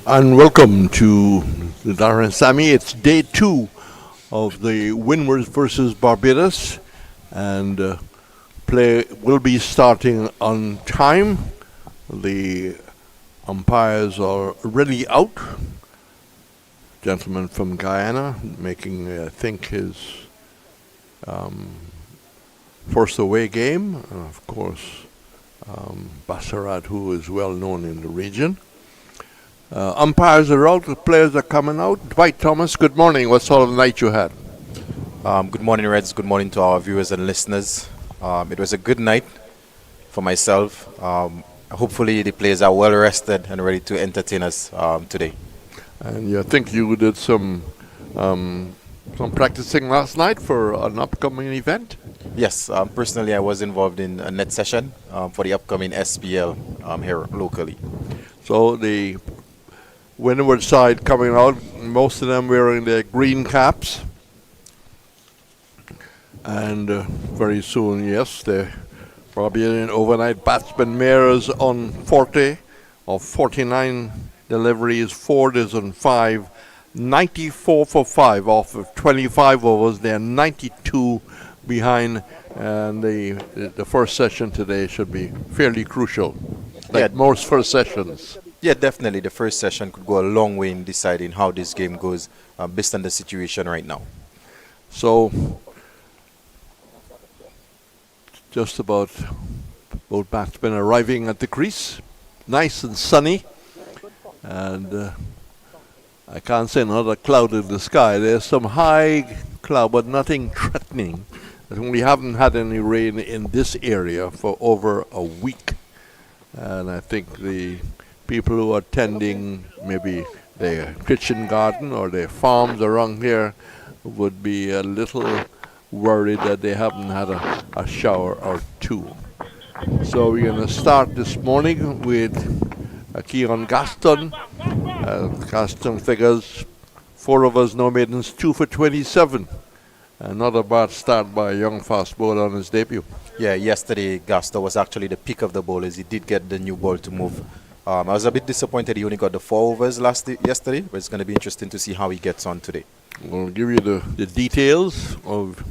And welcome to the Darren Sammy. It's day 2 of the Windwards versus Barbados, and play will be starting on time. The umpires are already out. Gentleman from Guyana making, I think, his first away game. And of course, Bassarat, who is well known in the region. Umpires are out, the players are coming out. Dwight Thomas, good morning. What sort of night you had? Good morning, Reds. Good morning to our viewers and listeners. It was a good night for myself. Hopefully the players are well rested and ready to entertain us today. And I think you did some practicing last night for an upcoming event? Yes, personally I was involved in a net session for the upcoming SPL here locally. So the Windward side coming out, most of them wearing their green caps. And very soon, yes, the Barbadian overnight batsman Mayers on 40 of 49 deliveries, Ford is on 5, 94 for 5 off of 25 overs. They're 92 behind, and the first session today should be fairly crucial, like most first sessions. Yeah, definitely. The first session could go a long way in deciding how this game goes based on the situation right now. So, just about both batsmen arriving at the crease. Nice and sunny. And I can't say another cloud in the sky. There's some high cloud, but nothing threatening. We haven't had any rain in this area for over a week. And I think the people who are tending maybe their kitchen garden or their farms around here would be a little worried that they haven't had a shower or two. So we're going to start this morning with Keon Gaston. Gaston figures 4 overs, no maidens, 2 for 27. Another bad start by a young fast bowler on his debut. Yeah, yesterday Gaston was actually the pick of the bowlers. He did get the new ball to move. I was a bit disappointed he only got the 4 overs yesterday, but it's going to be interesting to see how he gets on today. We'll give you the details of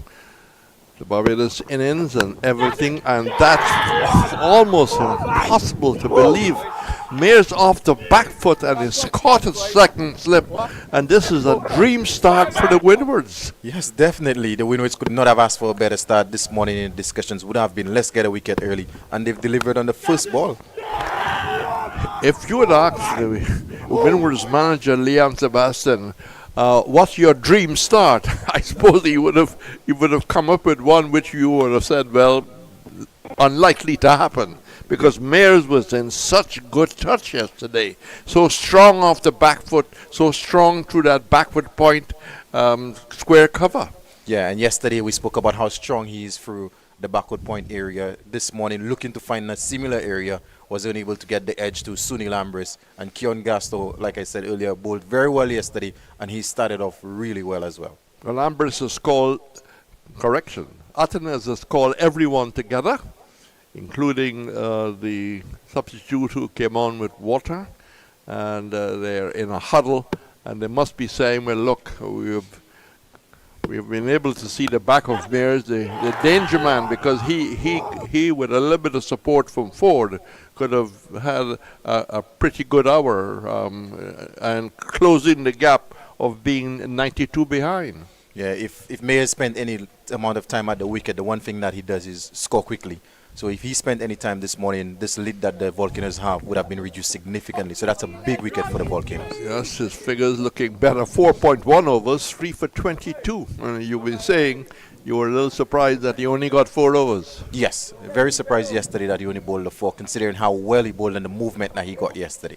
the Barbados innings and everything, and that's almost impossible to believe. Mayer's off the back foot and is caught a second slip, and this is a dream start for the Windwards. Yes, definitely. The Windwards could not have asked for a better start this morning. In discussions would have been, let's get a wicket early, and they've delivered on the first ball. If you had asked the Windwards manager Liam Sebastian, what's your dream start? I suppose he would have come up with one which you would have said, well, unlikely to happen, because Mayers was in such good touch yesterday, so strong off the back foot, so strong through that backward point, square cover. Yeah, and yesterday we spoke about how strong he is through the backward point area. This morning, looking to find a similar area, was unable to get the edge to Sunil Ambris. And Keon Gaston, like I said earlier, bowled very well yesterday, and he started off really well as well. Well, Ambris has called, Atenas has called everyone together, including the substitute who came on with water, and they're in a huddle, and they must be saying, well, look, we've been able to see the back of Mayers, the danger man, because he with a little bit of support from Ford could have had a pretty good hour and closing the gap of being 92 behind. Yeah, if Mayers spent any amount of time at the wicket, the one thing that he does is score quickly. So if he spent any time this morning, this lead that the Volcanoes have would have been reduced significantly. So that's a big wicket for the Volcanoes. Yes, his figures looking better. 4.1 overs, 3 for 22. And you've been saying You were a little surprised that he only got 4 overs. Yes, very surprised yesterday that he only bowled the 4, considering how well he bowled and the movement that he got yesterday.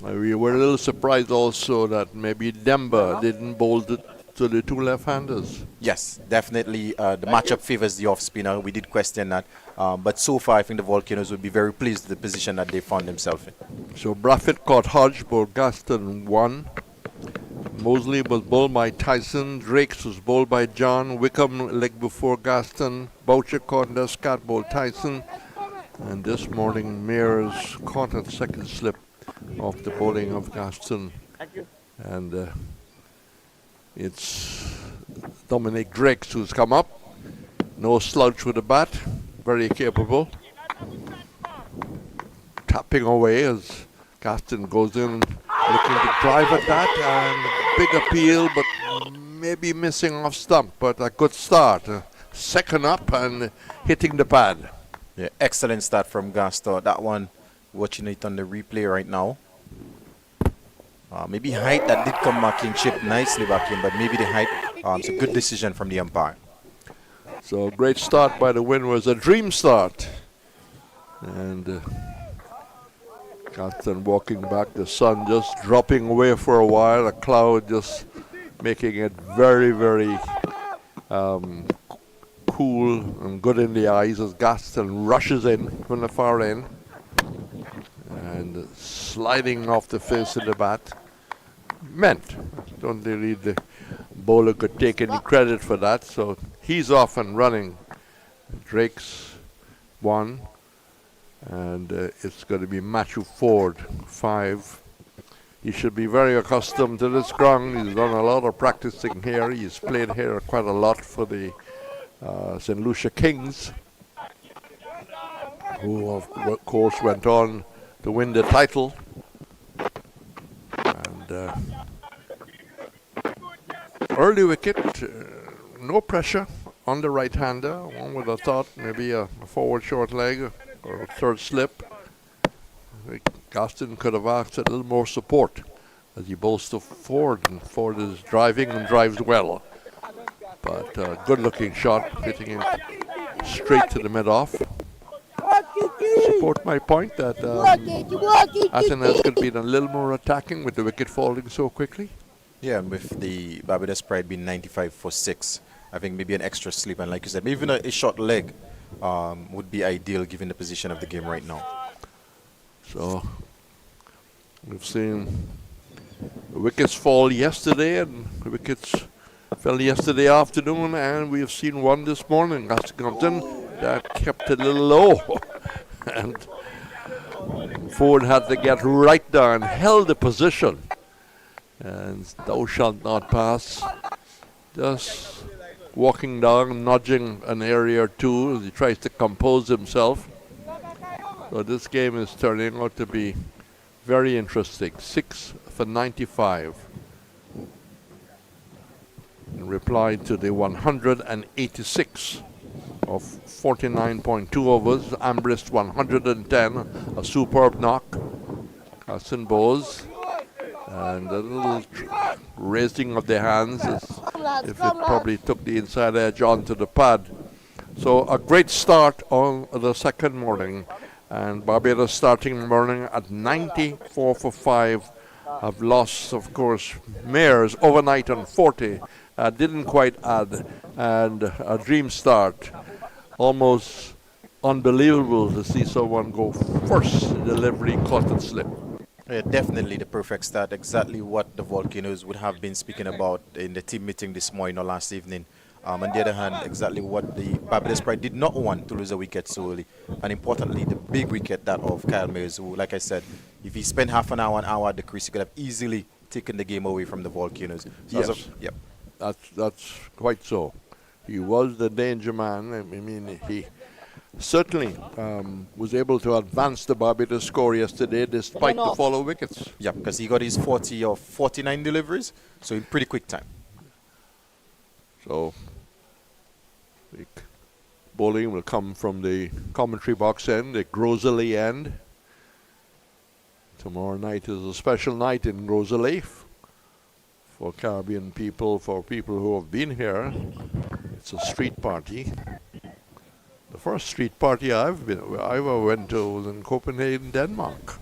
We were a little surprised also that maybe Demba didn't bowl to the 2 left-handers. Yes, definitely the matchup favors the off-spinner. We did question that. But so far, I think the Volcanoes would be very pleased with the position that they found themselves in. So Braffett caught Hodge, bowled Gaston 1. Mosley was bowled by Tyson. Drakes was bowled by John. Wickham leg before Gaston. Boucher caught Descat, bowled Tyson. And this morning, Mears caught a second slip off the bowling of Gaston. And it's Dominic Drakes who's come up. No slouch with the bat. Very capable. Tapping away as Gaston goes in, looking to drive at that, and big appeal, but maybe missing off stump, but a good start. Second up and hitting the pad. Yeah, excellent start from Gaston. That one, watching it on the replay right now. Maybe height that did come back in, chipped nicely back in, but maybe the height, it's a good decision from the umpire. So great start by the Windwards, a dream start. And Gaston walking back, the sun just dropping away for a while, a cloud just making it very, very cool and good in the eyes as Gaston rushes in from the far end and sliding off the face of the bat. Meant. Don't really the bowler could take any credit for that, so he's off and running. Drake's 1. And it's going to be Matthew Ford, 5. He should be very accustomed to this ground. He's done a lot of practicing here. He's played here quite a lot for the St. Lucia Kings, who of course went on to win the title. And early wicket, no pressure on the right-hander. One would have thought maybe a forward short leg or a third slip. Gaston could have asked a little more support as he bowls to Ford, and Ford is driving and drives well. But good-looking shot, hitting him straight to the mid-off. Support my point that Athens could be a little more attacking with the wicket falling so quickly. Yeah, and with the Barbados Pride being 95 for 6, I think maybe an extra slip, and like you said, maybe even a short leg would be ideal given the position of the game right now. So we've seen the wickets fall yesterday, and the wickets fell yesterday afternoon, and we have seen one this morning. Gaston that kept it a little low, and Ford had to get right down, held the position, and thou shalt not pass. Just walking down, nudging an area or two as he tries to compose himself. So this game is turning out to be very interesting. 6 for 95. In reply to the 186 of 49.2 overs, Ambrist 110, a superb knock. Carson Bowes, and a little raising of the hands as if it probably took the inside edge onto the pad. So a great start on the second morning, and Barbados starting the morning at 94 for 5. Have lost, of course, Mears overnight on 40. Didn't quite add, and a dream start. Almost unbelievable to see someone go first delivery, caught and slip. Yeah, definitely the perfect start. Exactly what the Volcanoes would have been speaking about in the team meeting this morning or last evening. On the other hand, exactly what the Barbados Pride did not want to lose a wicket so early. And importantly, the big wicket, that of Kyle Mears, who, like I said, if he spent half an hour at the crease, he could have easily taken the game away from the Volcanoes. So yes, yep. That's quite so. He was the danger man. I mean, he certainly was able to advance the Barbados score yesterday despite the follow wickets. Yeah, because he got his 40 or 49 deliveries, so in pretty quick time. So the bowling will come from the commentary box end, the Groseley end. Tomorrow night is a special night in Groseley for Caribbean people, for people who have been here. It's a street party. The first street party I ever went to was in Copenhagen, Denmark.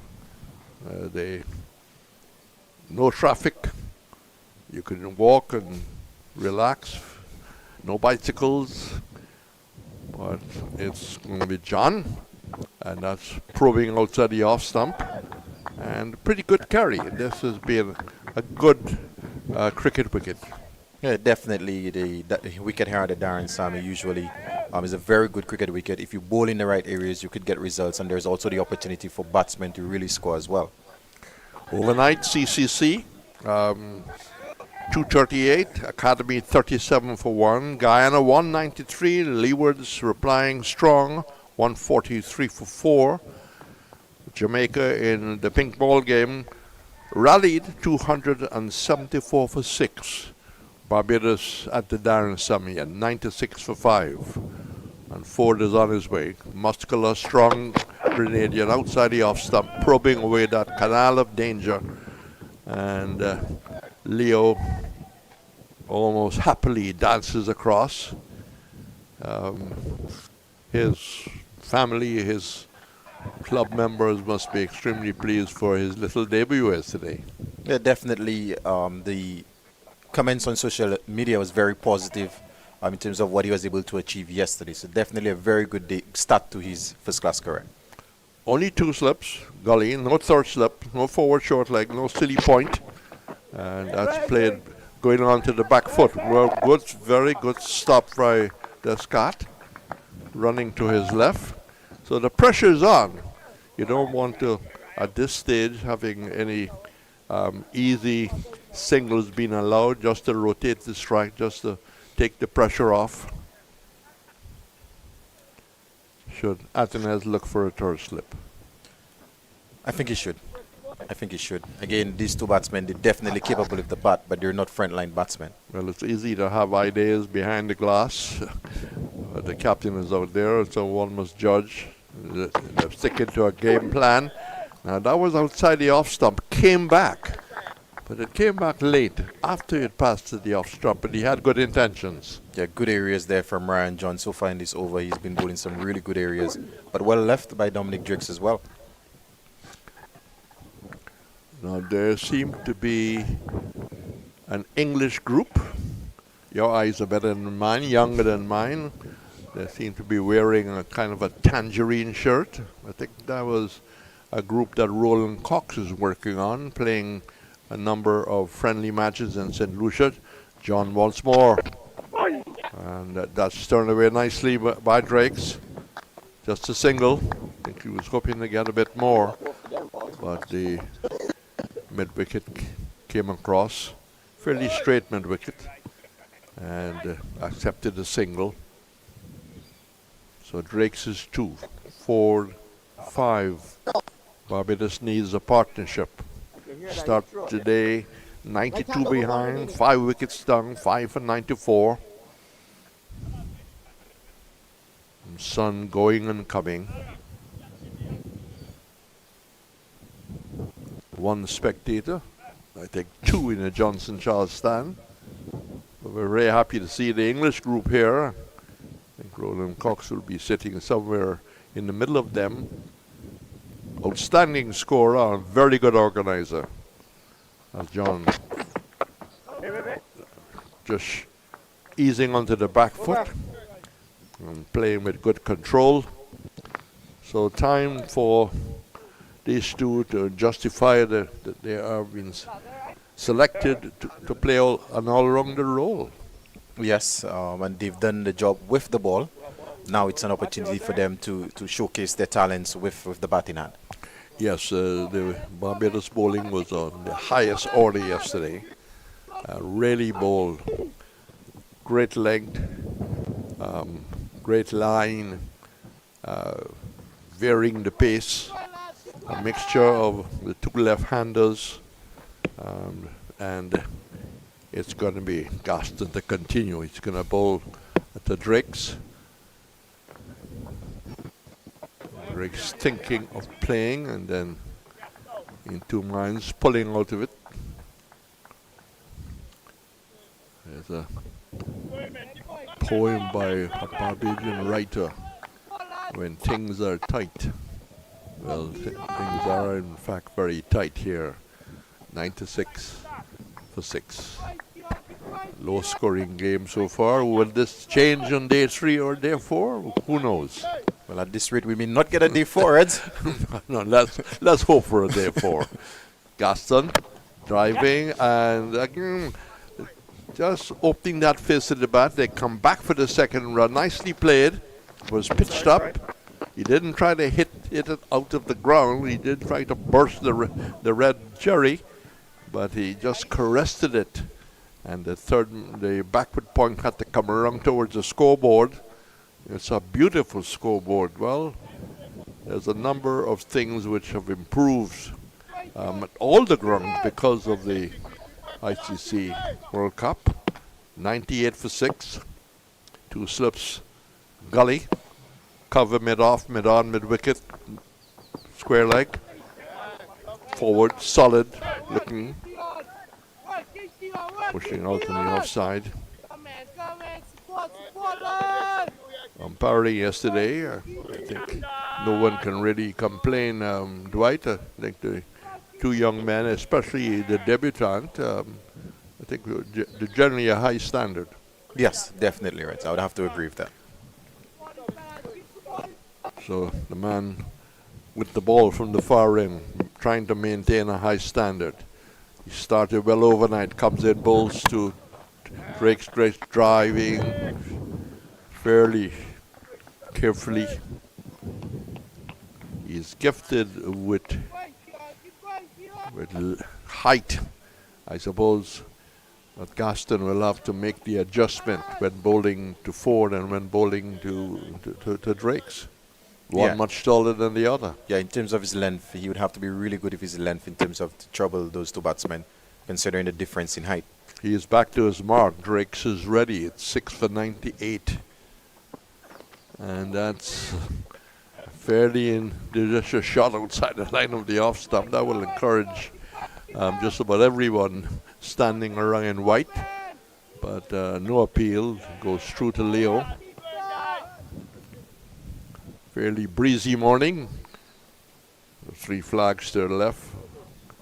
No traffic. You can walk and relax. No bicycles. But it's going to be John, and that's probing outside the off stump. And pretty good carry. This has been a good cricket wicket. Yeah, definitely the wicket here at the Darren Sammy usually is a very good cricket wicket. If you bowl in the right areas, you could get results, and there's also the opportunity for batsmen to really score as well. Overnight, CCC, 238, Academy 37 for 1, Guyana 193, Leewards replying strong, 143 for 4. Jamaica in the pink ball game rallied 274 for 6. Barbados at the Darren Sammy at 96 for 5. And Ford is on his way. Muscular, strong Grenadian outside the off stump, probing away that canal of danger. And Leo almost happily dances across. His family, his club members must be extremely pleased for his little debut yesterday. Yeah, definitely. The comments on social media was very positive in terms of what he was able to achieve yesterday. So definitely a very good start to his first-class career. Only 2 slips, gully, no third slip, no forward short leg, no silly point. And that's played going on to the back foot. Well, good, very good stop by Descott, running to his left. So the pressure is on. You don't want to, at this stage, having any easy singles being allowed, just to rotate the strike, just to take the pressure off. Should Athens look for a third slip? I think he should. Again, these two batsmen, they're definitely capable of the bat, but they're not frontline batsmen. Well, it's easy to have ideas behind the glass. The captain is out there, so one must judge. They're sticking to a game plan. Now, that was outside the off stump, came back. But it came back late, after it passed to the off stump, and he had good intentions. Yeah, good areas there from Ryan John. So far in this over, he's been bowling some really good areas. But well left by Dominic Drakes as well. Now, there seemed to be an English group. Your eyes are better than mine, younger than mine. They seem to be wearing a kind of a tangerine shirt. I think that was a group that Roland Cox is working on, playing a number of friendly matches in St. Lucia. John once more. And that's turned away nicely by Drakes. Just a single. I think he was hoping to get a bit more. But the mid-wicket came across. Fairly straight mid-wicket. And accepted a single. So Drakes is 2, 4, 5. Barbados needs a partnership. Start today, 92 behind, 5 wickets down, 5 for 94. And sun going and coming. One spectator, I think 2 in the Johnson Charles stand. But we're very happy to see the English group here. I think Roland Cox will be sitting somewhere in the middle of them. Outstanding scorer, very good organizer. As John just easing onto the back foot and playing with good control. So time for these two to justify that they have been selected to play an all-rounder role. Yes, and they've done the job with the ball. Now it's an opportunity for them to showcase their talents with the bat in hand. Yes, the Barbados bowling was on the highest order yesterday. Really bowled. Great length, great line, varying the pace. A mixture of the 2 left-handers, and it's going to be Gaston to continue. He's going to bowl at the Drakes. Drakes thinking of playing and then in 2 minds pulling out of it. There's a poem by a Barbadian writer, when things are tight. Well, things are in fact very tight here. 96 for 6. Low scoring game so far. Will this change on day 3 or day 4? Who knows? Well, at this rate, we may not get a day 4, Eds. No, let's hope for a day 4. Gaston driving and again just opening that face of the bat. They come back for the second run. Nicely played. Was pitched up. He didn't try to hit it out of the ground. He did try to burst the red cherry, but he just caressed it. And the backward point had to come around towards the scoreboard. It's a beautiful scoreboard. Well, there's a number of things which have improved at all the grounds because of the ICC World Cup. 98 for 6. 2 slips. Gully. Cover mid-off, mid-on, mid-wicket. Square leg. Forward, solid looking. Pushing out on the offside. Umpiring yesterday, I think no one can really complain. Dwight, I think the 2 young men, especially the debutant, I think they're generally a high standard. Yes, definitely, right. I would have to agree with that. So the man with the ball from the far end, trying to maintain a high standard. He started well overnight, comes in, bowls to Drake's driving fairly carefully. He's gifted with height. I suppose that Gaston will have to make the adjustment when bowling to Ford and when bowling to Drake's. One much taller than the other. Yeah, in terms of his length, he would have to be really good if his length in terms of to trouble those 2 batsmen, considering the difference in height. He is back to his mark. Drake's is ready. It's 6 for 98. And that's fairly in. There's just a shot outside the line of the off stump. That will encourage just about everyone standing around in white. But no appeal. Goes through to Leo. Fairly breezy morning. The 3 flags to the left.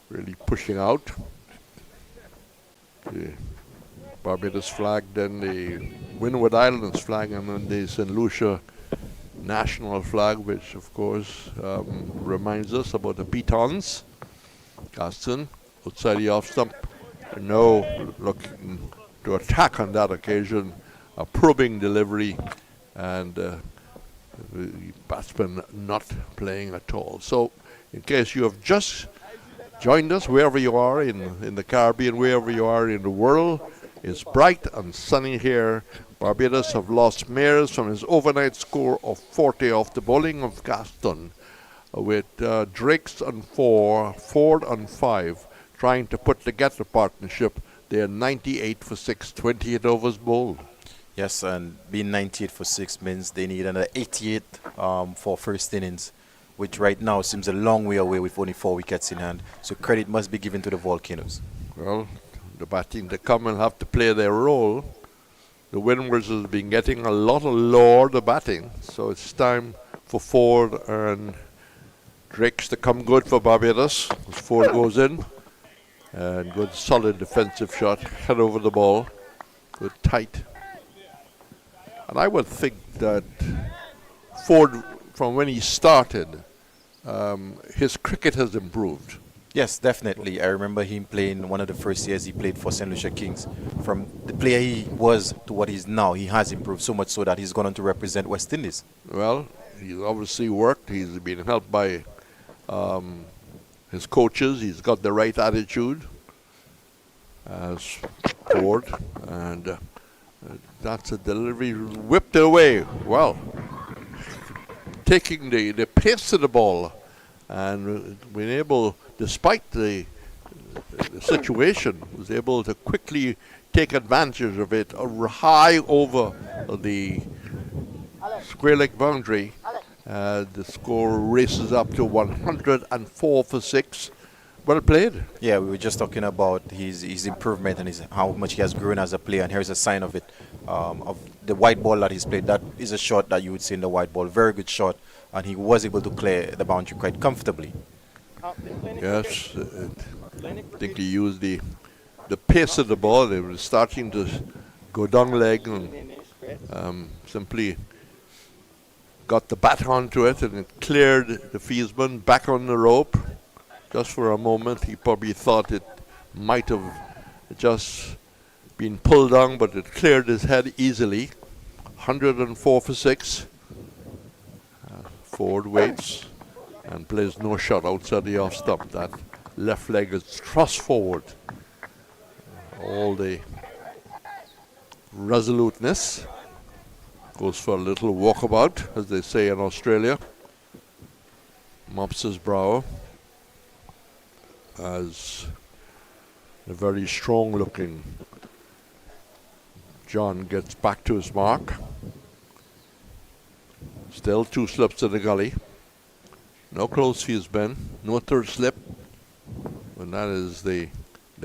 Really pushing out. The Barbados flag, then the Windward Islands flag, and then the St. Lucia national flag, which of course reminds us about the Pitons. Gaston outside the off stump. No looking to attack on that occasion. A probing delivery, and the batsman not playing at all. So, in case you have just joined us, wherever you are in the Caribbean, wherever you are in the world, it's bright and sunny here. Barbados have lost Mayers from his overnight score of 40 off the bowling of Gaston, with Drake's on 4, Ford on 5, trying to put together partnership. They are 98 for 6, 28 overs bowled. Yes, and being 98 for 6 means they need another 88 for first innings, which right now seems a long way away with only 4 wickets in hand. So credit must be given to the Volcanoes. Well, the batting to come will have to play their role. The Windwards has been getting a lot of lore the batting, so it's time for Ford and Drake's to come good for Barbados. As Ford goes in, and good solid defensive shot, head over the ball, good tight. And I would think that Ford, from when he started, his cricket has improved. Yes, definitely. I remember him playing one of the first years he played for St. Lucia Kings. From the player he was to what he is now, he has improved so much so that he's gone on to represent West Indies. Well, he's obviously worked. He's been helped by his coaches. He's got the right attitude as Ford, and that's a delivery whipped away. Well, taking the pace of the ball and being able, despite the situation, was able to quickly take advantage of it high over the square leg boundary. The score races up to 104 for 6. Well played. Yeah, we were just talking about his improvement and how much he has grown as a player, and here's a sign of it. of the white ball that he's played. That is a shot that you would see in the white ball. Very good shot, and he was able to clear the boundary quite comfortably. Yes, I think he used the pace of the ball. It was starting to go down leg and simply got the bat onto it, and it cleared the fieldsman back on the rope. Just for a moment, he probably thought it might have just been pulled down, but it cleared his head easily. 104 for 6. Forward waits and plays no shot outside the off stump. That left leg is thrust forward. All the resoluteness. Goes for a little walkabout, as they say in Australia. Mops his brow as a very strong looking John gets back to his mark. Still 2 slips in the gully. No close fields been, no third slip. And that is the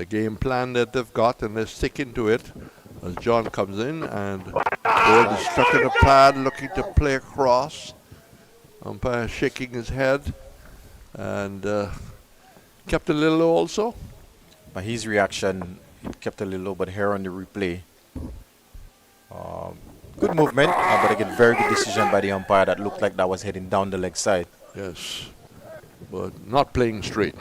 game plan that they've got, and they're sticking to it. As John comes in and Ford is stuck in a pad looking to play across. Umpire shaking his head and kept a little low also. By his reaction, it kept a little low, but here on the replay, good movement, but again, very good decision by the umpire. That looked like that was heading down the leg side. Yes, but not playing straight,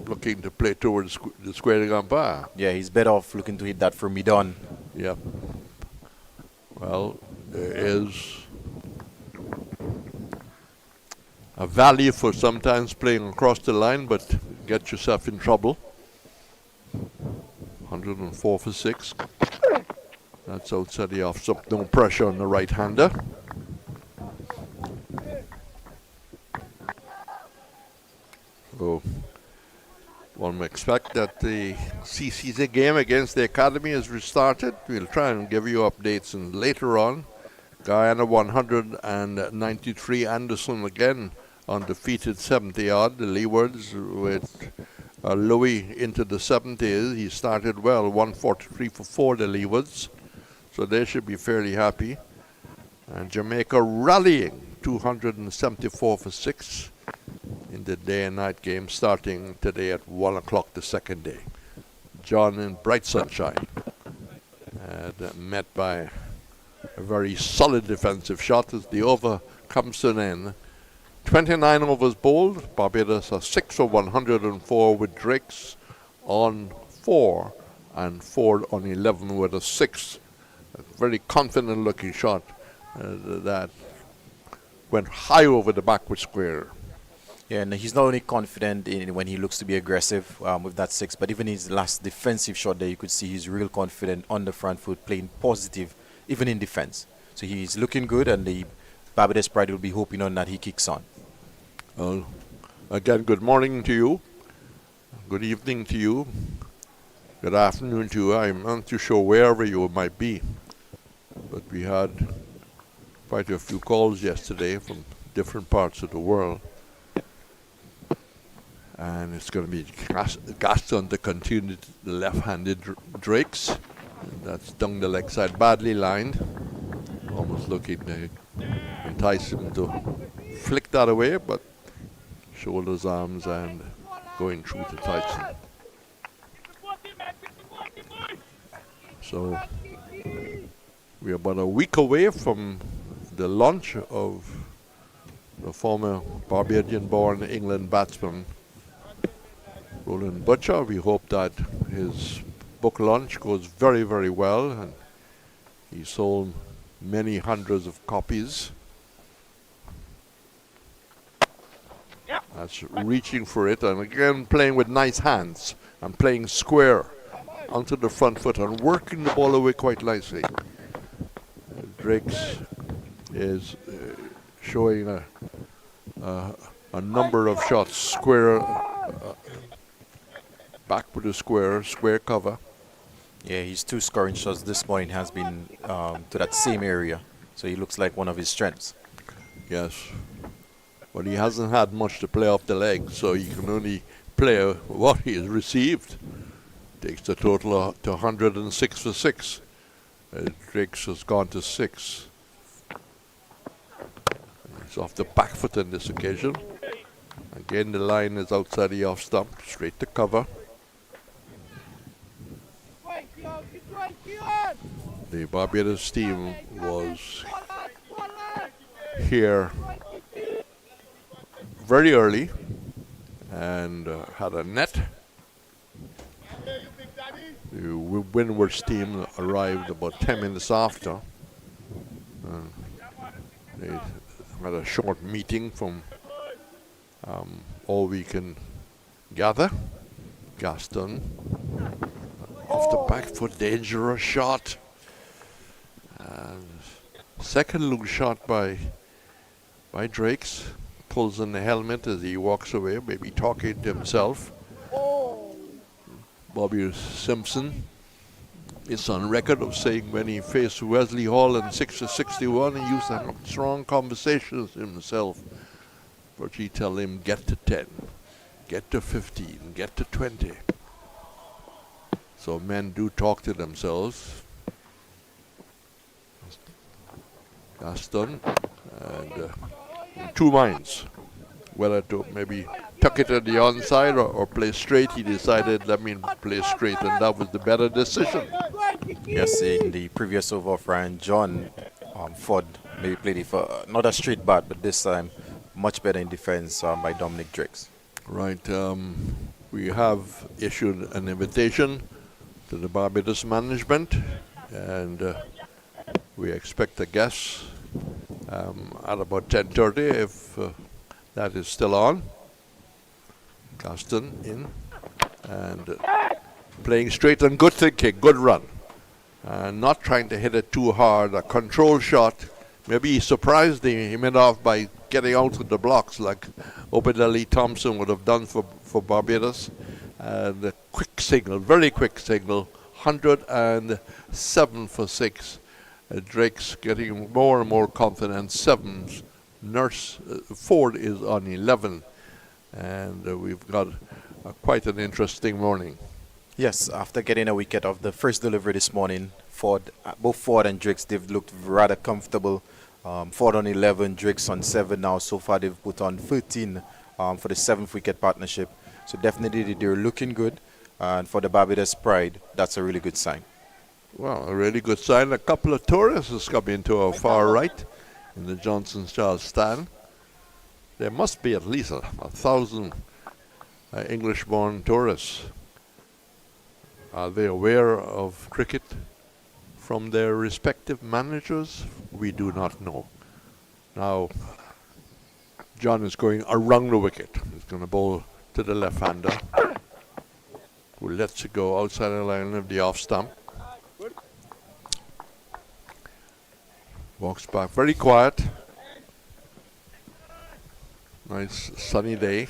looking to play towards the squaring umpire. Yeah, he's better off looking to hit that from mid-on. Yeah. Well, there is a value for sometimes playing across the line, but get yourself in trouble. 104 for 6. That's outside the off stump. No pressure on the right-hander. So one may expect that the CC's game against the Academy has restarted. We'll try and give you updates and later on. Guyana 193. Anderson again undefeated 70 odd. The Leewards with Louis into the 70s. He started well, 143 for 4, the Leewards. So they should be fairly happy. And Jamaica rallying 274 for 6 in the day and night game starting today at 1 o'clock the second day. John in bright sunshine. Met by a very solid defensive shot as the over comes to an end. 29 overs bowled. Barbados are 6 for 104 with Drakes on 4 and Ford on 11 with a 6. A very confident looking shot that went high over the backward square. Yeah, and he's not only confident in when he looks to be aggressive with that 6, but even his last defensive shot there, you could see he's real confident on the front foot, playing positive, even in defense. So he's looking good, and the Barbados Pride will be hoping on that he kicks on. Again, good morning to you. Good evening to you. Good afternoon to you. I'm not too sure wherever you might be, but we had quite a few calls yesterday from different parts of the world. And it's going to be Gaston to continue the left-handed Drakes. And that's down the leg side, badly lined. Almost looking to entice him to flick that away, but shoulders, arms, and going through to Tyson. So we're about a week away from the launch of the former Barbadian-born England batsman Roland Butcher. We hope that his book launch goes very, very well, and he sold many hundreds of copies. That's reaching for it, and again playing with nice hands and playing square onto the front foot and working the ball away quite nicely. Drakes is showing a number of shots square, back with a square cover. Yeah, his 2 scoring shots this morning has been to that same area, so he looks like one of his strengths. Yes, but he hasn't had much to play off the leg, so he can only play what he has received. Takes the total to 106 for 6. Drake's has gone to 6. He's off the back foot on this occasion. Again, the line is outside the off stump, straight to cover. The Barbados team was here very early and had a net. The Windwards team arrived about 10 minutes after. They had a short meeting from all we can gather. Gaston off the back foot, dangerous shot. And second loose shot by Drakes. Pulls in the helmet as he walks away, maybe talking to himself. Bobby Simpson is on record of saying when he faced Wesley Hall in 6-61, he used to have strong conversations himself. But he tell him, get to 10, get to 15, get to 20. So men do talk to themselves. Gaston, and in two minds, whether to maybe tuck it at the onside or play straight. He decided, let me play straight, and that was the better decision. Yes, in the previous over of Ryan John, Ford maybe played it for not a straight bat, but this time much better in defense by Dominic Drakes. Right, we have issued an invitation to the Barbados management, and we expect a guest at about 10:30 if that is still on. Gaston in and playing straight and good thinking, good run. Not trying to hit it too hard, a control shot. Maybe he surprised him off by getting out of the blocks like Obed Thompson would have done for Barbados. And a quick signal, very quick signal, 107 for 6. Drake's getting more and more confident. 7. Ford is on 11. And we've got quite an interesting morning. Yes, after getting a wicket of the first delivery this morning, both Ford and Drakes, they've looked rather comfortable. Ford on 11, Drakes on 7 now. So far they've put on 13 for the 7th wicket partnership. So definitely they're looking good. And for the Barbados pride, that's a really good sign. Well, a really good sign. A couple of tourists has come into our far right in the Johnson Charles stand. There must be at least 1,000 English-born tourists. Are they aware of cricket from their respective managers? We do not know. Now, John is going around the wicket. He's going to bowl to the left-hander, who lets it go outside the line of the off stump. Walks back, very quiet. Nice sunny day,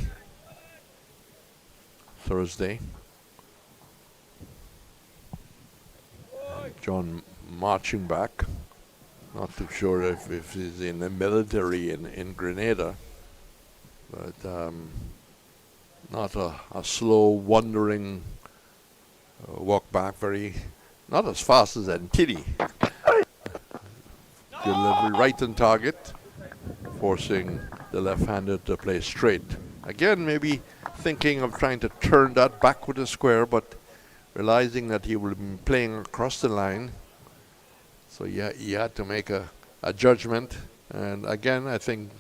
Thursday. John marching back. Not too sure if he's in the military in Grenada, but not a slow, wandering walk back. Not as fast as Antidi. Delivery right on target, forcing the left-hander to play straight. Again, maybe thinking of trying to turn that back with a square, but realizing that he will be playing across the line. So yeah, he had to make a judgment. And again, I think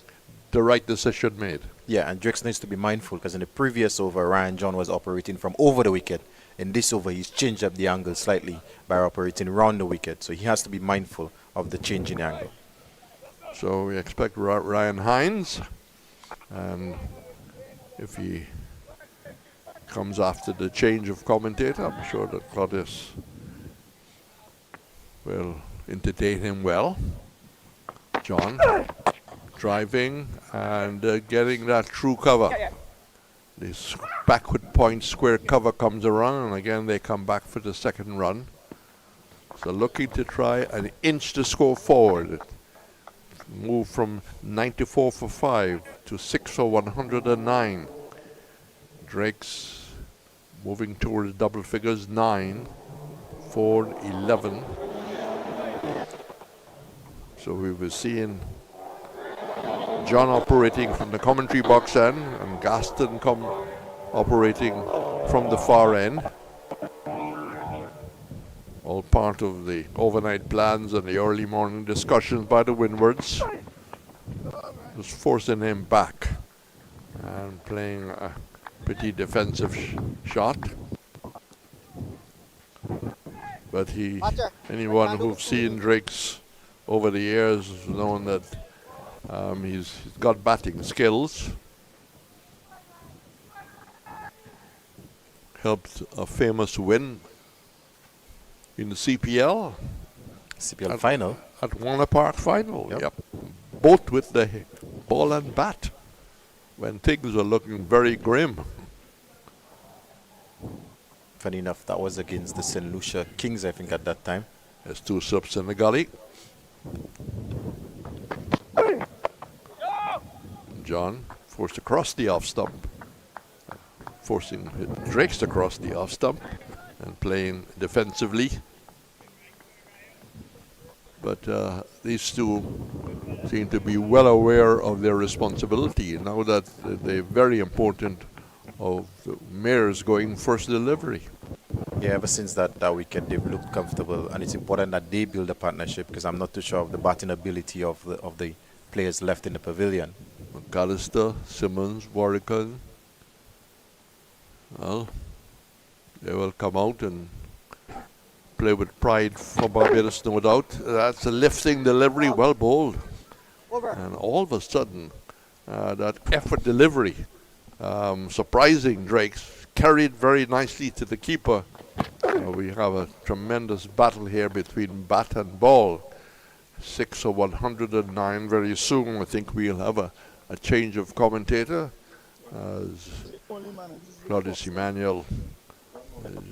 the right decision made. Yeah, and Drakes needs to be mindful because in the previous over, Ryan John was operating from over the wicket. In this over, he's changed up the angle slightly by operating around the wicket. So he has to be mindful of the change in angle. So we expect Ryan Hines, and if he comes after the change of commentator, I'm sure that Claudius will entertain him well. John driving and getting that true cover. This backward point square cover comes around, and again they come back for the second run. So looking to try and inch the score forward. Move from 94 for 5 to 6 for 109. Drake's moving towards double figures, 9, 4, 11. So we were seeing John operating from the commentary box end and Gaston operating from the far end. All part of the overnight plans and the early morning discussions by the Windwards. Just forcing him back and playing a pretty defensive shot. But anyone who's seen Drake's over the years has known that he's got batting skills. Helped a famous win in the CPL. CPL final. At Warner Park final, Yep. Both with the ball and bat when things were looking very grim. Funny enough, that was against the St. Lucia Kings, I think, at that time. There's two subs in the gully. John forced across the off stump, forcing Drakes across the off stump and playing defensively. But these two seem to be well aware of their responsibility now that they're very important of the Mares going first delivery. Yeah, ever since that weekend, they've looked comfortable, and it's important that they build a partnership because I'm not too sure of the batting ability of the players left in the pavilion. McAllister, Simmons, Warrican. Well, they will come out and play with pride for Barbados, no doubt. That's a lifting delivery, well bowled. And all of a sudden, that effort delivery, surprising Drakes, carried very nicely to the keeper. We have a tremendous battle here between bat and ball. 6 of 109 very soon. I think we'll have a change of commentator as Claudius Emmanuel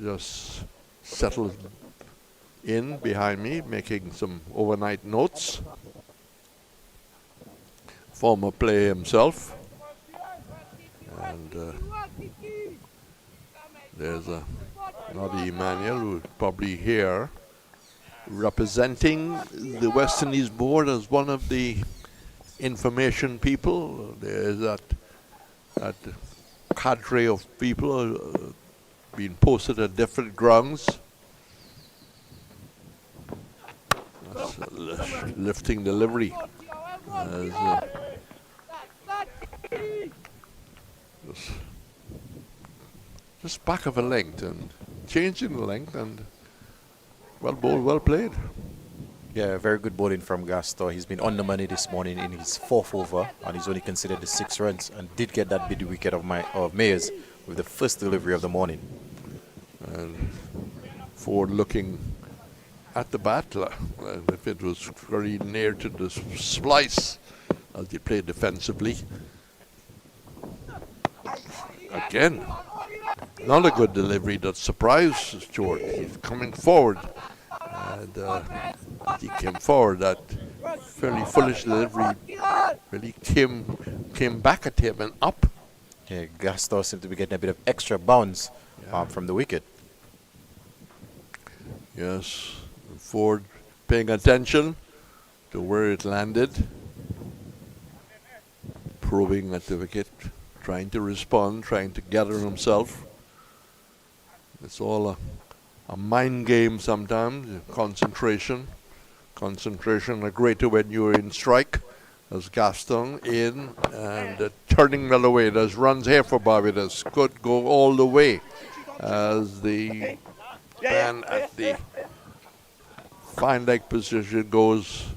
just settles in behind me, making some overnight notes. Former player himself. And there's another Emmanuel who's probably here representing the West Indies board as one of the information people. There's that cadre of people being posted at different grounds. That's a lifting delivery. Just back of a length and changing the length, and well bowled, well played. Yeah, very good bowling from Gaston. He's been on the money this morning in his 4th over, and he's only considered the 6 runs, and did get that big wicket of Mayers with the first delivery of the morning. And Ford looking at the bat, if it was very near to the splice as he played defensively. Again, not a good delivery that surprised Stuart. He's coming forward, and he came forward. That fairly foolish delivery really came back at him and up. Yeah, Gaston seemed to be getting a bit of extra bounce from the wicket. Yes, Ford paying attention to where it landed, probing at the wicket, trying to respond, trying to gather himself. It's all a mind game sometimes, concentration. Concentration are greater when you're in strike. As Gaston in and turning that away. There's runs here for Barbados. Could go all the way as the man at the fine leg position goes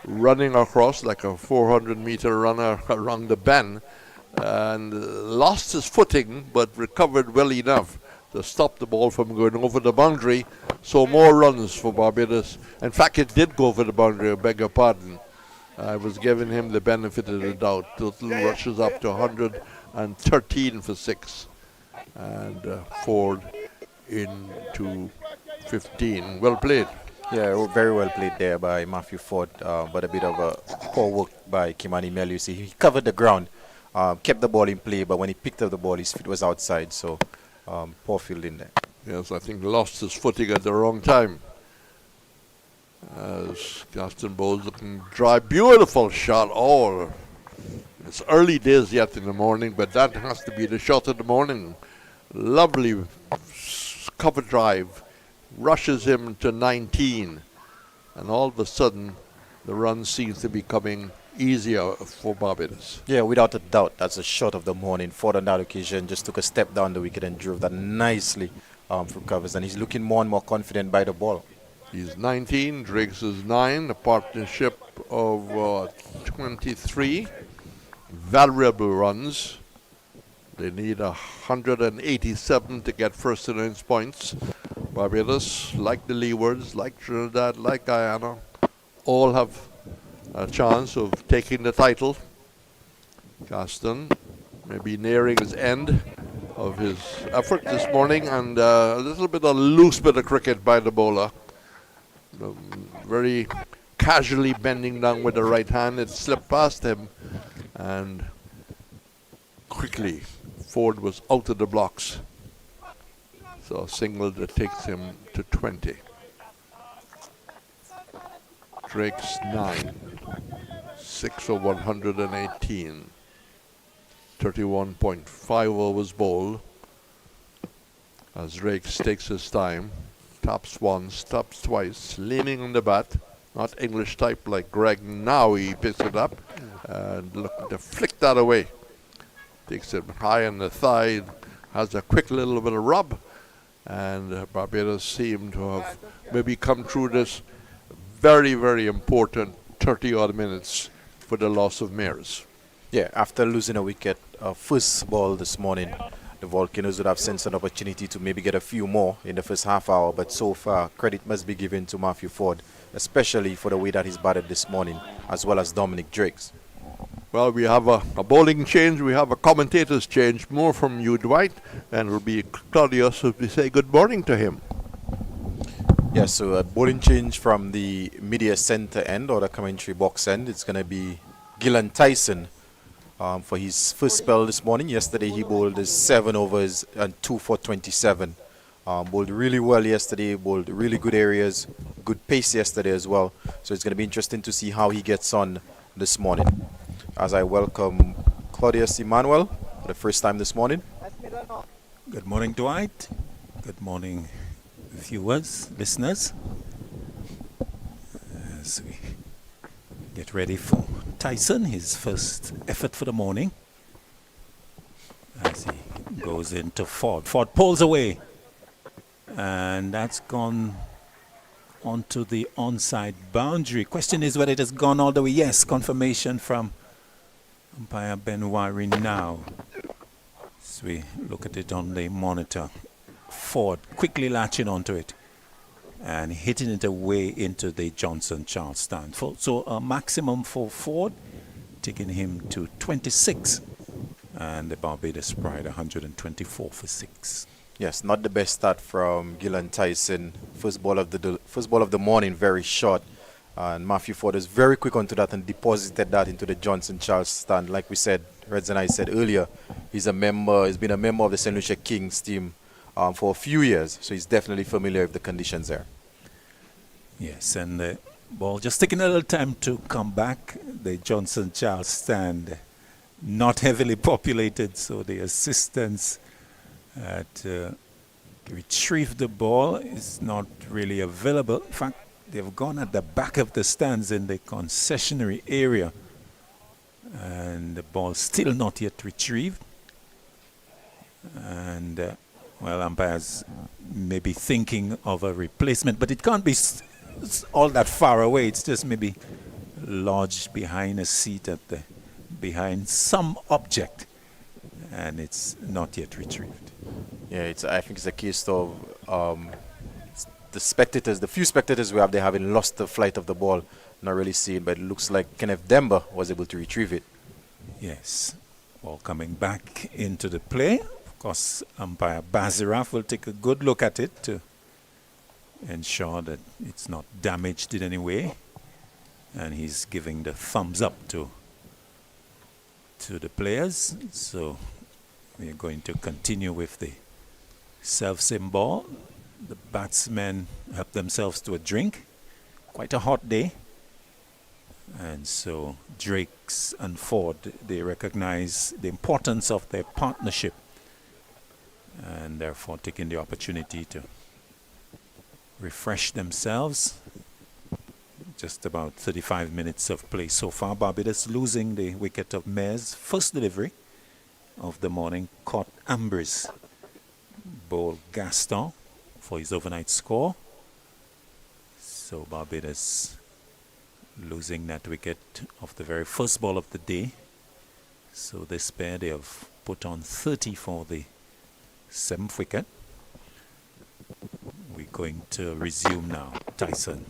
running across like a 400-meter runner around the bend and lost his footing but recovered well enough to stop the ball from going over the boundary. So more runs for Barbados. In fact, it did go over the boundary, I beg your pardon. I was giving him the benefit of the doubt. Total rushes up to 113 for 6. And Ford into 15. Well played. Yeah, very well played there by Matthew Ford, but a bit of a poor work by Kimani Melu. You see, he covered the ground, kept the ball in play, but when he picked up the ball, his feet was outside, so poor fielding there. Yes, I think lost his footing at the wrong time. As Gaston Bowles looking dry. Beautiful shot. Oh, it's early days yet in the morning, but that has to be the shot of the morning. Lovely cover drive. Rushes him to 19. And all of a sudden, the run seems to be coming easier for Barbados. Yeah, without a doubt, that's a shot of the morning. Ford on that occasion just took a step down the wicket and drove that nicely from covers. And he's looking more and more confident by the ball. He's 19, Driggs is 9, a partnership of 23. Valuable runs. They need 187 to get first innings points. Barbados, like the Leewards, like Trinidad, like Guyana, all have a chance of taking the title. Gaston may be nearing his end of his effort this morning, and a little bit of loose bit of cricket by the bowler. Very casually bending down with the right hand. It slipped past him, and quickly Ford was out of the blocks. So a single that takes him to 20. Drake's 9. 6 for 118. 31.5 overs bowled. As Drake takes his time. Taps once, taps twice, leaning on the bat. Not English type like Greg. Now he picks it up and looking to flick that away. Takes it high on the thigh. Has a quick little bit of rub. And Barbados seem to have maybe come through this very, very important 30-odd minutes for the loss of Mears. Yeah, after losing a wicket, first ball this morning, the Volcanoes would have sensed an opportunity to maybe get a few more in the first half hour. But so far, credit must be given to Matthew Ford, especially for the way that he's batted this morning, as well as Dominic Drakes. Well, we have a bowling change. We have a commentator's change. More from you, Dwight. And it'll be Claudius if we say good morning to him. Yes, so a bowling change from the media center end or the commentary box end. It's going to be Gillan Tyson for his first spell this morning. Yesterday he bowled his 7 overs and 2 for 27. Bowled really well yesterday, bowled really good areas, good pace yesterday as well. So it's going to be interesting to see how he gets on this morning. As I welcome Claudius Emmanuel for the first time this morning. Good morning, Dwight. Good morning, viewers, listeners. As we get ready for Tyson, his first effort for the morning. As he goes into Ford. Ford pulls away. And that's gone onto the onside boundary. Question is whether it has gone all the way. Yes, confirmation from umpire Ben Wari now. As we look at it on the monitor. Ford quickly latching onto it and hitting it away into the Johnson Charles stand. So a maximum for Ford, taking him to 26. And the Barbados Pride 124 for 6. Yes, not the best start from Gillan Tyson. First ball of the morning, very short. And Matthew Ford is very quick onto that and deposited that into the Johnson Charles stand. Like we said, Reds and I said earlier, he's been a member of the St. Lucia Kings team for a few years. So he's definitely familiar with the conditions there. Yes, and the ball just taking a little time to come back. The Johnson Charles stand not heavily populated, so the assistance to retrieve the ball is not really available. In fact, they've gone at the back of the stands in the concessionary area, and the ball still not yet retrieved. And well, umpires may be thinking of a replacement, but it can't be all that far away. It's just maybe lodged behind a seat behind some object, and it's not yet retrieved. Yeah, I think it's a case of the few spectators we have, they having lost the flight of the ball, not really seeing, but it looks like Kenneth Demba was able to retrieve it. Yes, ball coming back into the play. Of course, umpire Baziraf will take a good look at it to ensure that it's not damaged in any way, and he's giving the thumbs up to the players. So we're going to continue with the self-sim ball. The batsmen help themselves to a drink quite a hot day. And so Drakes and Ford, they recognize the importance of their partnership and therefore taking the opportunity to refresh themselves. Just about 35 minutes of play so far. Barbados losing the wicket of Mares. First delivery of the morning caught Ambrose. Bowled Gaston for his overnight score. So Barbados losing that wicket of the very first ball of the day. So this pair, they have put on 30 for the 7th wicket. We're going to resume now. Tyson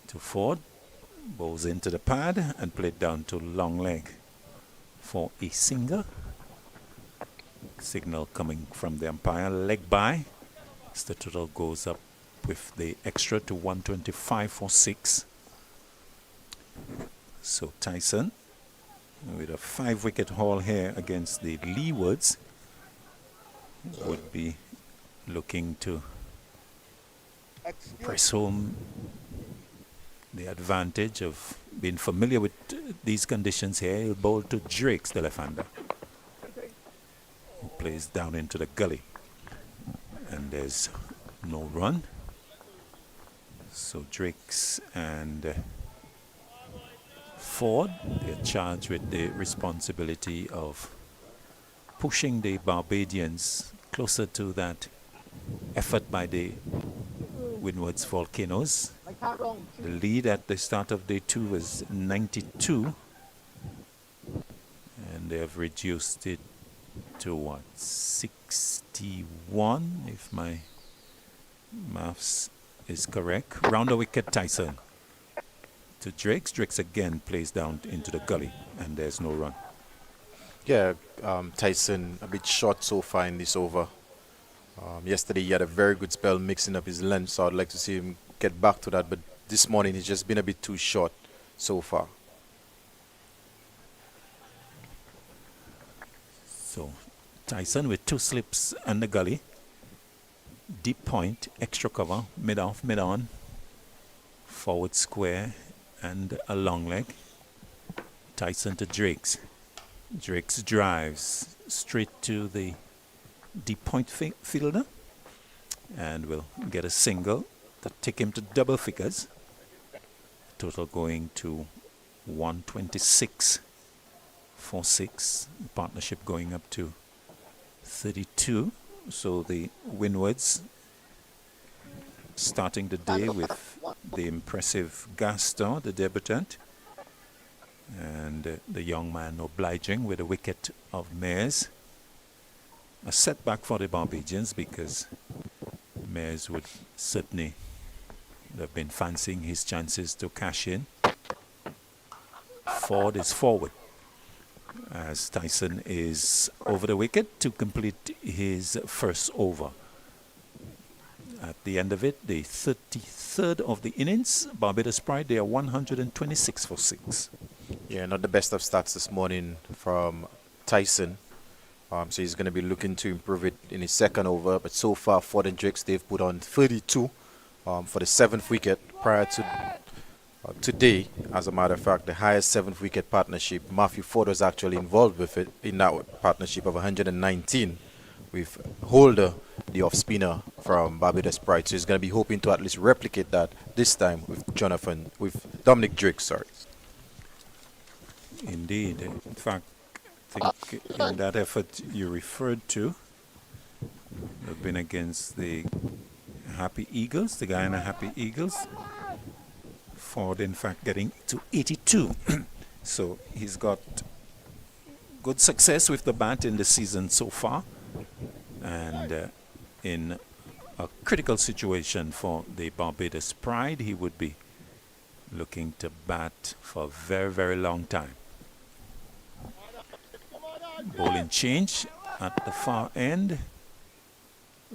to Ford, bowls into the pad and played down to long leg for a single. Signal coming from the umpire, leg by. So the total goes up with the extra to 125 for 6. So Tyson with a 5-wicket haul here against the Leewards would be looking to press home the advantage of being familiar with these conditions here. He'll bowl to Drakes, the left-hander, who plays down into the gully. And there's no run. So Drakes and Ford, they're charged with the responsibility of pushing the Barbadians closer to that effort by the Windwards Volcanoes. The lead at the start of day 2 was 92, and they have reduced it to what, 61 if my maths is correct. Round the wicket, Tyson to Drakes. Drakes again plays down into the gully, and there's no run. Yeah, Tyson a bit short so far in this over. Yesterday he had a very good spell mixing up his length, so I'd like to see him get back to that, but this morning he's just been a bit too short so far. So Tyson with 2 slips and the gully. Deep point, extra cover, mid-off, mid-on, forward square and a long leg. Tyson to Drakes. Drakes drives straight to the deep point fielder and will get a single to take him to double figures. Total going to 126 for 6. Partnership going up to 32. So the Windwards starting the day with the impressive Gaston, the debutant, and the young man obliging with a wicket of Mares. A setback for the Barbadians because Mares would certainly have been fancying his chances to cash in. Ford is forward as Tyson is over the wicket to complete his first over. At the end of it, the 33rd of the innings, Barbados Pride, they are 126 for 6. Yeah, not the best of stats this morning from Tyson. So he's going to be looking to improve it in his second over. But so far, Ford and Drakes, they've put on 32 for the 7th wicket. Prior to today, as a matter of fact, the highest 7th wicket partnership, Matthew Ford was actually involved with it in that partnership of 119 with Holder, the off-spinner from Barbados Pride. So he's going to be hoping to at least replicate that this time with Dominic Drakes, sorry. Indeed. In fact, I think in that effort you referred to, they've been against the Happy Eagles, the Guyana Happy Eagles. Ford, in fact, getting to 82. So he's got good success with the bat in the season so far. And in a critical situation for the Barbados Pride, he would be looking to bat for a very, very long time. Bowling change at the far end.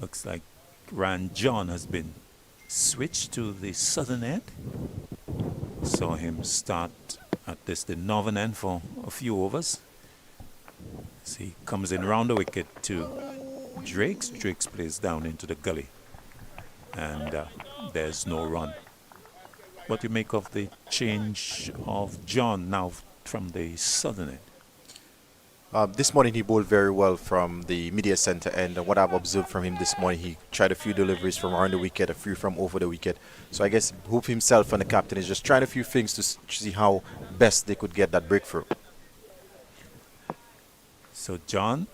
Looks like Ran John has been switched to the southern end. Saw him start at the northern end for a few overs. As he comes in round the wicket to Drakes. Drakes plays down into the gully. And there's no run. what you make of the change of John now from the southern end. This morning he bowled very well from the media center end, and what I've observed from him this morning, he tried a few deliveries from around the wicket, a few from over the wicket. So I guess Hoop himself and the captain is just trying a few things to see how best they could get that breakthrough. So John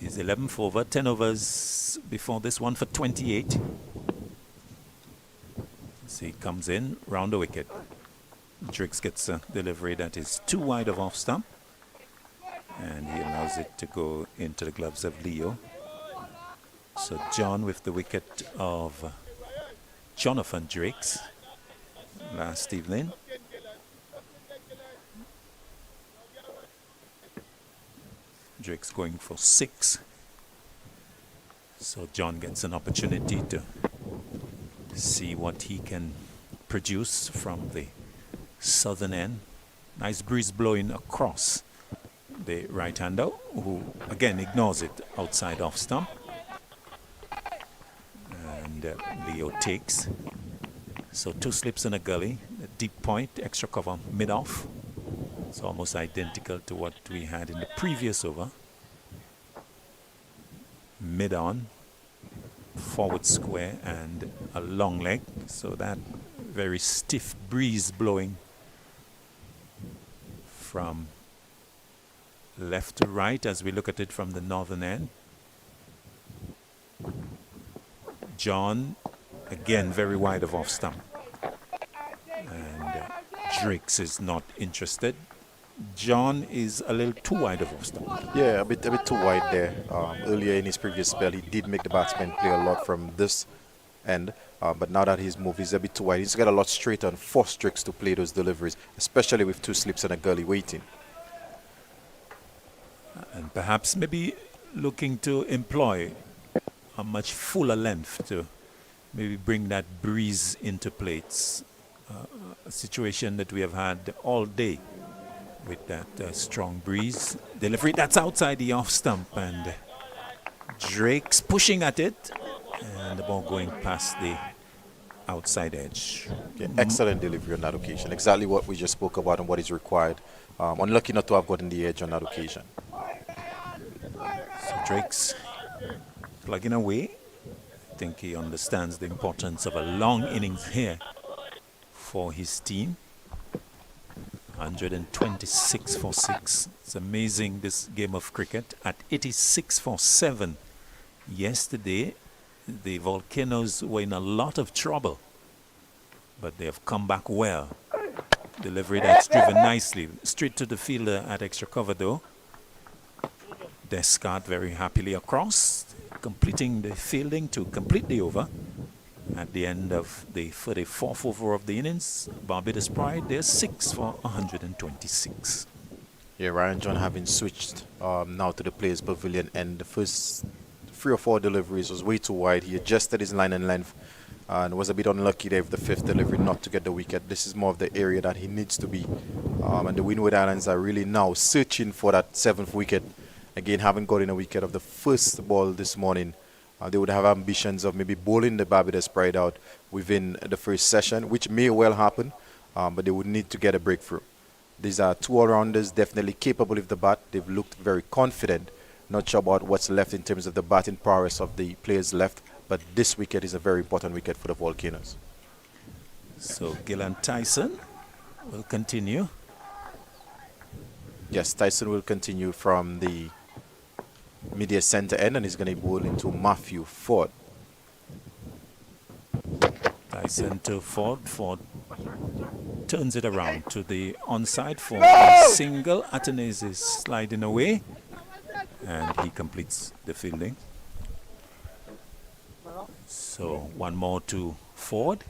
is 11th over, 10 overs before this one for 28. So he comes in, round the wicket. Driggs gets a delivery that is too wide of off stump, and he allows it to go into the gloves of Leo. So John with the wicket of Jonathan Driggs last evening. Driggs going for 6. So John gets an opportunity to see what he can produce from the southern end. Nice breeze blowing across the right-hander, who again ignores it outside off stump. And Leo takes. So 2 slips in a gully, a deep point, extra cover mid-off. It's almost identical to what we had in the previous over. Mid-on, forward square, and a long leg. So that very stiff breeze blowing from left to right as we look at it from the northern end. John, again, very wide of off stump. And Driggs is not interested. John is a little too wide of off stump. Yeah, a bit too wide there. Earlier in his previous spell, he did make the batsman play a lot from this end. But now that he's moved, he's a bit too wide. He's got a lot straighter and forced Driggs to play those deliveries, especially with 2 slips and a gully waiting. And perhaps maybe looking to employ a much fuller length to maybe bring that breeze into play. It's a situation that we have had all day with that strong breeze. Delivery that's outside the off stump, and Drake's pushing at it, and the ball going past the outside edge. Yeah, excellent delivery on that occasion. Exactly what we just spoke about and what is required. Unlucky not to have gotten the edge on that occasion. So Drake's plugging away. I think he understands the importance of a long innings here for his team. 126 for 6. It's amazing, this game of cricket. At 86 for 7 yesterday, the Volcanoes were in a lot of trouble, but they have come back well. Delivery that's driven nicely straight to the fielder at extra cover though. Descart very happily across, completing the fielding to complete the over. At the end of the 34th over of the innings, Barbados Pride, they're 6 for 126. Yeah, Ryan John having switched now to the players' pavilion, and the first 3 or 4 deliveries was way too wide. He adjusted his line and length and was a bit unlucky there with the 5th delivery not to get the wicket. This is more of the area that he needs to be. And the Windward Islands are really now searching for that 7th wicket. Again, haven't gotten a wicket of the first ball this morning. They would have ambitions of maybe bowling the Barbados Pride out within the first session, which may well happen, but they would need to get a breakthrough. These are 2 all-rounders, definitely capable with the bat. They've looked very confident. Not sure about what's left in terms of the batting prowess of the players left, but this wicket is a very important wicket for the Volcanoes. So Gillan Tyson will continue. Yes, Tyson will continue from the media center end, and he's going to bowl into Matthew Ford. Tyson to Ford. Ford turns it around to the onside for a single. Atenes is sliding away, and he completes the fielding. So 1 more to Ford.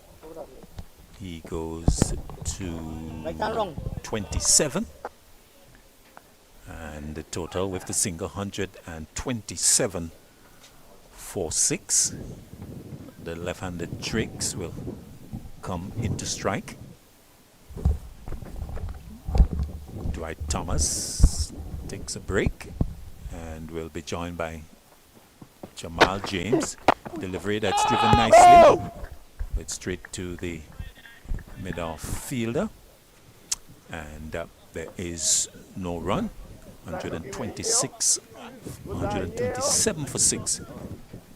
He goes to 27. And the total with the single 127 for 6. The left-handed Driggs will come into strike. Dwight Thomas takes a break and will be joined by Jamal James. Delivery that's driven nicely, but straight to the mid-off fielder. And there is no run. 126, 127 for 6.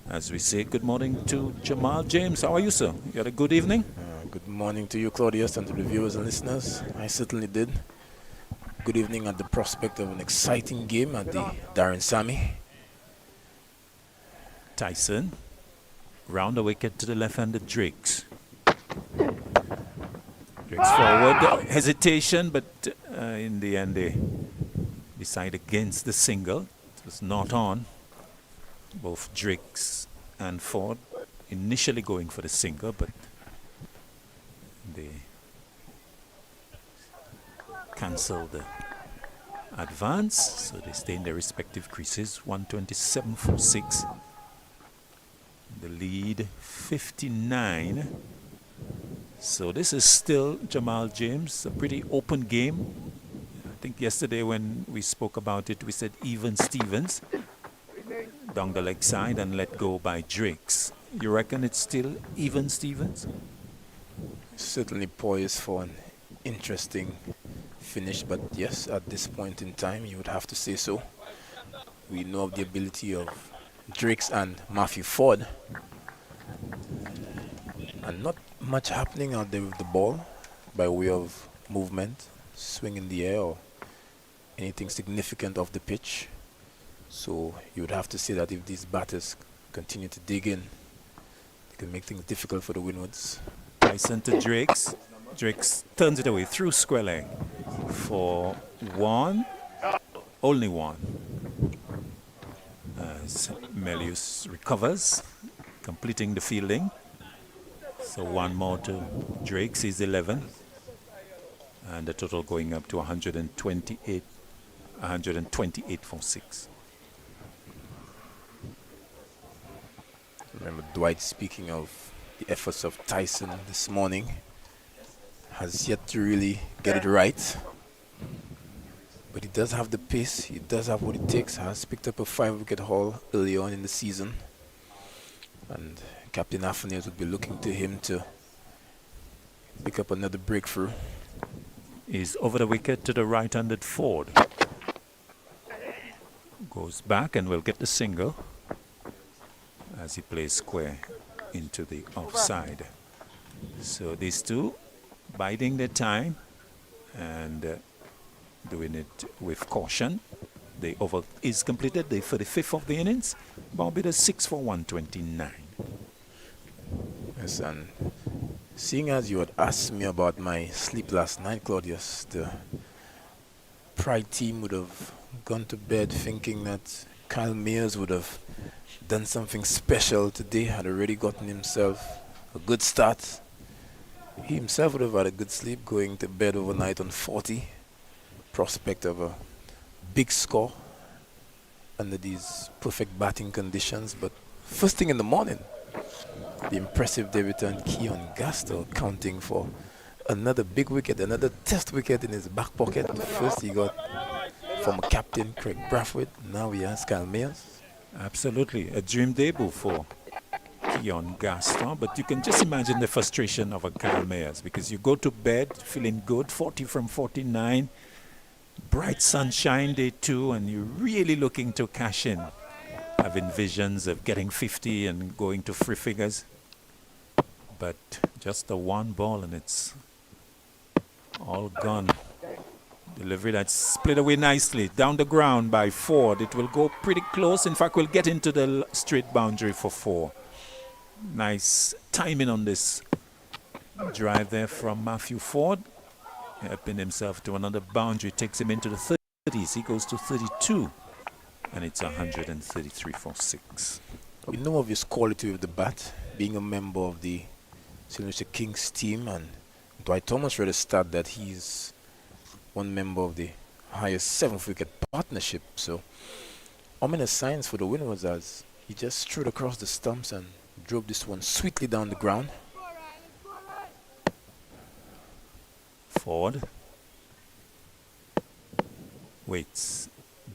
As we say, good morning to Jamal James. How are you, sir? You had a good evening? Good morning to you, Claudius, and to the viewers and listeners. I certainly did. Good evening at the prospect of an exciting game at the Darren Sammy. Tyson, round the wicket to the left-handed Drakes. Drakes forward, hesitation, but in the end they decide against the single. It was not on. Both Drakes and Ford initially going for the single, but they cancel the advance, so they stay in their respective creases. 127 for 6. The lead 59. So this is still Jamal James, a pretty open game. I think yesterday when we spoke about it, we said even Stevens down the leg side and let go by Drakes. You reckon it's still even Stevens? Certainly poised for an interesting finish, but yes, at this point in time, you would have to say so. We know of the ability of Drakes and Matthew Ford, and not much happening out there with the ball by way of movement, swing in the air, or anything significant off the pitch. So you would have to say that if these batters continue to dig in, they can make things difficult for the Windwards. Tyson to Drakes. Drakes turns it away through square leg for 1, only 1. As Melius recovers, completing the fielding. So 1 more to Drakes is 11. And the total going up to 128 for 6. Remember Dwight speaking of the efforts of Tyson this morning. Has yet to really get it right. But he does have the pace, he does have what it takes. Has picked up a 5-wicket haul early on in the season. And Captain Afanez would be looking to him to pick up another breakthrough. Is over the wicket to the right-handed Ford. Goes back and will get the single as he plays square into the offside. So these two biding their time and doing it with caution. The over is completed, the 35th of the innings. Barbados 6 for 129. Yes, and seeing as you had asked me about my sleep last night, Claudius, the Pride team would have gone to bed thinking that Kyle Mayers would have done something special today, had already gotten himself a good start. He himself would have had a good sleep going to bed overnight on 40. Prospect of a big score under these perfect batting conditions. But first thing in the morning, the impressive debutant Keon Gaston counting for another big wicket, another test wicket in his back pocket. First he got former captain Craig Brathwaite, now he has Kyle Mayers. Absolutely, a dream debut for Keon Gaston, but you can just imagine the frustration of a Kyle Mayers because you go to bed feeling good, 40 from 49, bright sunshine day 2, and you're really looking to cash in, having visions of getting 50 and going to 3 figures, but just the 1 ball and it's all gone. Delivery that's split away nicely down the ground by Ford. It will go pretty close. In fact, we'll get into the straight boundary for 4. Nice timing on this drive there from Matthew Ford, helping himself to another boundary, takes him into the 30s. He goes to 32, and it's 133 for 6. We know of his quality with the bat, being a member of the Signature Kings team, and Dwight Thomas read a stat that he's one member of the highest 7th wicket partnership. So ominous signs for the Windwards as he just strode across the stumps and drove this one sweetly down the ground. Ford waits.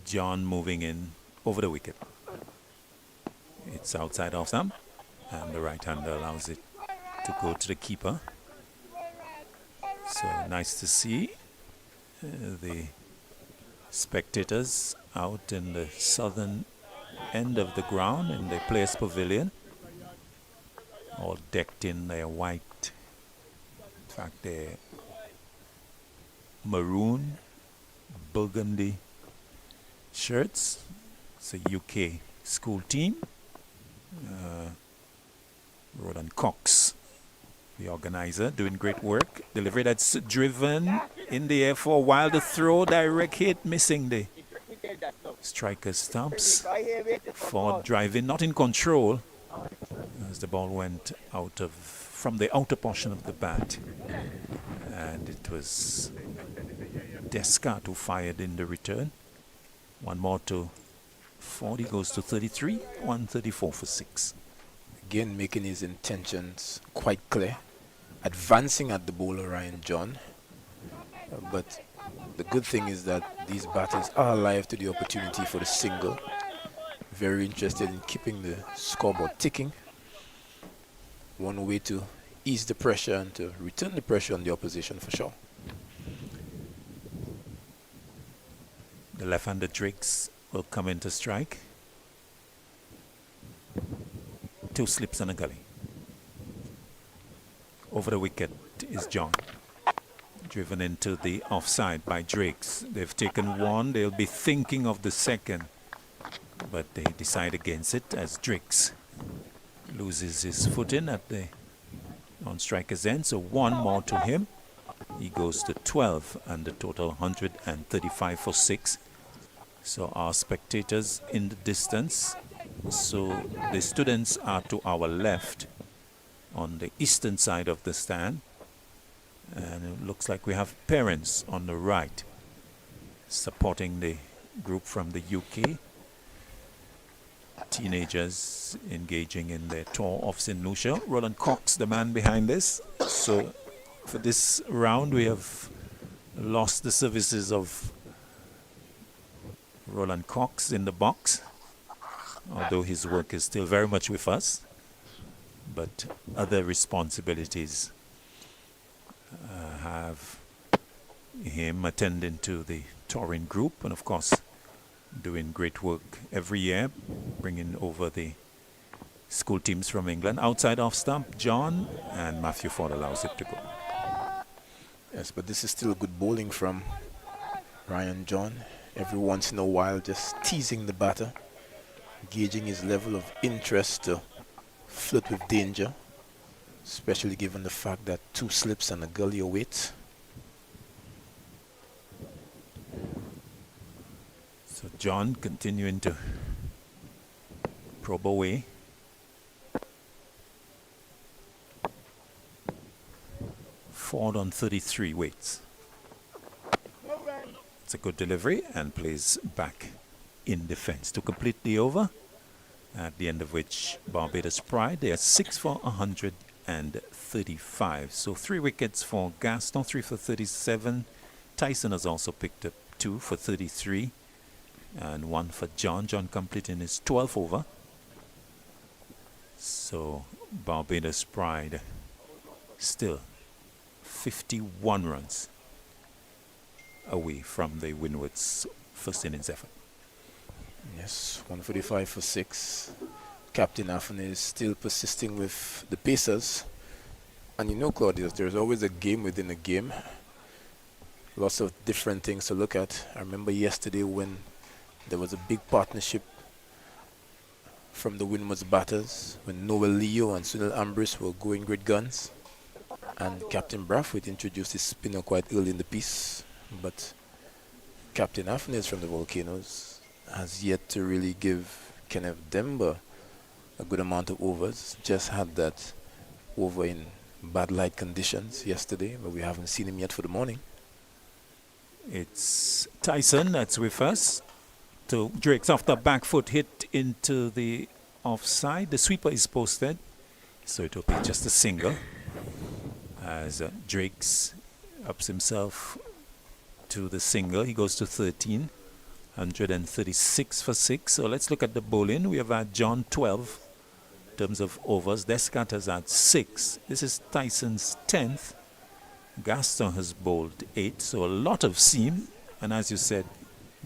John moving in over the wicket. It's outside off stump, and the right hander allows it to go to the keeper. So nice to see the spectators out in the southern end of the ground in the Players Pavilion, all decked in their white, in fact their maroon, burgundy shirts. It's a UK school team. Roland Cox, the organizer, doing great work. Delivery that's driven in the air for a while. The throw, direct hit, missing the striker stumps. Ford driving, not in control, as the ball went out of from the outer portion of the bat, and it was Descartes who fired in the return. One more to 40, goes to 33, 134 for 6. Again, making his intentions quite clear, advancing at the bowler Ryan John. But the good thing is that these batters are alive to the opportunity for the single. Very interested in keeping the scoreboard ticking. One way to ease the pressure and to return the pressure on the opposition for sure. The left-handed Drakes will come in to strike. 2 slips and a gully. Over the wicket is John. Driven into the offside by Drakes. They've taken one, they'll be thinking of the second, but they decide against it as Drakes loses his footing at the on-striker's end, so one more to him. He goes to 12 and the total 135 for 6. So our spectators in the distance, so the students are to our left on the eastern side of the stand, and it looks like we have parents on the right supporting the group from the UK. Teenagers engaging in their tour of St. Lucia. Roland Cox, the man behind this. So for this round we have lost the services of Roland Cox in the box, although his work is still very much with us, but other responsibilities have him attending to the touring group, and of course doing great work every year, bringing over the school teams from England. Outside off stump, John, and Matthew Ford allows it to go. Yes, but this is still good bowling from Ryan John. Every once in a while just teasing the batter, gauging his level of interest to flirt with danger, especially given the fact that 2 slips and a gully await. So John continuing to probe away. Ford on 33 waits. It's a good delivery and plays back in defense to complete the over, at the end of which Barbados Pride, they are 6 for 135. So 3 wickets for Gaston, 3 for 37. Tyson has also picked up 2 for 33 and 1 for John. John completing his 12th over. So Barbados Pride still 51 runs away from the Windwards first innings effort. Yes, 145 for 6. Captain Affan is still persisting with the Pacers. And you know, Claudius, there's always a game within a game. Lots of different things to look at. I remember yesterday when there was a big partnership from the Windwards batters, when Noel Leo and Sunil Ambrose were going great guns. And Captain Brathwaite introduced his spinner quite early in the piece. But Captain Affan from the Volcanoes has yet to really give Kenneth Demba a good amount of overs. Just had that over in bad light conditions yesterday, but we haven't seen him yet for the morning. It's Tyson that's with us. To Drake's off the back foot, hit into the offside. The sweeper is posted, so it will be just a single as Drake's ups himself to the single. He goes to 13, 136 for 6. So let's look at the bowling. We have had John 12 in terms of overs. Descartes has had 6. This is Tyson's 10th, Gaston has bowled 8, so a lot of seam. And as you said,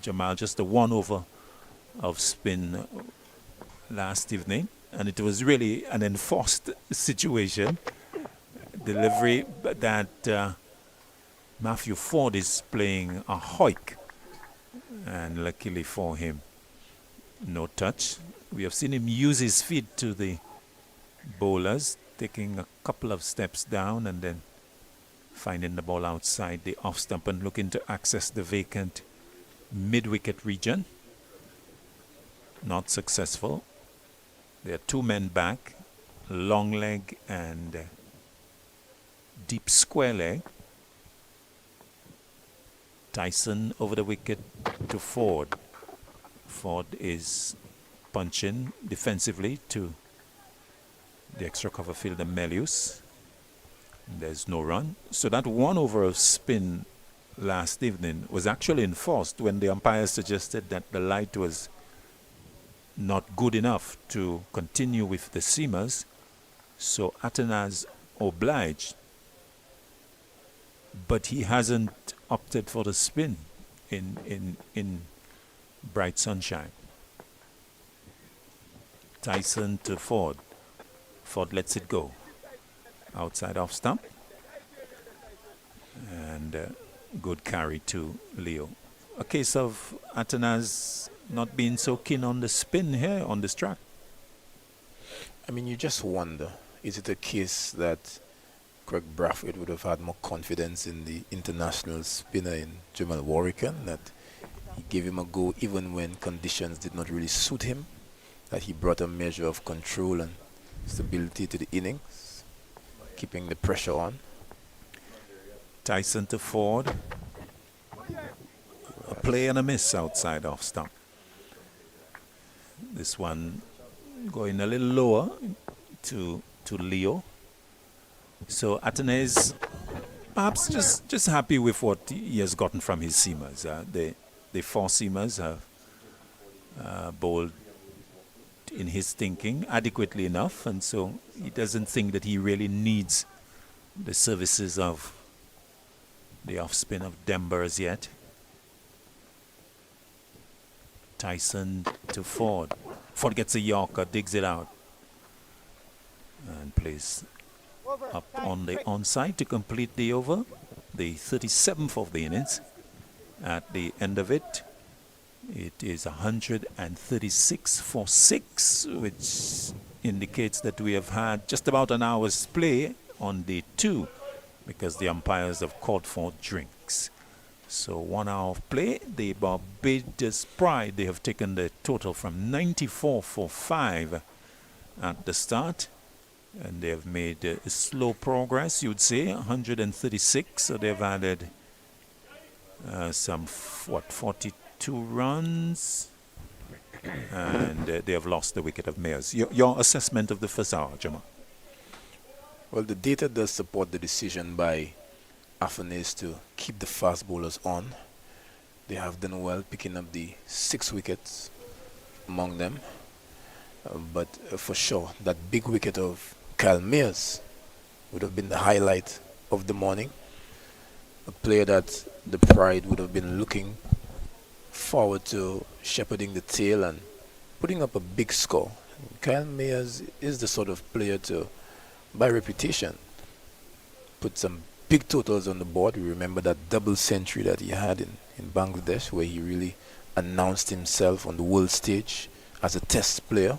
Jamal, just a 1 over of spin last evening. And it was really an enforced situation. Delivery that Matthew Ford is playing a hoik. And luckily for him, no touch. We have seen him use his feet to the bowlers, taking a couple of steps down and then finding the ball outside the off stump and looking to access the vacant mid-wicket region. Not successful. There are 2 men back, long leg and deep square leg. Tyson over the wicket to Ford. Ford is punching defensively to the extra cover fielder Melius. There's no run. So that 1 over of spin last evening was actually enforced when the umpire suggested that the light was not good enough to continue with the seamers. So Atanaz obliged, but he hasn't opted for the spin in bright sunshine. Tyson to Ford. Ford lets it go. Outside off stump. And good carry to Leo. A case of Atanaz not being so keen on the spin here on this track. I mean, you just wonder, is it a case that Craig Brathwaite would have had more confidence in the international spinner in Jamal Warrican, that he gave him a go even when conditions did not really suit him, that he brought a measure of control and stability to the innings, keeping the pressure on. Tyson to Ford. A play and a miss outside off stump. This one going a little lower to Leo. So Atanez perhaps just happy with what he has gotten from his seamers. The 4 seamers have bowled in his thinking adequately enough, and so he doesn't think that he really needs the services of the off spin of Denver as yet. Tyson to Ford. Ford gets a Yorker, digs it out, and plays up on the onside to complete the over, the 37th of the innings. At the end of it, it is 136 for 6, which indicates that we have had just about an hour's play on day 2 because the umpires have called for drinks. So 1 hour of play. The Barbados Pride, they have taken the total from 94 for 5 at the start. And they have made slow progress, you'd say, 136. So they've added some, 42 runs. And they have lost the wicket of Mayers. Your assessment of the first hour, Jamal? Well, the data does support the decision by Afanes to keep the fast bowlers on. They have done well picking up the 6 wickets among them. But for sure, that big wicket of Kyle Mayers would have been the highlight of the morning. A player that the Pride would have been looking forward to shepherding the tail and putting up a big score. Kyle Mayers is the sort of player to, by reputation, put some big totals on the board. We remember that double century that he had in Bangladesh, where he really announced himself on the world stage as a test player.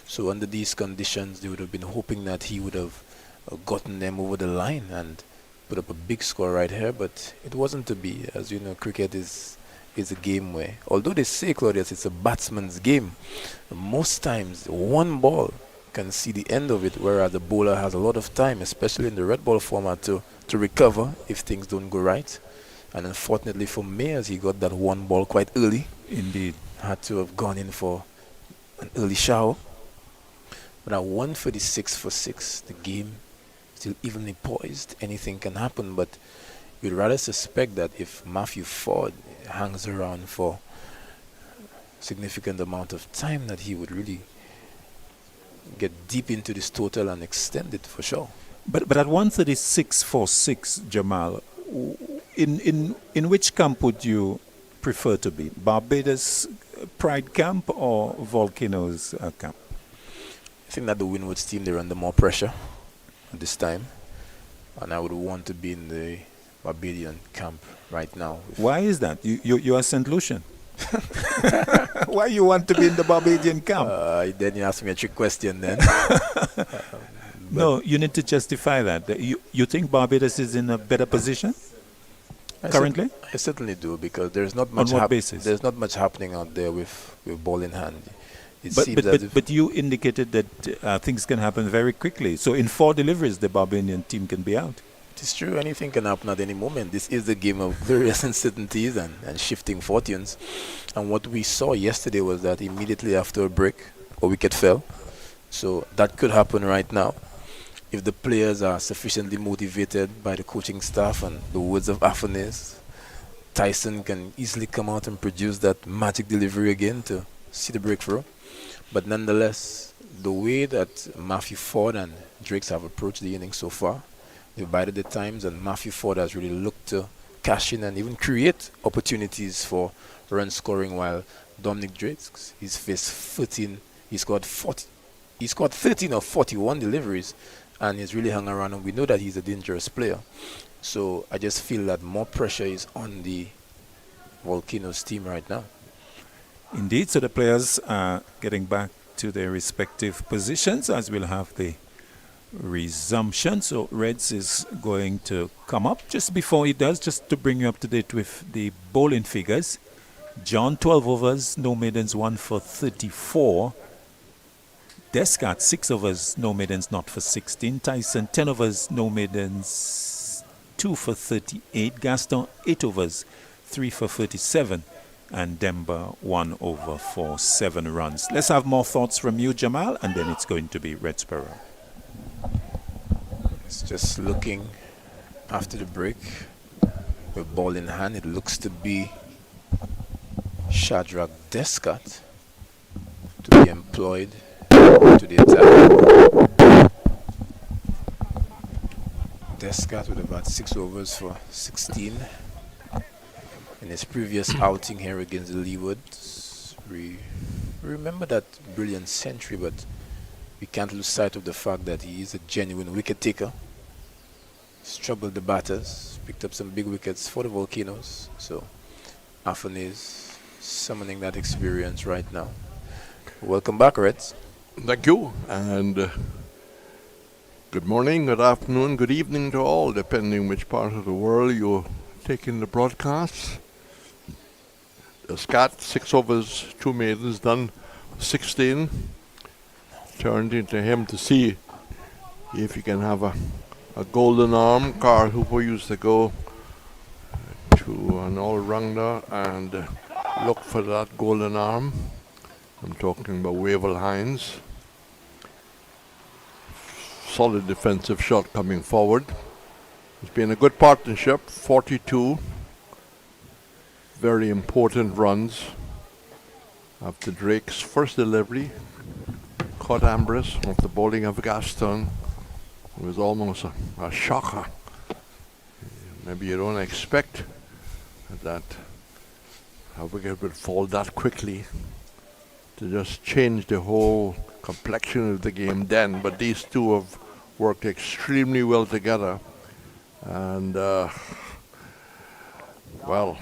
So under these conditions, they would have been hoping that he would have gotten them over the line and put up a big score right here, but it wasn't to be. As you know, cricket is a game where, although they say, Claudius, it's a batsman's game, most times one ball can see the end of it, whereas the bowler has a lot of time, especially in the red ball format, to recover if things don't go right. And unfortunately for Mayers, he got that one ball quite early. Indeed. Had to have gone in for an early shower. But at 146 for 6, the game still evenly poised. Anything can happen, but you'd rather suspect that if Matthew Ford hangs around for a significant amount of time, that he would really get deep into this total and extend it for sure. But at 136.46, Jamal, in which camp would you prefer to be? Barbados Pride camp or Volcanoes camp? I think that the Windwards team, they're under more pressure at this time. And I would want to be in the Barbadian camp right now. Why is that? You are St. Lucian. Why you want to be in the Barbadian camp? Then you ask me a trick question then. No, you need to justify that. You think Barbados is in a better position currently? I certainly do, because there's not much On what basis? there's not much happening out there with ball in hand. It seems as if But you indicated that things can happen very quickly. So in 4 deliveries, the Barbadian team can be out. it is true, anything can happen at any moment. This is the game of various uncertainties and shifting fortunes. And what we saw yesterday was that immediately after a break, a wicket fell. So that could happen right now. If the players are sufficiently motivated by the coaching staff and the words of affirmation, Tyson can easily come out and produce that magic delivery again to see the breakthrough. But nonetheless, the way that Matthew Ford and Drakes have approached the innings so far, they've bided the times, and Matthew Ford has really looked to cash in and even create opportunities for run scoring, while Dominic Drakes, he's faced 13, he scored 13 of 41 deliveries, and he's really hung around, and we know that he's a dangerous player. So I just feel that more pressure is on the Volcanoes team right now. Indeed, so the players are getting back to their respective positions as we'll have the resumption. So Reds is going to come up. Just before he does, just to bring you up to date with the bowling figures. John, 12 overs, no maidens, 1 for 34. Descartes, 6 overs, no maidens, not for 16. Tyson, 10 overs, no maidens, 2 for 38. Gaston, 8 overs, 3 for 37. And Demba, 1 over for 7 runs. Let's have more thoughts from you, Jamal, and then it's going to be Red Sparrow. It's just looking after the break with ball in hand. It looks to be Shadrach Descartes to be employed to the attack. Descartes with about 6 overs for 16. In his previous outing here against the Leewards, we remember that brilliant century, but we can't lose sight of the fact that he is a genuine wicket taker. He's troubled the batters, picked up some big wickets for the Volcanoes. So Afan is summoning that experience right now. Welcome back, Reds. Thank you, and good morning, good afternoon, good evening to all, depending which part of the world you're taking the broadcast. Scat, 6 overs, 2 maidens, done 16. Turned into him to see if he can have a golden arm. Carl Hooper used to go to an all-rounder and look for that golden arm. I'm talking about Wavell Hines. Solid defensive shot coming forward. It's been a good partnership, 42 very important runs after Drake's first delivery. Caught Ambrose off the bowling of Gaston. It was almost a shocker. Maybe you don't expect that a wicket would fall that quickly to just change the whole complexion of the game then, but these two have worked extremely well together. And well,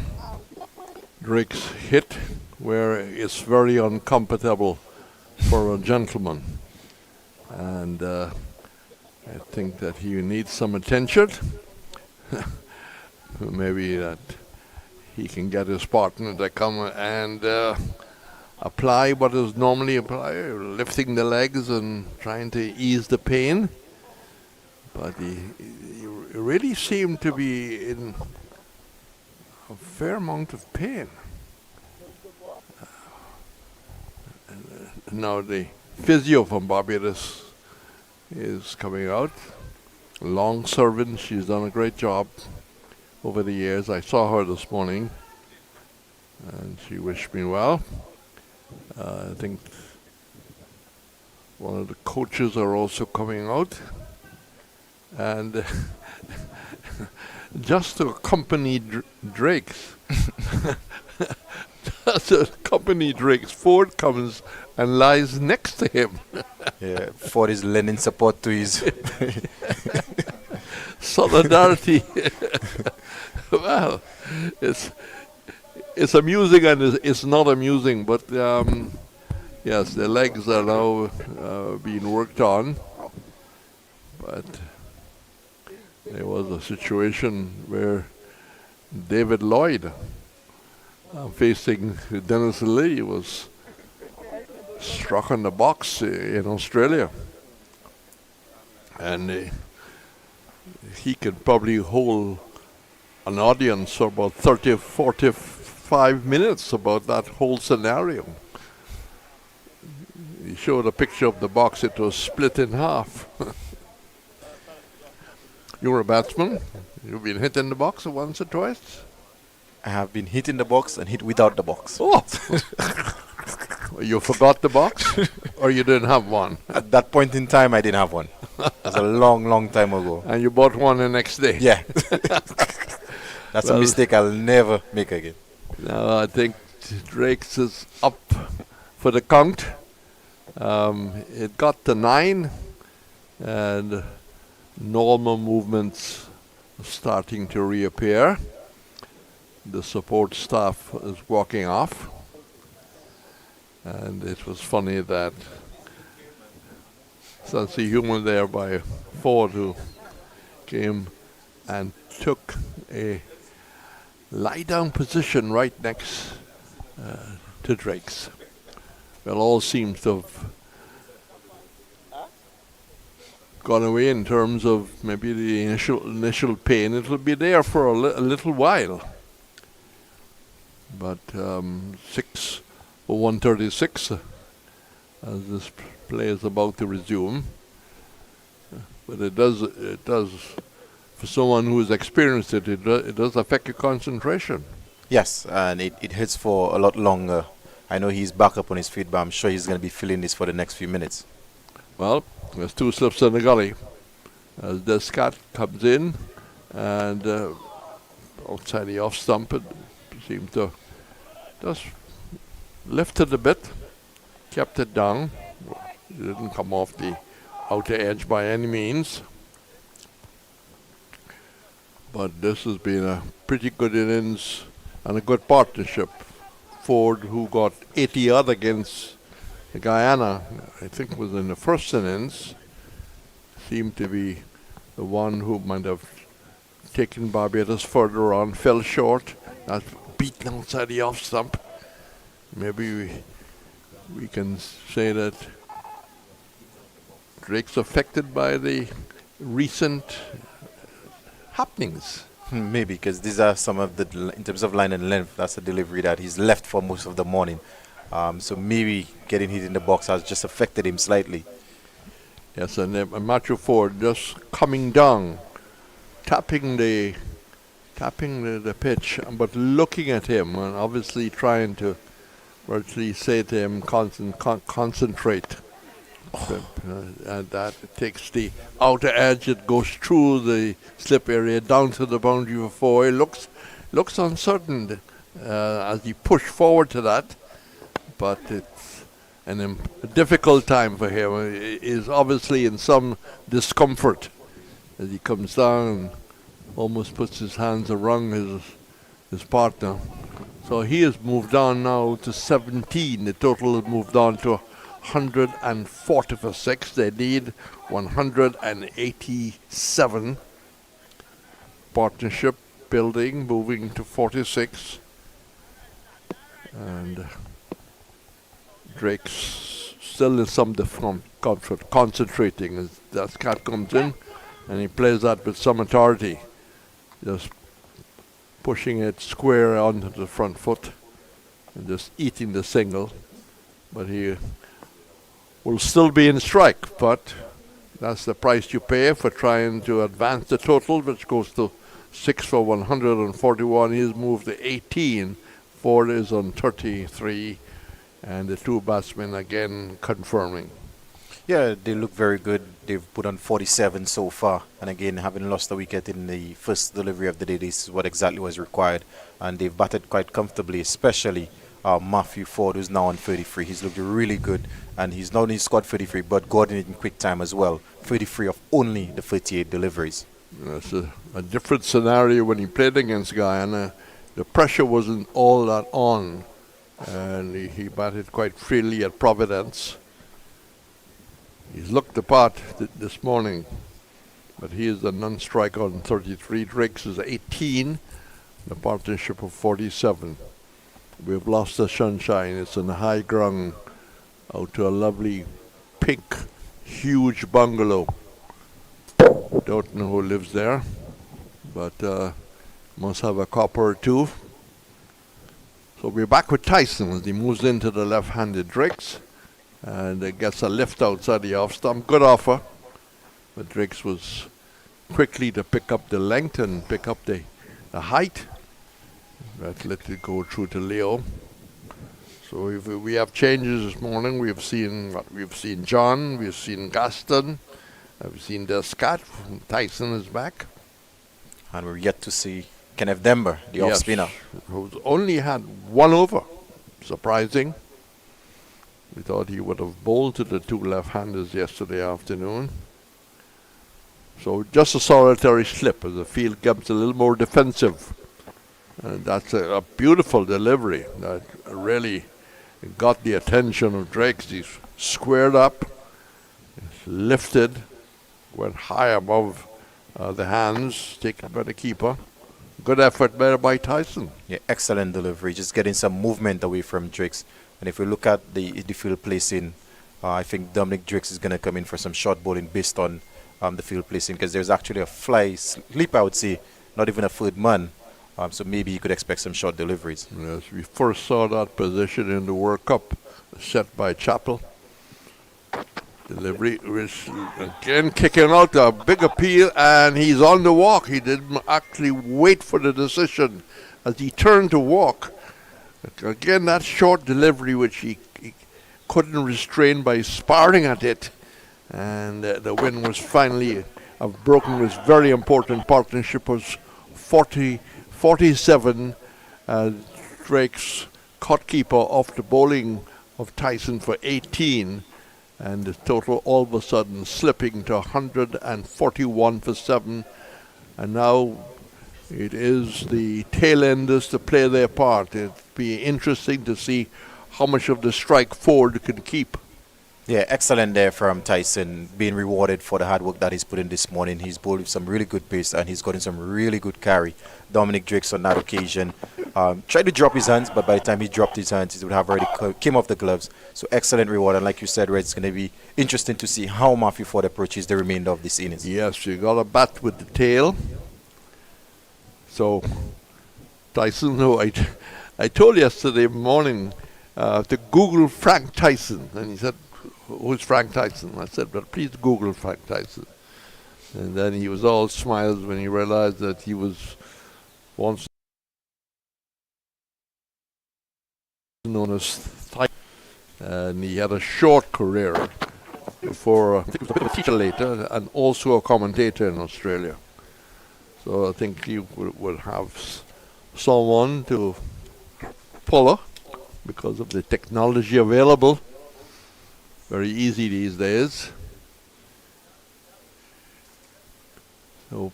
Drake's hit where it's very uncomfortable for a gentleman, and I think that he needs some attention. Maybe that he can get his partner to come and apply what is normally applied, lifting the legs and trying to ease the pain. But he really seemed to be in a fair amount of pain. Now the physio from Barbados is coming out. Long serving, she's done a great job over the years. I saw her this morning and she wished me well. I think one of the coaches are also coming out. And just to accompany Drake's, just to accompany Drake's, Ford comes and lies next to him. Yeah, Ford is lending support to his. Solidarity. Well, it's amusing and it's not amusing, but yes, the legs are now being worked on. But there was a situation where David Lloyd, facing Dennis Lee, was struck on the box in Australia. And he could probably hold an audience for about 30, 45 minutes about that whole scenario. He showed a picture of the box. It was split in half. You're a batsman. You've been hit in the box once or twice. I have been hit in the box and hit without the box. Oh! You forgot the box? Or you didn't have one? At that point in time, I didn't have one. It was a long, long time ago. And you bought one the next day? Yeah. That's a mistake I'll never make again. No, I think Drake's is up for the count. It got to 9, and normal movements are starting to reappear. The support staff is walking off. And it was funny that sense of humor there by Ford, who came and took a lie-down position right next to Drake's. Well, all seems to have gone away in terms of maybe the initial pain. It will be there for a little while. But 6 for 136 as this play is about to resume. But it does, for someone who has experienced it, it does affect your concentration. Yes, and it hits for a lot longer. I know he's back up on his feet, but I'm sure he's going to be feeling this for the next few minutes. Well, there's 2 slips in the gully as Descat comes in, and outside the off stump, it seemed to just lifted a bit, kept it down. It didn't come off the outer edge by any means. But this has been a pretty good innings and a good partnership. Ford, who got 80 odd against Guyana, I think was in the first innings, seemed to be the one who might have taken Barbados further on, fell short, that's beaten outside the off stump. Maybe we can say that Drake's affected by the recent happenings. Maybe, because these are some of the, in terms of line and length, that's a delivery that he's left for most of the morning. So maybe getting hit in the box has just affected him slightly. Yes, and Matthew Ford just coming down, tapping the pitch, but looking at him and obviously trying to virtually say to him, concentrate. And that it takes the outer edge, it goes through the slip area down to the boundary for 4. It looks uncertain as he pushed forward to that, but it's a difficult time for him. He is obviously in some discomfort as he comes down and almost puts his hands around his partner. So he has moved on now to 17. The total has moved on to 140 for 6. They need 187. Partnership building, moving to 46. And Drake's still in some discomfort, concentrating as that cat comes in, and he plays that with some authority, just pushing it square onto the front foot and just eating the single. But he will still be in strike, but that's the price you pay for trying to advance the total, which goes to 6 for 141. He's moved to 18. Ford is on 33, and the 2 batsmen again confirming. Yeah, they look very good. They've put on 47 so far. And again, having lost a wicket in the first delivery of the day, this is what exactly was required. And they've batted quite comfortably, especially Matthew Ford, who's now on 33. He's looked really good. And he's not only scored 33, but got it in quick time as well. 33 of only the 38 deliveries. It's a different scenario when he played against Guyana. The pressure wasn't all that on. And he batted quite freely at Providence. He's looked the part this morning, but he is the non-striker on 33. Drakes is 18, the partnership of 47. We've lost the sunshine. It's in the high ground out to a lovely pink, huge bungalow. Don't know who lives there, but must have a copper or two. So we're back with Tyson as he moves into the left-handed Drakes. And gets a lift outside the off stump. Good offer. But Drakes was quickly to pick up the length and pick up the height. That let it go through to Leo. So if we have changes this morning. We've seen John, we've seen Gaston, we've seen Descat. Tyson is back. And we're yet to see Kenneth Dember, the off spinner. Who's only had one over. Surprising. We thought he would have bowled to the two left-handers yesterday afternoon. So just a solitary slip as the field gets a little more defensive. And that's a beautiful delivery that really got the attention of Drakes. He's squared up, lifted, went high above the hands, taken by the keeper. Good effort there by Tyson. Yeah, excellent delivery. Just getting some movement away from Drakes. And if we look at the field placing, I think Dominic Drakes is going to come in for some short bowling based on the field placing, because there's actually a fly slip, I would say, not even a third man. So maybe you could expect some short deliveries. Yes, we first saw that position in the World Cup set by Chappell. Delivery was again kicking out a big appeal, and he's on the walk. He didn't actually wait for the decision as he turned to walk. Again, that short delivery which he couldn't restrain by sparring at it. And the win was finally broken. His very important partnership was 47. Drake's caught keeper off the bowling of Tyson for 18. And the total all of a sudden slipping to 141 for 7. And now it is the tail enders to play their part. It'd be interesting to see how much of the strike Ford can keep. Yeah, excellent there from Tyson, being rewarded for the hard work that he's put in this morning. He's bowled with some really good pace, and he's gotten some really good carry. Dominic Drakes on that occasion tried to drop his hands, but by the time he dropped his hands, he would have already came off the gloves. So excellent reward, and like you said, Red, it's going to be interesting to see how Matthew Ford approaches the remainder of this innings. Yes, you got to bat with the tail. So Tyson, no, I told yesterday morning to Google Frank Tyson, and he said, "Who's Frank Tyson?" I said, "But please Google Frank Tyson." And then he was all smiles when he realized that he was once known as Tyson, and he had a short career before. I think he was a bit of a teacher later, and also a commentator in Australia. So I think he would have someone to follow because of the technology available. Very easy these days. So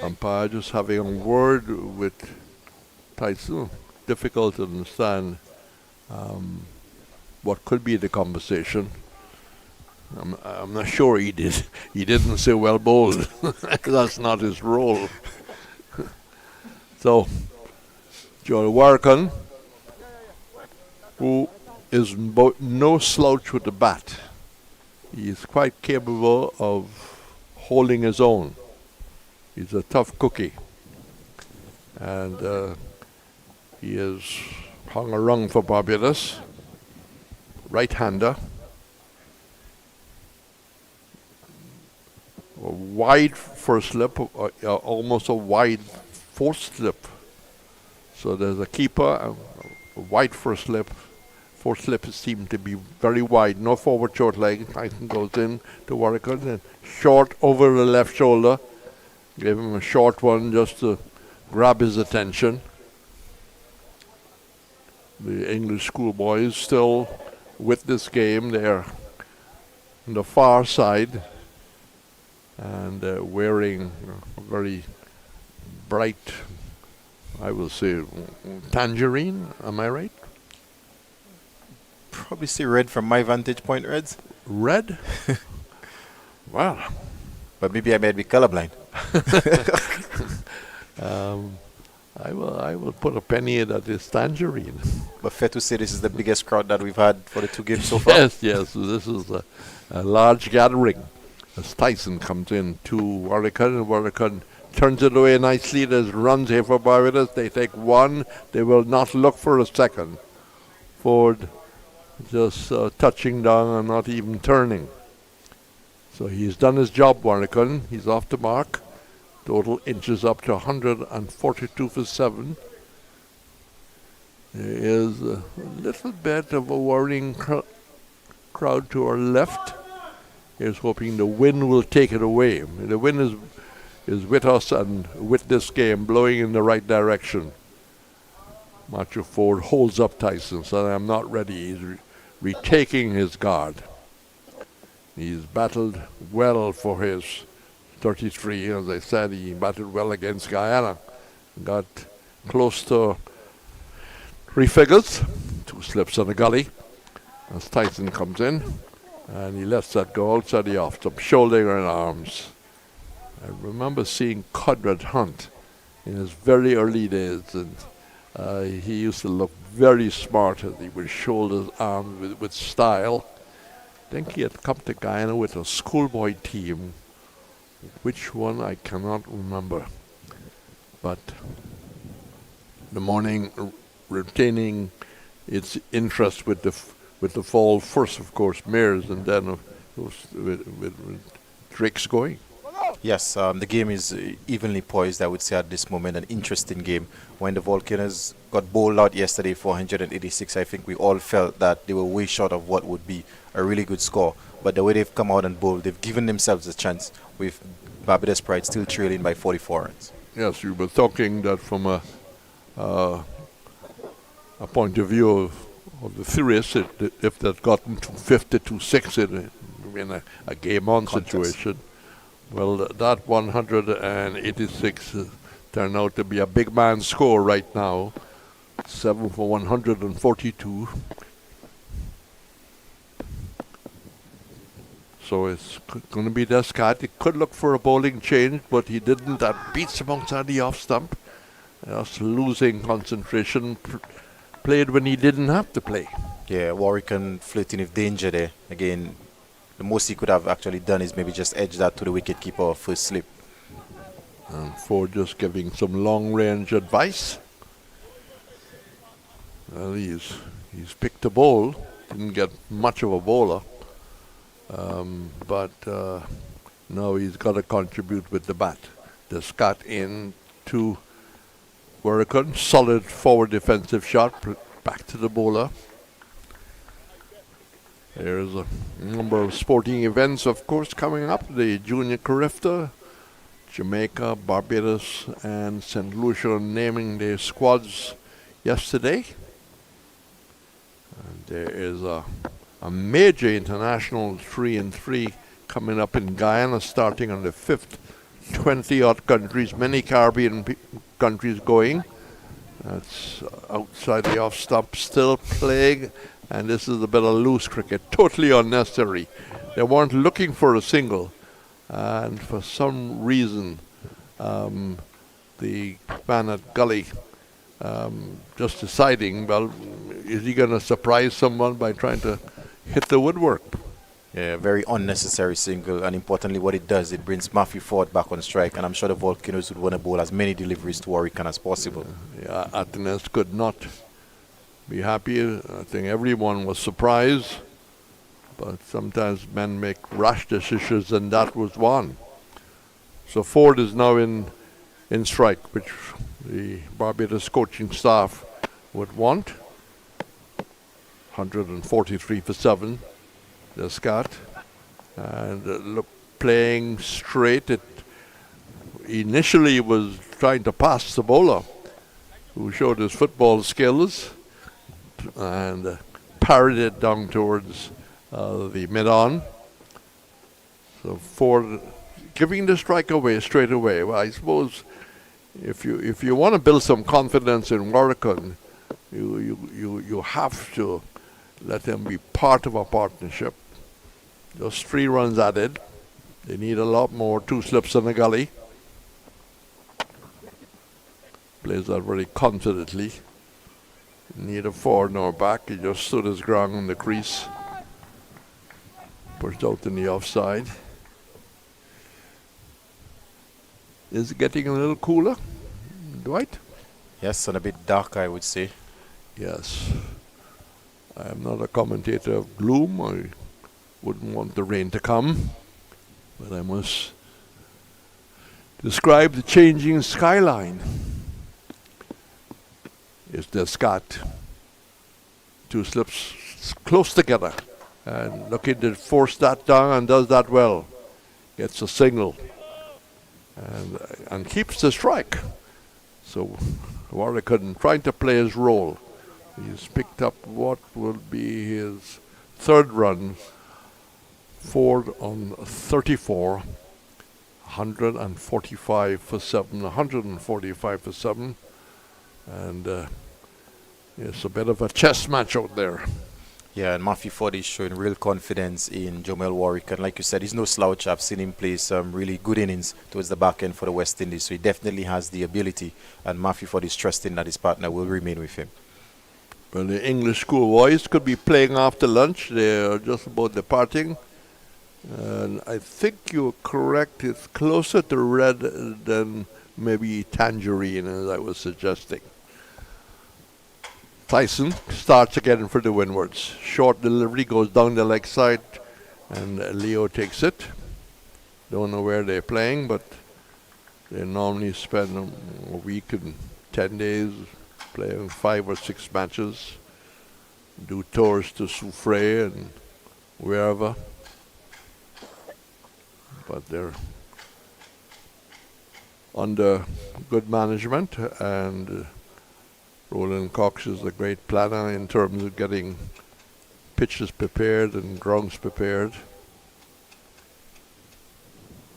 umpire just having a word with Tyson. Difficult to understand what could be the conversation. I'm not sure he did. He didn't say well bowled. That's not his role. So Joe Warkan, who is no slouch with the bat. He is quite capable of holding his own. He's a tough cookie. And he has hung around for Barbados. Right-hander. A wide first slip, almost a wide fourth slip. So there's a keeper, a wide first slip, Four slips seem to be very wide. No forward short leg. Tyson goes in to Warwickon and short over the left shoulder. Gave him a short one just to grab his attention. The English schoolboys still with this game. They're on the far side and wearing a very bright, I will say, tangerine. Am I right? Probably see red from my vantage point, Reds. Red? Well. But maybe I might be colorblind. I will put a penny that is tangerine. But fair to say this is the biggest crowd that we've had for the two games so far. Yes. This is a large gathering. As Tyson comes in to Warwickon, and Warwickon turns it away nicely. There's runs here for Barbados. They take one. They will not look for a second. Ford just touching down and not even turning. So he's done his job, Warwickon. He's off the mark. Total inches up to 142 for 7. There is a little bit of a worrying crowd to our left. Here's hoping the wind will take it away. The wind is with us and with this game, blowing in the right direction. Macho Ford holds up Tyson, so I'm not ready. He's retaking his guard. He's battled well for his 33. As I said, he battled well against Guyana. Got close to 3 figures. 2 slips on the gully. As Tyson comes in, and he lets that go outside the off stump, shoulder and arms. I remember seeing Conrad Hunt in his very early days, and he used to look very smart as he would shoulder his arms with style. I think he had come to Guyana with a schoolboy team. Which one I cannot remember. But the morning retaining its interest with the fall first, of course, mares, and then with tricks going. Yes, the game is evenly poised, I would say, at this moment. An interesting game. When the Volcanoes got bowled out yesterday, 486, I think we all felt that they were way short of what would be a really good score. But the way they've come out and bowled, they've given themselves a chance, with Barbados Pride still trailing by 44 runs. Yes, you were talking that from a point of view of the theorists, if they'd gotten to 50 to 6 in a game-on situation, well, that 186 turned out to be a big man score right now. 7 for 142. So it's going to be Descartes. He could look for a bowling change, but he didn't. That beats him outside the off stump. Just losing concentration. Played when he didn't have to play. Yeah, Warwickon flirting with danger there. Again, the most he could have actually done is maybe just edge that to the wicketkeeper first slip. And Ford just giving some long-range advice. Well, he's picked a bowl. Didn't get much of a bowler. But now he's got to contribute with the bat. The scat in to Warwickon. Solid forward defensive shot. Back to the bowler. There's a number of sporting events, of course, coming up. The Junior Carifta, Jamaica, Barbados, and St. Lucia naming their squads yesterday. And there is a major international 3-3 coming up in Guyana, starting on the 5th. 20-odd countries, many Caribbean countries going. That's outside the off stump, still playing. And this is a bit of loose cricket, totally unnecessary. They weren't looking for a single. And for some reason, the man at Gully just deciding, well, is he going to surprise someone by trying to hit the woodwork? Yeah, very unnecessary single. And importantly, what it does, it brings Matthew Ford back on strike. And I'm sure the Volcanoes would want to bowl as many deliveries to Warwickon as possible. Yeah, Athens could not be happy. I think everyone was surprised. But sometimes men make rash decisions, and that was one. So Ford is now in strike, which the Barbados coaching staff would want. 143 for 7. The Scott. And look, playing straight. It initially was trying to pass the bowler, who showed his football skills, and parried it down towards the mid-on. So for giving the strike away straight away, well, I suppose if you want to build some confidence in Warrican, you have to let them be part of a partnership. Just 3 runs added. They need a lot more. 2 slips in the gully. Plays that very confidently. Need a 4 nor back. He just stood his ground on the crease. Pushed out in the offside. Is it getting a little cooler, Dwight? Yes, and a bit dark, I would say. Yes. I am not a commentator of gloom. I wouldn't want the rain to come. But I must describe the changing skyline. It's the Scott. 2 slips close together. And looking to force that down, and does that well. Gets a single. And keeps the strike. So Warrican trying to play his role. He's picked up what will be his 3rd run. 4 on 34. 145 for 7. 145 for 7. And it's a bit of a chess match out there. Yeah, and Matthew Ford is showing real confidence in Jomel Warwick. And like you said, he's no slouch. I've seen him play some really good innings towards the back end for the West Indies. So he definitely has the ability. And Matthew Ford is trusting that his partner will remain with him. Well, the English schoolboys could be playing after lunch. They are just about departing. And I think you're correct. It's closer to red than maybe tangerine, as I was suggesting. Tyson starts again for the Windwards. Short delivery goes down the leg side, and Leo takes it. Don't know where they're playing, but they normally spend a week and 10 days playing 5 or 6 matches. Do tours to Soufrière and wherever. But they're under good management, and Roland Cox is a great planner in terms of getting pitches prepared and grounds prepared.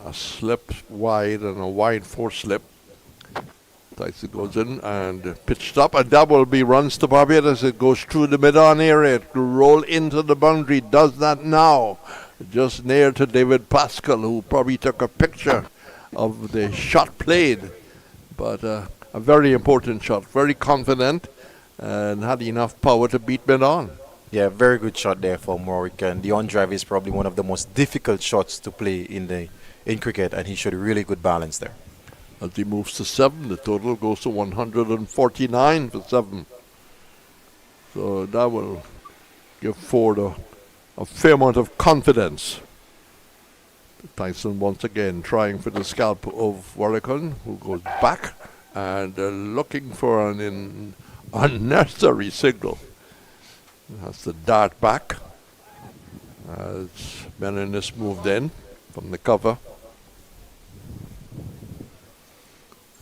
A slip wide and a wide 4 slip. Tyson goes in and pitched up, and that will be runs to Barbados. It goes through the mid-on area to roll into the boundary. Does that now, just near to David Pascal, who probably took a picture of the shot played. But a very important shot, very confident, and had enough power to beat mid-on. Yeah, very good shot there from Warwick. And the on-drive is probably one of the most difficult shots to play in cricket, and he showed a really good balance there. As he moves to 7, the total goes to 149 for 7. So that will give Ford a fair amount of confidence. Tyson once again trying for the scalp of Warrican, who goes back and looking for an unnecessary signal. That's the dart back. As Menenis moved in from the cover.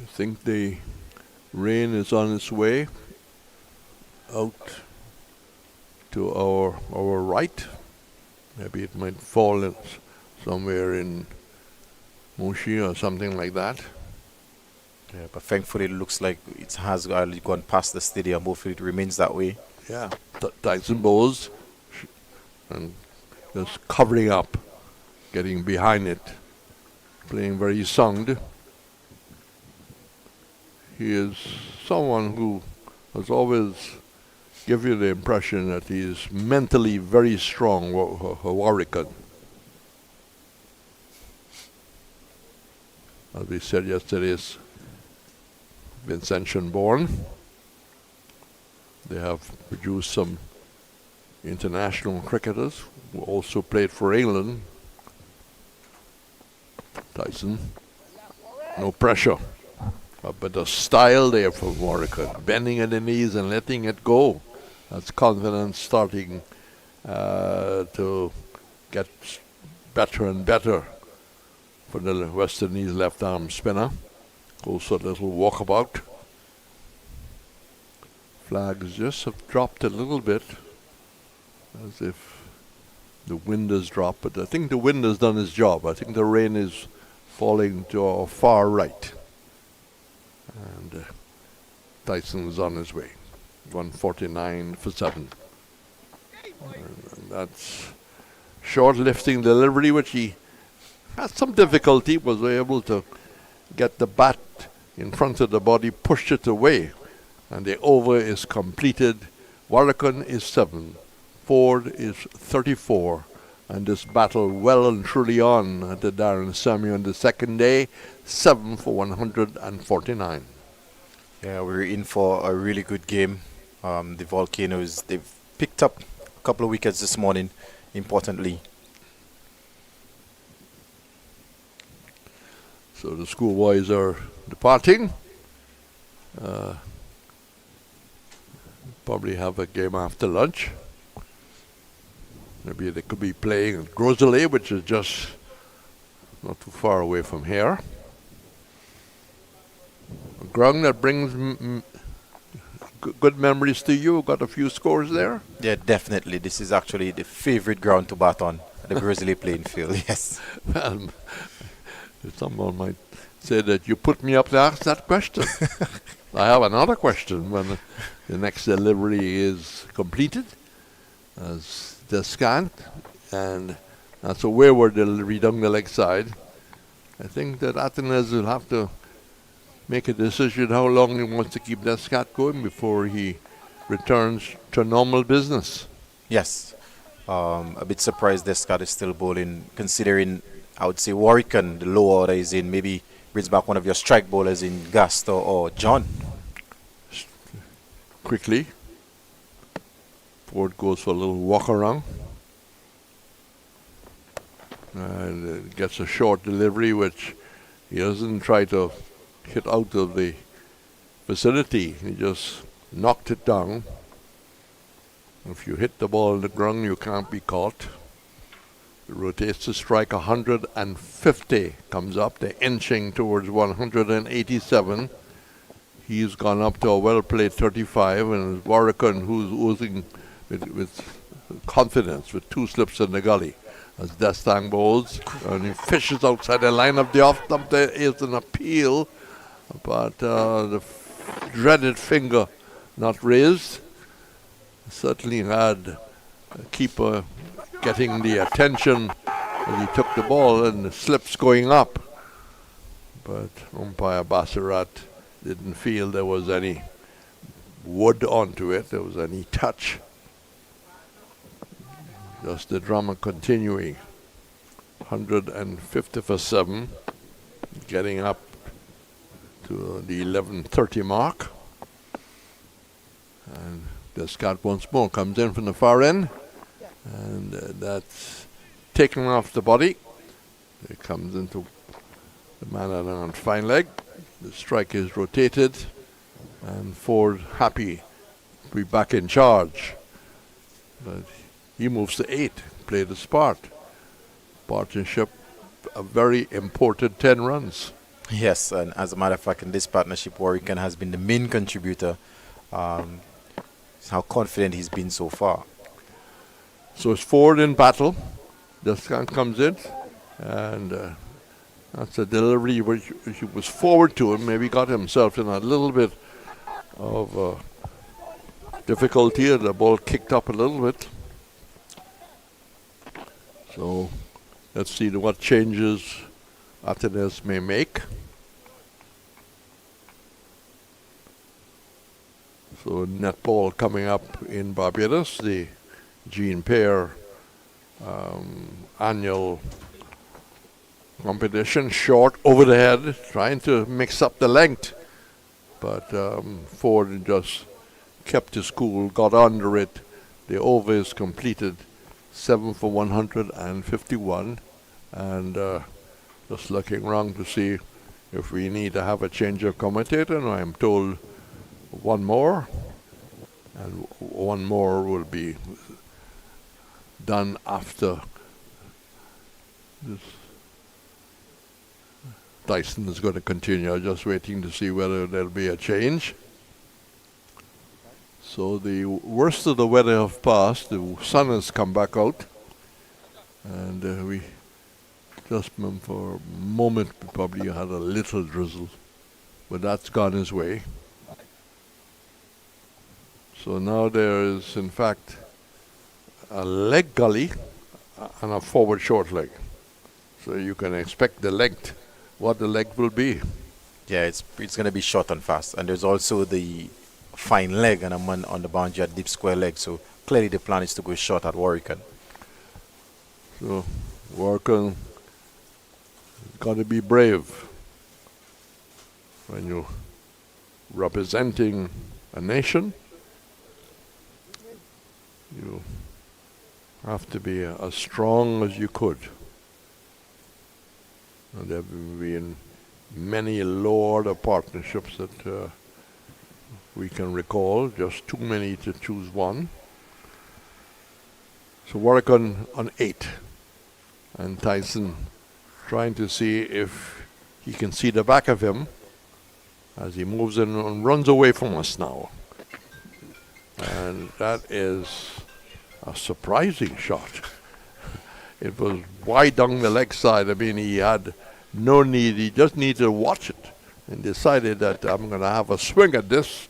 I think the rain is on its way out to our right. Maybe it might fall somewhere in Moshi or something like that. Yeah, but thankfully it looks like it has gone past the stadium. Hopefully it remains that way. Yeah, Tyson Bowles and just covering up, getting behind it, playing very sound. He is someone who has always give you the impression that he is mentally very strong, Warrican. As we said yesterday, is Vincentian born. They have produced some international cricketers who also played for England. Tyson, no pressure. But the style there from Warrican, bending at the knees and letting it go. That's confidence starting to get better and better for the West Indies left arm spinner. Goes a little walkabout. Flags just have dropped a little bit, as if the wind has dropped, but I think the wind has done its job. I think the rain is falling to our far right. And Tyson's on his way. 149 for 7. And that's short lifting delivery, which he had some difficulty, was able to get the bat in front of the body, pushed it away, and the over is completed. Warrican is 7, Ford is 34, and this battle well and truly on at the Darren Samuel on the second day, 7 for 149. Yeah, we're in for a really good game. The Volcanoes, they've picked up a couple of wickets this morning, importantly. So the schoolboys are departing. Probably have a game after lunch. Maybe they could be playing at Grosley, which is just not too far away from here. A ground that brings good memories to you. Got a few scores there. Yeah, definitely. This is actually the favorite ground to bat on, the Grizzly playing field. Yes. Well, someone might say that you put me up to ask that question. I have another question when the next delivery is completed, as Descant, and that's a wayward delivery down the leg side. I think that Athens will have to make a decision how long he wants to keep Descant going before he returns to normal business. Yes. A bit surprised Descant is still bowling, considering, I would say, Warrican, the low order is in, maybe brings back one of your strike bowlers in Gasto or John. Quickly, Ford goes for a little walk around and gets a short delivery, which he doesn't try to hit out of the vicinity. He just knocked it down. If you hit the ball on the ground, you can't be caught. It rotates to strike 150, comes up. They're inching towards 187. He's gone up to a well-played 35, and Warrican, who's oozing with confidence, with 2 slips in the gully, as Destang bowls, and he fishes outside the line of the off stump. There is an appeal, but the dreaded finger not raised. Certainly had a keeper getting the attention as he took the ball, and the slips going up. But umpire Bassarat didn't feel there was any wood onto it, there was any touch. Just the drama continuing. 150 for 7, getting up to the 11:30 mark. And Descant once more comes in from the far end, and that's taken off the body. It comes into the man on fine leg. The strike is rotated, and Ford happy to be back in charge. But he moves to 8, played his part. Partnership, a very important 10 runs. Yes, and as a matter of fact, in this partnership, Warrican has been the main contributor. How confident he's been so far. So it's Ford in battle. Descant comes in, and that's a delivery which he was forward to him. Maybe got himself in a little bit of difficulty, and the ball kicked up a little bit. So let's see what changes Athens may make. So netball coming up in Barbados, the Jean Pair annual competition, short over the head, trying to mix up the length. But Ford just kept his cool, got under it. The over is completed, 7 for 151. And just looking around to see if we need to have a change of commentator. And I'm told one more. And one more will be done after this. Tyson is going to continue, just waiting to see whether there'll be a change. So the worst of the weather have passed. The sun has come back out, and we just for a moment we probably had a little drizzle, but that's gone his way. So now there is, in fact, a leg gully and a forward short leg. So you can expect the length, what the length will be. Yeah, it's going to be short and fast. And there's also the fine leg and a man on the boundary at deep square leg. So clearly the plan is to go short at Warwick. So Warwick got to be brave when you're representing a nation. You have to be as strong as you could. And there have been many low-order partnerships that we can recall, just too many to choose one. So Warwick on 8, and Tyson trying to see if he can see the back of him as he moves in and runs away from us now. And that is a surprising shot. It was wide down the leg side. I mean, he had no need. He just needed to watch it and decided that I'm going to have a swing at this.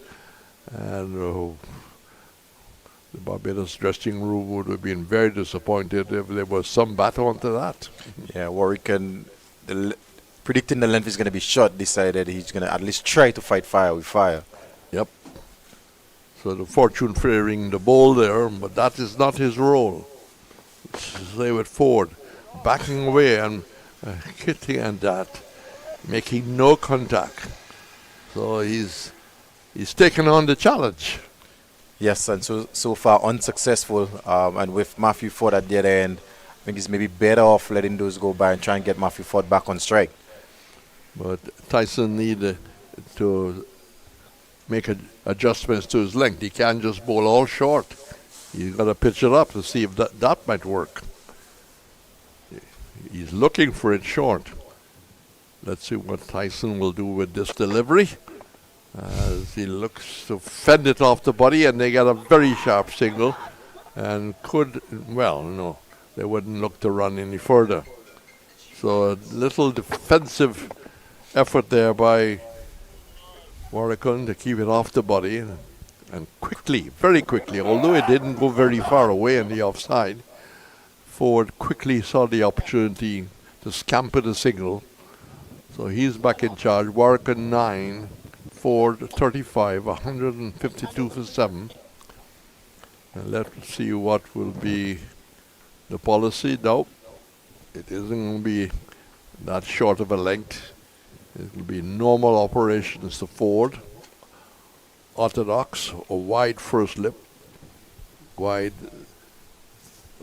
And the Barbados dressing room would have been very disappointed if there was some battle onto that. Yeah, Warwick, predicting the length is going to be short, decided he's going to at least try to fight fire with fire. Yep. So the fortune favoring the ball there, but that is not his role. Stay with Ford, backing away and hitting and that, making no contact. So he's taken on the challenge. Yes, and so far unsuccessful. And with Matthew Ford at the other end, I think he's maybe better off letting those go by and try and get Matthew Ford back on strike. But Tyson needs to make adjustments to his length. He can't just bowl all short. He's got to pitch it up to see if that might work. He's looking for it short. Let's see what Tyson will do with this delivery. As he looks to fend it off the body, and they got a very sharp single, and no, they wouldn't look to run any further. So a little defensive effort there by Warwick to keep it off the body, and quickly, very quickly, although it didn't go very far away in the offside, Ford quickly saw the opportunity to scamper the single. So he's back in charge. Warwick 9, Ford 35, 152 for 7. And let's see what will be the policy. No, it isn't going to be that short of a length. It will be normal operations to Ford. Orthodox, a wide first slip, wide,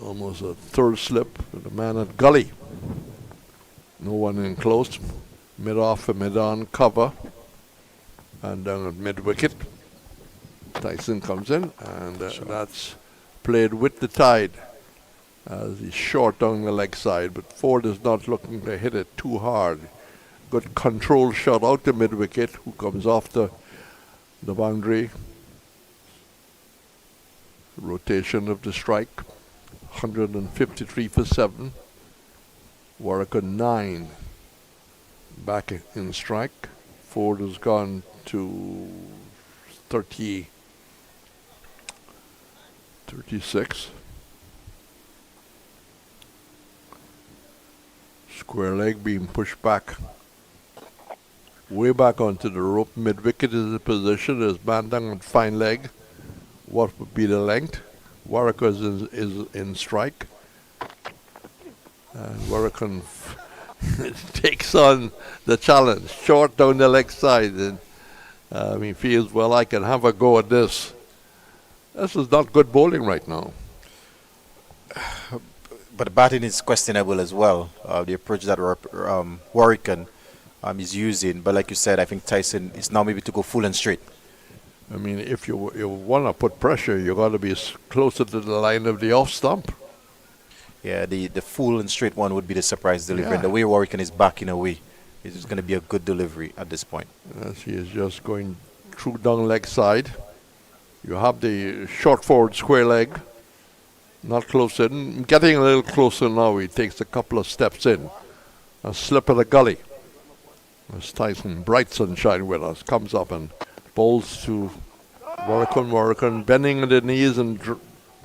almost a third slip, with the man at gully. No one in close, mid-off and mid-on cover, and down at mid-wicket. Tyson comes in, and that's played with the tide as he's short down the leg side, but Ford is not looking to hit it too hard. Good control shot out the mid-wicket, who comes off the boundary. Rotation of the strike, 153 for 7. Warwick 9 back in strike. Ford has gone to 36. Square leg being pushed back, way back onto the rope. Mid-wicket is the position. There's man down on fine leg. What would be the length? Warwick is in strike. And Warwick takes on the challenge. Short down the leg side. And he feels, well, I can have a go at this. This is not good bowling right now. But the batting is questionable as well. The approach that Warwick is using. But like you said, I think Tyson is now maybe to go full and straight. I mean, if you want to put pressure, you got to be closer to the line of the off stump. Yeah, the full and straight one would be the surprise delivery. Yeah. And the way Warwick is backing away, it's going to be a good delivery at this point. As he is just going through down leg side. You have the short forward square leg. Not close in. Getting a little closer now. He takes a couple of steps in. A slip of the gully. As Tyson, bright sunshine with us, comes up and bowls to Warwick, bending at the knees and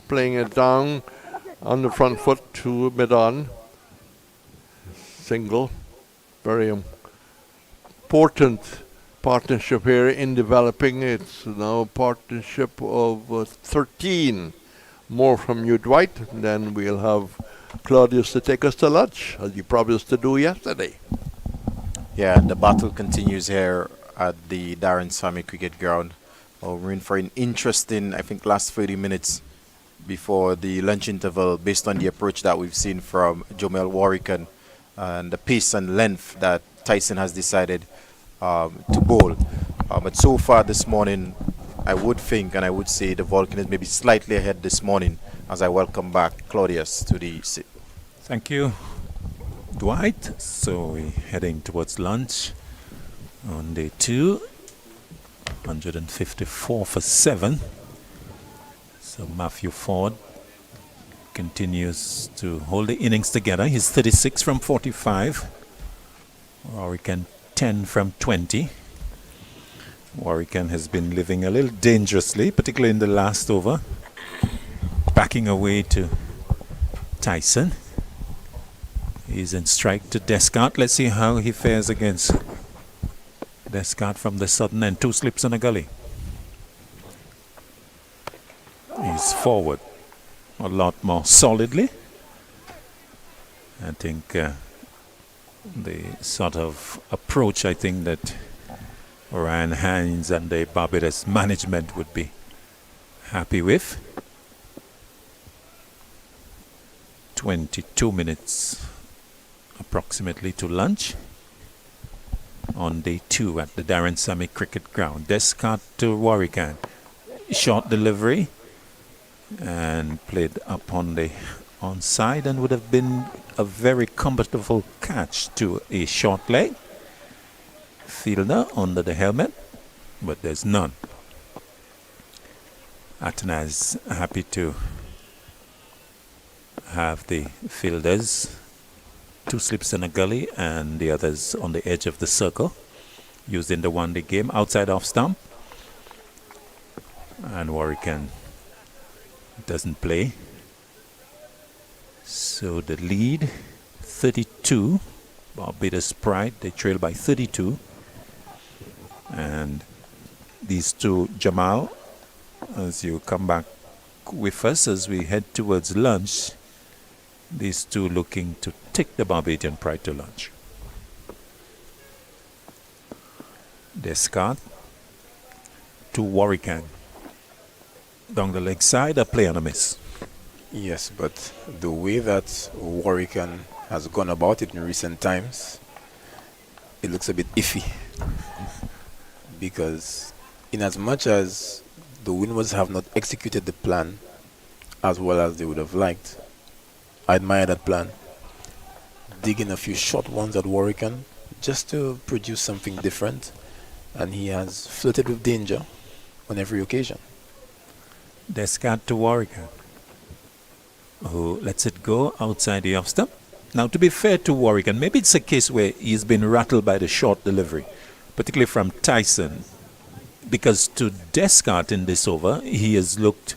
playing it down on the front foot to mid-on. Single. Very important partnership here in developing. It's now a partnership of 13. More from you, Dwight. And then we'll have Claudius to take us to lunch, as you promised to do yesterday. Yeah, the battle continues here at the Darren Sammy Cricket Ground. We're in for an interesting, I think, last 30 minutes before the lunch interval, based on the approach that we've seen from Jomel Warwick and the pace and length that Tyson has decided to bowl. But so far this morning, I would think and I would say the Volcanoes may be slightly ahead this morning, as I welcome back Claudius to the sit. Thank you, Dwight. So we're heading towards lunch on day 2. 154 for 7. So Matthew Ford continues to hold the innings together. He's 36 from 45. Warwick 10 from 20. Warwick has been living a little dangerously, particularly in the last over. Backing away to Tyson. He's in strike to Descart. Let's see how he fares against Descart from the sudden end. 2 slips and a gully. He's forward a lot more solidly. I think the sort of approach I think that Ryan Hines and the Barbados management would be happy with. 22 minutes approximately to lunch on day 2 at the Darren Sammy Cricket Ground. Descart to Warwick. Short delivery and played up on the onside, and would have been a very comfortable catch to a short leg fielder under the helmet, but there's none. Atanaz happy to have the fielders 2 slips in a gully and the others on the edge of the circle, used in the one-day game outside off stump. And Warwick doesn't play. So the lead 32, Barbados Pride, they trail by 32. And these two, Jamal, as you come back with us as we head towards lunch, these two looking to take the Barbadian Pride to lunch. Descart to Warwick. Down the leg side, a play and a miss. Yes, but the way that Warwick has gone about it in recent times, it looks a bit iffy. Because in as much as the Windwards have not executed the plan as well as they would have liked, I admire that plan. Digging a few short ones at Warwick just to produce something different, and he has flirted with danger on every occasion. Descart to Warwick, who lets it go outside the off stump. Now, to be fair to Warwick, and maybe it's a case where he's been rattled by the short delivery, particularly from Tyson, because to Descart in this over, he has looked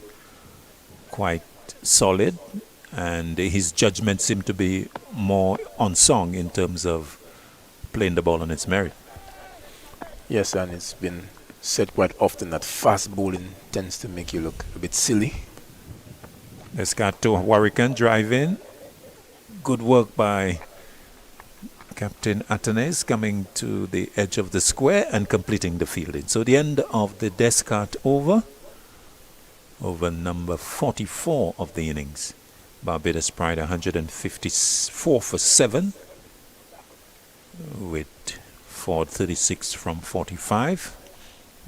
quite solid, and his judgment seemed to be more on song in terms of playing the ball on its merit. Yes, and it's been said quite often that fast bowling tends to make you look a bit silly. Descart to Warwick, drive in. Good work by Captain Atanez, coming to the edge of the square and completing the fielding. So the end of the Descart over number 44 of the innings. Barbados Pride 154 for 7, with Ford 36 from 45.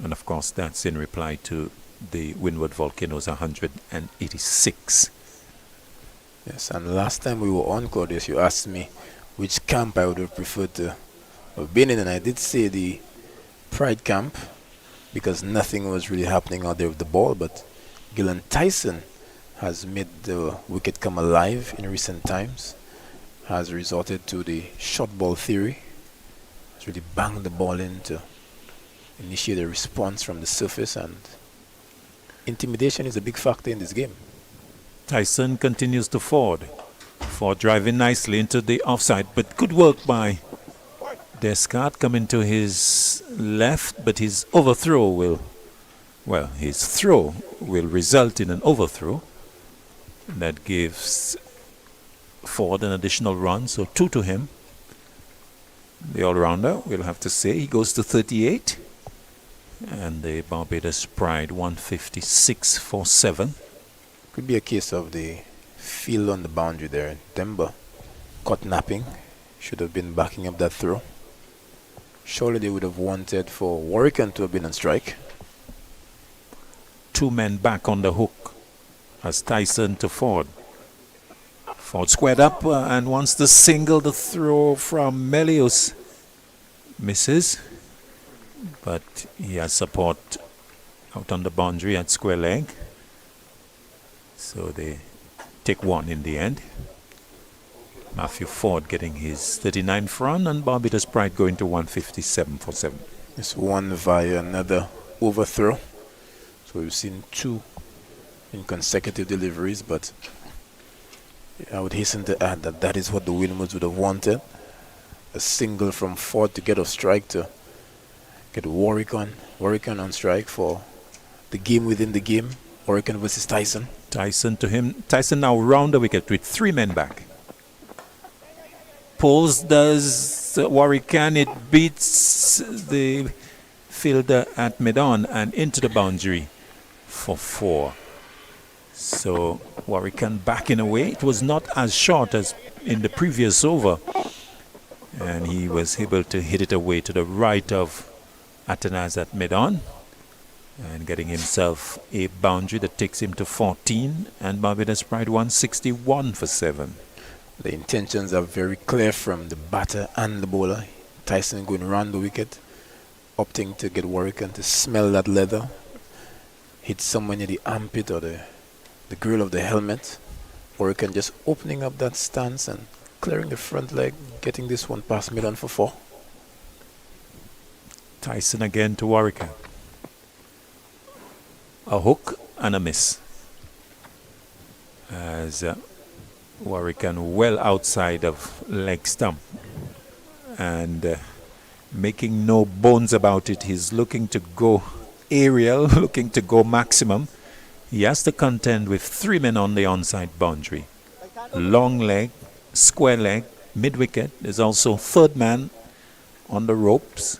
And of course, that's in reply to the Windward Volcanoes 186. Yes, and last time we were on, Claudius, you asked me which camp I would have preferred to have been in, and I did say the Pride camp because nothing was really happening out there with the ball, but Gillen Tyson has made the wicket come alive in recent times, has resorted to the short ball theory, has really banged the ball in to initiate a response from the surface, and intimidation is a big factor in this game. Tyson continues to forward. Ford driving nicely into the offside, but good work by Descartes coming to his left, but his overthrow will, well, his throw will result in an overthrow. That gives Ford an additional run, so 2 to him. The all-rounder, we'll have to say, he goes to 38. And the Barbados Pride 156 for 7. Could be a case of the field on the boundary there. Demba caught napping, should have been backing up that throw. Surely they would have wanted for Warwican to have been on strike. 2 men back on the hook as Tyson to Ford. Ford squared up and wants to single. The throw from Melius misses, but he has support out on the boundary at square leg. So they take 1 in the end. Matthew Ford getting his 39th run, and Barbados Pride going to 157 for 7. It's 1 via another overthrow. So we've seen 2 in consecutive deliveries, but I would hasten to add that that is what the Windwards would have wanted. A single from Ford to get off strike to get Warwican on strike for the game within the game. Warwican versus Tyson. Tyson to him. Tyson now round the wicket with 3 men back. Pulls does Warwican. It beats the fielder at mid-on and into the boundary for 4. So Warwican backing away. It was not as short as in the previous over, and he was able to hit it away to the right of Atanaz at mid-on, and getting himself a boundary that takes him to 14, and Barbados Pride 161 for 7. The intentions are very clear from the batter and the bowler. Tyson going around the wicket, opting to get Warwican to smell that leather, hit someone in the armpit or the grill of the helmet. Warwican just opening up that stance and clearing the front leg, getting this one past mid-on for 4. Tyson again to Warwican. A hook and a miss. As Warwican well outside of leg stump. And making no bones about it, he's looking to go aerial, looking to go maximum. He has to contend with 3 men on the onside boundary. Long leg, square leg, mid-wicket. There's also 3rd man on the ropes.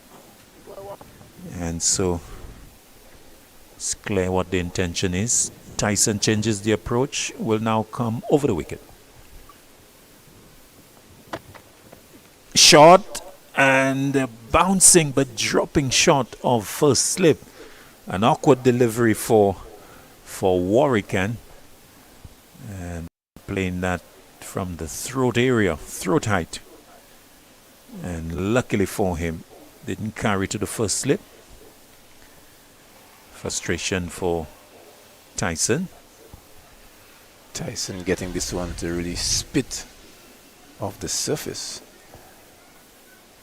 And so it's clear what the intention is. Tyson changes the approach, will now come over the wicket. Short and bouncing but dropping short of first slip. An awkward delivery for Warwican, and playing that from the throat area, throat height, and luckily for him didn't carry to the first slip. Frustration for Tyson. Tyson getting this one to really spit off the surface.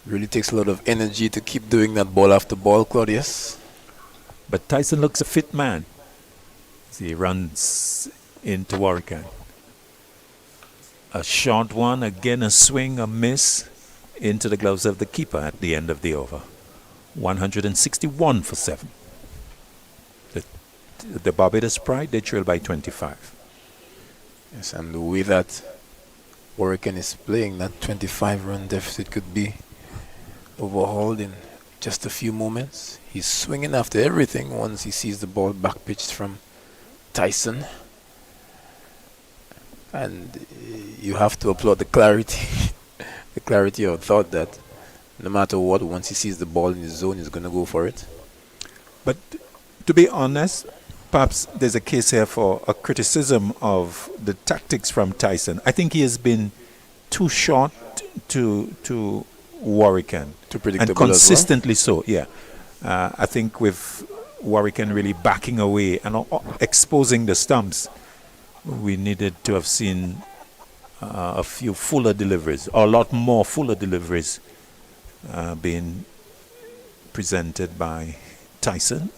Really takes a lot of energy to keep doing that ball after ball, Claudius. But Tyson looks a fit man as he runs into Warwican. A short one, again a swing, a miss into the gloves of the keeper at the end of the over. 161 for 7. The Barbados Pride, they trail by 25. Yes, and the way that Warwican is playing, that 25-run deficit could be overhauled in just a few moments. He's swinging after everything once he sees the ball back pitched from Tyson. And you have to applaud the clarity, the clarity of thought that no matter what, once he sees the ball in his zone, he's going to go for it. But to be honest, perhaps there's a case here for a criticism of the tactics from Tyson. I think he has been too short to Warwican. Too predictable and consistently so, yeah. I think with Warwican really backing away and exposing the stumps, we needed to have seen a few fuller deliveries, or a lot more fuller deliveries being presented by Tyson.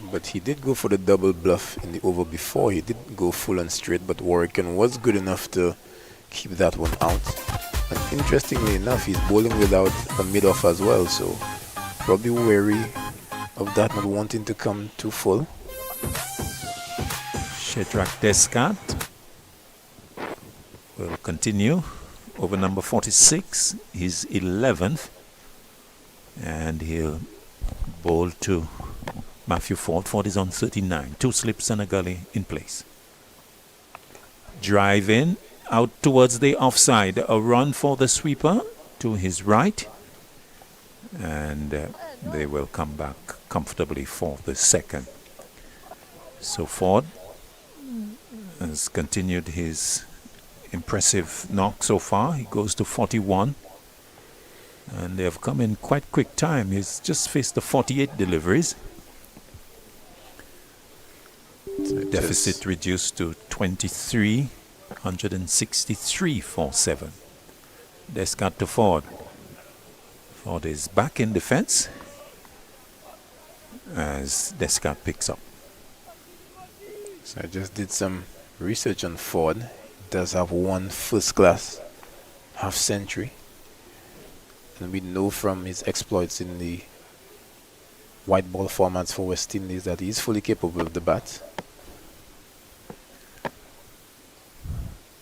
But he did go for the double bluff in the over before. He did go full and straight, but Warwican was good enough to keep that one out. And interestingly enough, he's bowling without a mid-off as well, so probably wary of that, not wanting to come too full. Shadrach Descartes will continue over number 46, his 11th, and he'll bowl to Matthew Ford. Ford is on 39, 2 slips and a gully in place. Drive in, out towards the offside, a run for the sweeper to his right, and they will come back comfortably for the second. So Ford has continued his impressive knock so far. He goes to 41, and they have come in quite quick time. He's just faced the 48 deliveries. Deficit reduced to 23, 163 for 7. Descartes to Ford. Ford is back in defense as Descartes picks up. So I just did some research on Ford. He does have one first-class half-century. And we know from his exploits in the white ball formats for West Indies that he is fully capable of the bat.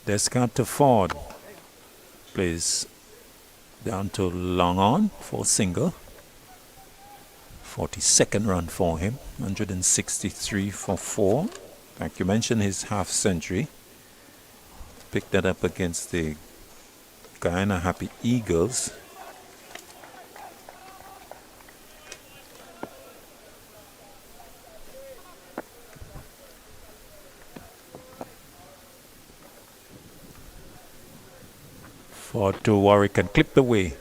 Descartes to Ford. Plays down to long on for single. 42nd run for him. 163 for 4. Like you mentioned, his half century. Picked that up against the Guyana Happy Eagles. Ford to Warwick and clipped away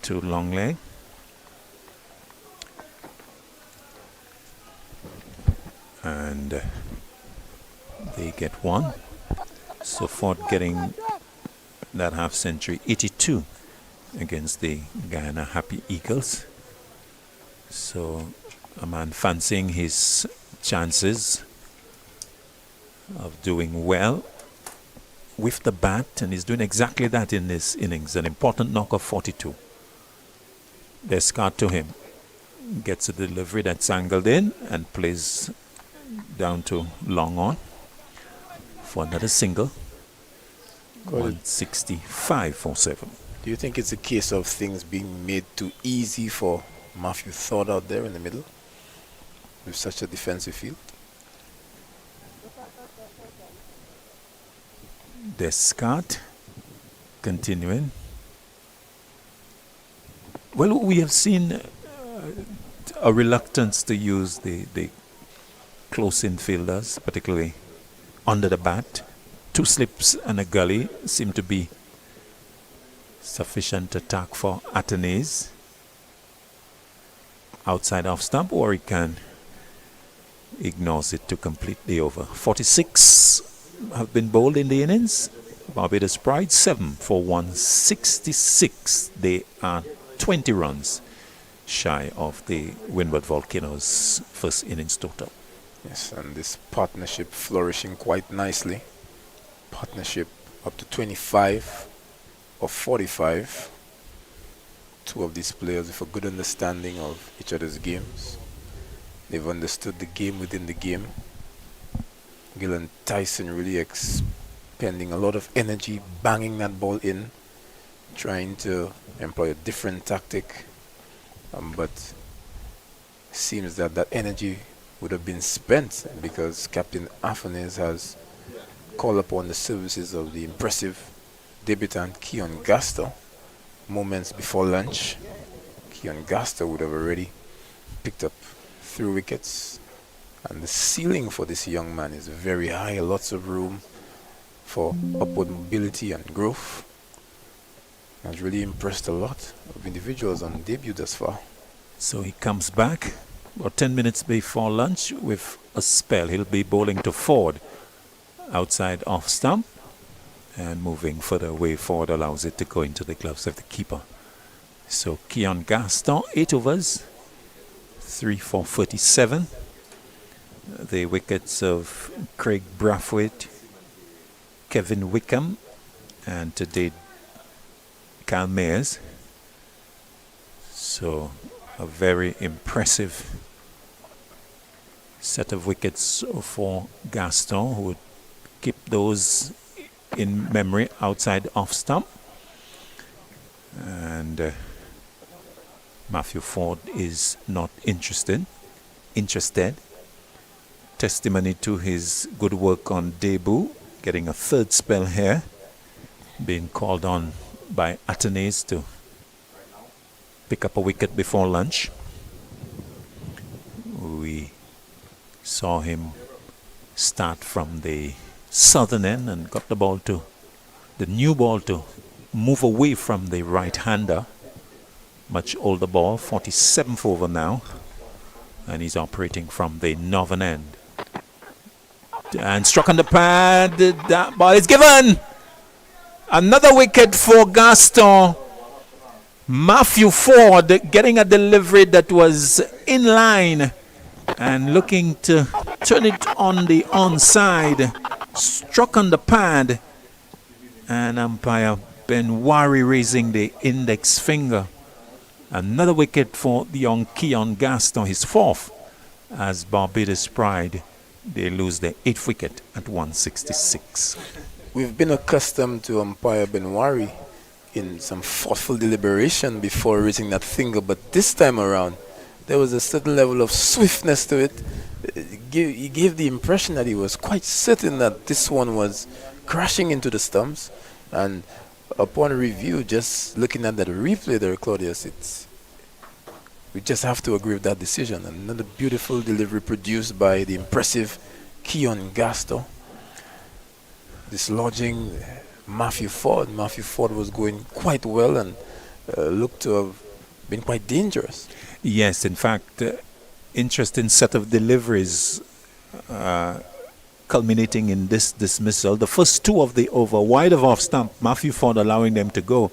to long leg. And they get one. So Ford getting that half century, 82 against the Guyana Happy Eagles. So a man fancying his chances of doing well with the bat, and he's doing exactly that in this innings. An important knock of 42. Descartes to him. Gets a delivery that's angled in and plays down to long on for another single. 165 for 7. Do you think it's a case of things being made too easy for Matthew Ford out there in the middle with such a defensive field? Descartes continuing. Well, we have seen a reluctance to use the close infielders, particularly under the bat. 2 slips and a gully seem to be sufficient attack for Atenes. Outside off stump, or he can ignores it to complete the over. 46 have been bowled in the innings. Barbados Pride 7 for 166. They are 20 runs shy of the Windward Volcanoes' first innings total. Yes, and this partnership flourishing quite nicely. Partnership up to 25 or 45. 2 of these players with a good understanding of each other's games. They've understood the game within the game. Gill and Tyson really expending a lot of energy, banging that ball in, trying to employ a different tactic. But seems that that energy would have been spent because Captain Afanes has called upon the services of the impressive debutant Keon Gaster moments before lunch. Keon Gaster would have already picked up through wickets. And the ceiling for this young man is very high, lots of room for upward mobility and growth. Has really impressed a lot of individuals on debut thus far. So he comes back about 10 minutes before lunch with a spell. He'll be bowling to Ford outside off stump, and moving further away forward allows it to go into the gloves of the keeper. So Keon Gaston, 8 overs, 3 for 37. The wickets of Craig Brathwaite, Kevin Wickham, and today Kyle Mayers. So a very impressive set of wickets for Gaston, who would keep those in memory outside off stump. And Matthew Ford is not interested. Testimony to his good work on debut, getting a third spell here, being called on by Atenes to pick up a wicket before lunch. We saw him start from the southern end and got the new ball to move away from the right-hander. Much older ball, 47th over now, and he's operating from the northern end. And struck on the pad. That ball is given. Another wicket for Gaston. Matthew Ford getting a delivery that was in line and looking to turn it on the onside. Struck on the pad, and umpire Ben Wari raising the index finger. Another wicket for the young Keon Gaston, his 4th, as Barbados Pride, they lose their 8th wicket at 166. We've been accustomed to umpire Ben Wari in some thoughtful deliberation before raising that finger, but this time around there was a certain level of swiftness to it. He gave the impression that he was quite certain that this one was crashing into the stumps, and upon review, just looking at that replay there, Claudius, we just have to agree with that decision. Another beautiful delivery produced by the impressive Keon Gaston, dislodging Matthew Ford. Matthew Ford was going quite well and looked to have been quite dangerous. Yes, in fact, interesting set of deliveries culminating in this dismissal. The first 2 of the over, wide of off stump, Matthew Ford allowing them to go.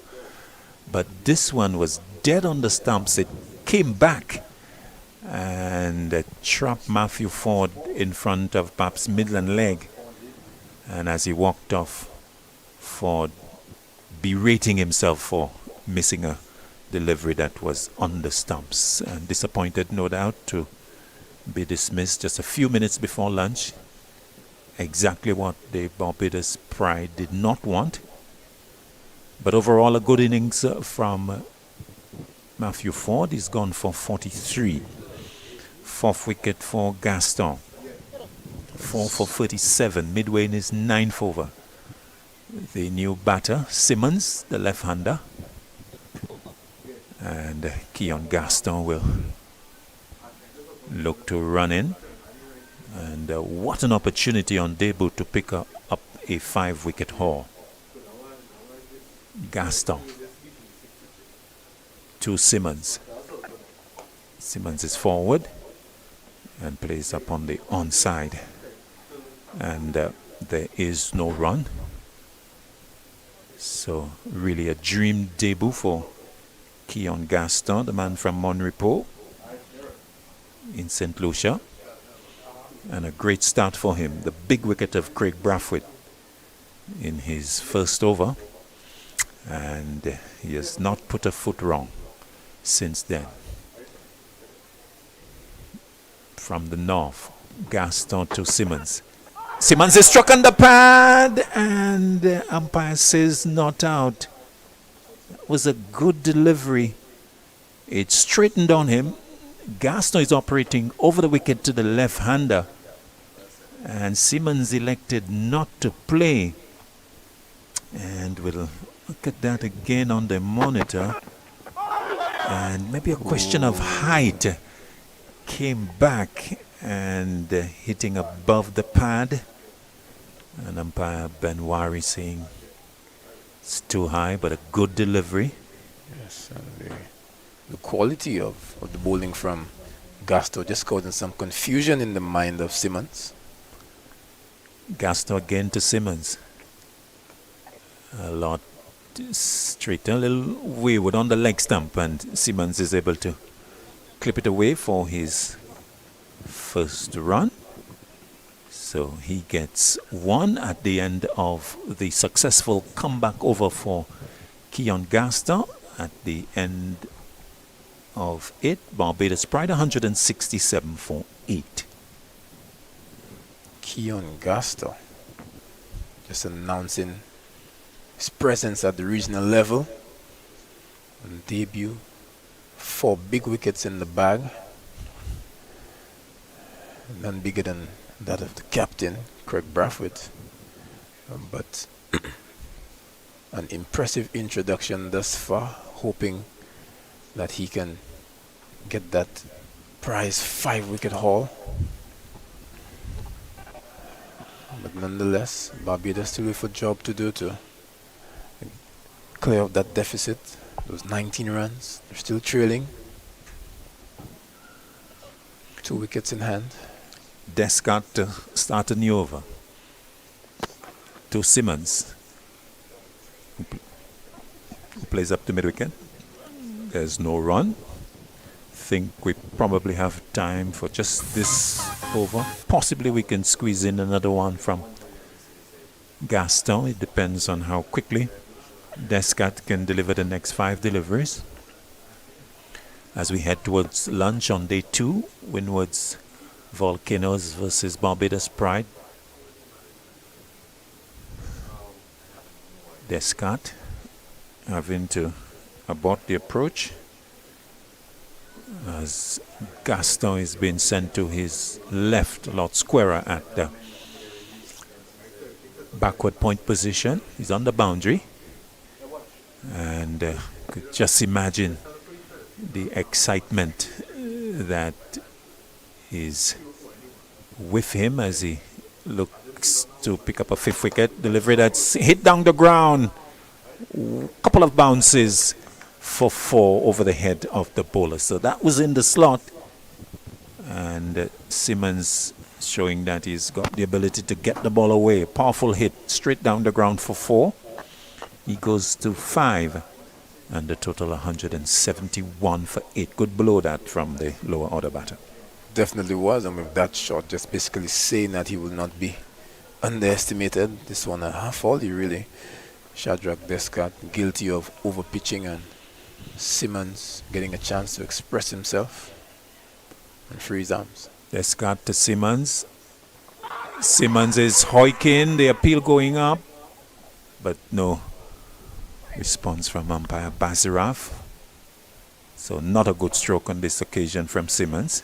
But this one was dead on the stumps. It came back and trapped Matthew Ford in front of Pap's midland leg. And as he walked off, Ford berating himself for missing a delivery that was on the stumps. And disappointed, no doubt, to be dismissed just a few minutes before lunch. Exactly what the Barbados Pride did not want. But overall, a good innings from Matthew Ford. He's gone for 43. 4th wicket for Gaston. 4 for 37. Midway in his 9th over. The new batter, Simmons, the left-hander. And Keon Gaston will look to run in. And what an opportunity on debut to pick up a 5-wicket haul. Gaston to Simmons. Simmons is forward and plays up on the onside. And there is no run. So really a dream debut for Keon Gaston, the man from Monrepo in St. Lucia. And a great start for him. The big wicket of Craig Brathwaite in his first over. And he has not put a foot wrong since then. From the north, Gaston to Simmons. Simmons is struck on the pad, and the umpire says not out. That was a good delivery. It straightened on him. Gaston is operating over the wicket to the left-hander, and Simmons elected not to play. And we'll look at that again on the monitor. And maybe a question of height. came back and hitting above the pad. And umpire Ben Wari saying it's too high, but a good delivery. Yes, and the quality of the bowling from Gasto just causing some confusion in the mind of Simmons. Gasto again to Simmons. A lot straight, a little wayward on the leg stump, and Simmons is able to clip it away for his first run. So he gets one at the end of the successful comeback over for Keon Gasto. At the end of it, Barbados Pride 167 for 8. Keon Gasto just announcing his presence at the regional level. On debut, 4 big wickets in the bag. None bigger than that of the captain, Craig Brathwaite. But an impressive introduction thus far, hoping that he can get that prize 5-wicket haul. But nonetheless, Barbados still with a job to do to clear up that deficit. Those 19 runs, they're still trailing. 2 wickets in hand. Descart to start a new over. To Simmons, who plays up to mid-wicket. There's no run. Think we probably have time for just this over. Possibly we can squeeze in another one from Gaston. It depends on how quickly Descart can deliver the next 5 deliveries. As we head towards lunch on day 2, Windwards Volcanoes versus Barbados Pride. Descart having to abort the approach as Gaston is being sent to his left, a lot squarer at the backward point position. He's on the boundary, and could just imagine the excitement that is with him as he looks to pick up a 5th wicket. Delivery that's hit down the ground. Couple of bounces for 4 over the head of the bowler. So that was in the slot. And Simmons showing that he's got the ability to get the ball away. A powerful hit straight down the ground for 4. He goes to 5. And the total 171 for 8. Good below that from the lower order batter. Definitely was, and with that shot just basically saying that he will not be underestimated. This 1.5 volley really. Shadrach Descart guilty of overpitching, and Simmons getting a chance to express himself and free his arms. Descart to Simmons. Simmons is hoiking, the appeal going up, but no response from umpire Basiraf. So not a good stroke on this occasion from Simmons.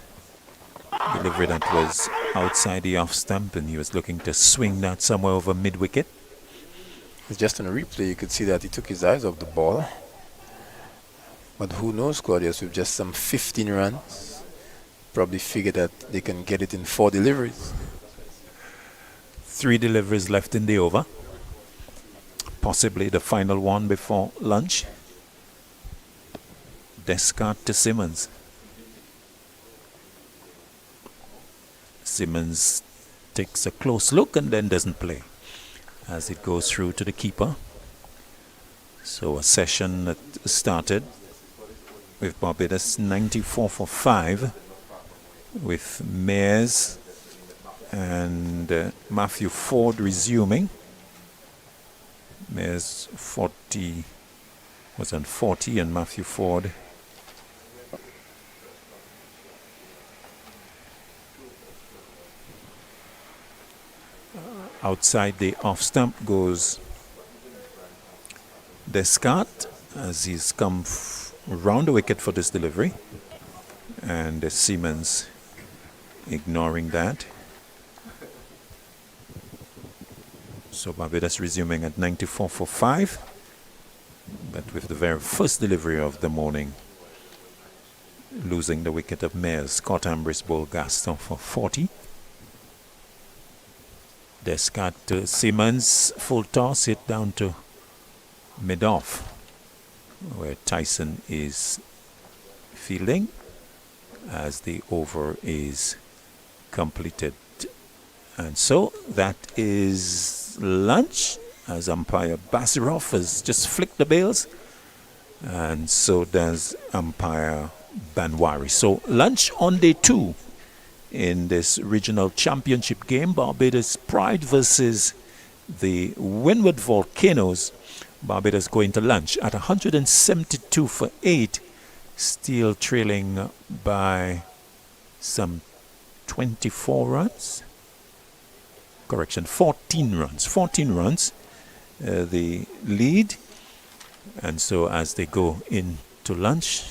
Delivery that was outside the off stump, and he was looking to swing that somewhere over mid-wicket. Just on a replay, you could see that he took his eyes off the ball. But who knows, Claudius, with just some 15 runs, probably figure that they can get it in 4 deliveries. 3 deliveries left in the over. Possibly the final one before lunch. Descart to Simmons. Simmons takes a close look and then doesn't play as it goes through to the keeper. So a session that started with Barbados 94 for 5 with Mayers and Matthew Ford resuming. Mayers 40 was on 40 and Matthew Ford outside the off stump goes Descart as he's come round the wicket for this delivery, and Simmons ignoring that. So Barbados resuming at 94 for 5, but with the very first delivery of the morning, losing the wicket of Mayers. Scott Ambrose bowled Gaston for 40. Descart to Simmons, full toss, hit down to mid-off, where Tyson is fielding as the over is completed. And so that is lunch, as umpire Basiroff has just flicked the bails, and so does umpire Banwari. So lunch on day 2 in this regional championship game, Barbados Pride versus the Windward Volcanoes. Barbados going to lunch at 172 for 8, still trailing by some 24 runs. Correction, 14 runs. 14 runs, the lead. And so as they go into lunch,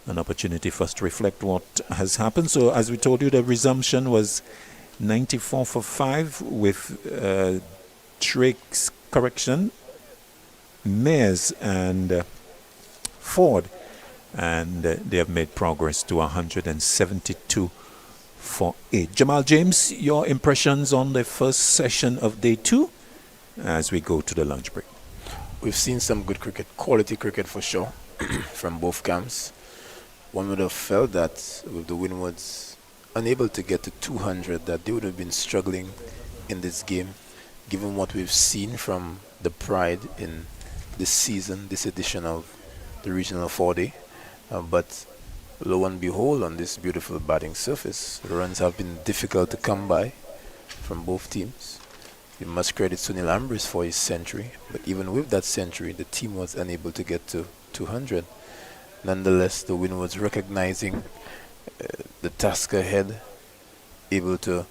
an opportunity for us to reflect what has happened. So as we told you, the resumption was 94 for 5 with Drake's correction, Mayers and Ford, and they have made progress to 172 for 8. Jamal James, your impressions on the first session of day 2 as we go to the lunch break? We've seen some good cricket, quality cricket for sure, from both camps. One would have felt that with the Windwards unable to get to 200, that they would have been struggling in this game, given what we've seen from the Pride in this season, this edition of the Regional 4-Day. But lo and behold, on this beautiful batting surface, the runs have been difficult to come by from both teams. You must credit Sunil Ambrose for his century, but even with that century, the team was unable to get to 200. Nonetheless, the Windwards recognizing the task ahead, able to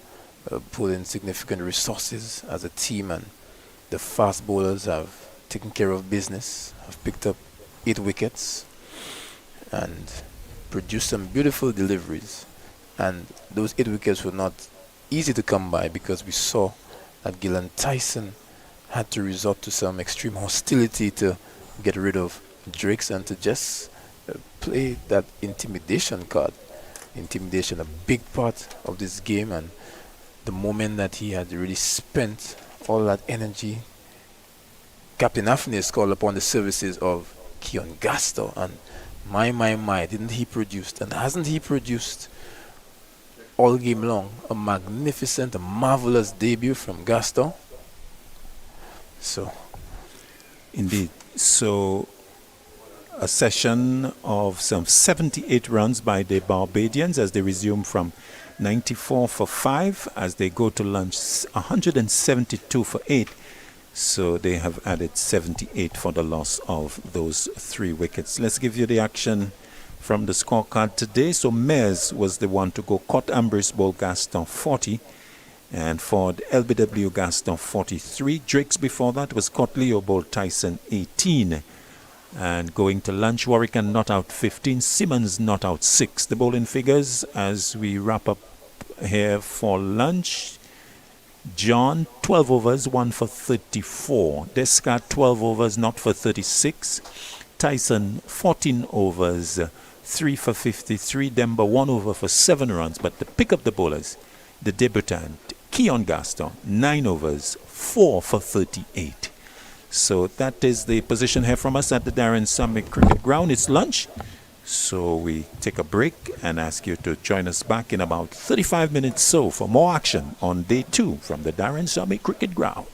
pull in significant resources as a team, and the fast bowlers have taken care of business, have picked up 8 wickets and produced some beautiful deliveries. And those 8 wickets were not easy to come by, because we saw that Gillan Tyson had to resort to some extreme hostility to get rid of Drakes and to just play that intimidation card. Intimidation, a big part of this game, and the moment that he had really spent all that energy, Captain Afnis called upon the services of Keon Gaston, and my, didn't he produce? And hasn't he produced all game long a magnificent, a marvelous debut from Gaston? So, indeed. So, a session of some 78 runs by the Barbadians as they resume from 94 for 5 as they go to lunch 172 for 8. So they have added 78 for the loss of those 3 wickets. Let's give you the action from the scorecard today. So Mayers was the one to go. Caught Ambrose bowled Gaston 40. And for the LBW Gaston 43. Drakes before that was Caught Leo bowled Tyson 18. And going to lunch, Warwick not out 15. Simmons not out 6. The bowling figures as we wrap up here for lunch. John, 12 overs, 1 for 34. Descart, 12 overs, not for 36. Tyson, 14 overs, 3 for 53. Demba, 1 over for 7 runs. But to pick up the bowlers, the debutant, Keon Gaston, 9 overs, 4 for 38. So that is the position here from us at the Darren Summit Cricket Ground. It's lunch. So we take a break and ask you to join us back in about 35 minutes so for more action on day 2 from the Darren Summit Cricket Ground.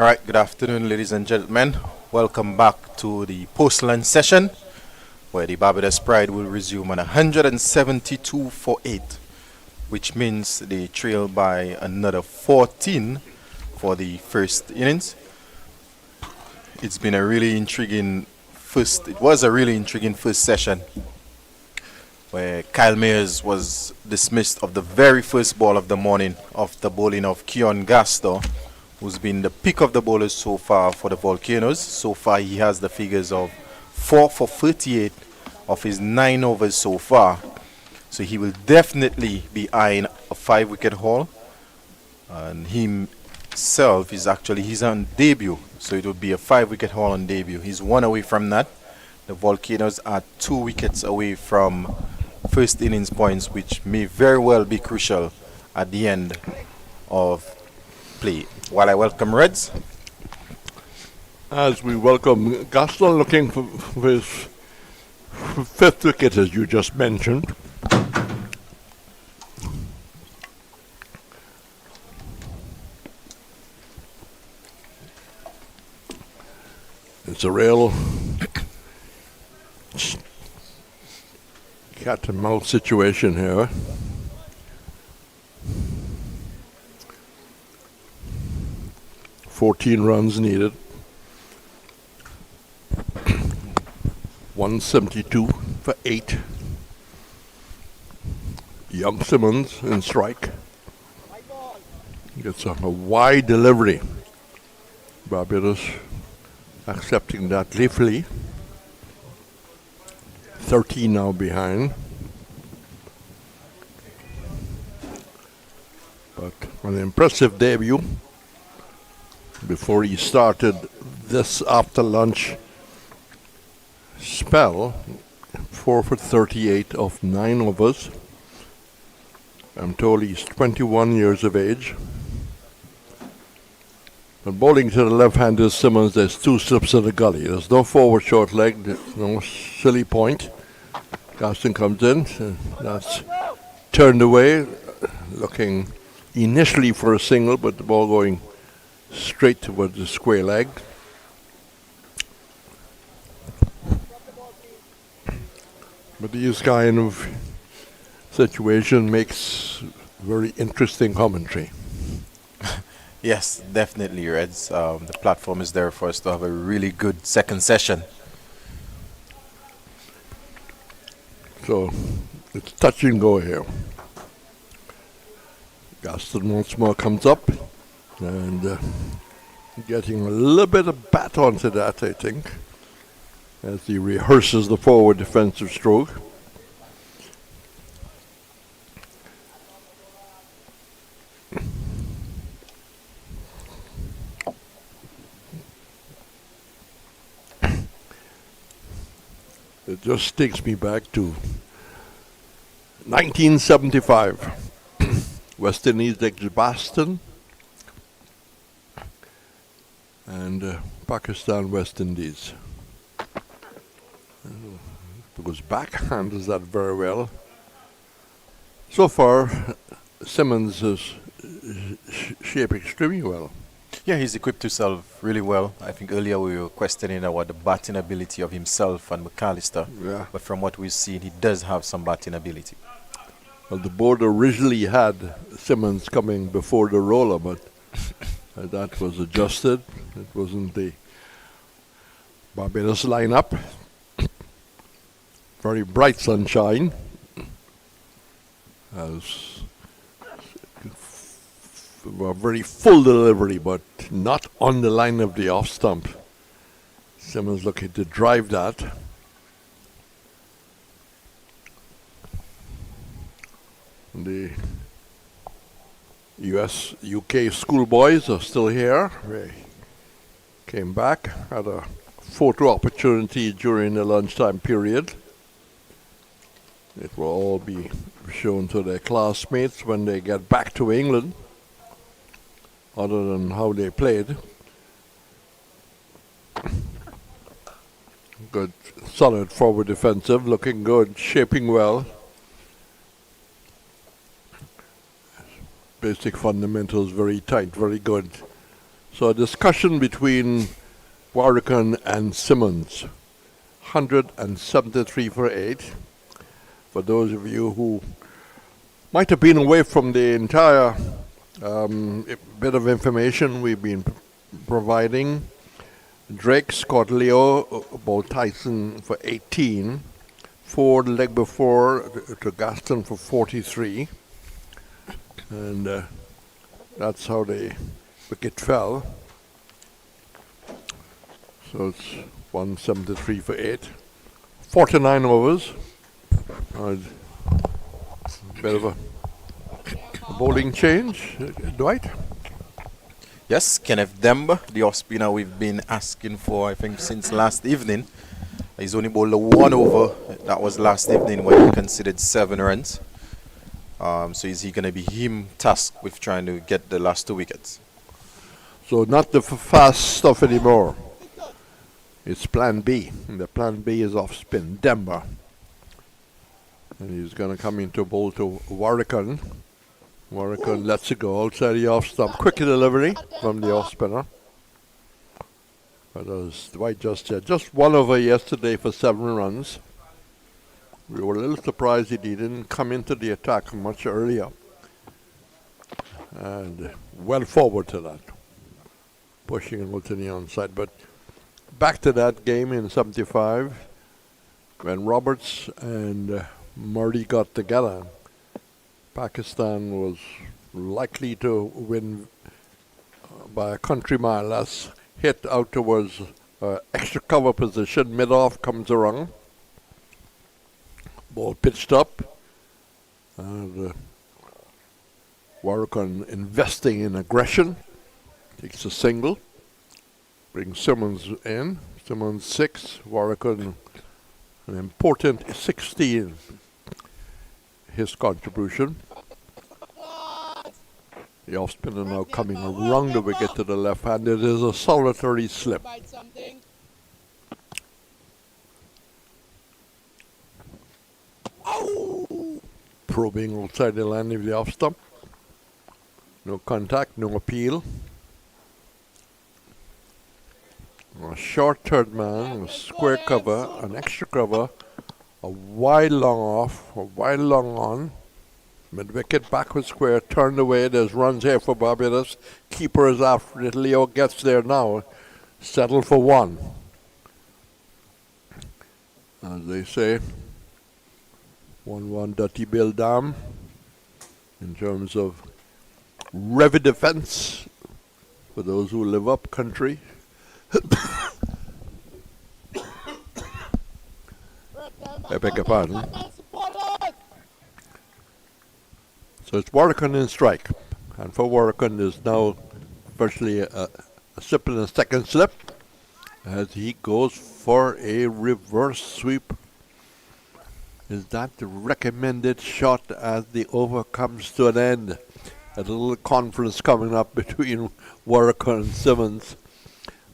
All right, good afternoon, ladies and gentlemen. Welcome back to the post-lunch session, where the Barbados Pride will resume on 172 for 8, which means they trail by another 14 for the first innings. It's been a really intriguing first session, where Kyle Mayers was dismissed of the very first ball of the morning of the bowling of Keon Gastor, who's been the pick of the bowlers so far for the Volcanoes. So far, he has the figures of 4 for 38 of his 9 overs so far. So he will definitely be eyeing a 5-wicket haul. And himself is he's on debut. So it will be a 5-wicket haul on debut. He's 1 away from that. The Volcanoes are 2 wickets away from first innings points, which may very well be crucial at the end of play. While I welcome Reds. As we welcome Gaston, looking for his fifth wicket, as you just mentioned. It's a real cat and mouse situation here. $14 runs needed. 172 for 8. Young Simmons in strike. Gets a wide delivery. Barbados accepting that gleefully. 13 now behind. But an impressive debut before he started this after lunch spell. 4 for 38 of 9 overs. I'm told he's 21 years of age. But bowling to the left-hander Simmons, there's 2 slips in the gully. There's no forward short leg, there's no silly point. Gaston comes in, that's turned away, looking initially for a single, but the ball going straight towards the square leg. But this kind of situation makes very interesting commentary. Yes, definitely, Reds. The platform is there for us to have a really good second session. So it's touch and go here. Gaston once more comes up and getting a little bit of bat onto that, I think, as he rehearses the forward defensive stroke. It just takes me back to 1975. West Indies against Boston and Pakistan West Indies. Because backhand does that very well. So far, Simmons is shaping extremely well. Yeah, he's equipped himself really well. I think earlier we were questioning about the batting ability of himself and McAllister. Yeah. But from what we've seen, he does have some batting ability. Well, the board originally had Simmons coming before the roller, but that was adjusted. It wasn't the Barbados lineup. Very bright sunshine. As a very full delivery, but not on the line of the off stump. Simmons looking to drive that. The UK schoolboys are still here. They came back, had a photo opportunity during the lunchtime period. It will all be shown to their classmates when they get back to England, other than how they played. Good, solid forward defensive, looking good, shaping well. Basic fundamentals very tight, very good. So a discussion between Warrican and Simmons. 173 for 8. For those of you who might have been away from the entire bit of information we've been providing, Drake scored Leo about Tyson for 18. Ford leg before to Gaston for 43. And that's how the wicket fell. So it's 173 for 8. 49 overs. A bit of a bowling change. Dwight? Yes, Kenneth Demba, the off spinner we've been asking for, I think, since last evening. He's only bowled a 1 over. That was last evening when he conceded 7 runs. So is he going to be tasked with trying to get the last 2 wickets? So not the fast stuff anymore. It's plan B. And the plan B is off spin. Demba. And he's going to come into bowl to Warrican. Warrican lets it go outside the off stump. Quick delivery from the off spinner. But as Dwight just said, just 1 over yesterday for 7 runs. We were a little surprised he didn't come into the attack much earlier. And well forward to that. Pushing it to the onside. But back to that game in 75 when Roberts and Murray got together. Pakistan was likely to win by a country mile. That's hit out towards extra cover position. Mid-off comes around. Ball pitched up. And Warrican investing in aggression. Takes a single. Brings Simmons in. Simmons 6. Warrican an important 16. His contribution. The off spinner now coming around the wicket to the left hand. It is a solitary slip. Probing outside the line of the off stump. No contact, no appeal. A short third man, a square cover, an extra cover, a wide long off, a wide long on. Mid-wicket, backward square, turned away. There's runs here for Barbados. Keeper is after it. Leo gets there now. Settle for 1. As they say, 1-1 Dirty Bill Dam. In terms of Revy defense, for those who live up country. I beg your pardon. So it's Warrican in strike. And for Warrican there's now virtually a slip and a second slip as he goes for a reverse sweep. Is that the recommended shot as the over comes to an end? A little conference coming up between Warrican and Simmons.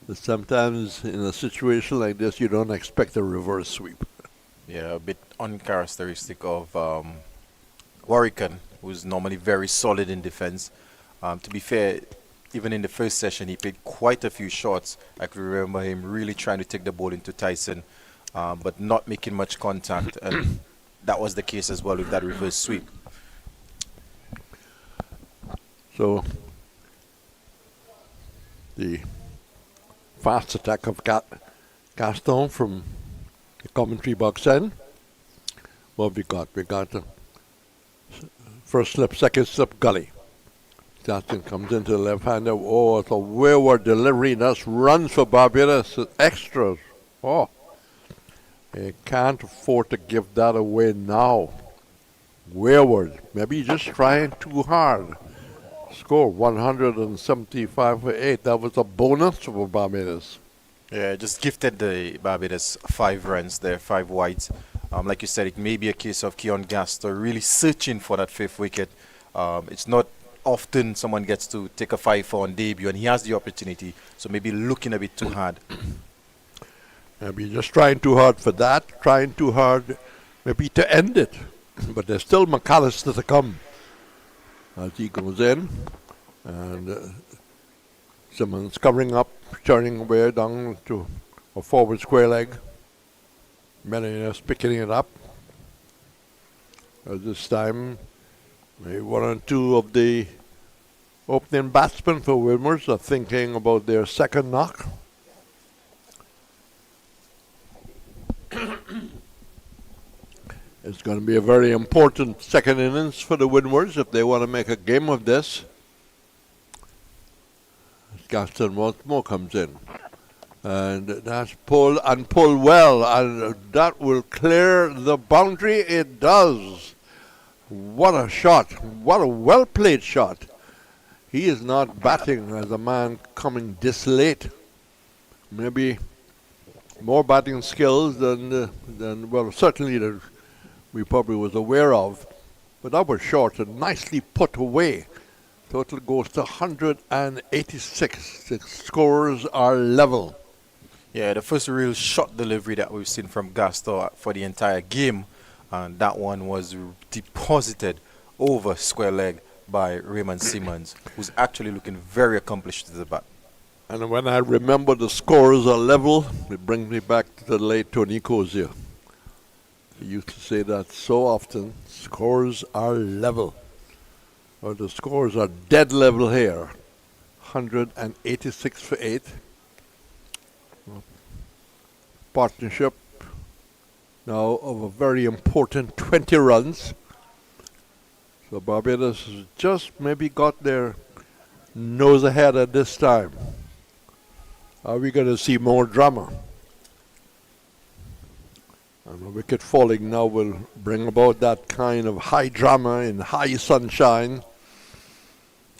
But sometimes in a situation like this you don't expect a reverse sweep. Yeah, a bit uncharacteristic of Warrican, who's normally very solid in defense. To be fair, even in the first session, he played quite a few shots. I could remember him really trying to take the ball into Tyson, but not making much contact. And that was the case as well with that reverse sweep. So, the fast attack of Gaston from the commentary box end. What have we got? We got the first slip, second slip, gully. Justin comes into the left-hander. Oh, it's a wayward delivery. That's runs for Barbados. Extras. Oh. They can't afford to give that away now. Wayward. Maybe just trying too hard. Score 175 for 8. That was a bonus for Barbados. Yeah, just gifted the Barbados 5 runs there, 5 wides. Like you said, it may be a case of Keon Gaster really searching for that 5th wicket. It's not often someone gets to take a 5-4 on debut, and he has the opportunity. So maybe looking a bit too hard. Maybe just trying too hard for that, trying too hard maybe to end it. But there's still McAllister to come as he goes in. And Simmons covering up, turning away down to a forward square leg. Menendez picking it up. This time, maybe one or two of the opening batsmen for Windwards are thinking about their second knock. It's going to be a very important second innings for the Windwards if they want to make a game of this. Gaston once more comes in. And that's pulled and pulled well, and that will clear the boundary. It does. What a shot. What a well-played shot. He is not batting as a man coming this late. Maybe more batting skills than well, certainly that we probably was aware of. But that was short and nicely put away. Total goes to 186. The scores are level. Yeah, the first real shot delivery that we've seen from Gaston for the entire game, and that one was deposited over square leg by Raymond Simmons, who's actually looking very accomplished to the bat. And when I remember the scores are level, it brings me back to the late Tony Cozier. He used to say that so often, scores are level. Or the scores are dead level here. 186 for 8. Partnership now of a very important 20 runs. So Barbados has just maybe got their nose ahead at this time. Are we going to see more drama? And a wicket falling now will bring about that kind of high drama in high sunshine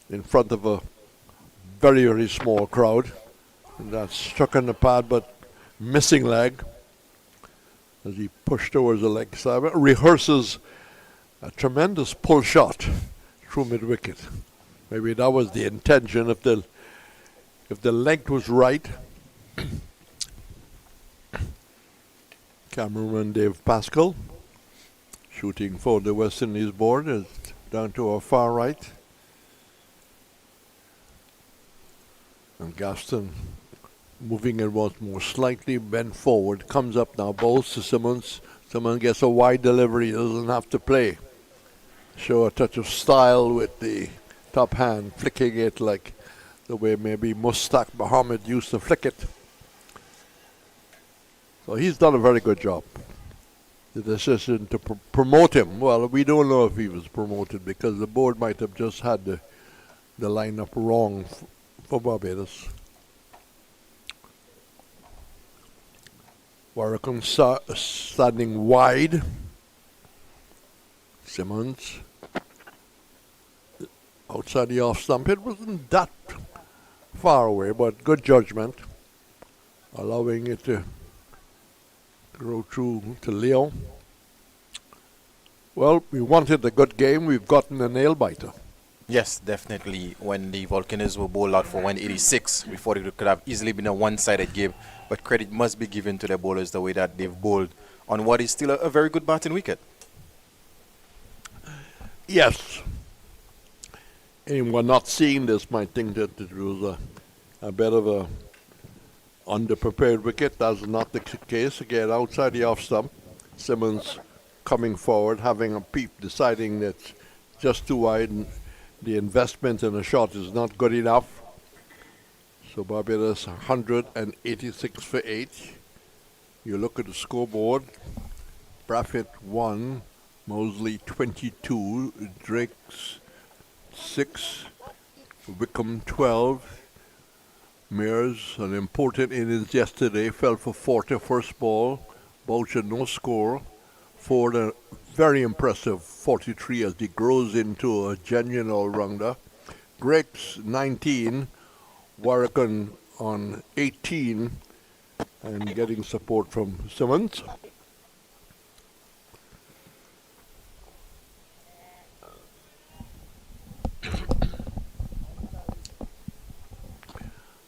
in front of a very, very small crowd. And that's struck on the pad, but missing leg as he pushed towards the leg side. Rehearses a tremendous pull shot through mid-wicket. Maybe that was the intention. If the length was right, cameraman Dave Pascal shooting for the West Indies board is down to our far right. And Gaston moving it once more, slightly bent forward, comes up now, bowls to Simmons. Simmons gets a wide delivery, doesn't have to play. Show a touch of style with the top hand, flicking it like the way maybe Mustaq Mohammed used to flick it. So he's done a very good job. The decision to promote him, well, we don't know if he was promoted because the board might have just had the lineup wrong for Barbados. Warwickon standing wide. Simmons outside the off stump. It wasn't that far away, but good judgment, allowing it to go through to Leo. Well, we wanted a good game. We've gotten a nail biter. Yes, definitely. When the Volcanoes were bowled out for 186, we thought it could have easily been a one-sided game, but credit must be given to the bowlers the way that they've bowled on what is still a very good batting wicket. Yes. Anyone not seeing this might think that it was a bit of a underprepared wicket. That's not the case. Again, outside the off stump, Simmons coming forward, having a peep, deciding that just too wide and the investment in a shot is not good enough. So Barbados 186 for 8. You look at the scoreboard. Braffett 1, Mosley 22, Drakes 6, Wickham 12. Mears, an important innings yesterday, fell for 40 first ball. Boucher no score. Ford a very impressive 43 as he grows into a genuine all-rounder. Greg's 19, Warwickon on 18, and getting support from Simmons.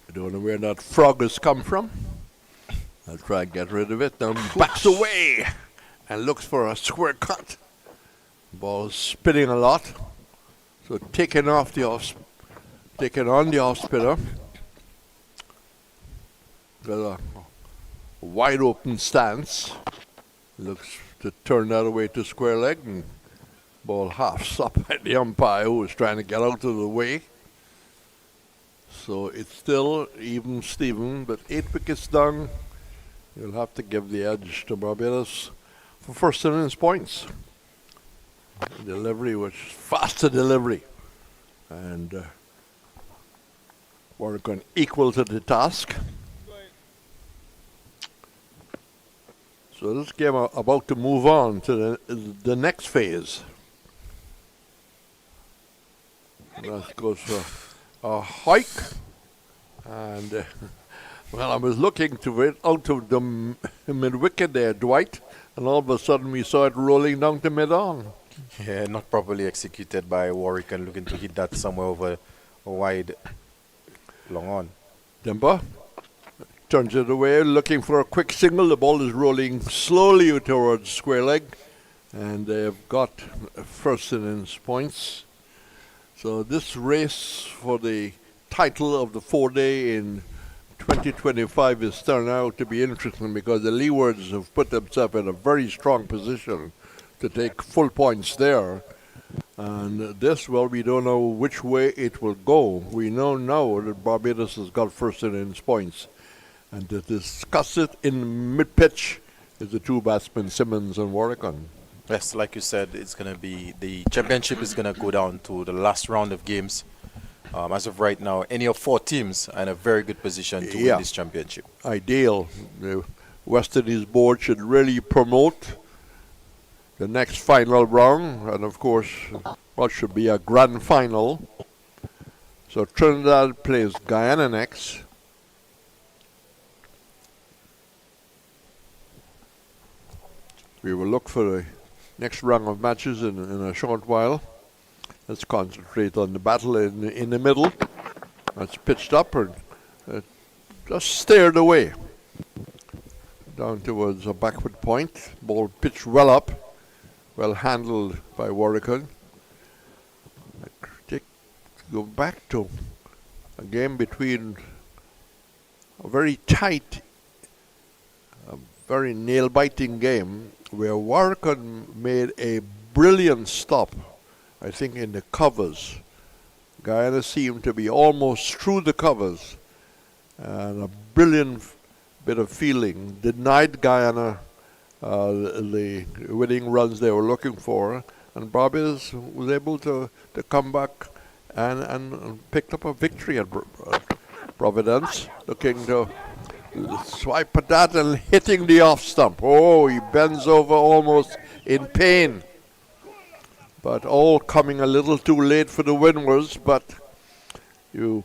I don't know where that frog has come from. I'll try and get rid of it. Now backs away and looks for a square cut. Ball spinning a lot. So taking on the off spinner. got a wide open stance. Looks to turn that away to square leg, and ball half stopped by the umpire who was trying to get out of the way. So it's still even Steven, but 8 wickets down. You'll have to give the edge to Barbados for first innings points. Delivery was faster delivery, and Warwick equal to the task. So this game about to move on to the next phase. That goes for a hike, and well, I was looking to it out of the mid-wicket there, Dwight, and all of a sudden we saw it rolling down to mid-on. Yeah, not properly executed by Warwick and looking to hit that somewhere over wide, long on. Demba turns it away, looking for a quick single. The ball is rolling slowly towards square leg, and they've got first innings points. So this race for the title of the 4-day in 2025 is turning out to be interesting because the Leewards have put themselves in a very strong position to take full points there. And this, well, we don't know which way it will go. We know now that Barbados has got first innings points. And to discuss it in mid-pitch is the two batsmen, Simmons and Warwickon. Yes, like you said, it's going to be the championship is going to go down to the last round of games. As of right now, any of 4 teams are in a very good position to win this championship. Ideal. The West Indies board should really promote the next final round, and of course, what should be a grand final. So Trinidad plays Guyana next. We will look for the next round of matches in a short while. Let's concentrate on the battle in the middle. That's pitched up and just steered away. Down towards a backward point. Ball pitched well up. Well handled by Warwickon. Go back to a game between a very tight, very nail-biting game where Warwickon made a brilliant stop, I think, in the covers. Guyana seemed to be almost through the covers, and a brilliant bit of fielding denied Guyana the winning runs they were looking for, and Barbados was able to come back and picked up a victory at Providence, looking to swipe at that and hitting the off stump. Oh, he bends over almost in pain. But all coming a little too late for the Windwards, but you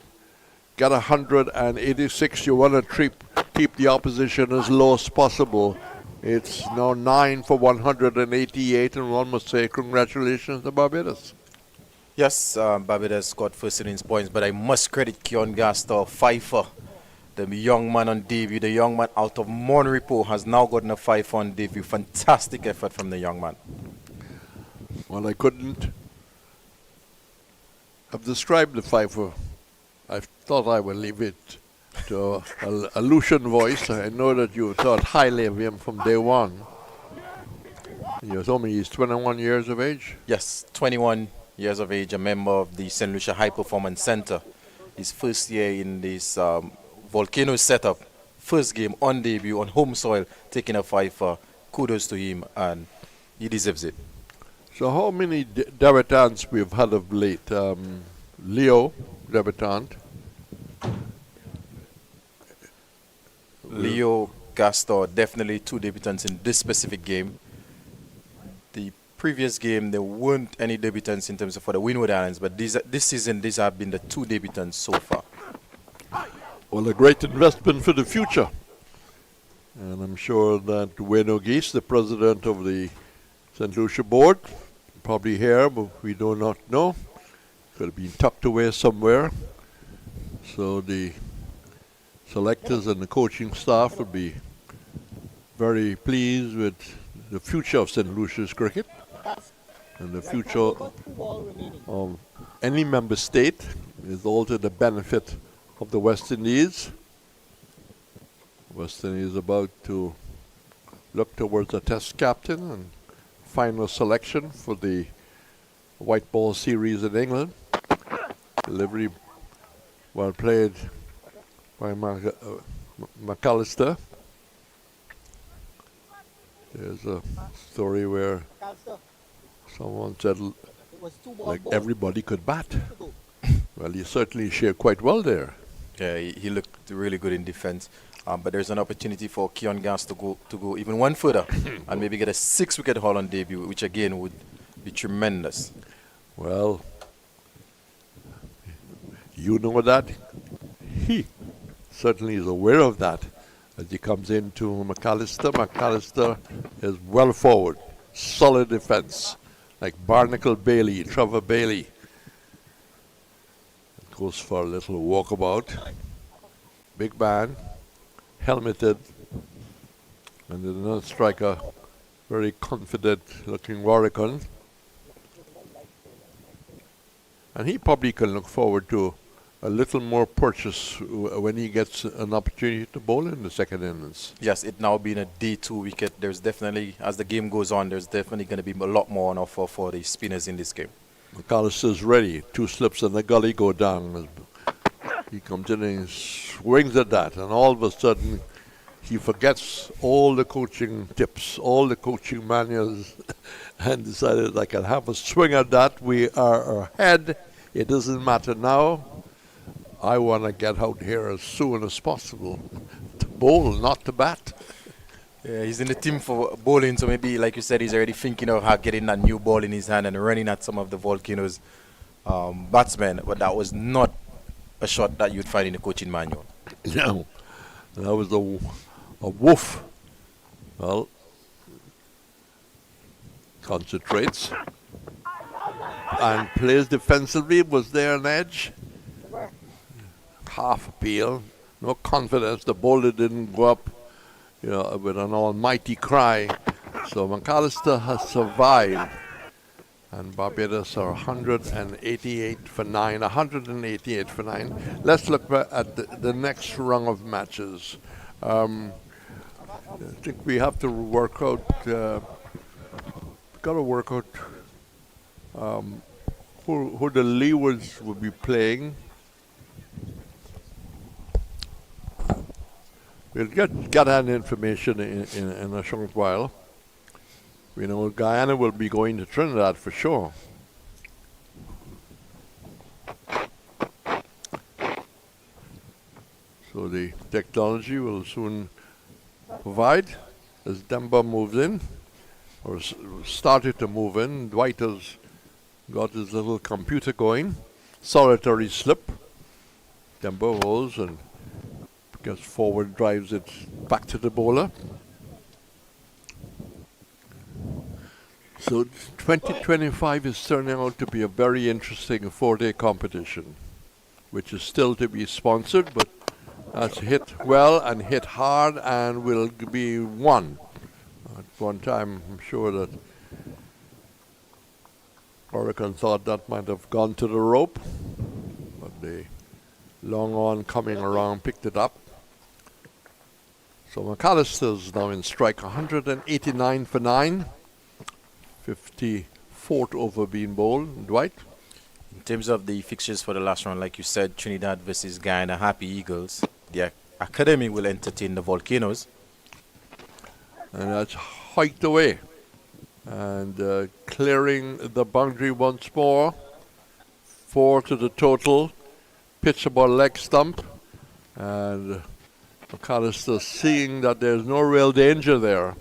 get 186, you want to keep the opposition as low as possible. It's now 9 for 188, and one must say congratulations to Barbados. Yes, Barbados got first innings points, but I must credit Keon Gastor, Pfeiffer, the young man on debut, the young man out of Monrepo has now gotten a 5 on debut. Fantastic effort from the young man. Well, I couldn't have described the Pfeiffer. I thought I would leave it to a Lucian voice. I know that you thought highly of him from day one. You told me he's 21 years of age? Yes, 21 years of age, a member of the St. Lucia High Performance Center. His first year in this Volcanoes setup, first game on debut on home soil, taking a 5. Kudos to him, and he deserves it. So how many debutants we've had of late? Leo, debutant. Leo, Gastor, definitely 2 debutants in this specific game. The previous game, there weren't any debutants in terms of for the Windward Islands, but this season, these have been the 2 debutants so far. Well, a great investment for the future. And I'm sure that Wayne O'Geese, the president of the St. Lucia board, probably here, but we do not know. Could have been tucked away somewhere. So the selectors and the coaching staff will be very pleased with the future of St. Lucia's cricket and the future of any member state is all to the benefit of the West Indies. West Indies is about to look towards the test captain and final selection for the white ball series in England. Delivery well played by McAllister. There's a story where someone said like everybody could bat. Well, he certainly shared quite well there. Yeah, he looked really good in defense. But there's an opportunity for Keon Gas to go even one further and maybe get a 6-wicket haul on debut, which again would be tremendous. Well, you know that. He certainly is aware of that as he comes into McAllister. McAllister is well forward, solid defense, like Barnacle Bailey, Trevor Bailey. Goes for a little walkabout. Big man, helmeted, and another striker, very confident looking Warwickon. And he probably can look forward to a little more purchase when he gets an opportunity to bowl in the second innings. Yes, it now being a D2 wicket, there's definitely, as the game goes on, there's definitely going to be a lot more on offer for the spinners in this game. McAllister's ready. 2 slips and the gully go down. He comes in and swings at that, and all of a sudden he forgets all the coaching tips, all the coaching manuals, and decided I can have a swing at that. We are ahead. It doesn't matter now. I want to get out here as soon as possible. To bowl, not to bat. Yeah, he's in the team for bowling, so maybe, like you said, he's already thinking of how getting that new ball in his hand and running at some of the Volcanoes batsmen. But that was not a shot that you'd find in the coaching manual. No, that was a woof. Well, concentrates and plays defensively. Was there an edge? Half appeal, no confidence. The bowler didn't go up, with an almighty cry. So McAllister has survived, and Barbados are 188 for 9. 188 for 9. Let's look at the next rung of matches. I think we have to work out. Got to work out who the Leewards will be playing. We'll get that information in a short while. We know Guyana will be going to Trinidad for sure. So the technology will soon provide as Demba moves in, or started to move in. Dwight has got his little computer going. Solitary slip. Demba holds and gets forward, drives it back to the bowler. So 2025 is turning out to be a very interesting 4-day competition, which is still to be sponsored, but that's hit well and hit hard and will be won. At one time, I'm sure that Oregon thought that might have gone to the rope, but the long on coming around picked it up. So McAllister's now in strike, 189 for 9, 54th over being bowled. Dwight? In terms of the fixtures for the last round, like you said, Trinidad versus Guyana, Happy Eagles. The Academy will entertain the Volcanoes. And that's hiked away. And clearing the boundary once more. 4 to the total. Pitch about leg stump. And McAllister seeing that there's no real danger there,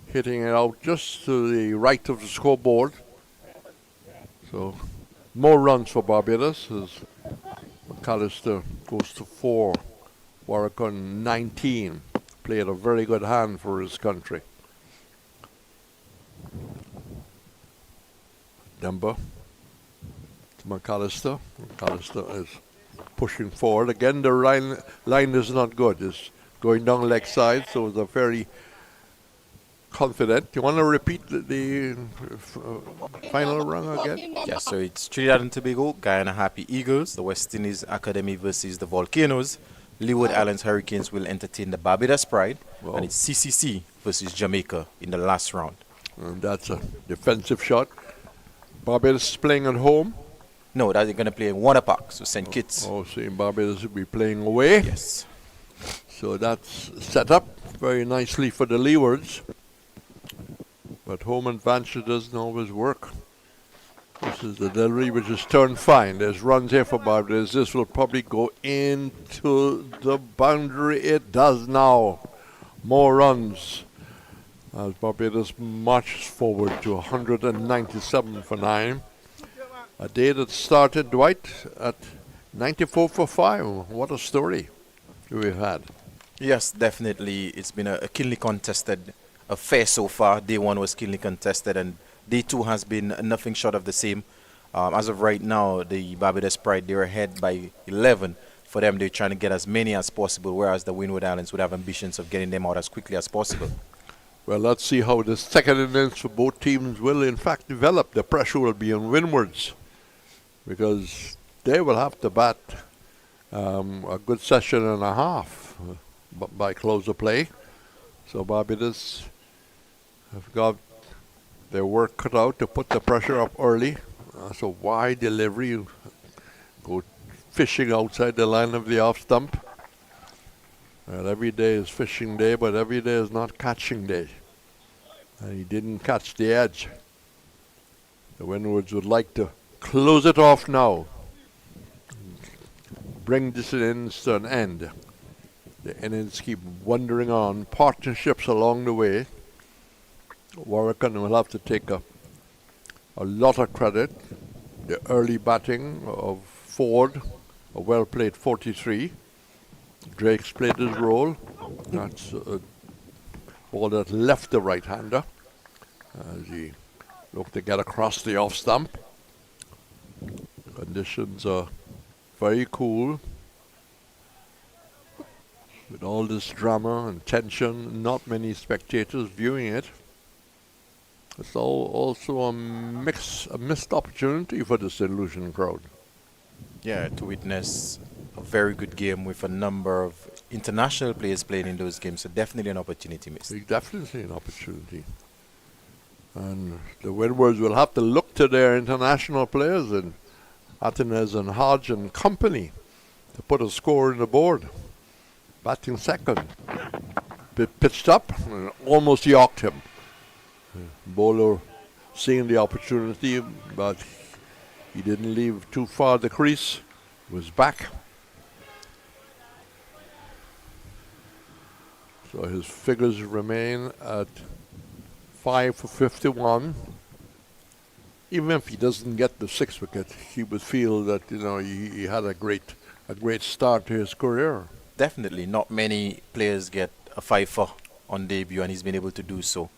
hitting it out just to the right of the scoreboard. So more runs for Barbados as McAllister goes to 4. Warwickon 19. Played a very good hand for his country. Demba to McAllister. McAllister is pushing forward. Again, the line is not good. It's going down leg side, so it's a very confident. You want to repeat the final run again? Yes, so it's Trinidad and Tobago, Guyana Happy Eagles, the West Indies Academy versus the Volcanoes, Leeward Islands Hurricanes will entertain the Barbados Pride, Wow. and it's CCC versus Jamaica in the last round. And that's a defensive shot. Barbados is playing at home. No, they're going to play in Warner Park, so St. Kitts. Oh, seeing Barbados will be playing away. Yes. So that's set up very nicely for the Leewards. But home advantage doesn't always work. This is the delivery which is turned fine. There's runs here for Barbados. This will probably go into the boundary. It does now. More runs as Barbados marches forward to 197 for 9. A day that started, Dwight, at 94 for 5. What a story we've had. Yes, definitely. It's been a keenly contested affair so far. Day 1 was keenly contested, and Day 2 has been nothing short of the same. As of right now, the Barbados Pride, they're ahead by 11. For them, they're trying to get as many as possible, whereas the Windward Islands would have ambitions of getting them out as quickly as possible. Well, let's see how the second innings for both teams will in fact develop. The pressure will be on Windwards because they will have to bat a good session and a half by close of play. So Barbados have got their work cut out to put the pressure up early. So wide delivery, go fishing outside the line of the off stump. Well, every day is fishing day, but every day is not catching day. And he didn't catch the edge. The Windwards would like to close it off now. Bring this innings to an end. The innings keep wandering on. Partnerships along the way. Warwick will have to take a lot of credit. The early batting of Ford, a well-played 43. Drake's played his role. That's a ball that left the right-hander as he looked to get across the off stump. Conditions are very cool. With all this drama and tension, not many spectators viewing it. It's also a missed opportunity for the St. Lucian crowd. Yeah, to witness a very good game with a number of international players playing in those games, so definitely an opportunity missed. It's definitely an opportunity. And the Windwards will have to look to their international players in Atenes and Hodge and company to put a score in the board. Batting second. Pitched up and almost yorked him. Bowler seeing the opportunity, but he didn't leave too far the crease. Was back. So his figures remain at 5 for 51. Even if he doesn't get the 6th wicket, he would feel that he had a great start to his career. Definitely, not many players get a 5-4 on debut, and he's been able to do so.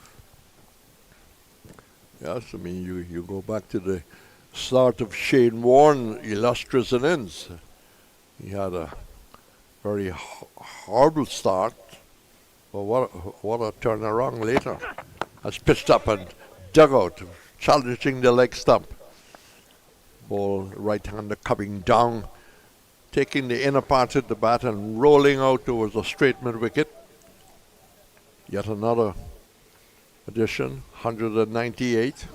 Yes, I mean you go back to the start of Shane Warne, illustrious innings. He had a very horrible start, but what a turnaround later. Has pitched up and dug out, challenging the leg stump. Ball right-hander coming down, taking the inner part of the bat and rolling out towards a straight mid-wicket. Yet another addition, 198.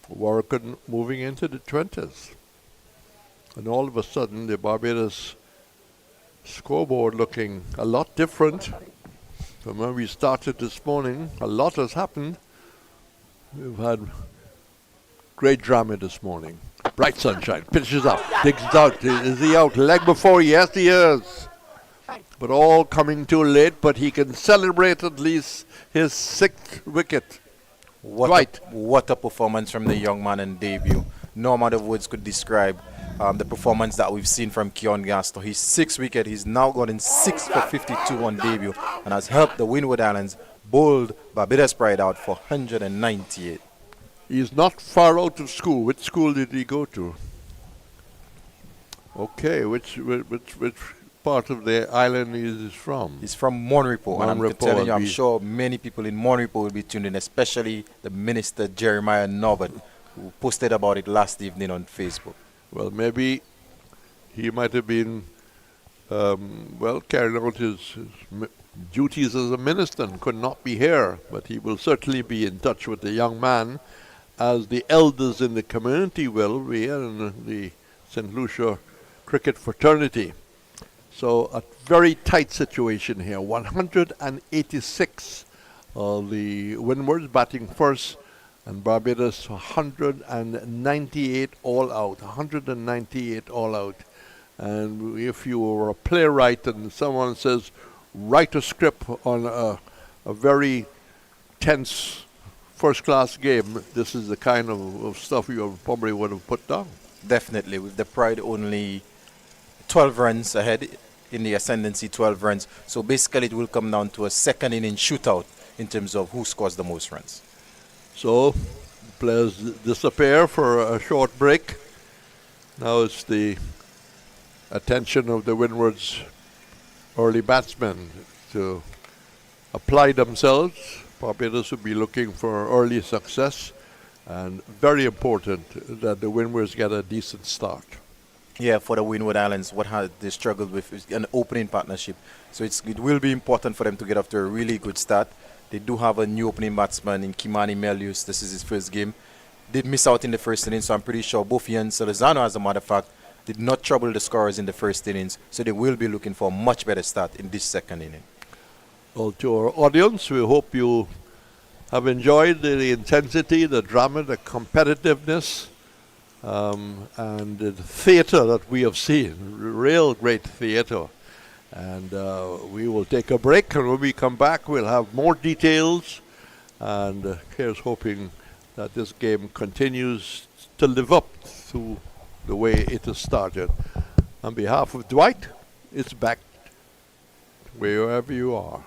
Warwick moving into the 20s. And all of a sudden, the Barbados scoreboard looking a lot different from when we started this morning. A lot has happened. We've had great drama this morning. Bright sunshine, pitches up, digs out. Is he out? Leg before? Yes, he is. But all coming too late, but he can celebrate at least his 6th wicket. What a performance from the young man in debut. No amount of words could describe the performance that we've seen from Keon Gaston. His 6th wicket, he's now gotten 6 for 52 on debut and has helped the Windward Islands bowled Barbados Pride out for 198. He's not far out of school. Which school did he go to? Okay, which part of the island is he from? He's from Monrepo, and I'm telling you, I'm sure many people in Monrepo will be tuned in, especially the Minister Jeremiah Norbert, who posted about it last evening on Facebook. Well, maybe he might have been carrying out his duties as a minister and could not be here, but he will certainly be in touch with the young man, as the elders in the community will be in the St. Lucia cricket fraternity. So a very tight situation here. 186 the Windwards batting first, and Barbados 198 all out. 198 all out. And if you were a playwright and someone says, write a script on a very tense first-class game, this is the kind of stuff you probably would have put down. Definitely, with the Pride only 12 runs ahead in the ascendancy, 12 runs. So basically it will come down to a second inning shootout in terms of who scores the most runs. So players disappear for a short break. Now it's the attention of the Windwards early batsmen to apply themselves. Barbados will be looking for early success, and very important that the Windwards get a decent start. Yeah, for the Windward Islands, what they struggled with is an opening partnership. So it will be important for them to get off to a really good start. They do have a new opening batsman in Kimani Melius. This is his first game. Did miss out in the first inning, so I'm pretty sure both he and Salazano, as a matter of fact, did not trouble the scorers in the first innings. So they will be looking for a much better start in this second inning. Well, to our audience, we hope you have enjoyed the intensity, the drama, the competitiveness, and the theatre that we have seen. Real great theatre. And we will take a break, and when we come back, we'll have more details. And here's hoping that this game continues to live up to the way it has started. On behalf of Dwight, it's back wherever you are.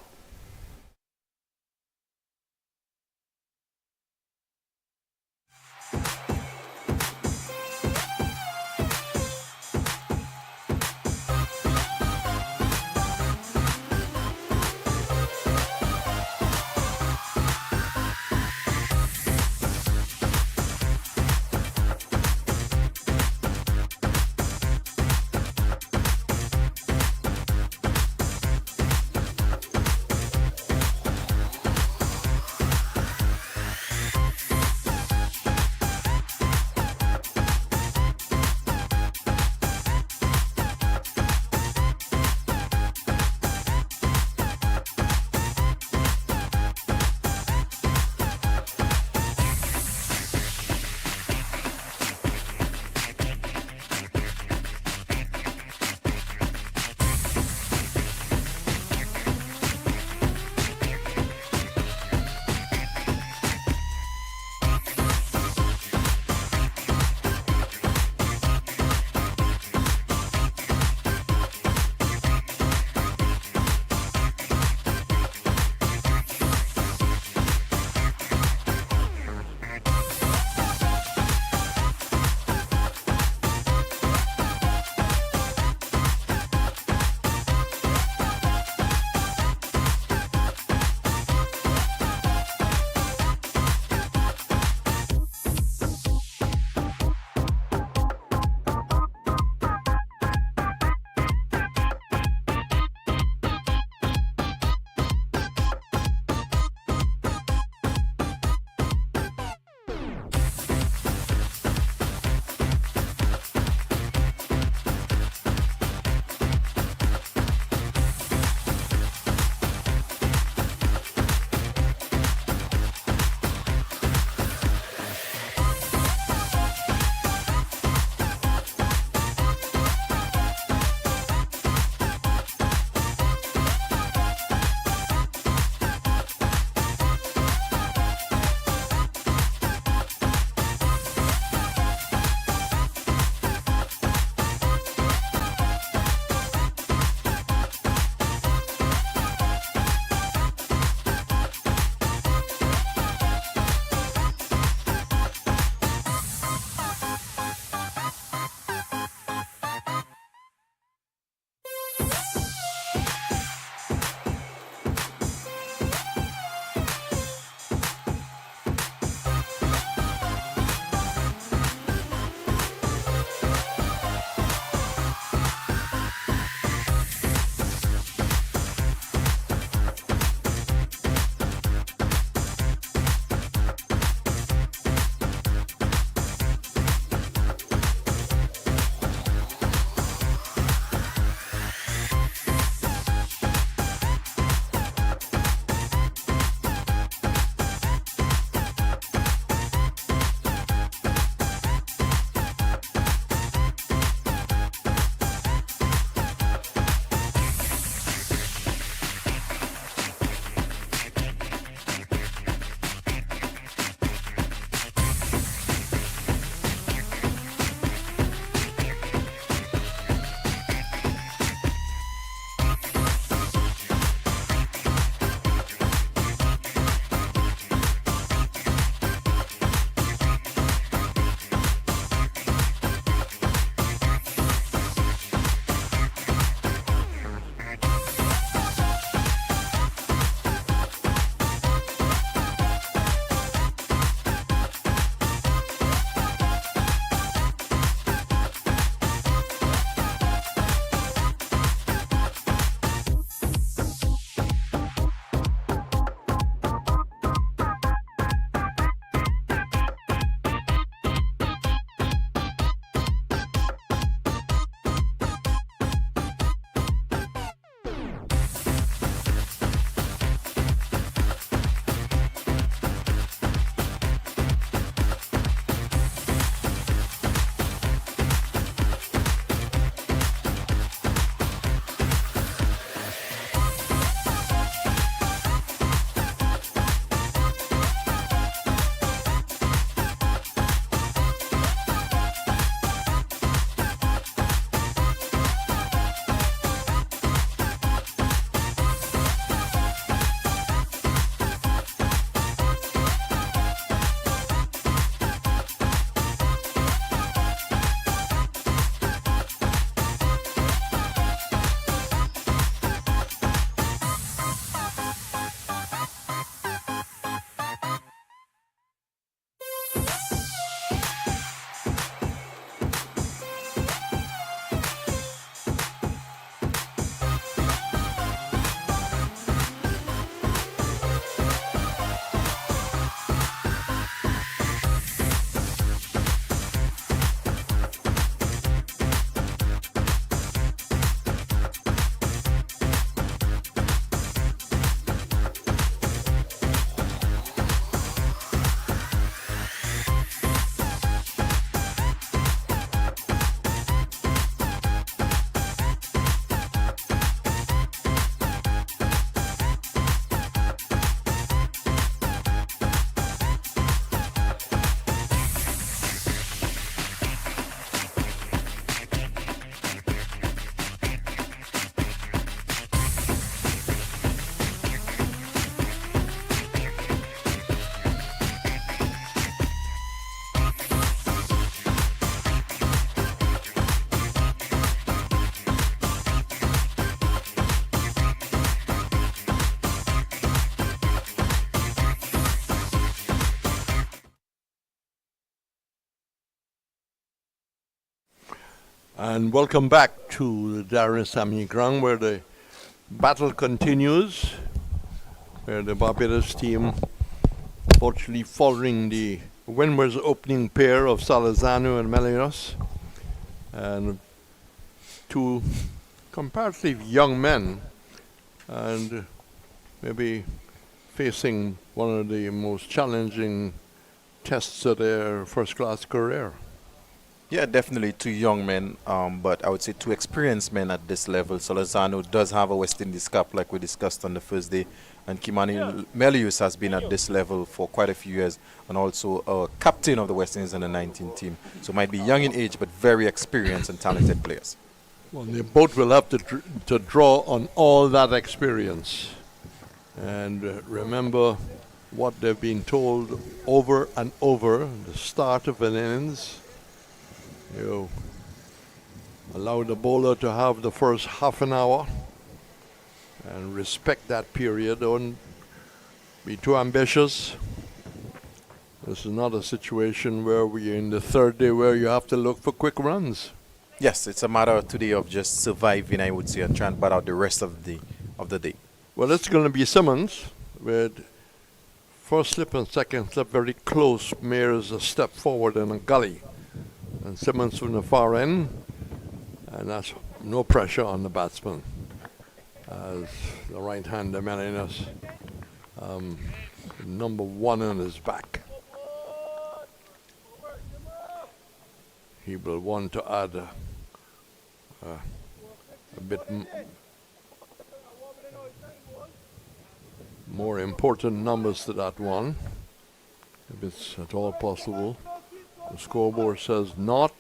And welcome back to the Darren Sammy ground where the battle continues, where the Barbados team, fortunately following the Windwards opening pair of Salazano and Melinos, and two comparatively young men, and maybe facing one of the most challenging tests of their first-class career. Yeah, definitely two young men, but I would say two experienced men at this level. Solozano does have a West Indies cap, like we discussed on the first day, and Kimani Melius has been at this level for quite a few years, and also a captain of the West Indies under 19 team. So might be young in age, but very experienced and talented players. Well, they both will have to draw on all that experience, and remember what they've been told over and over at the start of an innings. You allow the bowler to have the first half an hour and respect that period. Don't be too ambitious. This is not a situation where we're in the third day where you have to look for quick runs. Yes, it's a matter today of just surviving, I would say, and trying to bat out the rest of the day. Well, it's going to be Simmons with first slip and second slip very close. Mares a step forward in a gully. And Simmons from the far end, and that's no pressure on the batsman. As the right-hander Melinas, number one on his back. He will want to add a bit more important numbers to that one, if it's at all possible. The scoreboard says not.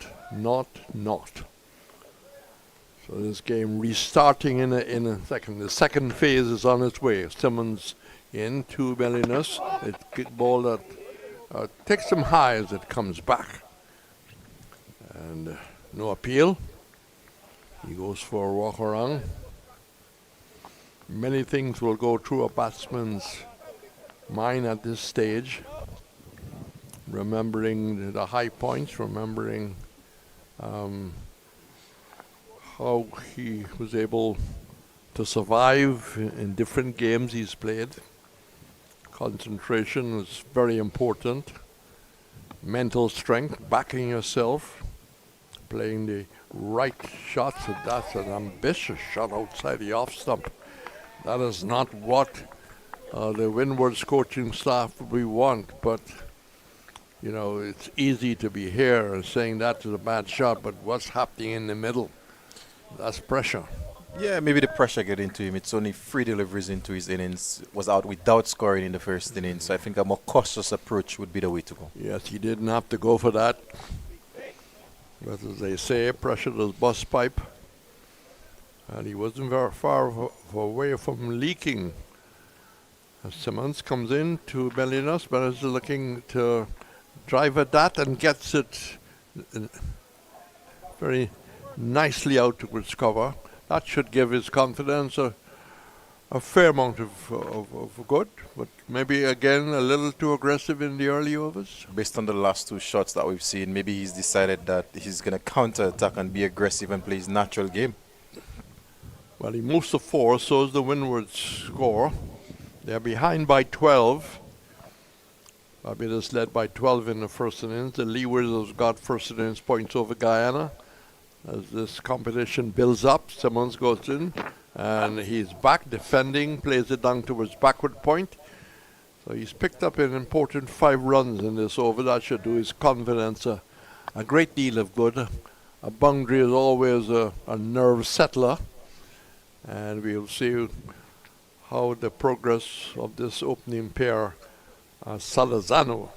So this game restarting in a second. The second phase is on its way. Simmons in to Melinas. It's ball that takes him high as it comes back. And no appeal. He goes for a walk around. Many things will go through a batsman's mind at this stage. Remembering the high points, remembering how he was able to survive in different games he's played. Concentration is very important. Mental strength, backing yourself, playing the right shots. And that's an ambitious shot outside the off stump. That is not what the Windwards coaching staff we want, but you know, it's easy to be here and saying that is a bad shot, but what's happening in the middle? That's pressure. Yeah, maybe the pressure get into him. It's only 3 deliveries into his innings. Was out without scoring in the first innings. So I think a more cautious approach would be the way to go. Yes, he didn't have to go for that. But as they say, pressure does bust pipe. And he wasn't very far away from leaking. As Simmons comes in to Melinas, but is looking to drive at that and gets it very nicely out towards cover. That should give his confidence a fair amount of good, but maybe again a little too aggressive in the early overs. Based on the last 2 shots that we've seen, maybe he's decided that he's going to counter-attack and be aggressive and play his natural game. Well, he moves to 4, so is the Windwards score. They're behind by 12. Barbados led by 12 in the first innings. The Leewards have got first innings points over Guyana. As this competition builds up, Simmons goes in and he's back defending, plays it down towards backward point. So he's picked up an important 5 runs in this over. That should do his confidence a great deal of good. A boundary is always a nerve settler, and we'll see how the progress of this opening pair. Salazano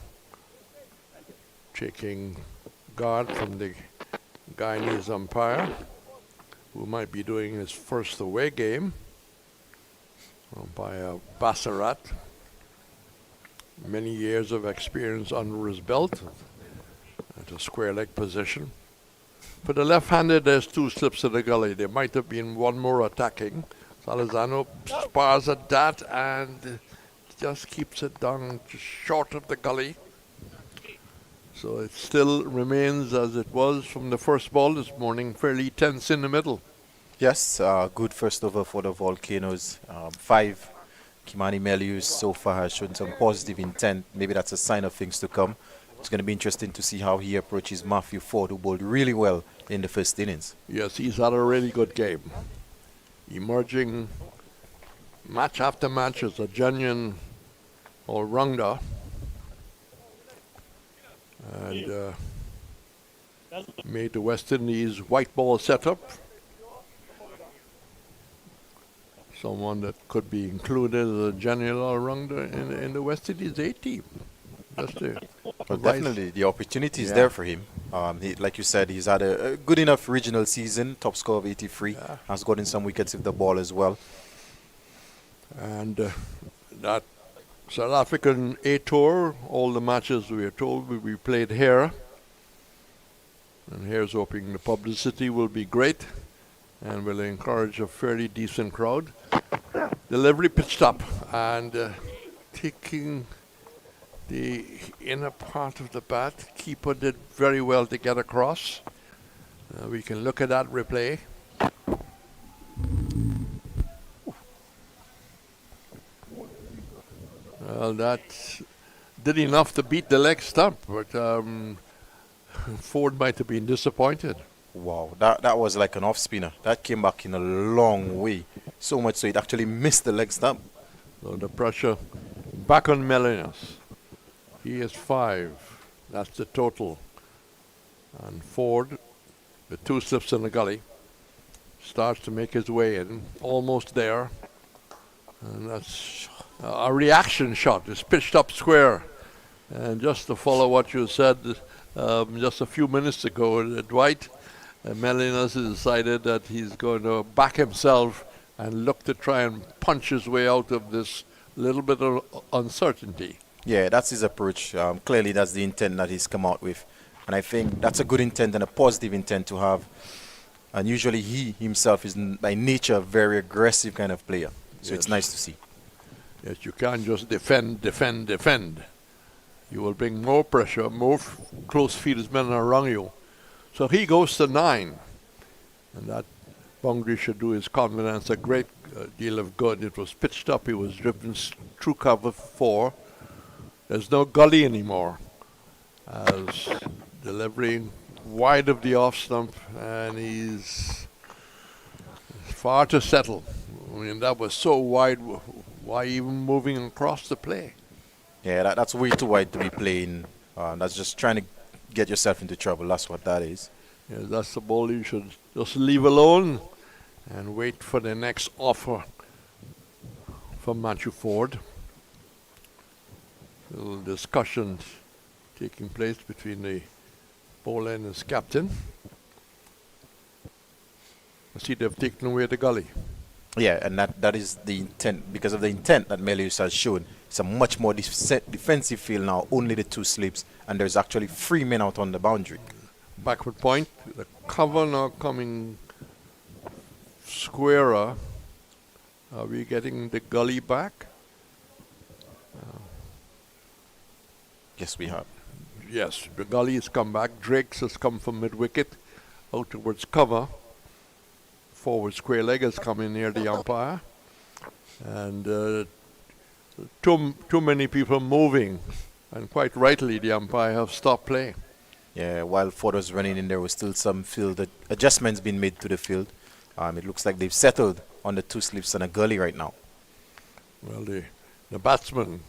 taking guard from the Guyanese umpire, who might be doing his first away game. Umpire Bassarat, many years of experience under his belt at a square leg position. For the left-handed, there's 2 slips in the gully. There might have been one more attacking. Salazano spars at that and just keeps it down just short of the gully. So it still remains as it was from the first ball this morning, fairly tense in the middle. Yes, good first over for the Volcanoes. 5. Kimani Melius so far has shown some positive intent. Maybe that's a sign of things to come. It's going to be interesting to see how he approaches Matthew Ford, who bowled really well in the first innings. Yes, he's had a really good game. Emerging match after match as a genuine all-rounder. And made the West Indies white ball setup. Someone that could be included as a genuine all-rounder in the West Indies A team. Just to Well, definitely, the opportunity is there for him. Like you said, he's had a good enough regional season, top score of 83, has gotten some wickets with the ball as well. And that South African A Tour, all the matches we are told will be played here. And here's hoping the publicity will be great and will encourage a fairly decent crowd. Delivery pitched up and taking the inner part of the bat. Keeper did very well to get across. We can look at that replay. Well, that did enough to beat the leg stump, but Ford might have been disappointed. Wow, that was like an off spinner. That came back in a long way. So much so it actually missed the leg stump. So the pressure back on Melinas. He is 5. That's the total. And Ford, with 2 slips in the gully, starts to make his way in. Almost there. And that's a reaction shot. It's pitched up square. And just to follow what you said just a few minutes ago, Dwight, Melinas has decided that he's going to back himself and look to try and punch his way out of this little bit of uncertainty. Yeah, that's his approach. Clearly, that's the intent that he's come out with. And I think that's a good intent and a positive intent to have. And usually he himself is by nature a very aggressive kind of player. So it's nice to see. Yes, you can't just defend. You will bring more pressure, more close fieldmen around you. So he goes to 9. And that boundary should do his confidence a great deal of good. It was pitched up. He was driven through cover 4. There's no gully anymore. As delivering wide of the off stump, and he's far to settle. I mean, that was so wide. Why even moving across the play? Yeah, that's way too wide to be playing. That's just trying to get yourself into trouble. That's what that is. Yeah, that's the ball you should just leave alone and wait for the next offer from Matthew Ford. Little discussions taking place between the bowler and his captain. I see they've taken away the gully. Yeah, and that is the intent. Because of the intent that Melius has shown, it's a much more defensive field now, only the 2 slips, and there's actually 3 men out on the boundary. Backward point, the cover now coming squarer. Are we getting the gully back? Yes, we have. Yes, the gully has come back. Drake's has come from mid-wicket out towards cover. Forward square leg has come in near the umpire. And too many people moving. And quite rightly, the umpire have stopped play. Yeah, while Ford was running in, there was still some field adjustments being made to the field. It looks like they've settled on the 2 slips and a gully right now. Well, the batsman,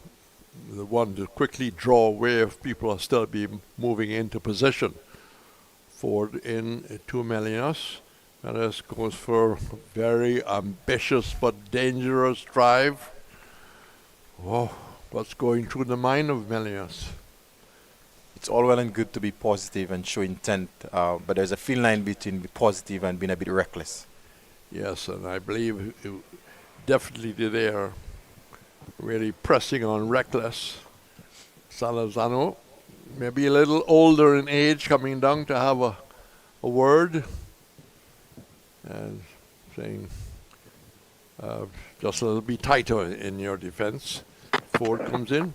the one to quickly draw away if people are still be moving into position. Ford in to Melinas. Melinas goes for a very ambitious but dangerous drive. Oh, what's going through the mind of Melinas? It's all well and good to be positive and show intent, but there's a thin line between being positive and being a bit reckless. Yes, and I believe definitely they are really pressing on reckless. Salazano, maybe a little older in age, coming down to have a word and saying just a little bit tighter in your defense. Ford comes in.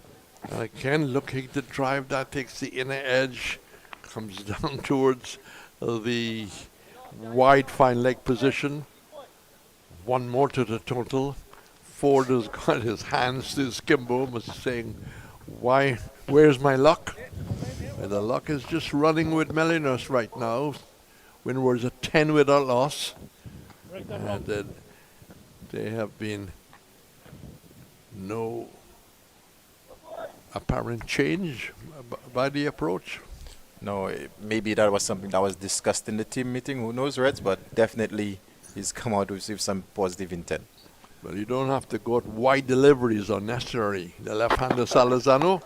And again, looking to drive, that takes the inner edge, comes down towards the wide fine leg position. One more to the total. Ford has got his hands to his gimbal, saying, where's my luck? Well, the luck is just running with Melinos right now. Windwards a 10 without loss. And they have been no apparent change by the approach. No, maybe that was something that was discussed in the team meeting. Who knows, Reds? But definitely he's come out with some positive intent. Well, you don't have to go at wide deliveries unnecessary. The left-hander Salazano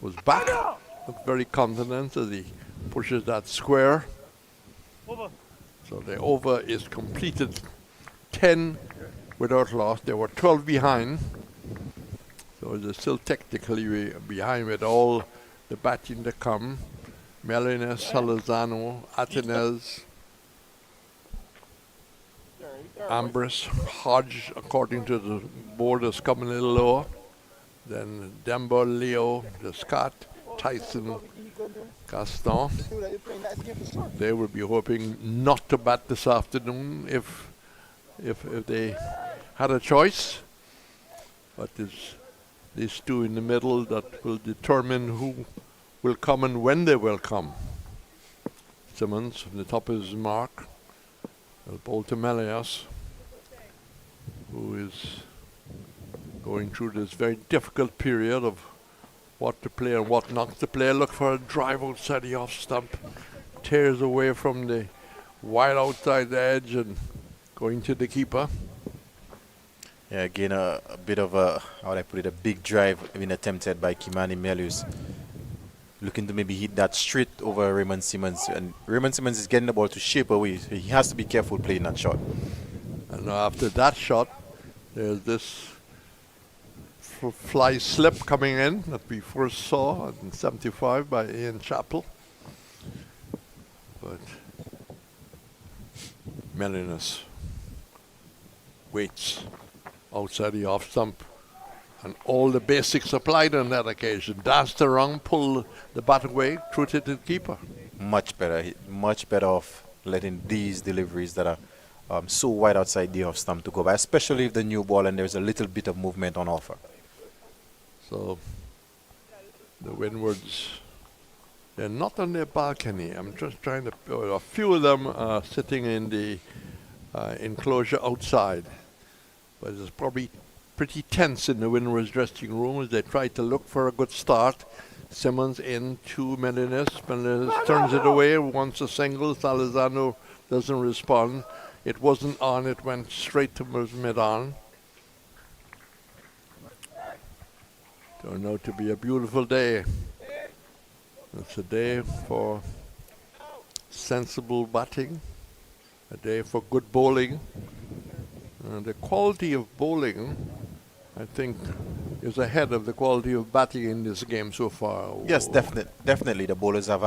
goes back, looks very confident as he pushes that square. So the over is completed. 10 without loss. They were 12 behind. So they're still technically behind with all the batting to come. Melines, Salazano, Atenez, Ambris, Hodge, according to the board, is coming a little lower. Then Dembo, Leo, the Scott, Tyson, Gaston. They will be hoping not to bat this afternoon if they had a choice. But it's these two in the middle that will determine who will come and when they will come. Simmons from the top of his mark. Bowl to Melias, who is going through this very difficult period of what to play and what not to play. Look for a drive outside the off stump. Tears away from the wide outside edge and going to the keeper. Yeah, again, a bit of a, how would I put it, a big drive being attempted by Kimani Melius. Looking to maybe hit that straight over Raymond Simmons. And Raymond Simmons is getting the ball to shape away. So he has to be careful playing that shot. And after that shot, there's this fly slip coming in that we first saw in 75 by Ian Chappell. But Melinas waits outside the off stump. And all the basics applied on that occasion. Danced around, pull the bat away, threw it to the keeper. Much better off letting these deliveries that are so wide outside the off stump to go by, especially if the new ball and there's a little bit of movement on offer. So the Windwards, they're not on their balcony. I'm just trying to, a few of them are sitting in the enclosure outside. But it's probably pretty tense in the Windwards dressing room as they try to look for a good start. Simmons in to Melines. Melines turns it away, wants a single. Salazano doesn't respond. It wasn't on, it went straight to mid-on. Turned out to be a beautiful day. It's a day for sensible batting, a day for good bowling. And the quality of bowling, I think, is ahead of the quality of batting in this game so far. Yes, definitely. The bowlers have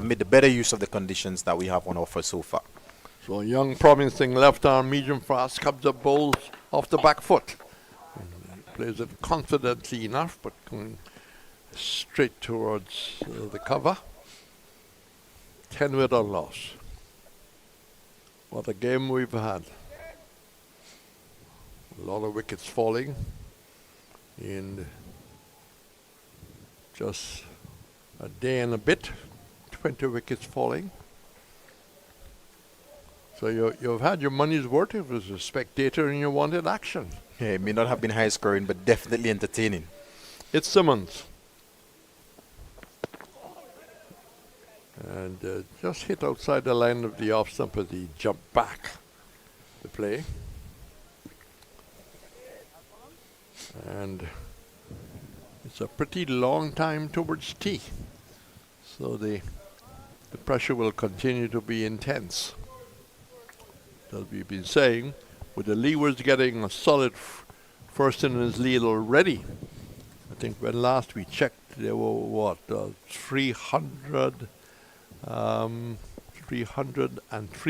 made the better use of the conditions that we have on offer so far. So a young, promising left arm, medium fast, comes up, bowls off the back foot. Plays it confidently enough, but going straight towards the cover. 10 without loss. What a game we've had. A lot of wickets falling in just a day and a bit. 20 wickets falling. So you've had your money's worth if as a spectator and you wanted action. Yeah, it may not have been high scoring, but definitely entertaining. It's Simmons. And just hit outside the line of the off stump as he jumped back to play. And it's a pretty long time towards tea. So the pressure will continue to be intense. As we've been saying, with the Leewards getting a solid first innings lead already. I think when last we checked, there were what, 303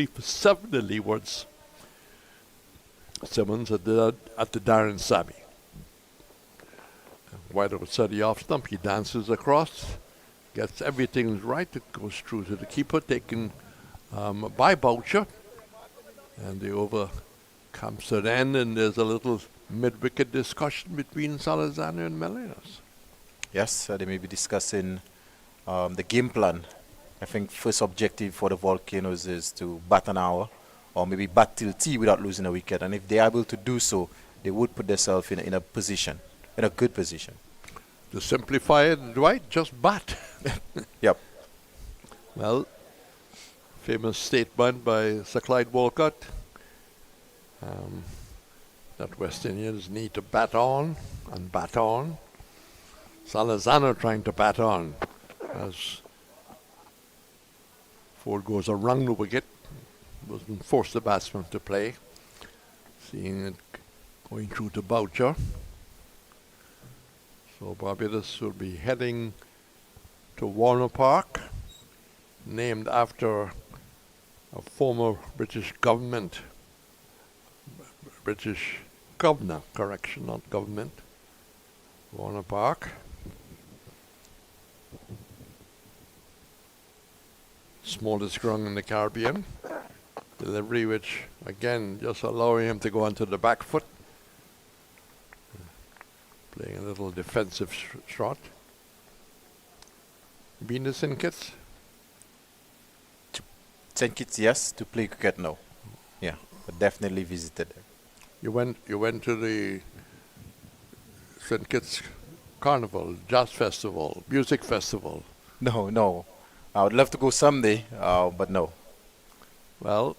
for 7 the Leewards. Simmons at the Darren Sammy. wide outside the off stump. He dances across, gets everything right. It goes through to the keeper, taken by Boucher. And the over comes to an end, and there's a little mid-wicket discussion between Salazano and Melinas. Yes, they may be discussing the game plan. I think first objective for the Volcanoes is to bat an hour or maybe bat till tea without losing a wicket. And if they're able to do so, they would put themselves in a position, in a good position. To simplify it, Dwight, just bat. Yep. Well, famous statement by Sir Clyde Walcott that West Indians need to bat on and bat on. Salazano trying to bat on as Ford goes around the wicket, doesn't force the batsman to play. Seeing it going through to Boucher. So Barbados will be heading to Warner Park, named after a former British governor, correction, not government. Warner Park. Smallest ground in the Caribbean. Delivery which, again, just allowing him to go onto the back foot. Playing a little defensive shot. Been to St. Kitts? St. Kitts, yes. To play cricket, no. Yeah, but definitely visited there. You went to the St. Kitts Carnival, Jazz Festival, Music Festival. No. I would love to go someday, but no. Well,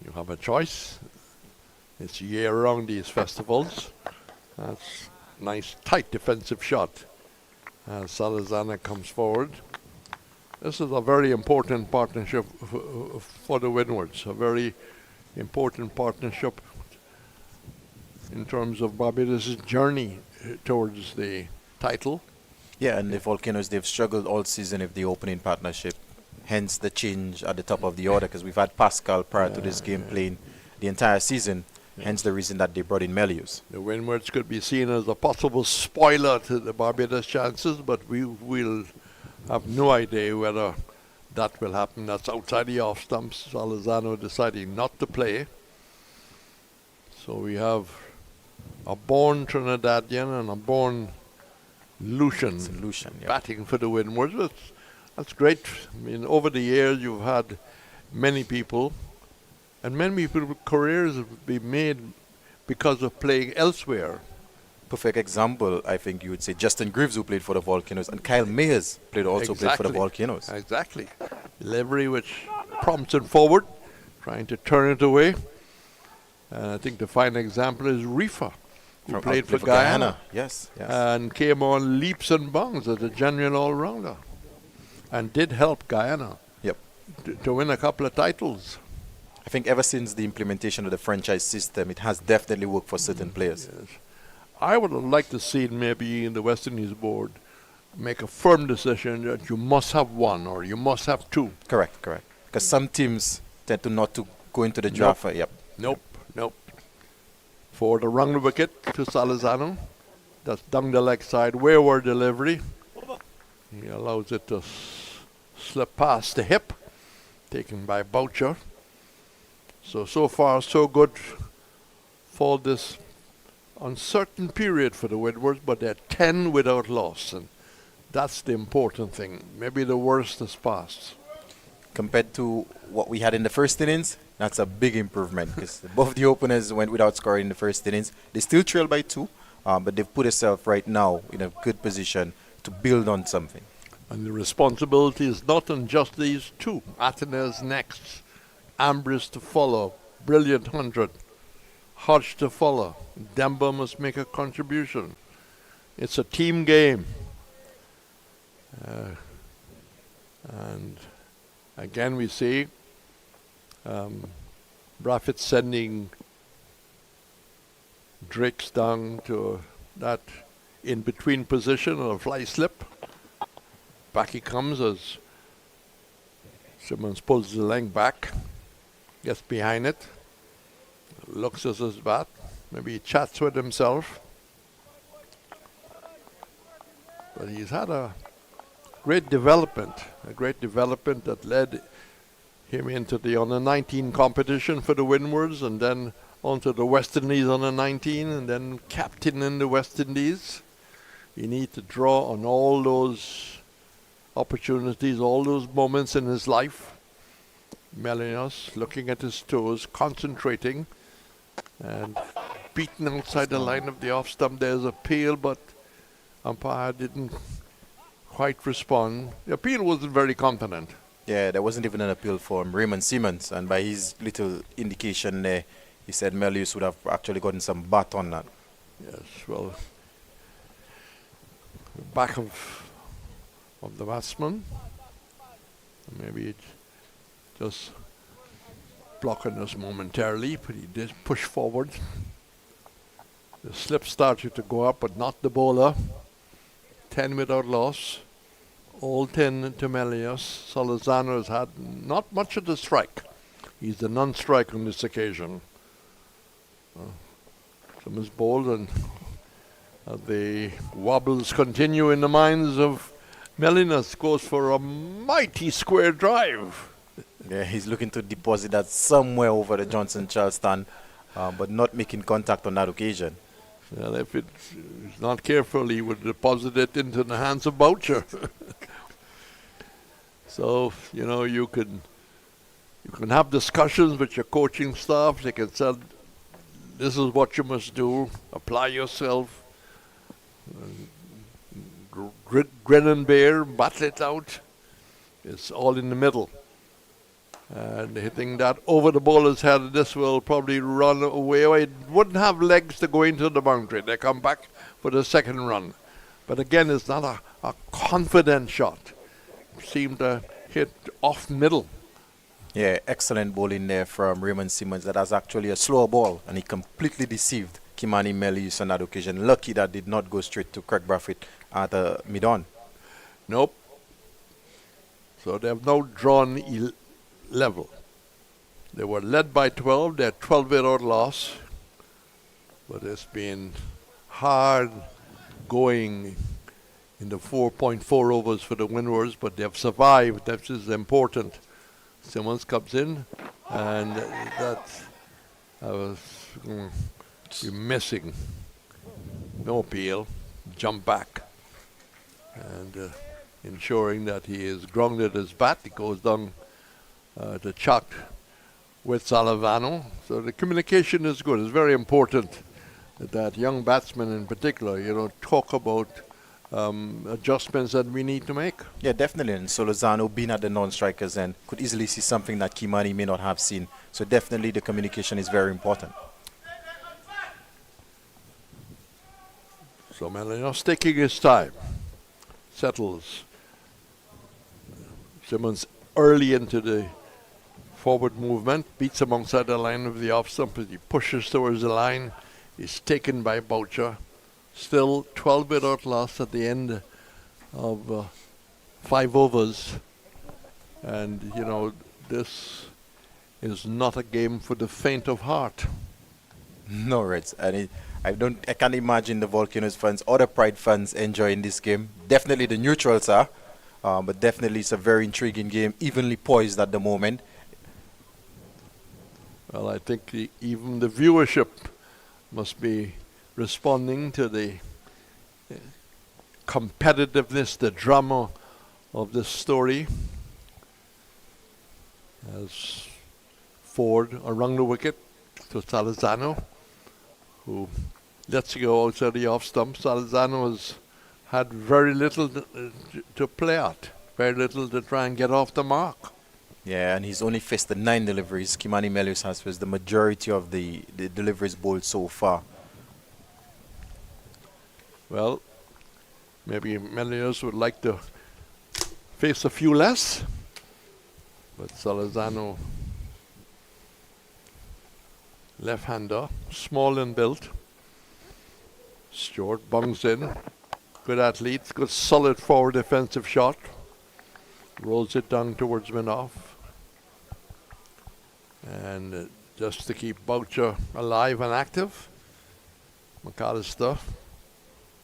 you have a choice. It's year-round, these festivals. That's nice, tight defensive shot as Salazana comes forward. This is a very important partnership for the Windwards, a very important partnership in terms of Barbados' journey towards the title. Yeah, and the Volcanoes, they've struggled all season with the opening partnership. Hence the change at the top of the order, because we've had Pascal prior to this game playing the entire season. Hence the reason that they brought in Melius. The Windwards could be seen as a possible spoiler to the Barbados chances, but we will have no idea whether that will happen. That's outside the off stumps. Salazano deciding not to play. So we have a born Trinidadian and a born Lucian, Yeah. batting for the Windwards. That's great. I mean, over the years you've had many people, and many people's careers have been made because of playing elsewhere. Perfect example, I think you would say Justin Greaves, who played for the Volcanoes, and Kyle Mayers played for the Volcanoes. Exactly. Delivery which prompts him forward, trying to turn it away. And I think the final example is Reefer, who played for Guyana. Yes. And came on leaps and bounds as a genuine all-rounder. And did help Guyana to win a couple of titles. I think ever since the implementation of the franchise system, it has definitely worked for certain players. Yes. I would have liked to see maybe in the West Indies board make a firm decision that you must have one or you must have two. Correct. Because some teams tend to not to go into the draft. Nope. For the round wicket to Salazano, that's down the leg side, wayward delivery. He allows it to slip past the hip, taken by Boucher. So far, so good for this uncertain period for the Windwards, but they're 10 without loss, and that's the important thing. Maybe the worst is past. Compared to what we had in the first innings, that's a big improvement, because both the openers went without scoring in the first innings. They still trail by 2, but they've put themselves right now in a good position to build on something. And the responsibility is not on just these two. Athena's next. Ambrose to follow. Brilliant 100. Hodge to follow. Demba must make a contribution. It's a team game. And again we see Braffett sending Drakes down to that in-between position on a fly slip. Back he comes as Simmons pulls the leg back, gets behind it, looks at his bat, Maybe he chats with himself. But he's had a great development that led him into the under-19 competition for the Windwards, and then onto the West Indies under-19, and then captain in the West Indies. You need to draw on all those opportunities, all those moments in his life. Melios looking at his toes, concentrating, and beaten outside the line of the off stump. There's a appeal, but umpire didn't quite respond. The appeal wasn't very confident. Yeah, there wasn't even an appeal from Raymond Simmons, and by his little indication there, he said Melius would have actually gotten some bat on that. Yes, well, back of the batsman. Maybe it just blocking us momentarily, but he did push forward. The slip started to go up, but not the bowler. 10 without loss. All 10 to Melios. Solizano has had not much of the strike. He's the non-strike on this occasion. Simmons bowled, and the wobbles continue in the minds of Melinos. Goes for a mighty square drive. Yeah, he's looking to deposit that somewhere over the Johnson Charleston, but not making contact on that occasion. Well, if he's not careful, he would deposit it into the hands of Boucher. So, you can have discussions with your coaching staff. They can say, this is what you must do. Apply yourself. Grin and bear, battle it out. It's all in the middle. And hitting that over the bowler's head, this will probably run away. It wouldn't have legs to go into the boundary. They come back for the second run. But again, it's not a confident shot. Seemed to hit off middle. Yeah, excellent bowling there from Raymond Simmons. That was actually a slower ball, and he completely deceived Kimani Melius on that occasion. Lucky that did not go straight to Craig Braffett at mid-on. Nope. So they have now drawn level. They were led by 12. They're 12 without loss. But it's been hard going in the 4.4 overs for the Windwards, but they've survived. That is important. Simmons comes in, and that was missing. No appeal. Jump back. And ensuring that he is grounded his bat. He goes down to Chuck with Salavano. So the communication is good. It's very important that young batsmen in particular, talk about adjustments that we need to make. Yeah, definitely. And Solozano, being at the non-strikers end, could easily see something that Kimani may not have seen. So definitely the communication is very important. So Melinos taking his time. Settles. Simmons early into the forward movement, beats him alongside the line of the off stump as he pushes towards the line. He's taken by Boucher. Still 12 without loss at the end of 5 overs. And, this is not a game for the faint of heart. No, Reds. I can't imagine the Volcanoes fans or the Pride fans enjoying this game. Definitely the neutrals are, but definitely it's a very intriguing game, evenly poised at the moment. Well, I think even the viewership must be responding to the competitiveness, the drama of this story. As Ford around the wicket to Salazano, who lets go outside the off stump. Salazano has had very little to play at, very little to try and get off the mark. Yeah, and he's only faced the 9 deliveries. Kimani Melius has faced the majority of the deliveries bowled so far. Well, maybe Melius would like to face a few less, but Salazano, left-hander, small and built. Stewart bungs in. Good athlete, good solid forward defensive shot. Rolls it down towards mid-off. And just to keep Boucher alive and active, McAllister,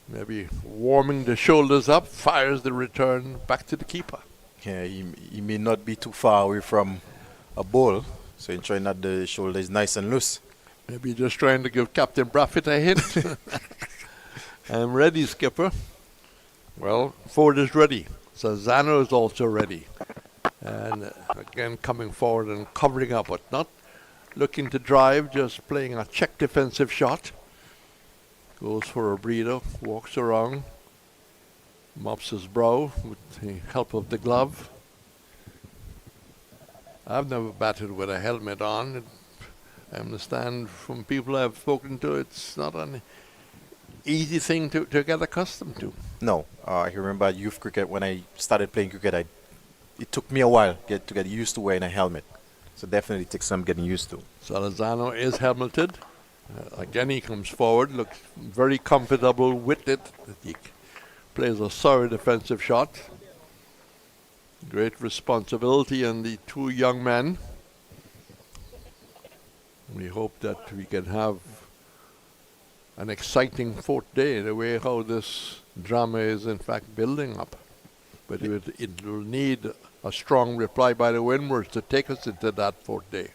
maybe warming the shoulders up, fires the return back to the keeper. Yeah, he may not be too far away from a ball, so ensuring that the shoulder is nice and loose. Maybe just trying to give Captain Braffett a hint. I'm ready, skipper. Well, Ford is ready. Zano is also ready. And again coming forward and covering up, but not looking to drive, just playing a check defensive shot. Goes for a breather, walks around, mops his brow with the help of the glove. I've never batted with a helmet on. I understand from people I've spoken to, it's not an easy thing to get accustomed to. No, I remember at youth cricket when I started playing cricket, it took me a while to get used to wearing a helmet. So definitely takes some getting used to. Salazano is helmeted. Again, he comes forward, looks very comfortable with it. He plays a sorry defensive shot. Great responsibility on the two young men. We hope that we can have an exciting fourth day, the way how this drama is in fact building up. But it will need a strong reply by the Windwards to take us into that fourth day.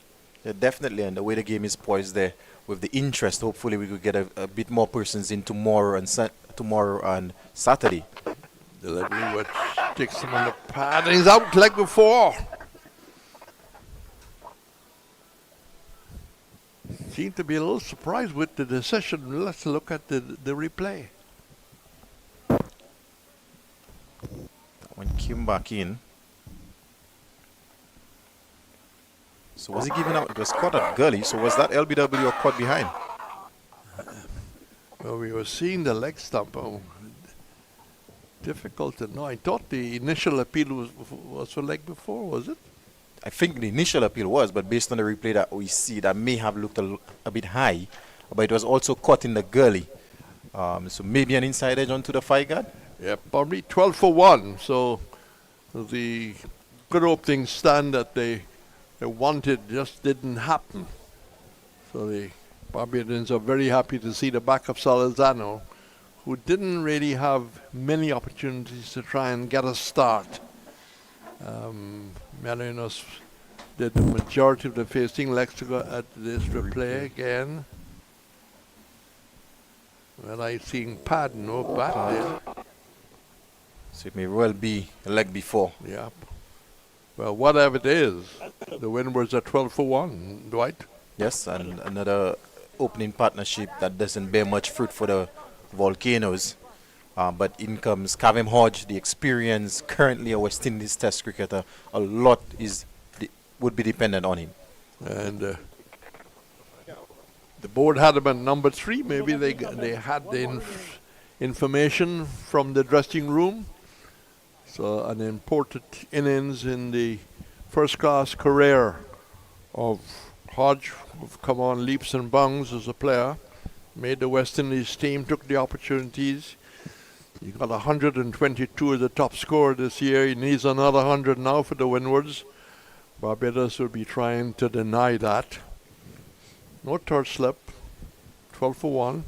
Yeah, definitely, and the way the game is poised there, with the interest, hopefully we could get a bit more persons in tomorrow and Saturday. Delivery which takes him on the pad, and he's out like before. Seem to be a little surprised with the decision. Let's look at the replay. That one came back in. So was he giving out? It was caught at gully. So was that LBW or caught behind? Well, we were seeing the leg stump. Oh, difficult to know. I thought the initial appeal was for leg before, was it? I think the initial appeal was, but based on the replay that we see, that may have looked a bit high, but it was also caught in the gully. So maybe an inside edge onto the five guard? Yeah, probably 12 for 1. So the good opening stand that they wanted just didn't happen. So the Barbadians are very happy to see the back of Salazano, who didn't really have many opportunities to try and get a start. Melinos did the majority of the facing. Let's go at this replay again. Well, I seen pad, no bat there. So it may well be a leg before. Yeah. Well, whatever it is, the Windwards are 12 for 1, Dwight. Yes, and another opening partnership that doesn't bear much fruit for the Volcanoes. But in comes Kavem Hodge, the experience, currently a West Indies Test cricketer. A lot would be dependent on him. And the board had him at number 3. Maybe they had the information from the dressing room. So an important innings in the first-class career of Hodge, who've come on leaps and bounds as a player, made the West Indies team, took the opportunities. He got 122 as the top scorer this year. He needs another 100 now for the Windwards. Barbados will be trying to deny that. No third slip. 12 for 1.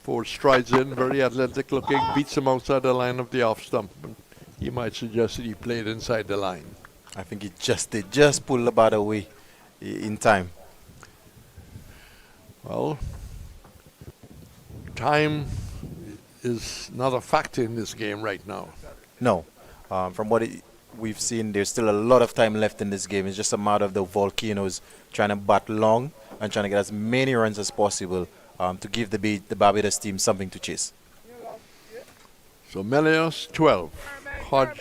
Ford strides in, very athletic looking, beats him outside the line of the off stump. But he might suggest that he played inside the line. I think they just pulled the bat away in time. Well, time is not a factor in this game right now. No. From what we've seen, there's still a lot of time left in this game. It's just a matter of the Volcanoes trying to bat long and trying to get as many runs as possible to give the Barbados team something to chase. So Melios 12. Hodge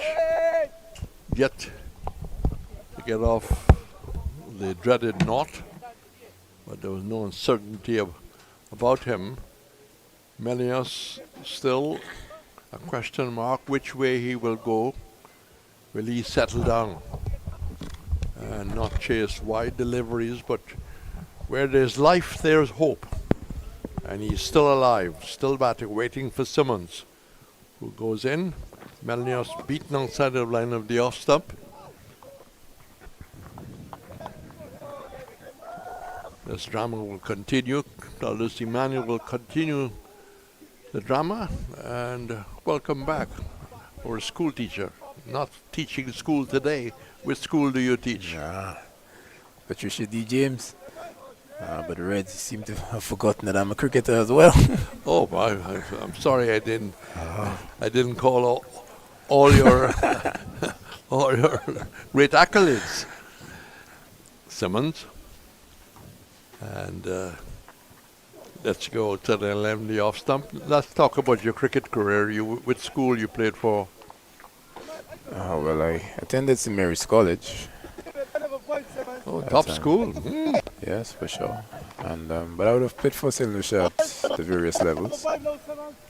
yet to get off the dreaded knot, but there was no uncertainty about him. Melios still a question mark which way he will go. Will he settle down and not chase wide deliveries, but where there's life there's hope, and he's still alive, still batting, waiting for Simmons, who goes in. Melios beaten outside the line of the off stump. This drama will continue. Carlos Emmanuel will continue the drama. And welcome back. Or a school teacher. Not teaching school today. Which school do you teach? Patricia D. James. But the Reds seem to have forgotten that I'm a cricketer as well. Oh, I'm sorry I didn't call all your all your great accolades. Simmons. And let's go to the 11 off stump. Let's talk about your cricket career. Which school you played for? Well, I attended St. Mary's College. Oh, top school. Yes, for sure. And but I would have played for St. Lucia at the various levels.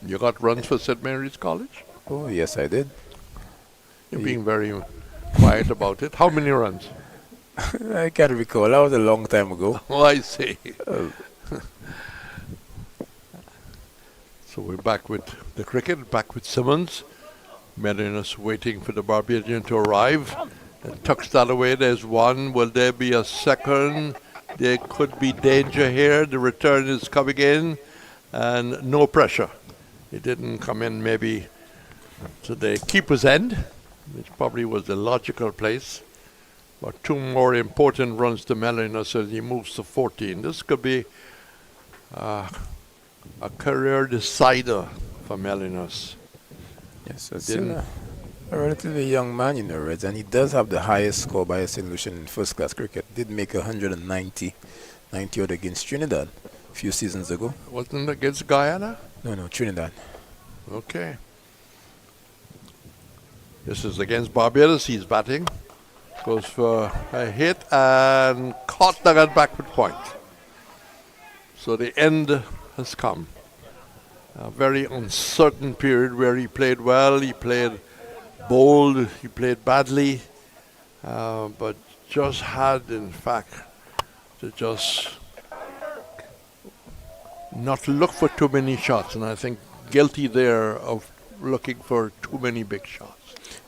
You got runs for St. Mary's College? Oh, yes, I did. You're being very quiet about it. How many runs? I can't recall. That was a long time ago. Oh, I see. So we're back with the cricket, back with Simmons. Mariners waiting for the Barbadian to arrive. And tucks that away. There's one. Will there be a second? There could be danger here. The return is coming in. And no pressure. It didn't come in maybe to the keeper's end, which probably was the logical place. But two more important runs to Mariners as he moves to 14. This could be a career decider for Mariners. Yes, it's still a relatively young man in the Reds, and he does have the highest score by a St. Lucian in first-class cricket. Did make 190 odd against Trinidad a few seasons ago. Wasn't it against Guyana? No, Trinidad. Okay. This is against Barbados. He's batting. Goes for a hit and caught that at backward point. So the end has come. A very uncertain period where he played well, he played bold, he played badly, but just had, in fact, to just not look for too many shots. And I think guilty there of looking for too many big shots.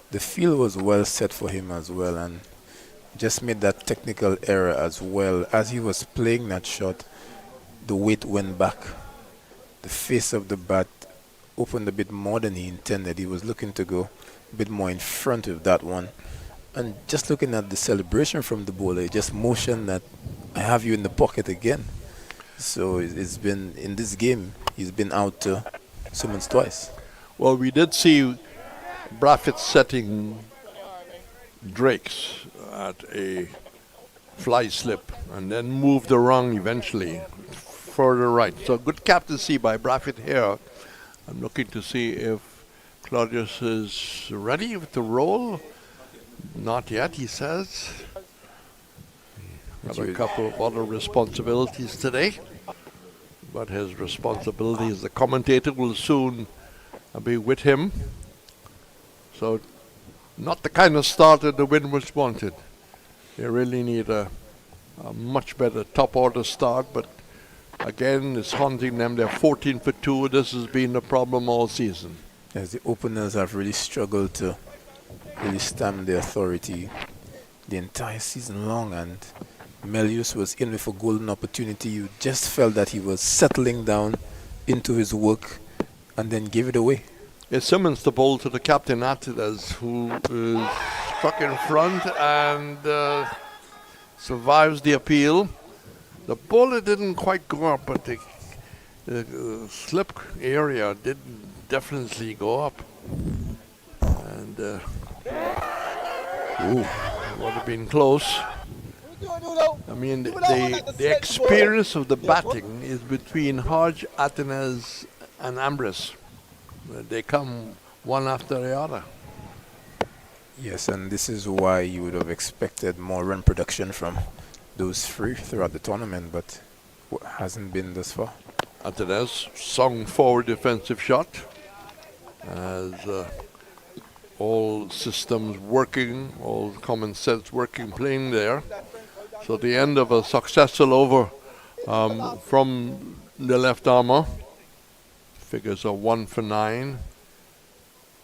The field was well set for him as well, and just made that technical error as well. As he was playing that shot, the weight went back. The face of the bat opened a bit more than he intended. He was looking to go a bit more in front of that one. And just looking at the celebration from the bowler, he just motioned that I have you in the pocket again. So it's been, in this game, he's been out to Simmons twice. Well, we did see Braffett setting Drake's at a fly slip and then moved the wrong eventually further right. So good captaincy by Braffett here. I'm looking to see if Claudius is ready to roll. Not yet, he says. Got a couple of other responsibilities today, but his responsibility as the commentator will soon be with him. So not the kind of start that the Windwards wanted. They really need a much better top order start, but again, it's haunting them. They're 14 for 2. This has been the problem all season. As the openers have really struggled to really stamp their authority the entire season long, and Melius was in with a golden opportunity. You just felt that he was settling down into his work and then gave it away. It's Simmons the bowl to the captain Atidas, who is struck in front and survives the appeal. The bowler didn't quite go up, but the slip area did definitely go up. And would have been close. I mean, the experience of the batting is between Hodge, Atenas, and Ambrose. They come one after the other. Yes, and this is why you would have expected more run production from those three throughout the tournament, but hasn't been thus far. Atenas, sung forward defensive shot. As all systems working, all common sense working, playing there. So the end of a successful over from the left armour. Figures are 1 for 9.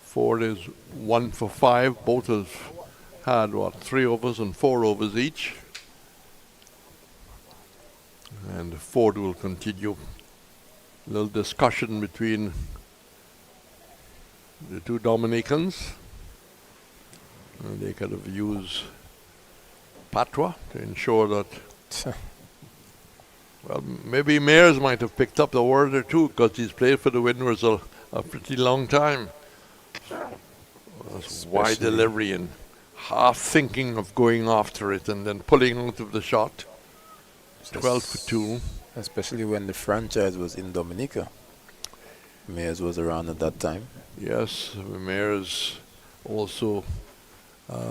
Ford is 1 for 5. Both have had 3 overs and 4 overs each. And Ford will continue. A little discussion between the two Dominicans. And they could have used patois to ensure that, well, maybe Mayers might have picked up the word or two because he's played for the Windwards a pretty long time. That's wide delivery and half thinking of going after it and then pulling out of the shot. 12 for 2. Especially when the franchise was in Dominica. Mayers was around at that time. Yes, Mayers also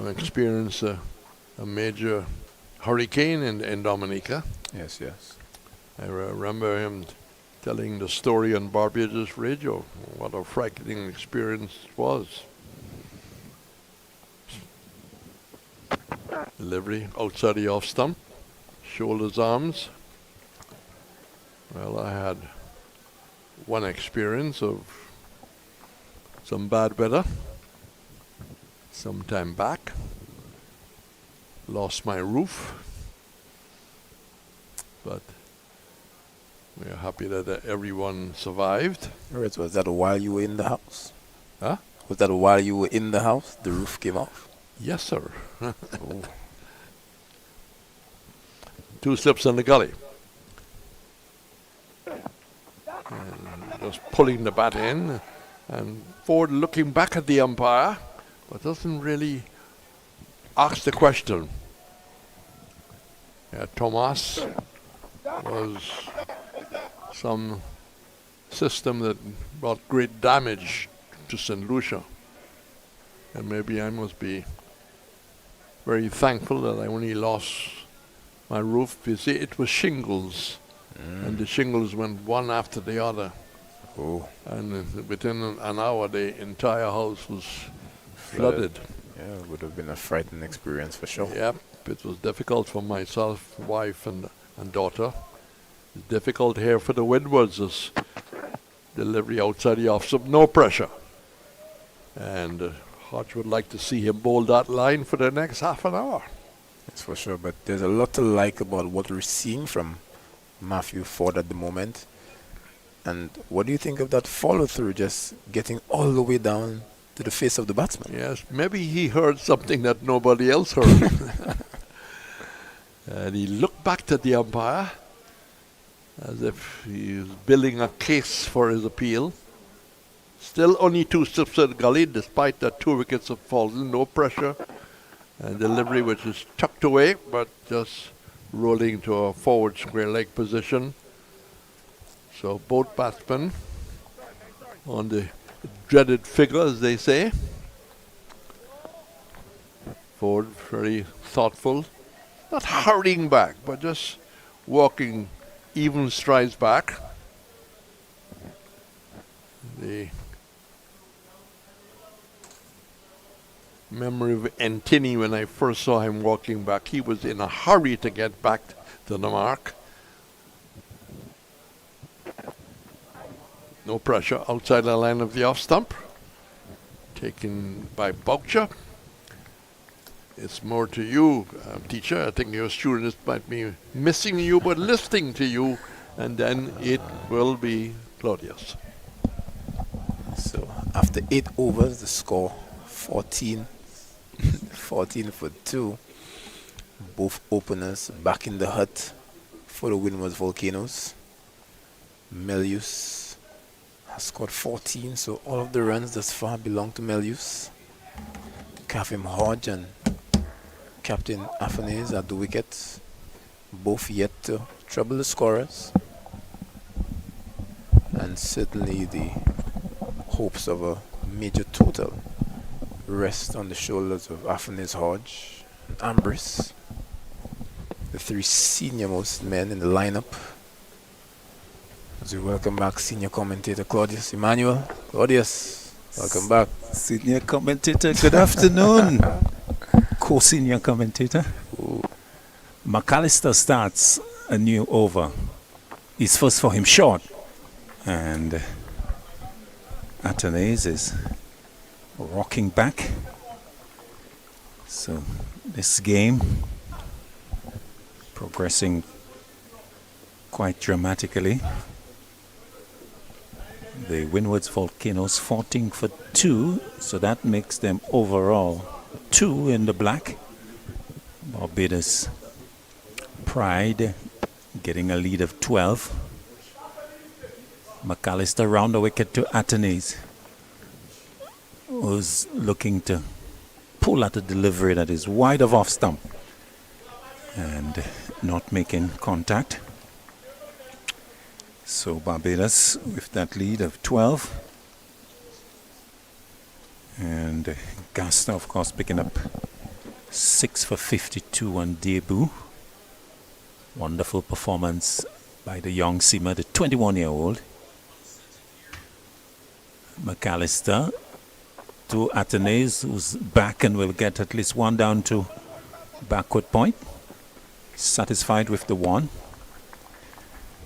experienced a major hurricane in Dominica. Yes, yes. I remember him telling the story on Barbados radio, what a frightening experience it was. Delivery outside the off stump, shoulders, arms. Well, I had one experience of some bad weather some time back. Lost my roof, but we are happy that everyone survived. Right, was that while you were in the house? Huh? Was that while you were in the house, the roof came off? Yes, sir. Oh. 2 slips in the gully. And just pulling the bat in, and Ford looking back at the umpire, but doesn't really ask the question. Yeah, Tomas was some system that brought great damage to St. Lucia. And maybe I must be very thankful that I only lost my roof. You see, it was shingles. And the shingles went one after the other. Oh. And within an hour, the entire house was flooded. Yeah, it would have been a frightening experience for sure. Yep, it was difficult for myself, wife, and daughter. It's difficult here for the Windwards. As delivery outside the off stump, no pressure. And Hodge would like to see him bowl that line for the next half an hour. That's for sure, but there's a lot to like about what we're seeing from Matthew Ford at the moment. And what do you think of that follow through, just getting all the way down to the face of the batsman? Yes, maybe he heard something that nobody else heard. And he looked back to the umpire as if he was building a case for his appeal. Still only 2 steps at the gully, despite the 2 wickets have fallen, no pressure. And delivery which is tucked away, but just rolling to a forward square leg position. So both batsmen on the dreaded figure, as they say. Ford very thoughtful, not hurrying back, but just walking even strides back. The memory of Antony, when I first saw him walking back, he was in a hurry to get back to the mark. No pressure outside the line of the off stump. Taken by Boucher. It's more to you, teacher. I think your students might be missing you, but listening to you, and then it will be Claudius. So after 8 overs, the score 14 for 2. Both openers back in the hut for the Windwards Volcanoes. Melius has scored 14, so all of the runs thus far belong to Melius. Kavim Hodge and Captain Afanese at the wickets, both yet to trouble the scorers. And certainly the hopes of a major total rest on the shoulders of Afanese, Hodge, and Ambrose, the 3 senior most men in the lineup. As we welcome back senior commentator Claudius Emmanuel. Claudius, welcome back. Senior commentator, good afternoon. Co-senior commentator. Ooh. McAllister starts a new over. He's first for him short. And Atanase is rocking back. So this game progressing quite dramatically. The Windwards Volcanoes 14 for 2, so that makes them overall 2 in the black. Barbados Pride getting a lead of 12. McAllister round the wicket to Athenaeus, who's looking to pull at a delivery that is wide of off stump and not making contact. So Barbados with that lead of 12. And Gaster, of course, picking up 6 for 52 on debut. Wonderful performance by the young seamer, the 21-year-old. McAllister to Athenaeus, who's back and will get at least one down to backward point. Satisfied with the one.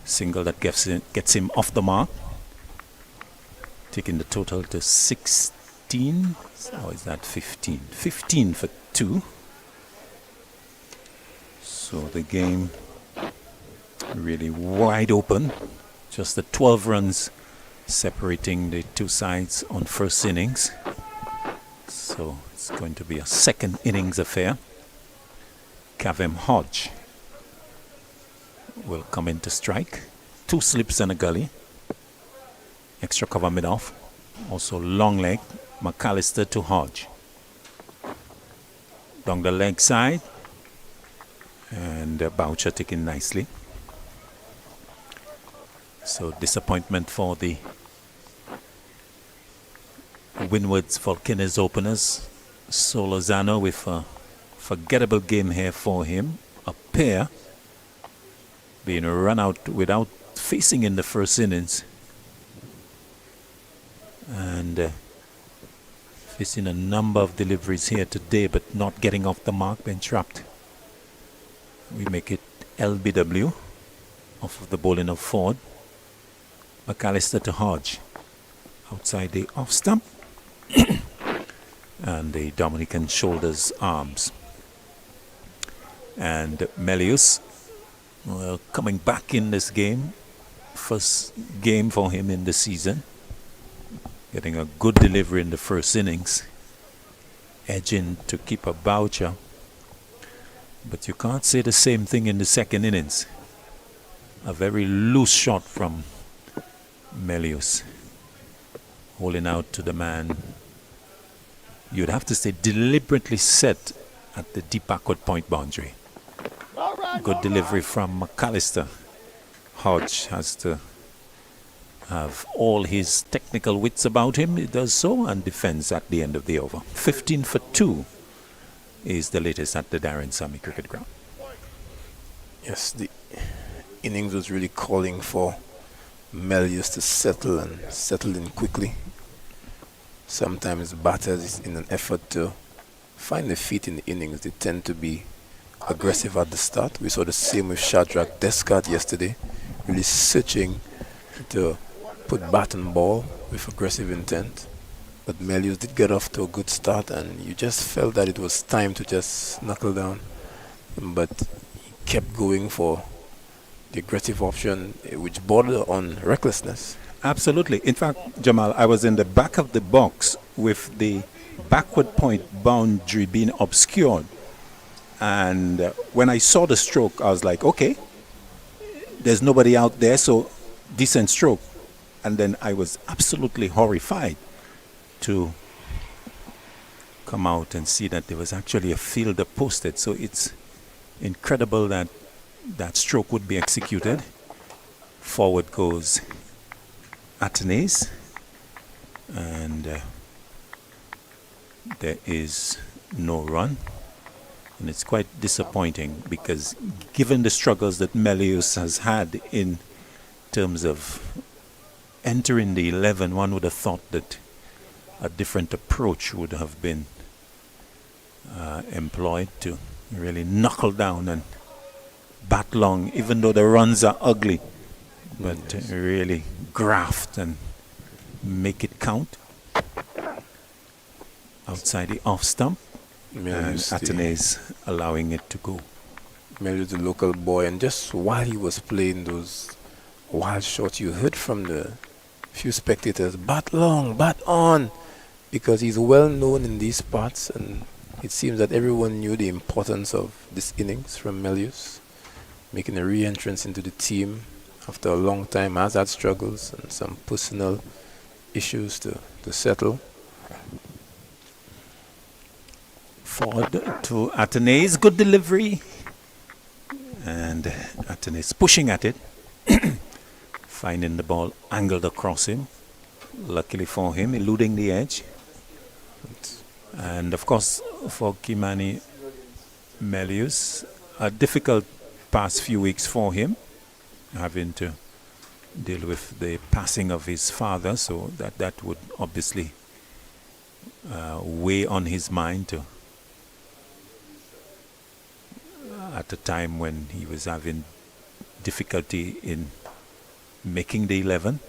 Single that gets him off the mark. Taking the total to 16. Or is that 15? 15 for 2. So the game really wide open. Just the 12 runs separating the two sides on first innings. So it's going to be a second innings affair. Kavem Hodge will come in to strike. 2 slips and a gully. Extra cover mid-off. Also long leg. McAllister to Hodge. Down the leg side. And Boucher taking nicely. So disappointment for the Windwards Volcanoes openers. Solozano with a forgettable game here for him. A pair being run out without facing in the first innings. And facing a number of deliveries here today, but not getting off the mark, being trapped. We make it LBW off of the bowling of Ford. McAllister to Hodge. Outside the off stump. And the Dominican shoulders arms. And Melius, well, coming back in this game. First game for him in the season. Getting a good delivery in the first innings. Edging to keep a Boucher. But you can't say the same thing in the second innings. A very loose shot from Melius. Holding out to the man. You'd have to say deliberately set at the deep backward point boundary. Good delivery from McAllister. Hodge has to have all his technical wits about him. He does so and defends at the end of the over. 15 for 2 is the latest at the Darren Sammy Cricket Ground. Yes, the innings was really calling for Melius to settle and settle in quickly. Sometimes batters, in an effort to find the feet in the innings, they tend to be aggressive at the start. We saw the same with Shadrach Descart yesterday, really searching to put bat and ball with aggressive intent. But Melius did get off to a good start, and you just felt that it was time to just knuckle down. But he kept going for the aggressive option, which bordered on recklessness. Absolutely. In fact, Jamal, I was in the back of the box with the backward point boundary being obscured. And when I saw the stroke, I was like, okay, there's nobody out there, so decent stroke. And then I was absolutely horrified to come out and see that there was actually a fielder posted. So it's incredible that that stroke would be executed. Forward goes Athenaeus, and there is no run. And it's quite disappointing because given the struggles that Melius has had in terms of entering the 11, one would have thought that a different approach would have been employed to really knuckle down and bat long, even though the runs are ugly, but really graft and make it count. Outside the off stump, and Athenaeus allowing it to go. Melio's the local boy, and just while he was playing those wild shots, you heard from the few spectators, bat long, bat on, because he's well known in these parts, and it seems that everyone knew the importance of this innings from Melius, making a re-entrance into the team after a long time, has had struggles and some personal issues to settle. Ford to Athenaeus, good delivery. And Athenaeus pushing at it, finding the ball angled across him. Luckily for him, eluding the edge. And of course, for Kimani Melius, a difficult past few weeks for him, having to deal with the passing of his father, so that would obviously weigh on his mind to at a time when he was having difficulty in making the 11.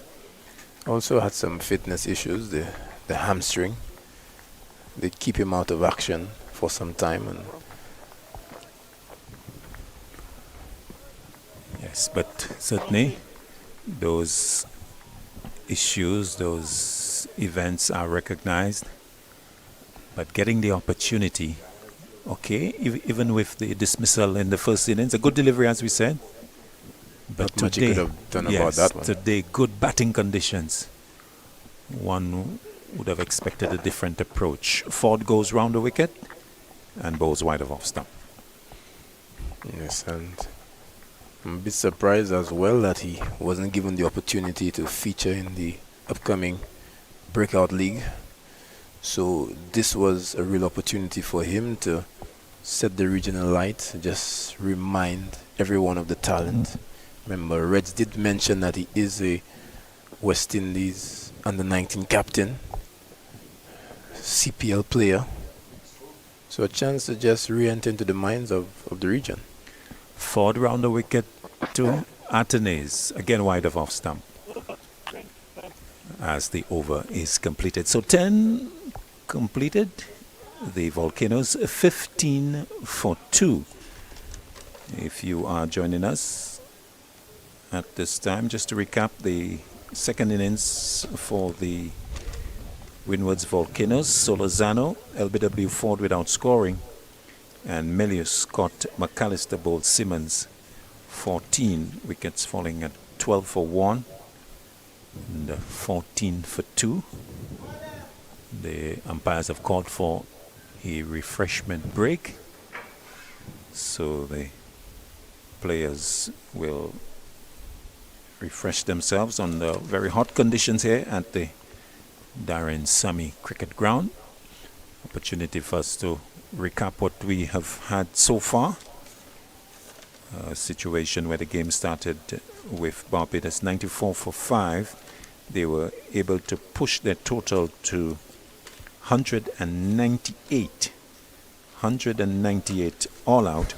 Also had some fitness issues, the hamstring. They keep him out of action for some time. And yes, but certainly those issues, those events are recognized. But getting the opportunity, okay, even with the dismissal in the first innings, a good delivery as we said. But not much he today, could have done yes, about that one. today good batting conditions. One would have expected a different approach. Ford goes round the wicket and bowls wide of off stump. Yes, and I'm a bit surprised as well that he wasn't given the opportunity to feature in the upcoming Breakout League. So this was a real opportunity for him to set the regional light, just remind everyone of the talent. Remember, Reds did mention that he is a West Indies under-19 captain, CPL player. So a chance to just re-enter into the minds of the region. Ford round the wicket to Athenaeus, again wide of off stump as the over is completed. So 10 completed. The Volcanoes 15 for 2. If you are joining us at this time, just to recap the second innings for the Windwards Volcanoes, Solozano, LBW Ford without scoring, and Melius, Scott, McAllister bowled Simmons, 14 wickets falling at 12 for 1 and 14 for 2. The umpires have called for a refreshment break, so the players will refresh themselves on the very hot conditions here at the Darren Sammy Cricket Ground. Opportunity for us to recap what we have had so far. A situation where the game started with Barbados 94 for 5. They were able to push their total to 198 all out.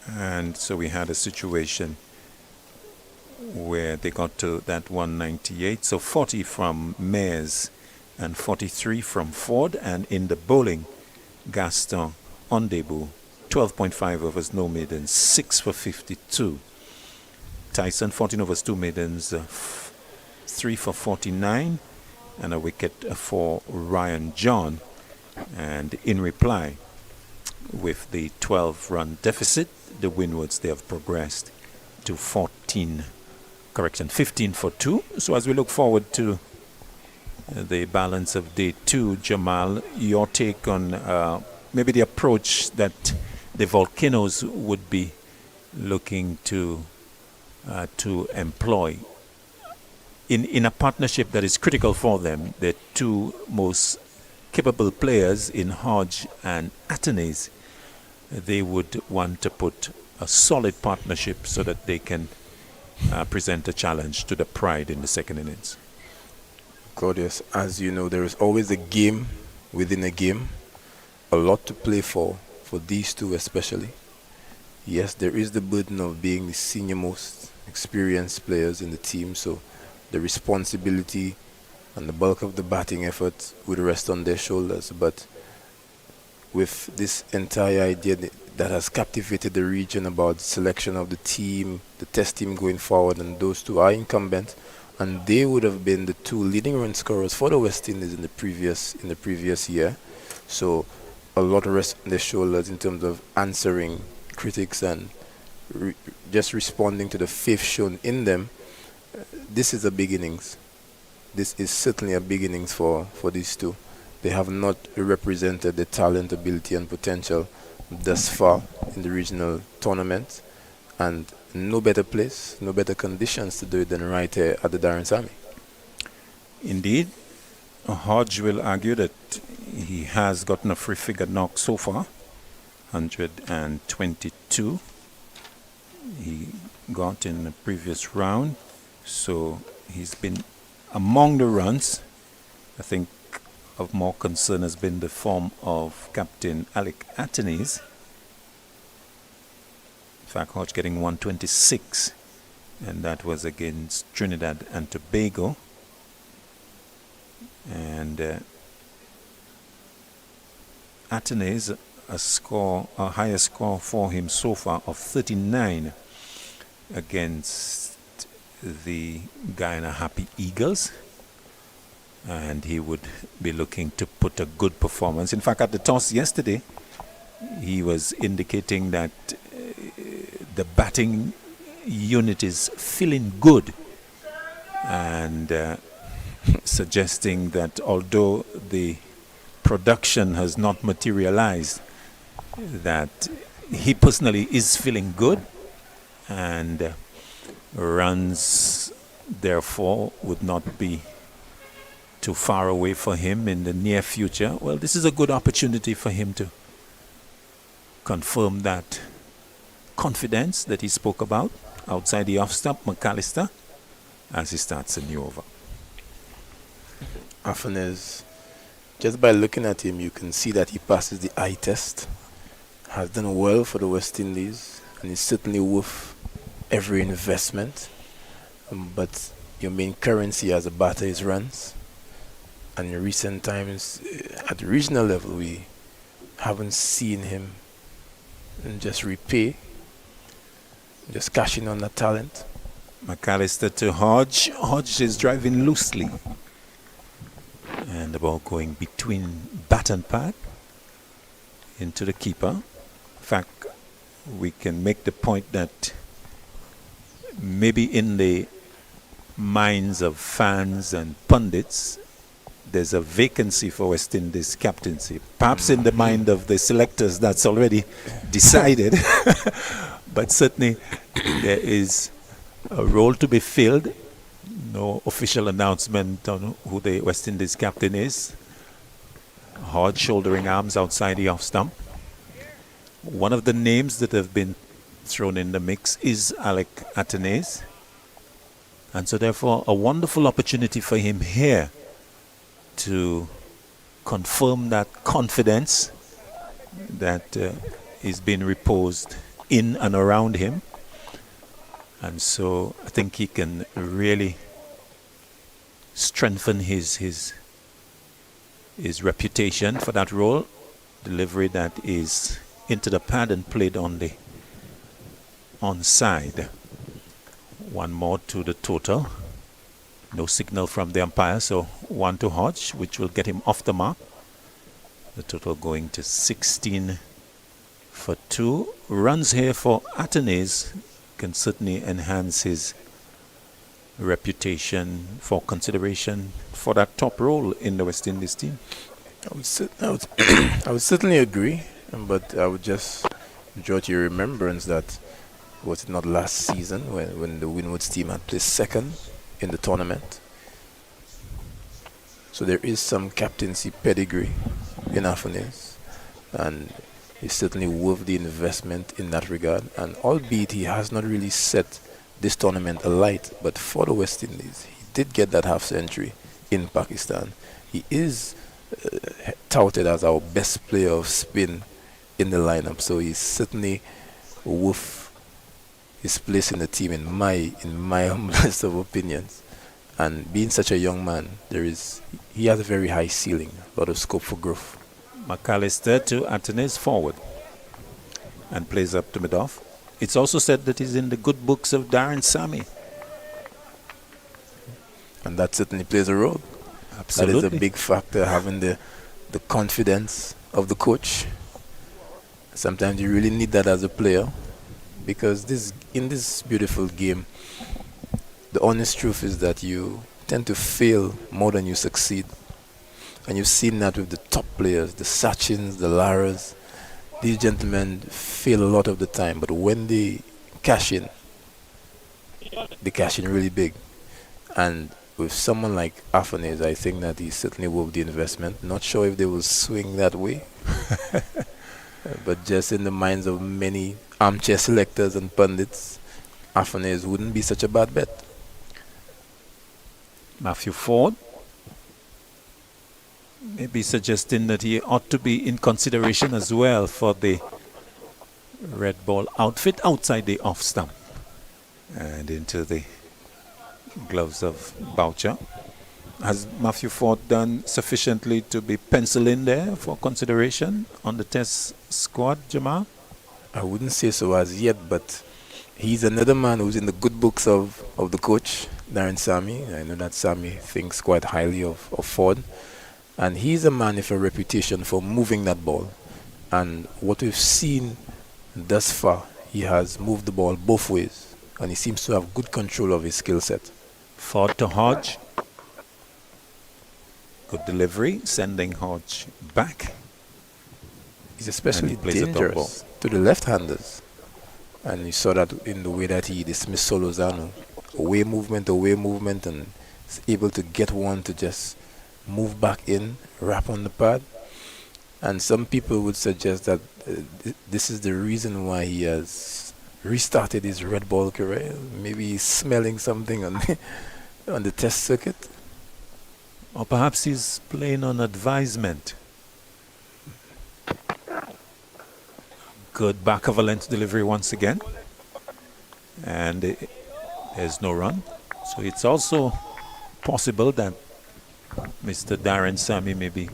And so we had a situation where they got to that 198. So 40 from Mares and 43 from Ford. And in the bowling, Gaston on debut, 12.5 overs, no maidens, 6 for 52. Tyson, 14 overs, 2 maidens, 3 for 49, and a wicket for Ryan John. And in reply, with the 12-run deficit, the Windwards, they have progressed to 15 for 2. So as we look forward to the balance of day 2, Jamal, your take on maybe the approach that the Volcanoes would be looking to employ in a partnership that is critical for them. The two most capable players in Hodge and Athenaeus, they would want to put a solid partnership so that they can present a challenge to the Pride in the second innings. Claudius, as you know, there is always a game within a game. A lot to play for these two especially. Yes, there is the burden of being the senior most experienced players in the team, so the responsibility and the bulk of the batting effort would rest on their shoulders. But with this entire idea that has captivated the region about selection of the team, the test team going forward, and those two are incumbent, and they would have been the two leading run scorers for the West Indies in the previous year. So a lot of rest on their shoulders in terms of answering critics and just responding to the faith shown in them. This is a big innings. This is certainly a big innings for these two. They have not represented the talent, ability, and potential thus far in the regional tournament, and no better place, no better conditions to do it than right here at the Darren Sammy. Indeed, Hodge will argue that he has gotten a free figure knock so far, 122 he got in the previous round, so he's been among the runs. I think of more concern has been the form of Captain Alec Atenes. In fact, Hodge getting 126, and that was against Trinidad and Tobago. And Atenes, a higher score for him so far of 39 against the Guyana Happy Eagles, and he would be looking to put a good performance. In fact, at the toss yesterday, he was indicating that the batting unit is feeling good, and suggesting that although the production has not materialized, that he personally is feeling good, and runs therefore would not be too far away for him in the near future. Well, this is a good opportunity for him to confirm that confidence that he spoke about outside the off-stump, McAllister, as he starts a new over. Atenes, just by looking at him, you can see that he passes the eye test, has done well for the West Indies, and is certainly worth every investment. But your main currency as a batter is runs. And in recent times, at the regional level, we haven't seen him just repay, just cashing on the talent. McAllister to Hodge. Hodge is driving loosely, and the ball going between bat and pad into the keeper. In fact, we can make the point that maybe in the minds of fans and pundits, there's a vacancy for West Indies captaincy. Perhaps in the mind of the selectors, that's already decided. But certainly there is a role to be filled. No official announcement on who the West Indies captain is. Hodge shouldering arms outside the off stump. One of the names that have been thrown in the mix is Alec Atenes. And so therefore a wonderful opportunity for him here to confirm that confidence that is being reposed in and around him. And so I think he can really strengthen his reputation for that role. Delivery that is into the pad and played on the onside. One more to the total. No signal from the umpire, so 1 to Hodge, which will get him off the mark. The total going to 16 for 2. Runs here for Atenes can certainly enhance his reputation for consideration for that top role in the West Indies team. I would certainly agree, but I would just draw to your remembrance that was it not last season when the Windwards team had placed second in the tournament. So there is some captaincy pedigree in Atenes, and he's certainly worth the investment in that regard. And albeit he has not really set this tournament alight, but for the West Indies, he did get that half century in Pakistan. He is touted as our best player of spin in the lineup, so he's certainly worth his place in the team in my humblest of opinions. And being such a young man, he has a very high ceiling, a lot of scope for growth. McAllister to Atenes forward and plays up to mid-off. It's also said that he's in the good books of Darren Sammy. And that certainly plays a role. Absolutely. That is a big factor, having the confidence of the coach. Sometimes you really need that as a player, because in this beautiful game, the honest truth is that you tend to fail more than you succeed. And you've seen that with the top players, the Sachins, the Laras. These gentlemen fail a lot of the time, but when they cash in really big. And with someone like Afanes, I think that he certainly worth the investment. Not sure if they will swing that way. But just in the minds of many armchair selectors and pundits, Afanes wouldn't be such a bad bet. Matthew Ford maybe suggesting that he ought to be in consideration as well for the red ball outfit outside the off stump and into the gloves of Boucher. Has Matthew Ford done sufficiently to be penciled in there for consideration on the test squad, Jamal? I wouldn't say so as yet, but he's another man who's in the good books of the coach, Darren Sammy. I know that Sammy thinks quite highly of Ford. And he's a man with a reputation for moving that ball. And what we've seen thus far, he has moved the ball both ways. And he seems to have good control of his skill set. Ford to Hodge. Good delivery, sending Hodge back. He's especially plays a top ball dangerous to the left-handers. And you saw that in the way that he dismissed Solozano. Away movement, and is able to get one to just move back in, wrap on the pad. And some people would suggest that this is the reason why he has restarted his red ball career. Maybe he's smelling something on on the test circuit. Or perhaps he's playing on advisement. Good back of a length delivery once again. And there's no run. So it's also possible that Mr. Darren Sammy may be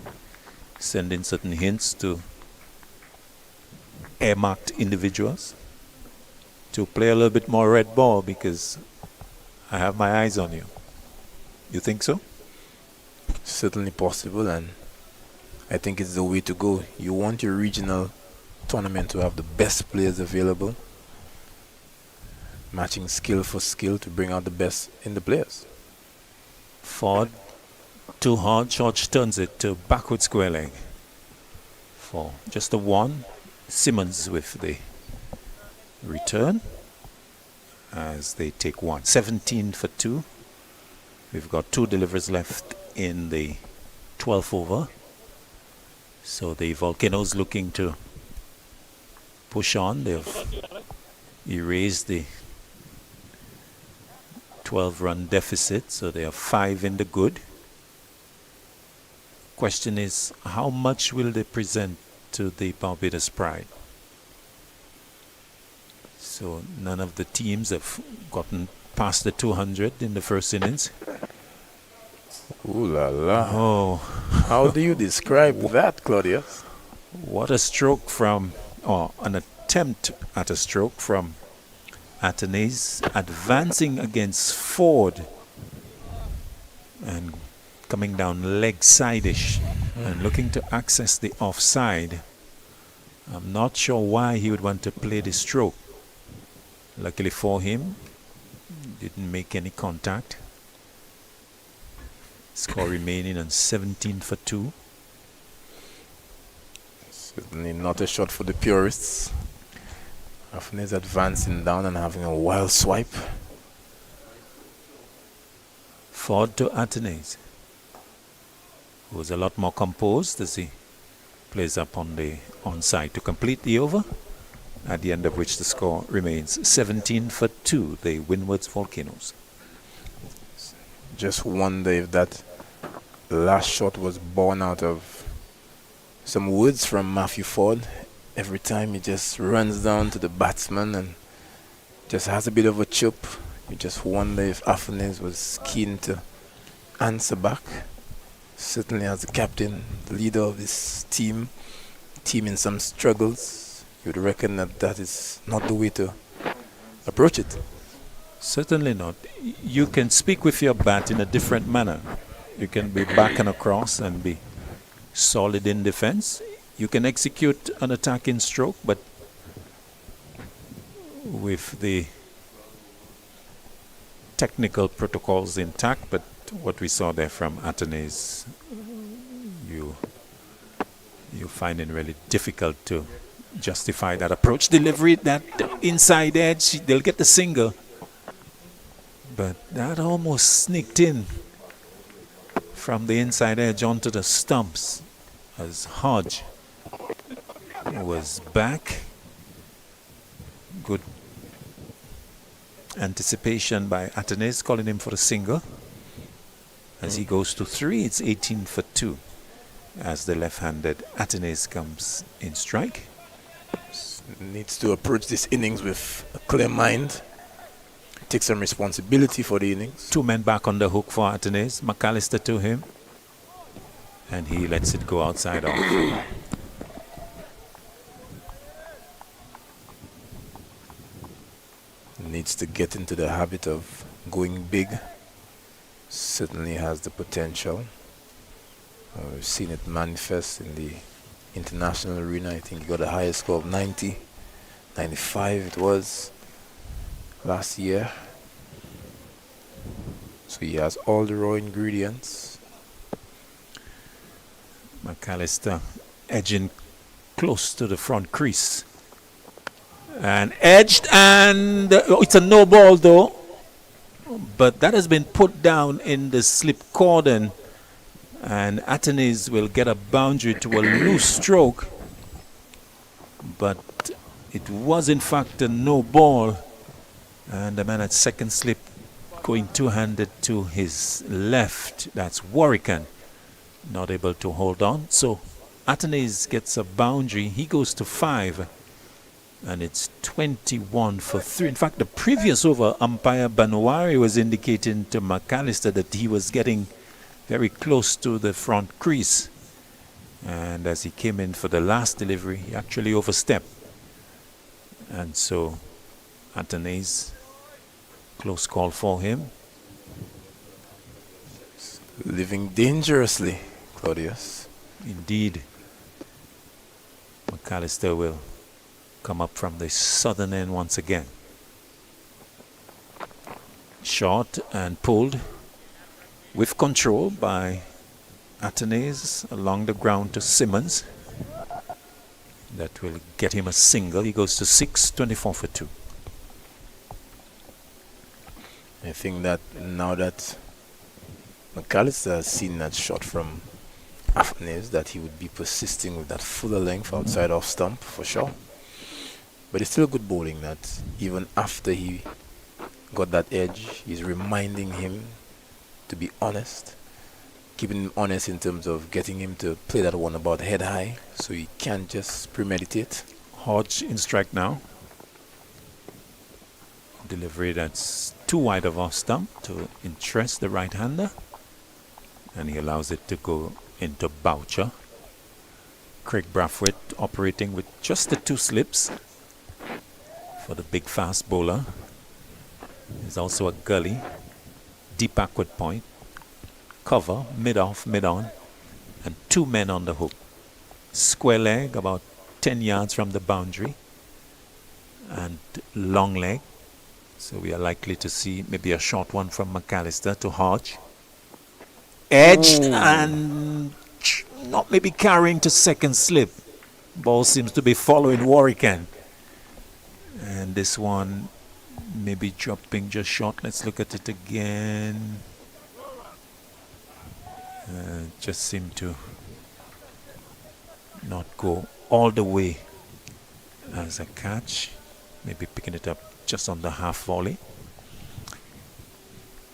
sending certain hints to air-marked individuals to play a little bit more red ball, because I have my eyes on you. You think so? Certainly possible, and I think it's the way to go. You want your regional tournament to have the best players available, matching skill for skill to bring out the best in the players. Ford too hard. George turns it to backward square leg for just a one. Simmons with the return as they take one. 17 for 2. We've got 2 deliveries left in the 12th over. So the Volcanoes looking to push on. They've erased the 12-run deficit, so they are 5 in the good. Question is, how much will they present to the Barbados Pride? So none of the teams have gotten past the 200 in the first innings. Ooh la la. Oh, How do you describe that, Claudius? what a stroke from, or an attempt at a stroke from Atenes, advancing against Ford and coming down leg side-ish and looking to access the offside. I'm not sure why he would want to play the stroke. Luckily for him, didn't make any contact. Score remaining on 17 for 2. Certainly not a shot for the purists. Afanes advancing down and having a wild swipe. Ford to Atenes, who's a lot more composed as he plays up on the onside to complete the over, at the end of which the score remains 17 for 2, the Windwards Volcanoes. Just wonder if that last shot was born out of some words from Matthew Ford. Every time he just runs down to the batsman and just has a bit of a chirp. You just wonder if Afanes was keen to answer back. Certainly, as the captain, the leader of this team in some struggles, you would reckon that that is not the way to approach it. Certainly not. You can speak with your bat in a different manner. You can be back and across and be solid in defense. You can execute an attacking stroke, but with the technical protocols intact. But what we saw there from Atenes, you find it really difficult to justify that approach. Delivery, that inside edge, they'll get the single. But that almost sneaked in from the inside edge onto the stumps as Hodge was back. Good anticipation by Atenes, calling him for a single. As he goes to 3, it's 18 for 2 as the left-handed Atenes comes in strike. Needs to approach this innings with a clear mind. Take some responsibility for the innings. 2 men back on the hook for Atenes. McAllister to him. And he lets it go outside off. Needs to get into the habit of going big. Certainly has the potential. We've seen it manifest in the international arena. I think he got the highest score of 90. 95 it was last year. So he has all the raw ingredients. McAllister edging close to the front crease. And edged, and it's a no ball though. But that has been put down in the slip cordon. And Atenes will get a boundary to a loose stroke. But it was in fact a no ball. And the man at second slip going two-handed to his left. That's Warwican. Not able to hold on. So Atenes gets a boundary. He goes to 5. And it's 21 for 3. In fact, the previous over, umpire Banuari was indicating to McAllister that he was getting very close to the front crease. And as he came in for the last delivery, he actually overstepped. And so Atenes, close call for him. Living dangerously, Claudius. Indeed. McAllister will come up from the southern end once again. Shot and pulled with control by Atenes along the ground to Simmons. That will get him a single. He goes to 6, 24 for 2. I think that now that McAllister has seen that shot from Atenes, that he would be persisting with that fuller length outside off stump for sure. But it's still good bowling that even after he got that edge, he's reminding him to be honest, keeping him honest in terms of getting him to play that one about head high so he can't just premeditate. Hodge in strike now. Delivery that's too wide of off stump to interest the right-hander. And he allows it to go into Boucher. Craig Brathwaite operating with just the 2 slips. For the big fast bowler. There's also a gully, deep backward point, cover, mid-off, mid-on, and 2 men on the hook. Square leg about 10 yards from the boundary, and long leg. So we are likely to see maybe a short one from McAllister to Hodge. Edged and not maybe carrying to second slip. Ball seems to be following Warwican. And this one maybe dropping just short. Let's look at it again. Just seemed to not go all the way as a catch. Maybe picking it up just on the half volley.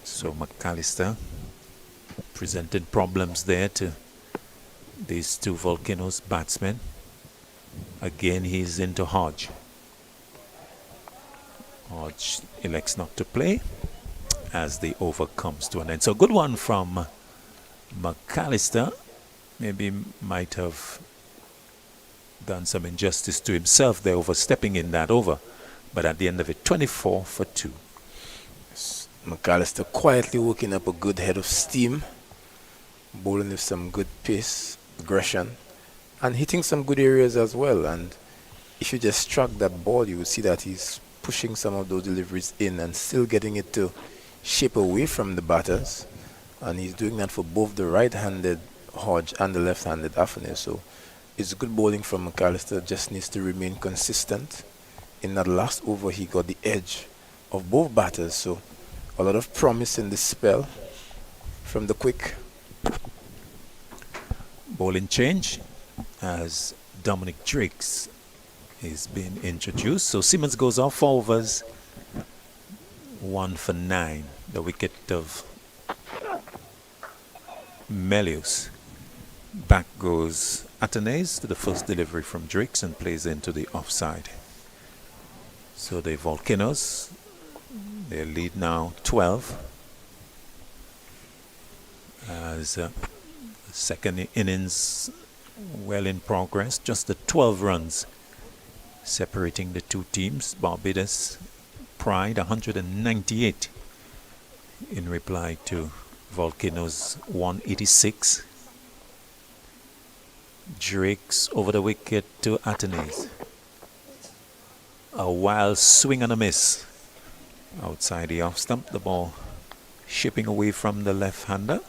So McAllister presenting problems there to these 2 Volcanoes batsmen. Again, he's into Hodge. Hodge elects not to play as the over comes to an end. So good one from McAllister maybe might have done some injustice to himself there, overstepping in that over. But at the end of it, 24 for 2. McAllister quietly working up a good head of steam, bowling with some good pace, aggression, and hitting some good areas as well. And if you just struck that ball, you would see that he's pushing some of those deliveries in and still getting it to shape away from the batters. And he's doing that for both the right-handed Hodge and the left-handed Afane. So it's good bowling from McAllister, just needs to remain consistent. In that last over, he got the edge of both batters. So a lot of promise in this spell from the quick. Bowling change as Dominic Drakes is being introduced. So Simmons goes off 4 overs, 1 for 9. The wicket of Melius. Back goes Atenes to the first delivery from Drakes and plays into the offside. So the Volcanoes, they lead now 12 as the second innings well in progress. Just the 12 runs separating the two teams. Barbados Pride 198 in reply to Volcanoes 186. Drakes over the wicket to Atenes. A wild swing and a miss outside the off stump. The ball shipping away from the left-hander,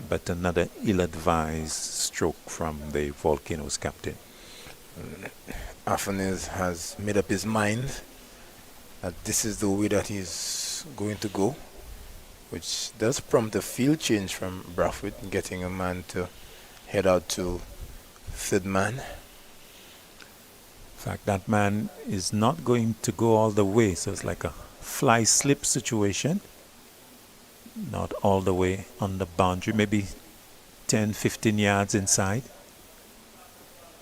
but another ill-advised stroke from the Volcanoes captain. Afane has made up his mind that this is the way that he's going to go, which does prompt a field change from Brathwaite, getting a man to head out to third man. In fact, that man is not going to go all the way, so it's like a fly-slip situation. Not all the way on the boundary, maybe 10, 15 yards inside.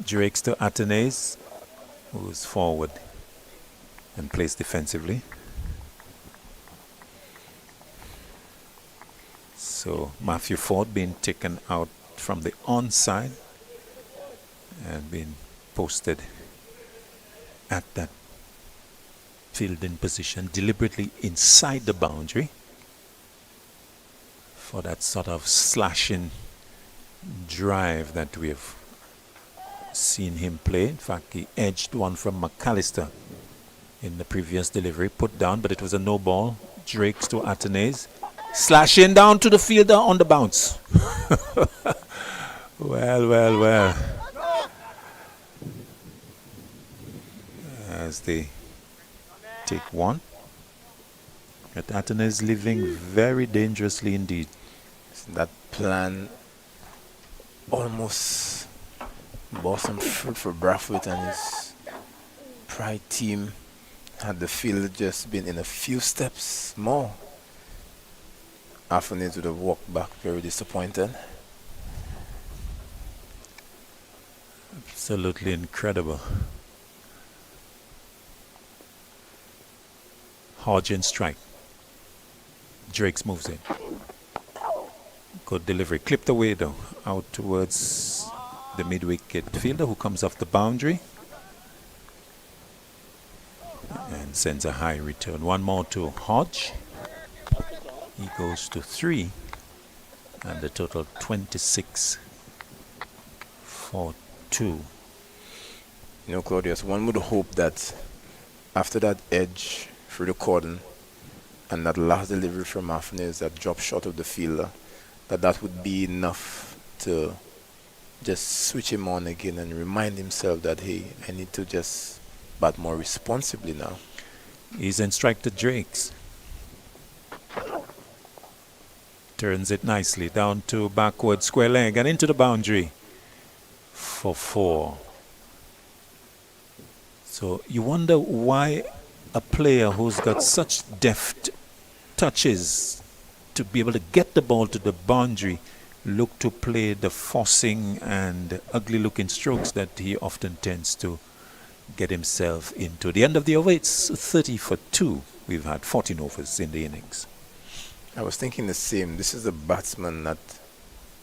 Drakes to Atenes, who's forward and plays defensively. So Matthew Ford being taken out from the onside and being posted at that fielding position deliberately inside the boundary for that sort of slashing drive that we have seen him play. In fact, he edged one from McAllister in the previous delivery, put down, but it was a no ball. Drakes to Atenes, slashing down to the fielder on the bounce. Well. As they take one. But Atenes living very dangerously indeed. That plan almost bore some fruit for Brathwaite and his Pride team. Had the field just been in a few steps more, Afane would have walked back very disappointed. Absolutely incredible. Hodge in strike. Drakes moves in. Good delivery. Clipped away though. Out towards the mid-wicket fielder who comes off the boundary. And sends a high return. One more to Hodge. He goes to 3. And the total 26 for 2. You know, Claudius, one would hope that after that edge through the cordon and that last delivery from Afane, that drop shot of the fielder, that would be enough to just switch him on again and remind himself that, hey, I need to just bat more responsibly now. He's in strike to Drakes. Turns it nicely down to backward square leg and into the boundary for 4. So you wonder why a player who's got such deft touches to be able to get the ball to the boundary look to play the forcing and ugly looking strokes that he often tends to get himself into. The end of the over, it's 30 for 2. We've had 14 overs in the innings. I was thinking the same. This is a batsman that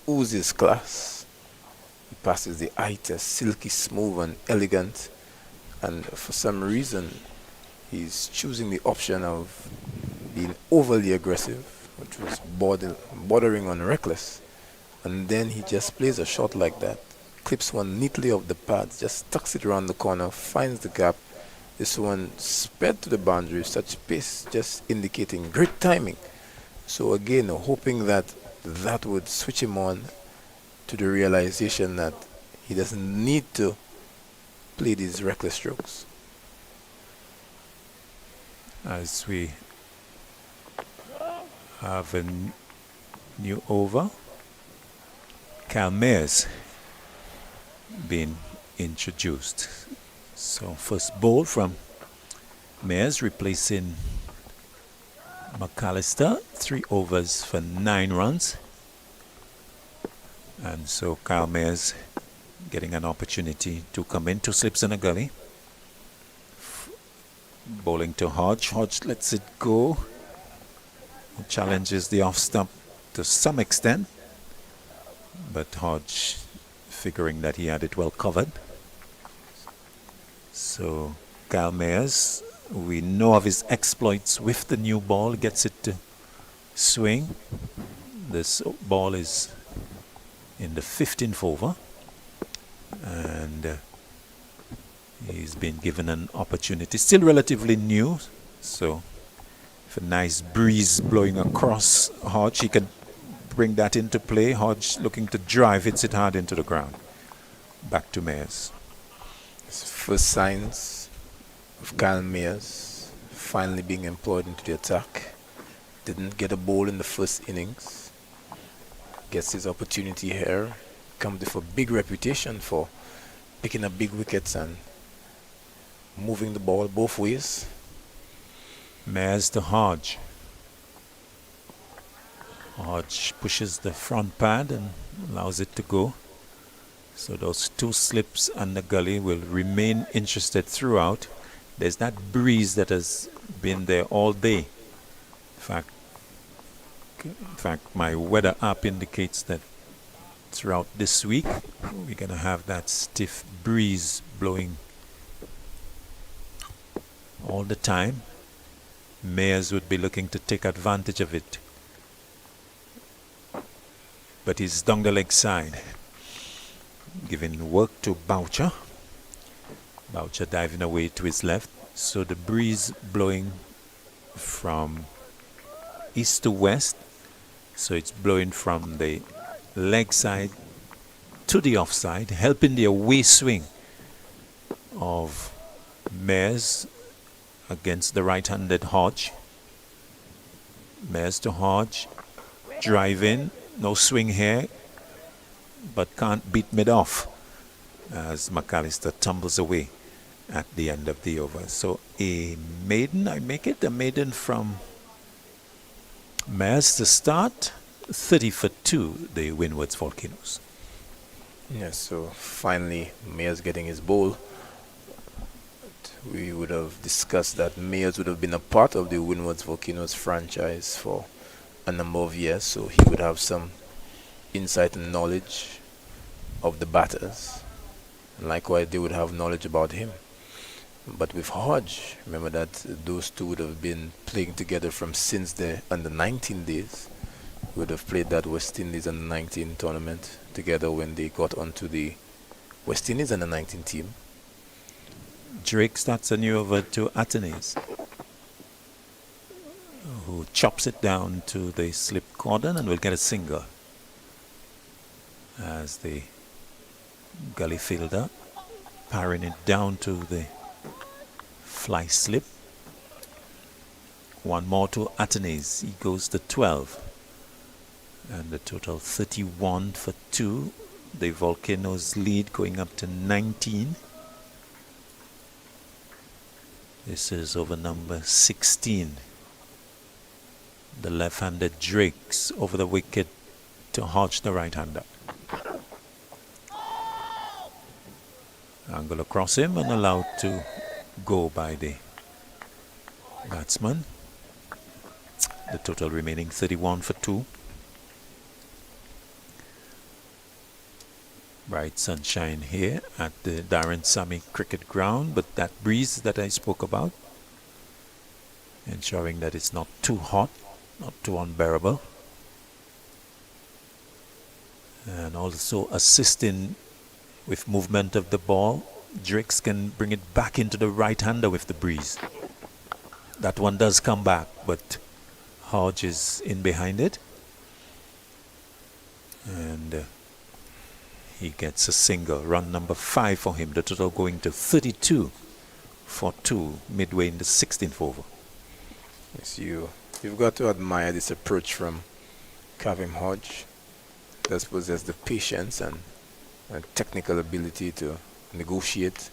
oozes class. He passes the eye test, silky smooth and elegant. And for some reason, he's choosing the option of being overly aggressive, which was bordering on reckless. And then he just plays a shot like that, clips one neatly off the pads, just tucks it around the corner, finds the gap. This one sped to the boundary, such pace, just indicating great timing. So again, hoping that that would switch him on to the realization that he doesn't need to play these reckless strokes. As we have a new over, Calmeres being introduced. So first ball from Mears replacing McAllister, 3 overs for 9 runs. And so Kyle Mears getting an opportunity to come in, 2 slips in a gully. Bowling to Hodge. Hodge lets it go. Challenges the off stump to some extent. But Hodge figuring that he had it well covered. So Kyle Mears, we know of his exploits with the new ball, gets it to swing. This ball is in the 15th over, and he's been given an opportunity, still relatively new, so if a nice breeze blowing across Hodge, he can bring that into play. Hodge looking to drive, hits it hard into the ground. Back to Mears. First signs of Kyle Mears finally being employed into the attack. Didn't get a ball in the first innings. Gets his opportunity here. Comes with a big reputation for picking up big wickets and moving the ball both ways. Mears to Hodge. Hodge pushes the front pad and allows it to go. So those 2 slips and the gully will remain interested throughout. There's that breeze that has been there all day. In fact, my weather app indicates that throughout this week we're going to have that stiff breeze blowing all the time. Mears would be looking to take advantage of it. But he's down the leg side, giving work to Boucher. Boucher diving away to his left. So the breeze blowing from east to west. So it's blowing from the leg side to the offside, helping the away swing of Mears against the right-handed Hodge. Mears to Hodge, drive in, no swing here, but can't beat mid-off as McAllister tumbles away at the end of the over. So a maiden, I make it a maiden from Mears to start. 30 for 2, the Windwards Volcanoes. Yes, so finally Mears getting his bowl. We would have discussed that Mears would have been a part of the Windwards Volcanoes franchise for a number of years, so he would have some insight and knowledge of the batters. And likewise, they would have knowledge about him. But with Hodge, remember that those two would have been playing together from since the under 19 days. Would have played that West Indies under 19 tournament together when they got onto the West Indies under 19 team. Drake starts a new over to Atenes, who chops it down to the slip cordon and will get a single as the gully fielder parrying it down to the fly slip. One more to Atenes. He goes to 12. And the total 31 for 2. The Volcanoes lead going up to 19. This is over number 16. The left-handed Drakes over the wicket to Hodge, the right-hander. Angle across him and allowed to go by the batsman. The total remaining 31 for 2. Bright sunshine here at the Darren Sammy Cricket Ground, but that breeze that I spoke about, ensuring that it's not too hot, not too unbearable, and also assisting with movement of the ball. Drakes can bring it back into the right-hander with the breeze. That one does come back, but Hodge is in behind it. And he gets a single, run number 5 for him. The total going to 32 for 2 midway in the 16th over. Yes, you've got to admire this approach from Kavim Hodge. Does possess the patience and technical ability to negotiate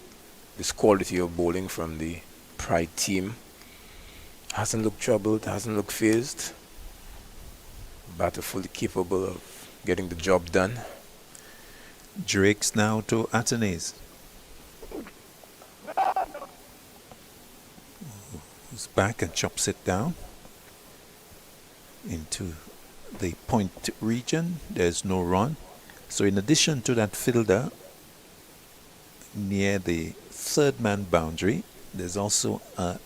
this quality of bowling from the Pride team. Hasn't looked troubled, hasn't looked phased. Batter fully capable of getting the job done. Drakes now to Atenes. Who's back and chops it down into the point region. There's no run. So in addition to that fielder near the third man boundary, there's also a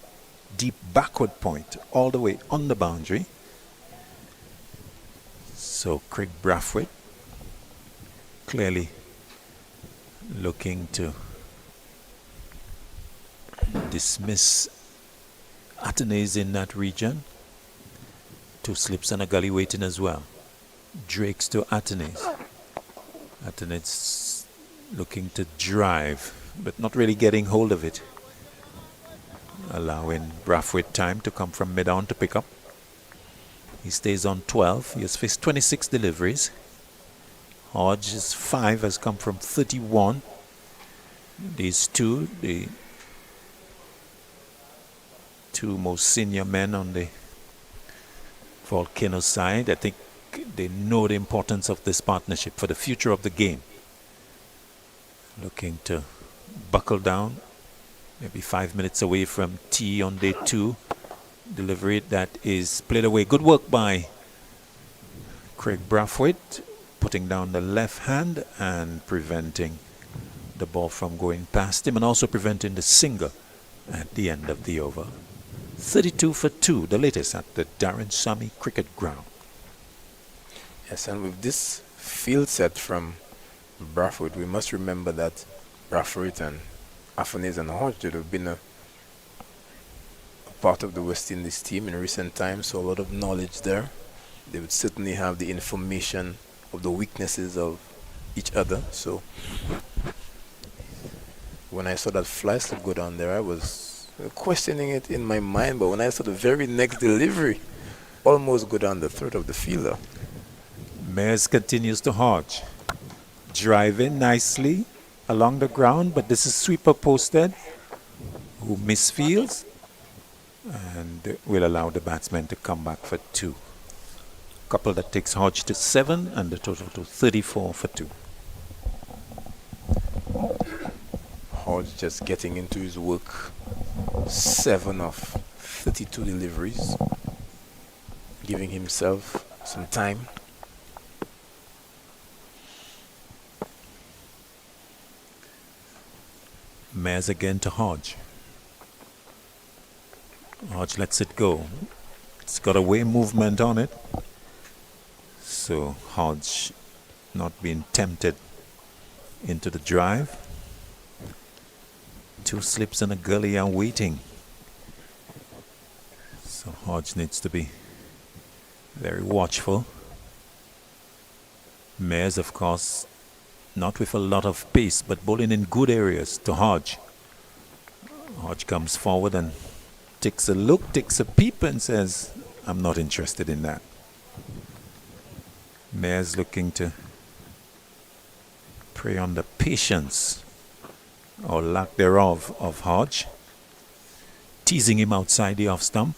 deep backward point all the way on the boundary. So Craig Brathwaite clearly looking to dismiss Atenes in that region. 2 slips and a gully waiting as well. Drakes to Atenes. Atenes looking to drive, but not really getting hold of it. Allowing Brathwaite time to come from mid-on to pick up. He stays on 12. He has faced 26 deliveries. Hodge's 5 has come from 31. These two, the 2 most senior men on the Volcanoes side, I think they know the importance of this partnership for the future of the game. Looking to buckle down, maybe 5 minutes away from tea on day 2. Delivery that is played away. Good work by Craig Brathwaite, putting down the left hand and preventing the ball from going past him, and also preventing the single at the end of the over. 32 for 2, the latest at the Darren Sammy Cricket Ground. Yes, and with this field set from Brathwaite, we must remember that Brathwaite and Afanese and Hodge would have been a part of the West Indies team in recent times, so a lot of knowledge there. They would certainly have the information of the weaknesses of each other. So when I saw that fly slip go down there, I was questioning it in my mind, but when I saw the very next delivery almost go down the throat of the fielder. Mayers continues to Hodge. Driving nicely along the ground, but this is sweeper posted, who misfields and will allow the batsman to come back for 2. Couple that takes Hodge to 7 and the total to 34 for 2. Hodge just getting into his work. 7 of 32 deliveries, giving himself some time. Mayers again to Hodge. Hodge lets it go. It's got away movement on it. So Hodge not being tempted into the drive. 2 slips and a gully are waiting. So Hodge needs to be very watchful. Mayers, of course, not with a lot of pace, but bowling in good areas to Hodge. Hodge comes forward and takes a look, takes a peep and says, I'm not interested in that. Mayers looking to prey on the patience or lack thereof of Hodge, teasing him outside the off stump,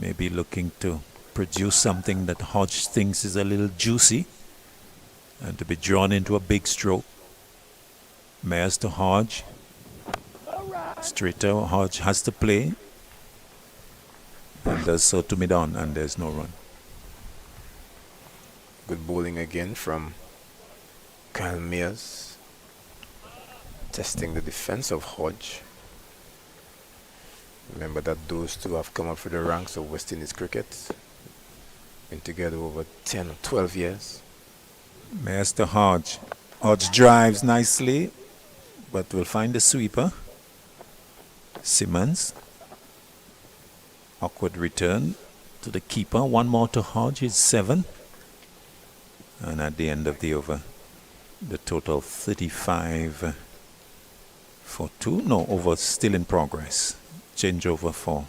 maybe looking to produce something that Hodge thinks is a little juicy and to be drawn into a big stroke. Mayers to Hodge. Straighter, Hodge has to play and does so to mid-on, and there's no run. Good bowling again from Kyle Mears testing the defense of Hodge. Remember that those two have come up through the ranks of West Indies cricket. Been together over 10 or 12 years. Mears to Hodge. Hodge drives nicely, but will find the sweeper. Simmons. Awkward return to the keeper. One more to Hodge is 7. And at the end of the over, the total 35 for 2. No, over still in progress. Change over for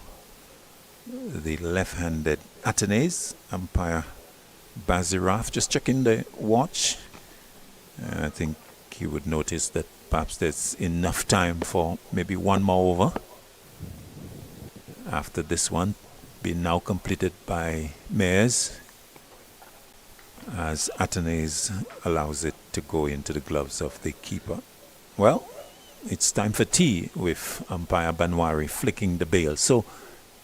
the left-handed Atenes. Umpire Baziraf just checking the watch. I think he would notice that perhaps there's enough time for maybe one more over. After this one being now completed by Mears, as Atenes allows it to go into the gloves of the keeper. Well, it's time for tea with umpire Banwari flicking the bail. So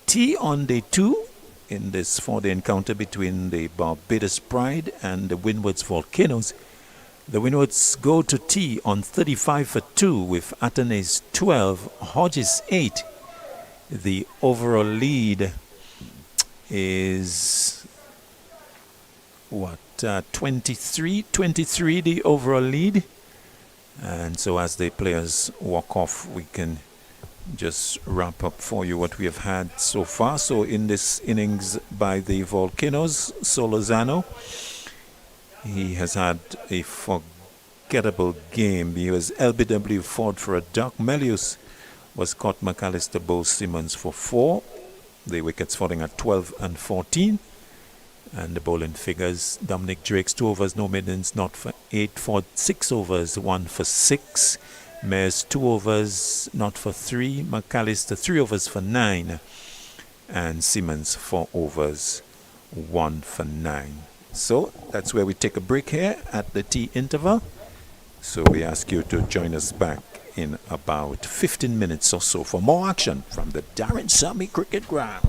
tea on day 2 in this 4-day encounter between the Barbados Pride and the Windwards Volcanoes. The Windwards go to tea on 35 for 2 with Atenes 12, Hodges 8. The overall lead is 23 the overall lead. And so as the players walk off, we can just wrap up for you what we have had so far. So in this innings by the Volcanoes, Solozano, he has had a forgettable game. He was LBW Ford for a duck. Melius was caught McAllister Bowles Simmons for 4. The wickets falling at 12 and 14. And the bowling figures, Dominic Drake's 2 overs, no middens, not for 8. Ford 6 overs, 1 for 6. Mears 2 overs, not for 3. McAllister 3 overs for 9. And Simmons 4 overs, 1 for 9. So that's where we take a break here at the tea interval. So we ask you to join us back in about 15 minutes or so for more action from the Darren Sammy Cricket Ground.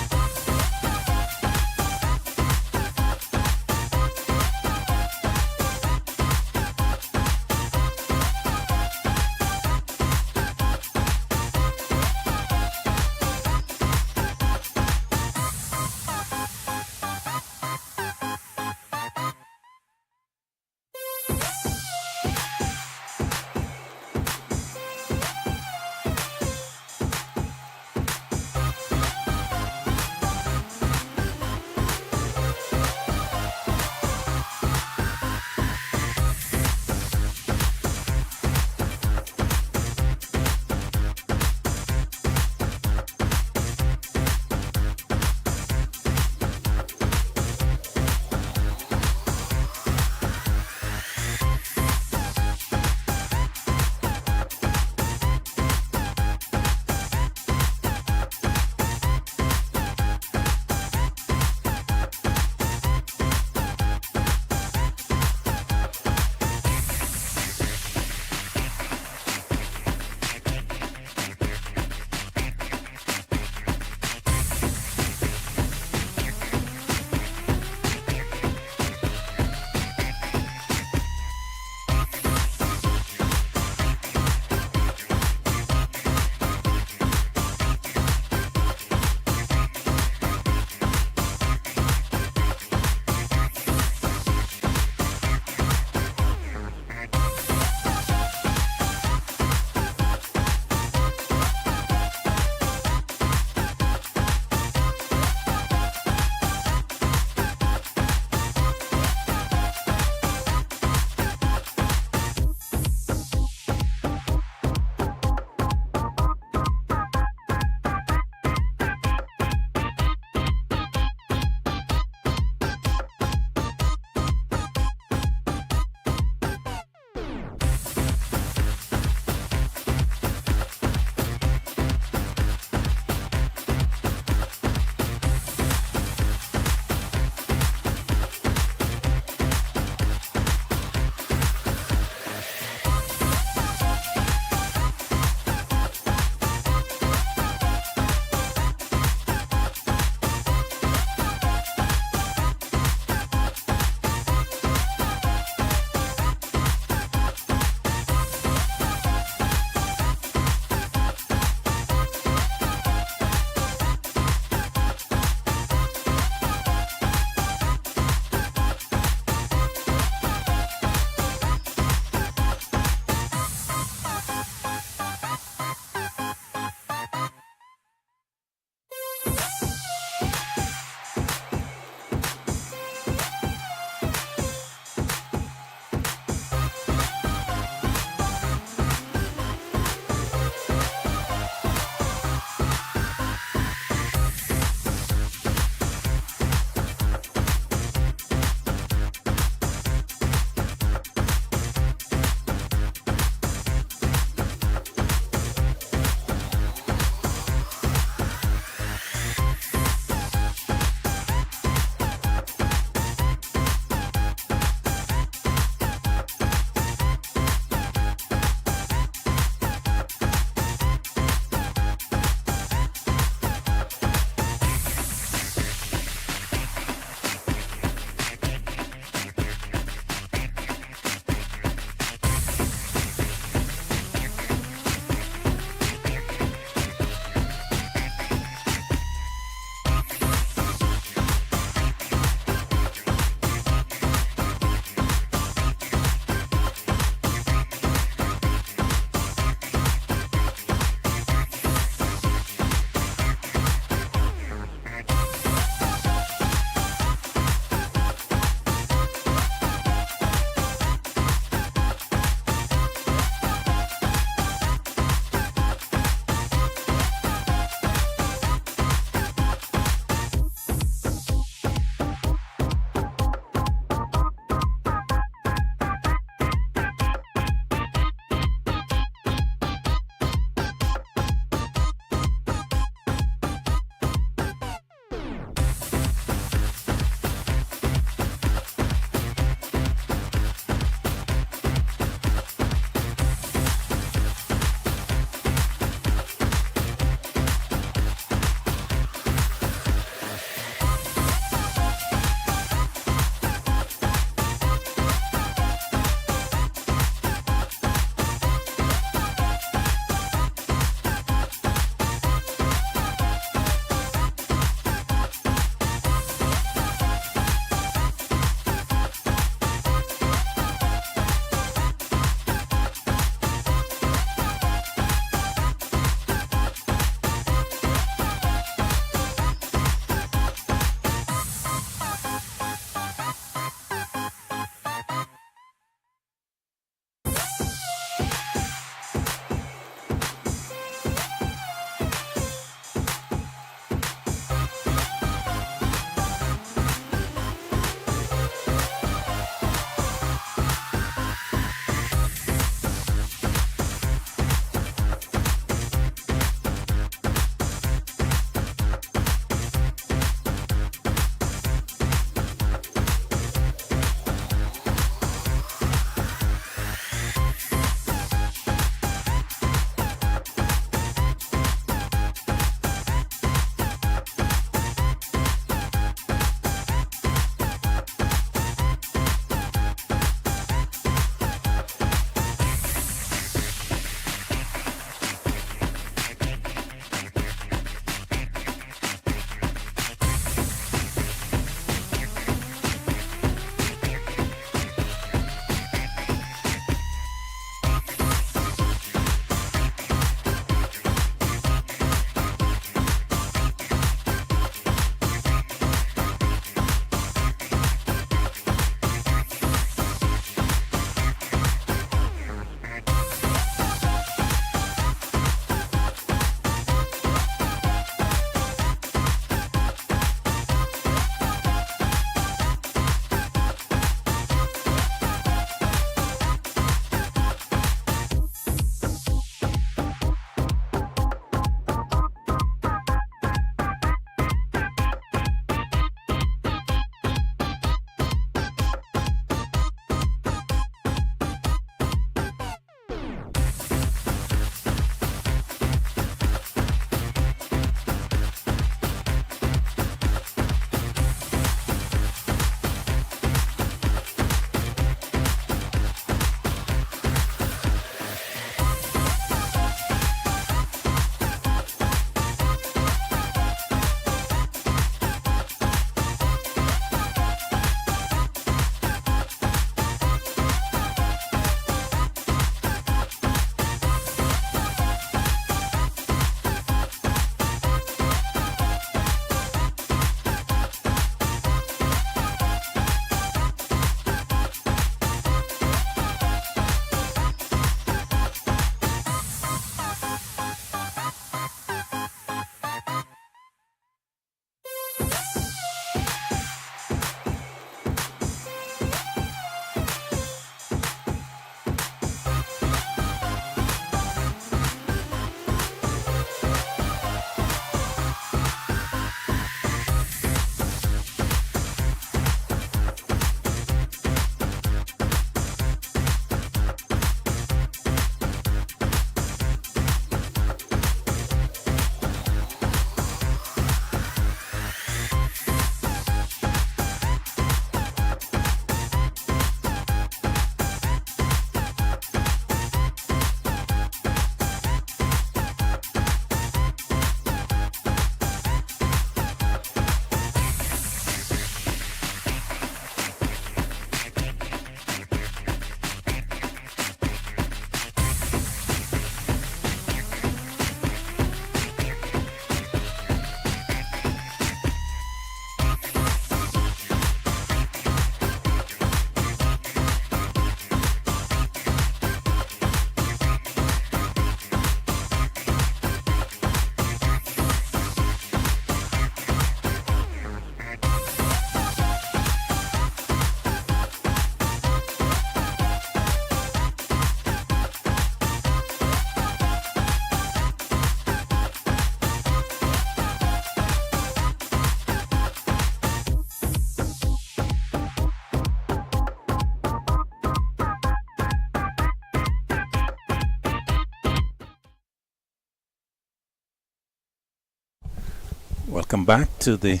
Welcome back to the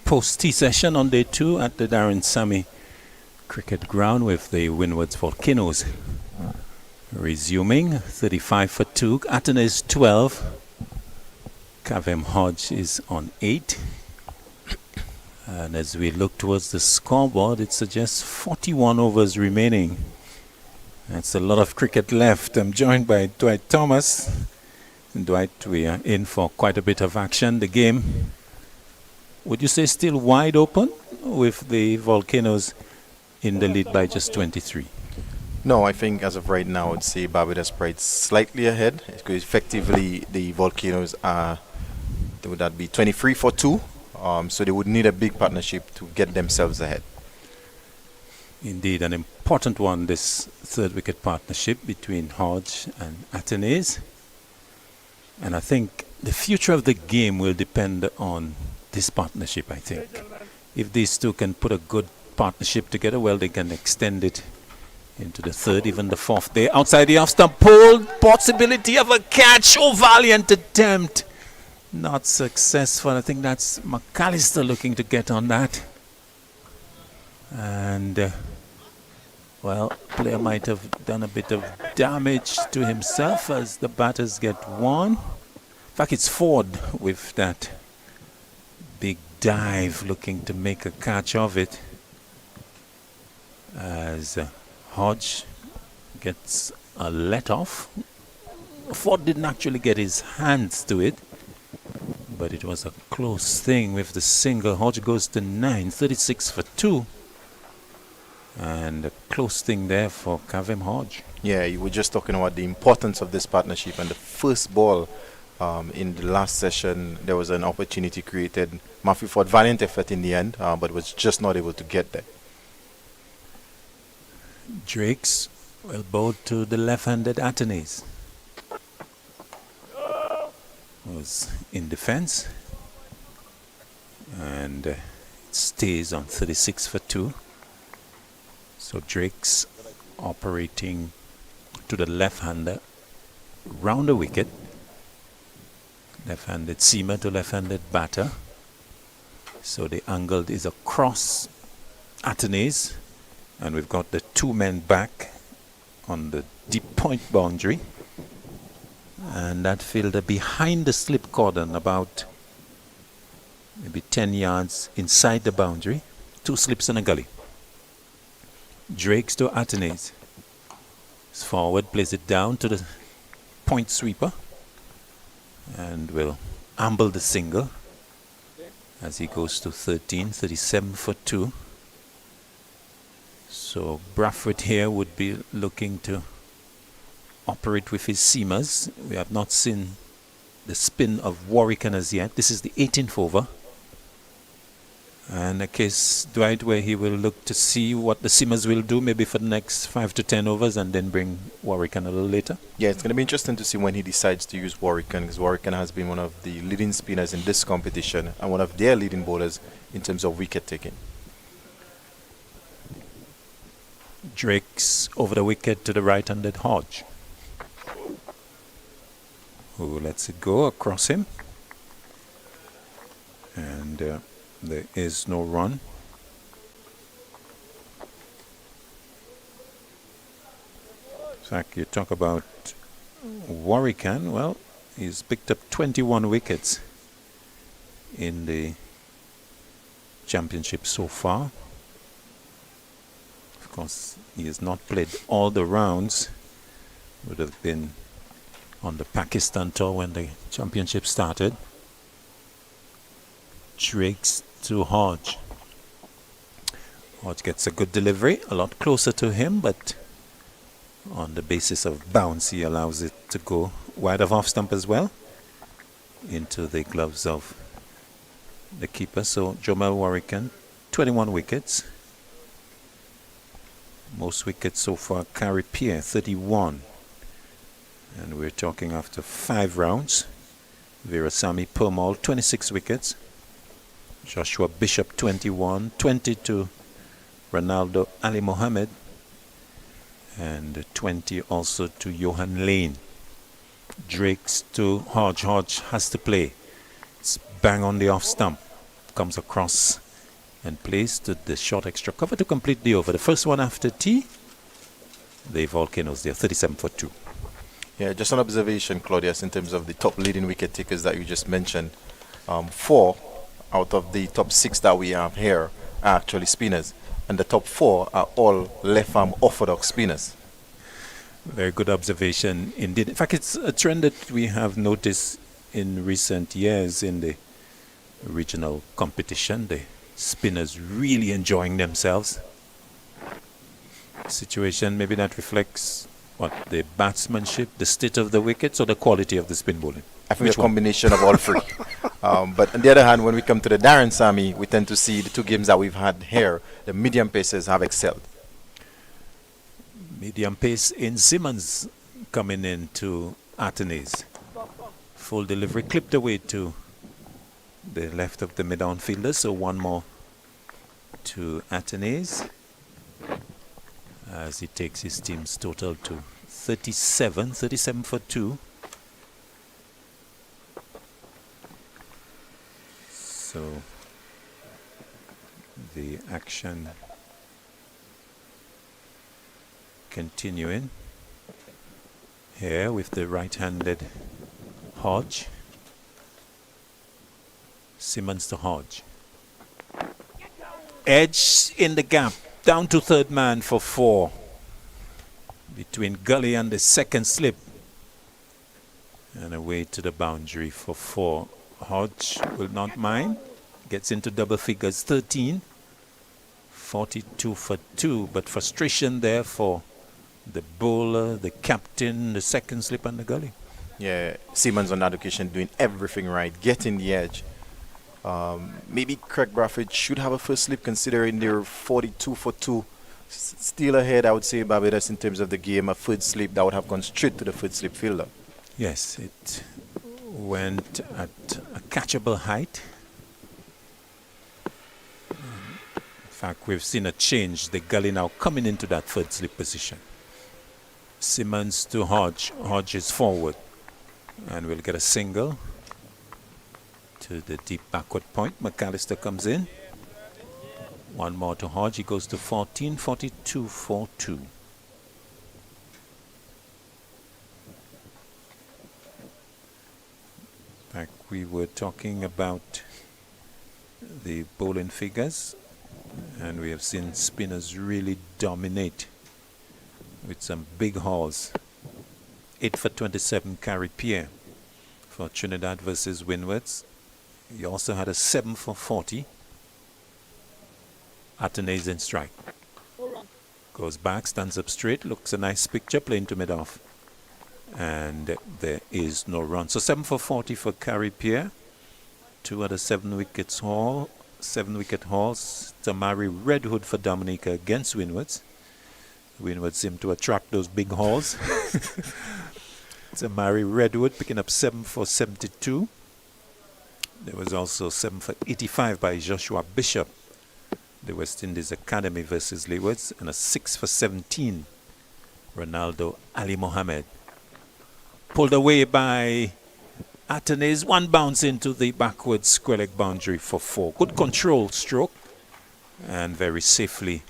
post-tea session on day 2 at the Darren Sammy Cricket Ground with the Windwards Volcanoes. Resuming 35 for 2. Atten is 12. Kavem Hodge is on 8. And as we look towards the scoreboard, it suggests 41 overs remaining. That's a lot of cricket left. I'm joined by Dwight Thomas. Dwight, we are in for quite a bit of action. The game, would you say, still wide open with the Volcanoes in the lead by just 23? No, I think as of right now, I'd say Barbados Pride slightly ahead. Because effectively, the Volcanoes are, would that be 23 for 2? So they would need a big partnership to get themselves ahead. Indeed, an important one, this third wicket partnership between Hodge and Atenes. And I think the future of the game will depend on this partnership, I think. If these two can put a good partnership together, well, they can extend it into the third, even the fourth day. Outside the off-stump pole, possibility of a catch. Oh, valiant attempt. Not successful. I think that's McAllister looking to get on that. And, well, player might have done a bit of damage to himself as the batters get one. In fact, it's Ford with that big dive looking to make a catch of it. As Hodge gets a let off. Ford didn't actually get his hands to it, but it was a close thing with the single. Hodge goes to 9, 36 for 2. And a close thing there for Kavem Hodge. Yeah, you were just talking about the importance of this partnership, and the first ball in the last session, there was an opportunity created. Murphy fought valiant effort in the end, but was just not able to get there. Drakes will bowl to the left-handed Atenes. Was in defense, and it stays on 36 for 2. So Drake's operating to the left-hander round the wicket. Left-handed seamer to left-handed batter. So the angle is across Atenes, and we've got the 2 men back on the deep point boundary. And that fielder behind the slip cordon, about maybe 10 yards inside the boundary. 2 slips and a gully. Drakes to Atenes. He's forward, plays it down to the point sweeper, and will amble the single as he goes to 13, 37 for 2. So Brathwaite here would be looking to operate with his seamers. We have not seen the spin of Warwican as yet. This is the 18th over. And a case, Dwight, where he will look to see what the seamers will do maybe for the next 5 to 10 overs and then bring Warwican a little later. Yeah, it's going to be interesting to see when he decides to use Warwican, because Warwican has been one of the leading spinners in this competition and one of their leading bowlers in terms of wicket taking. Drake's over the wicket to the right-handed Hodge, who lets it go across him, and there is no run. In fact, you talk about Warwican. Well, he's picked up 21 wickets in the championship so far. Of course, he has not played all the rounds. Would have been on the Pakistan tour when the championship started. Drakes to Hodge. Hodge gets a good delivery, a lot closer to him, but on the basis of bounce, he allows it to go wide of off stump as well into the gloves of the keeper. So Jomel Warwican, 21 wickets. Most wickets so far, Carey Pierre, 31. And we're talking after 5 rounds. Veerasamy Permaul, 26 wickets. Joshua Bishop, 21. 20 to Ronaldo Ali Mohammed. And 20 also to Johan Lane. Drakes to Hodge. Hodge has to play. It's bang on the off stump. Comes across and plays to the short extra cover to complete the over. The first one after tee, the Volcanoes, they're 37 for 2. Yeah, just an observation, Claudius, in terms of the top leading wicket takers that you just mentioned. 4 out of the top 6 that we have here are actually spinners, and the top 4 are all left-arm orthodox spinners. Very good observation indeed. In fact, it's a trend that we have noticed in recent years in the regional competition. The spinners really enjoying themselves. Situation maybe that reflects what, the batsmanship, the state of the wickets, or the quality of the spin bowling? I think a combination of all three. But on the other hand, when we come to the Darren Sammy, we tend to see the 2 games that we've had here, the medium pacers have excelled. Medium pace in Simmons coming in to Atenes. Full delivery clipped away to the left of the mid-on fielder, so 1 more to Atenes as he takes his team's total to 37 for 2. So the action continuing here with the right-handed Hodge. Simmons to Hodge. Edge in the gap, down to third man for 4. Between gully and the second slip. And away to the boundary for 4. Hodge will not mind. Gets into double figures, 13. 42 for 2, but frustration there for the bowler, the captain, the second slip and the gully. Yeah, Simmons on that occasion doing everything right, getting the edge. Maybe Craig Bradford should have a first slip considering they're 42 for 2. Still ahead, I would say, Barbados in terms of the game. A third slip that would have gone straight to the third slip fielder. Yes, it went at a catchable height. In fact, we've seen a change. The gully now coming into that third slip position. Simmons to Hodge. Hodge is forward. And we'll get a single to the deep backward point. McAllister comes in. 1 more to Hodge. He goes to 14, 42 for 2. Back we were talking about the bowling figures, and we have seen spinners really dominate with some big hauls. 8 for 27 Carrie Pierre for Trinidad versus Windwards. He also had a 7 for 40. Atenes in strike. Goes back, stands up straight, looks a nice picture, playing to mid-off. And there is no run. So 7 for 40 for Carrie Pierre. 2 out of 7 wickets haul. 7 wicket hauls. Tamari Redwood for Dominica against Windwards. Windwards seem to attract those big hauls. Tamari Redwood picking up 7 for 72. There was also 7 for 85 by Joshua Bishop, the West Indies Academy versus Leewards, and a 6 for 17, Ronaldo Ali Mohammed. Pulled away by Atenes, 1 bounce into the backward square leg boundary for 4. Good control stroke, and very safely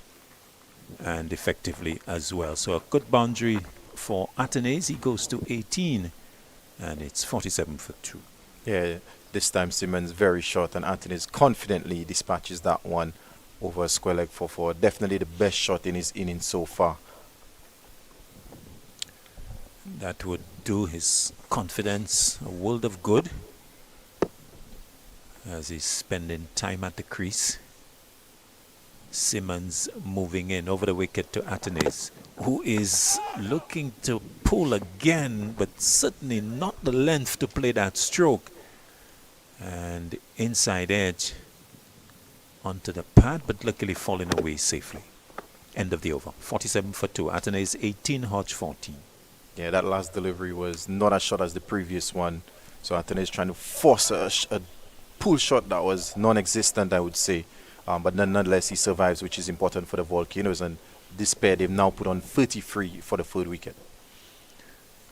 and effectively as well. So a good boundary for Atenes. He goes to 18, and it's 47 for 2. Yeah, this time Simmons very short, and Atenes confidently dispatches that one over a square leg for 4. Definitely the best shot in his innings so far. That would do his confidence a world of good as he's spending time at the crease. Simmons moving in over the wicket to Atenes, who is looking to pull again, but certainly not the length to play that stroke. And inside edge onto the pad, but luckily falling away safely. End of the over. 47 for 2. Atenes 18, Hodge 14. Yeah, that last delivery was not as short as the previous one. So Atenes trying to force a pull shot that was non-existent, I would say. But nonetheless, he survives, which is important for the Volcanoes. And this pair, they've now put on 33 for the third wicket.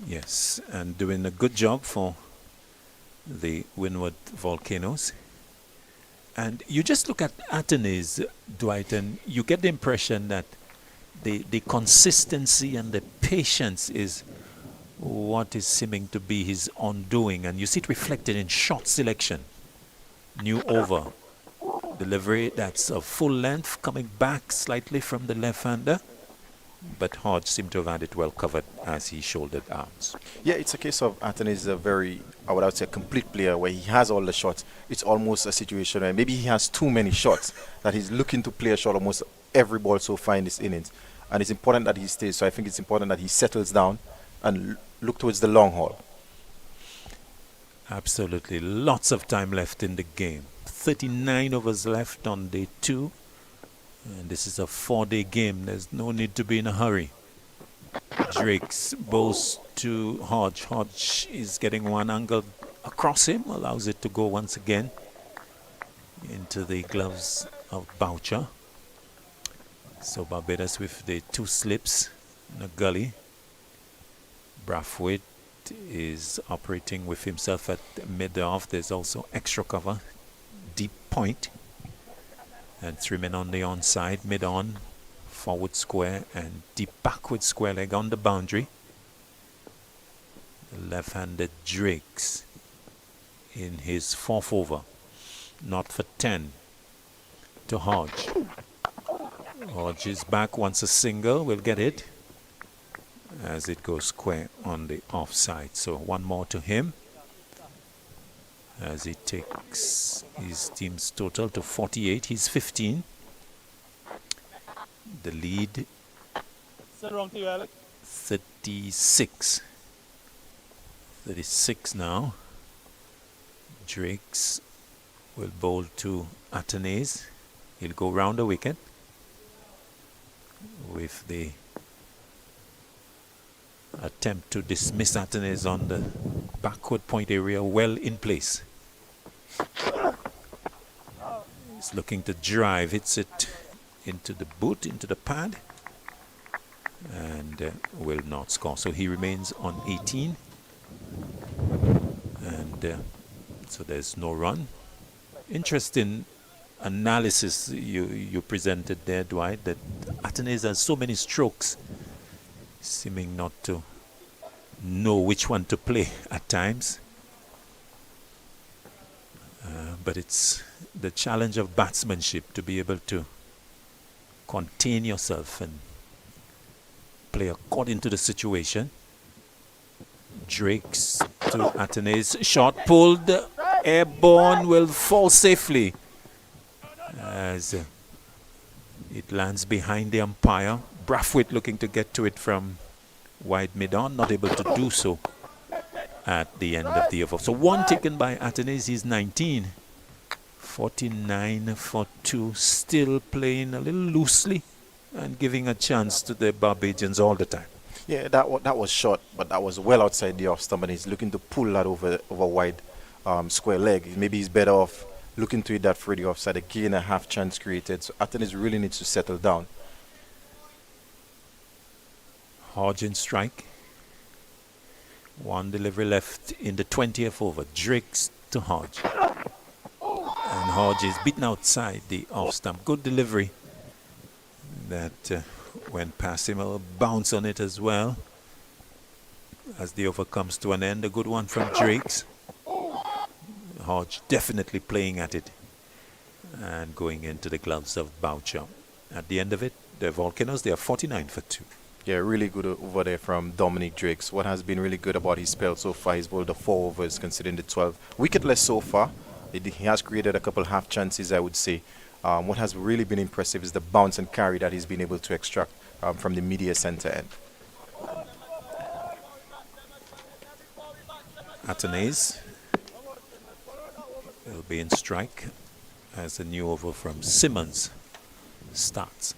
Yes, and doing a good job for the Windward Volcanoes. And you just look at Atenes, Dwight, and you get the impression that the consistency and the patience is what is seeming to be his undoing. And you see it reflected in shot selection. New over. Delivery that's a full length, coming back slightly from the left-hander. But Hodge seemed to have had it well covered as he shouldered arms. Yeah, it's a case of Anthony is a very, I would say, complete player where he has all the shots. It's almost a situation where maybe he has too many shots, that he's looking to play a shot almost every ball so far in this innings. And it's important that he stays. So I think it's important that he settles down and look towards the long haul. Absolutely. Lots of time left in the game. 39 overs left on day 2. And this is a 4-day game. There's no need to be in a hurry. Drake's bowls to Hodge. Hodge is getting one angle across him, allows it to go once again into the gloves of Boucher. So Barbados with the 2 slips in a gully. Brathwaite is operating with himself at mid-off. There's also extra cover, deep point. And 3 men on the onside, mid-on, forward square, and deep backward square leg on the boundary. The left-handed Drakes in his 4th over, not for 10 to Hodge. Hodge is back, wants a single, will get it as it goes square on the offside. So 1 more to him as he takes his team's total to 48. He's 15. The lead 36. 36 now. Drakes will bowl to Atenes. He'll go round the wicket with the attempt to dismiss Atenes on the backward point area well in place. He's looking to drive, hits it into the boot, into the pad, and will not score. So he remains on 18, and so there's no run. Interesting analysis you presented there, Dwight, that Atenes has so many strokes, seeming not to know which one to play at times. But it's the challenge of batsmanship to be able to contain yourself and play according to the situation. Drakes to Atenes. Shot pulled, airborne, will fall safely as it lands behind the umpire. Brathwaite looking to get to it from wide mid-on, not able to do so at the end of the over. So 1 taken by Atenes, he's 19. 49 for 2, still playing a little loosely and giving a chance to the Barbadians all the time. Yeah, that was short, but that was well outside the off stump, and he's looking to pull that over wide square leg. Maybe he's better off looking to hit that for the offside. Again, a half chance created. So Atenes really needs to settle down. Hodge in strike. 1 delivery left in the 20th over. Drakes to Hodge. And Hodge is beaten outside the off stump. Good delivery. That went past him. A bounce on it as well. As the over comes to an end. A good one from Drakes. Hodge definitely playing at it. And going into the gloves of Boucher. At the end of it, the Volcanoes, they are 49 for 2. Yeah, really good over there from Dominic Drakes. What has been really good about his spell so far, he's bowled the 4 overs, considering the 12 wicketless so far. He has created a couple half chances, I would say. What has really been impressive is the bounce and carry that he's been able to extract from the media center end. Atenes will be in strike as a new over from Simmons starts.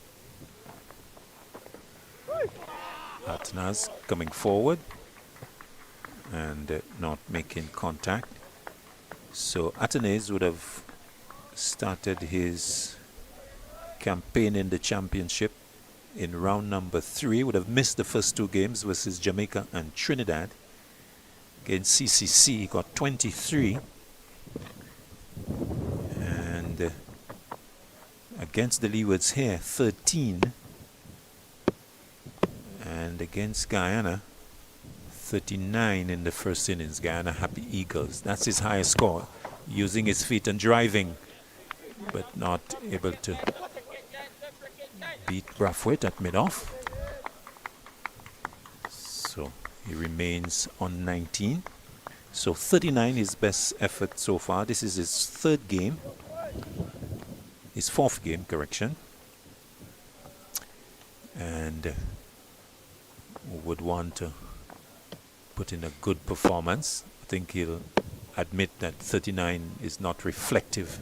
Atenes coming forward and not making contact. So Atenes would have started his campaign in the championship in round number 3, would have missed the first 2 games versus Jamaica and Trinidad. Against CCC, he got 23. And against the Leewards here, 13. And against Guyana, 39 in the first innings. Guyana Happy Eagles. That's his highest score. Using his feet and driving, but not able to beat Brathwaite at mid-off. So he remains on 19. So 39 his best effort so far. This is his third game. His fourth game, correction. And would want to put in a good performance. I think he'll admit that 39 is not reflective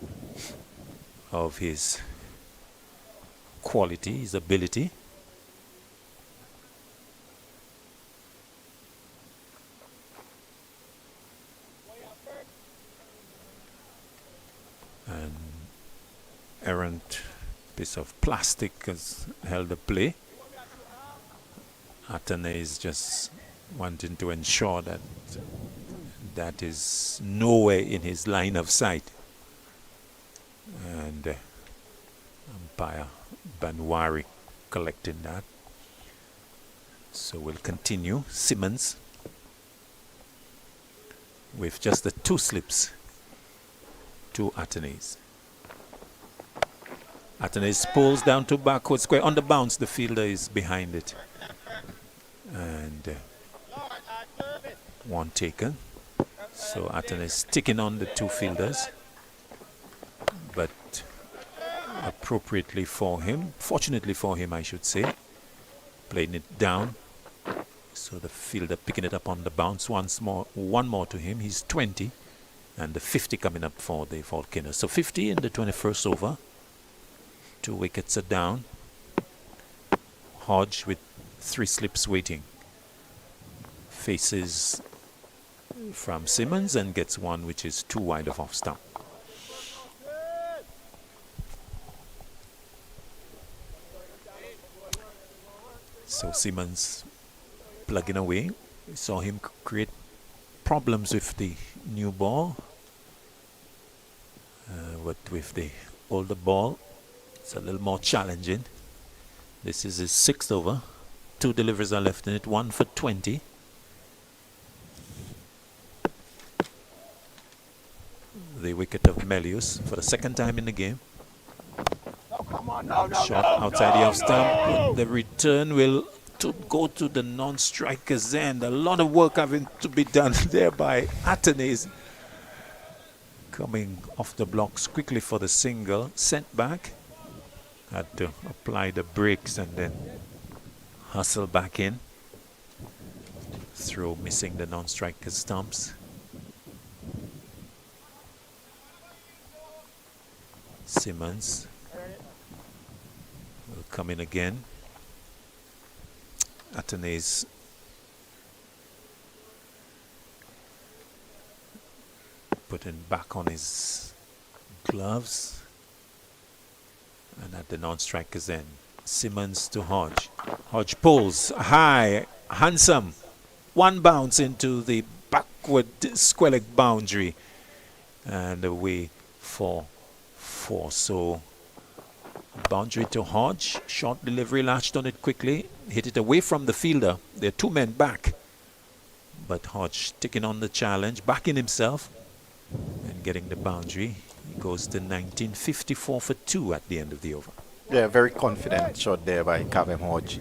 of his quality, his ability. An errant piece of plastic has held the play. Atene is just wanting to ensure that that is nowhere in his line of sight. And umpire Banwari collecting that. So we'll continue. Simmons with just the 2 slips to Atenes. Atenes pulls down to backward square. On the bounce, the fielder is behind it. And one taken. So Atenes sticking on the 2 fielders. But appropriately for him, fortunately for him I should say, playing it down. So the fielder picking it up on the bounce one more to him. He's 20 and the 50 coming up for the Volcanoes. So 50 in the 21st over. 2 wickets are down. Hodge with 3 slips waiting. Faces from Simmons and gets one which is too wide of off stump. So Simmons plugging away. We saw him create problems with the new ball. But with the older ball, it's a little more challenging. This is his 6th over. 2 deliveries are left in it, 1 for 20. The wicket of Melius for the 2nd time in the game. Shot outside the off stump. The return will go to the non-striker's end. A lot of work having to be done there by Atenes. Coming off the blocks quickly for the single. Sent back. Had to apply the brakes and then hustle back in. Throw missing the non-striker's stumps. Simmons will come in again. Atenes putting back on his gloves and at the non-striker's end. Simmons to Hodge. Hodge pulls high, handsome. 1 bounce into the backward square leg boundary and away for 4. So boundary to Hodge. Short delivery, latched on it quickly. Hit it away from the fielder. There are 2 men back. But Hodge taking on the challenge, backing himself and getting the boundary. He goes to 19, 54 for 2 at the end of the over. Yeah, very confident shot there by Cavem Hodge.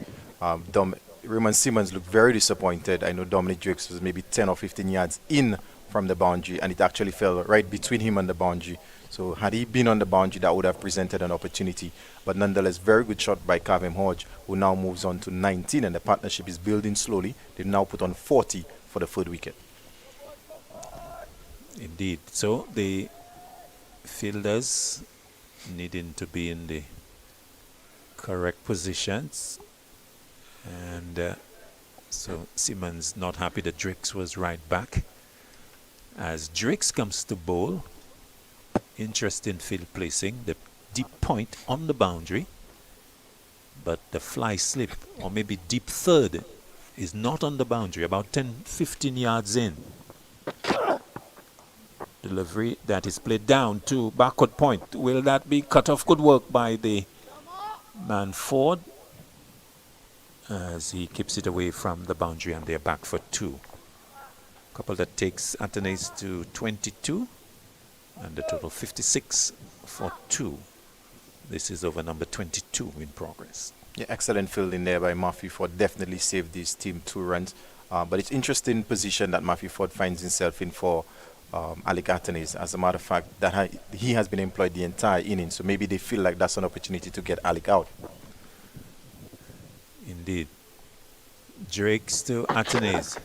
Raymond Simmons looked very disappointed. I know Dominic Drakes was maybe 10 or 15 yards in from the boundary, and it actually fell right between him and the boundary. So had he been on the boundary, that would have presented an opportunity. But nonetheless, very good shot by Cavem Hodge, who now moves on to 19, and the partnership is building slowly. They've now put on 40 for the 3rd wicket. Indeed. So the fielders needing to be in the correct positions. And so Simmons not happy that Drakes was right back. As Drakes comes to bowl, interesting field placing, the deep point on the boundary, but the fly slip or maybe deep third is not on the boundary, about 10-15 yards in. Delivery that is played down to backward point. Will that be cut off? Good work by the man Ford as he keeps it away from the boundary, and they're back for 2. Couple that takes Athenaeus to 22 and the total 56 for 2. This is over number 22 in progress. Yeah, excellent fielding there by Matthew Ford. Definitely saved his team 2 runs. But it's interesting position that Matthew Ford finds himself in for Alec Athenaeus. As a matter of fact, that he has been employed the entire inning, so maybe they feel like that's an opportunity to get Alec out. Indeed. Drakes to Athenaeus.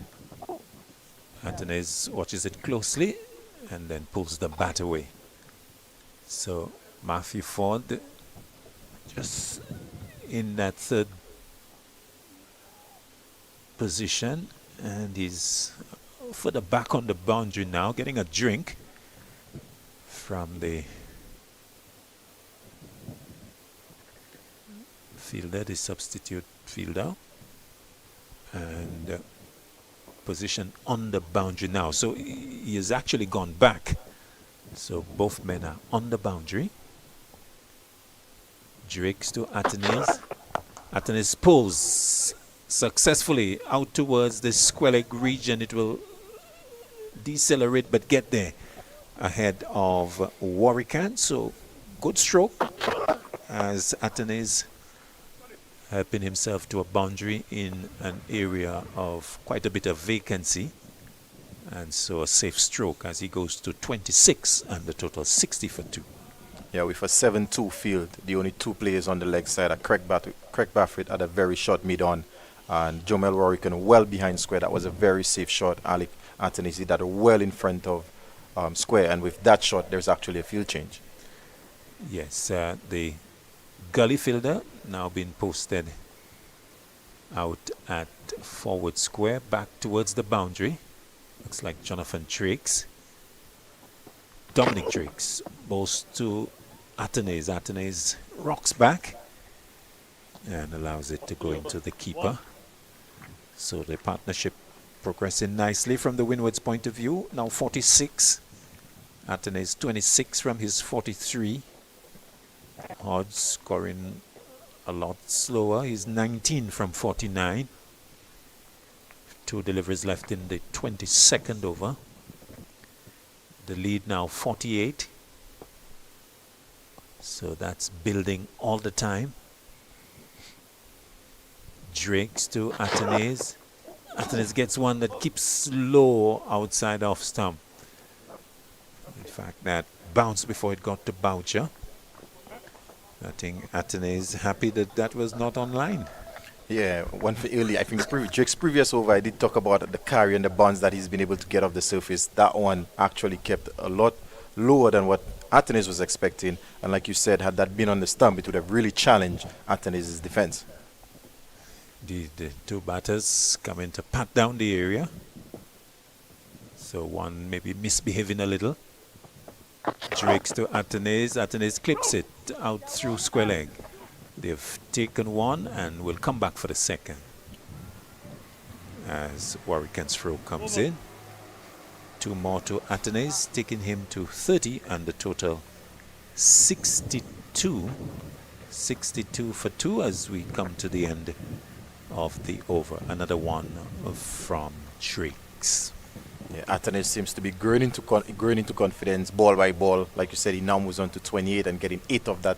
Athenaeus watches it closely and then pulls the bat away. So Matthew Ford just in that third position, and he's further back on the boundary now, getting a drink from the fielder, the substitute fielder, and position on the boundary now. So he has actually gone back. So both men are on the boundary. Drakes to Athenaeus. Athenaeus pulls successfully out towards the square leg region. It will decelerate but get there ahead of Warwican. So good stroke as Athenaeus helping himself to a boundary in an area of quite a bit of vacancy, and so a safe stroke as he goes to 26 and the total 60 for 2. Yeah, with a 7-2 field, the only 2 players on the leg side are Craig Baffert at a very short mid-on, and Jomel Warwican well behind square. That was a very safe shot. Alec Athenaeus did that well in front of square, and with that shot there's actually a field change. Yes, the gully fielder now being posted out at forward square, back towards the boundary. Looks like Jonathan Drakes. Dominic Drakes bowls to Athenaeus. Athenaeus rocks back and allows it to go into the keeper. So the partnership progressing nicely from the Windwards point of view. Now 46. Athenaeus 26 from his 43. Hodge scoring a lot slower. He's 19 from 49. 2 deliveries left in the 22nd over. The lead now 48. So that's building all the time. Drakes to Athenaeus. Athenaeus gets one that keeps low outside off stump. In fact, that bounced before it got to Boucher. I think Athenaeus happy that that was not online. Yeah, one for early. I think Drake's previous over, I did talk about the carry and the bounce that he's been able to get off the surface. That one actually kept a lot lower than what Athenaeus was expecting. And like you said, had that been on the stump, it would have really challenged Athenaeus' defense. The 2 batters coming to pat down the area. So one maybe misbehaving a little. Drakes to Athenaeus. Athenaeus clips it out through square leg. They've taken one and will come back for the second. As Warwican's throw comes in. 2 more to Athenaeus, taking him to 30 and the total 62. 62 for 2 as we come to the end of the over. Another one from Drakes. Yeah, Athenaeus seems to be growing into confidence ball by ball. Like you said, he now moves on to 28 and getting 8 of that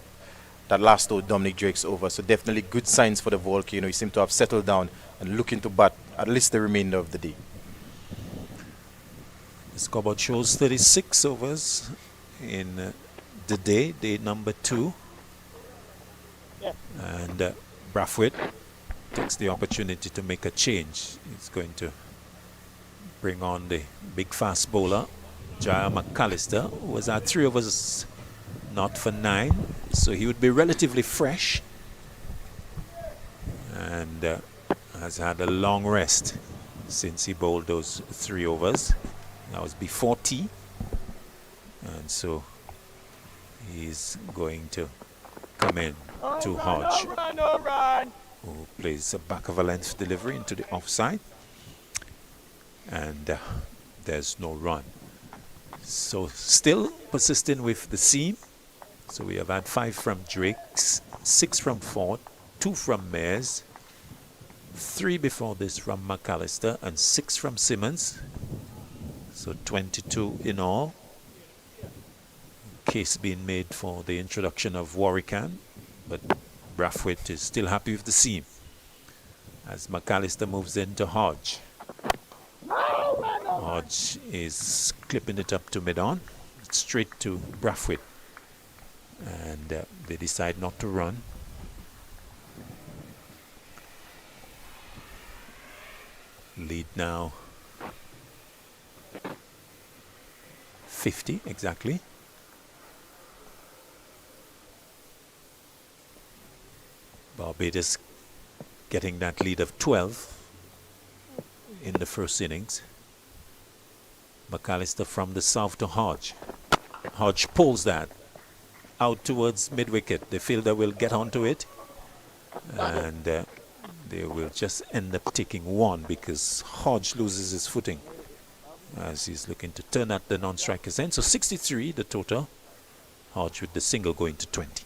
last Dominic Drakes over. So definitely good signs for the Volcano. He seems to have settled down and looking to bat at least the remainder of the day. The scoreboard shows 36 overs in the day number 2. Yeah. And Brathwaite takes the opportunity to make a change. He's going to bring on the big fast bowler, Jaya McAllister, who was at 3 overs, not for 9. So he would be relatively fresh and has had a long rest since he bowled those 3 overs. That was before tea. And so he's going to come in to Hodge, who plays a back of a length delivery into the offside. And there's no run. So still persisting with the seam. So we have had 5 from Drake's, 6 from Ford, 2 from Mares, 3 before this from McAllister, and 6 from Simmons. So 22 in all. Case being made for the introduction of Warwican, but Brathwaite is still happy with the seam as McAllister moves into Hodge. Hodge is clipping it up to mid-on, straight to Brathwaite, and they decide not to run. Lead now 50 exactly. Barbados getting that lead of 12 in the first innings. McAllister from the south to Hodge. Hodge pulls that out towards mid-wicket. The fielder will get onto it, and they will just end up taking 1 because Hodge loses his footing as he's looking to turn at the non-striker's end. So 63 the total. Hodge with the single going to 20.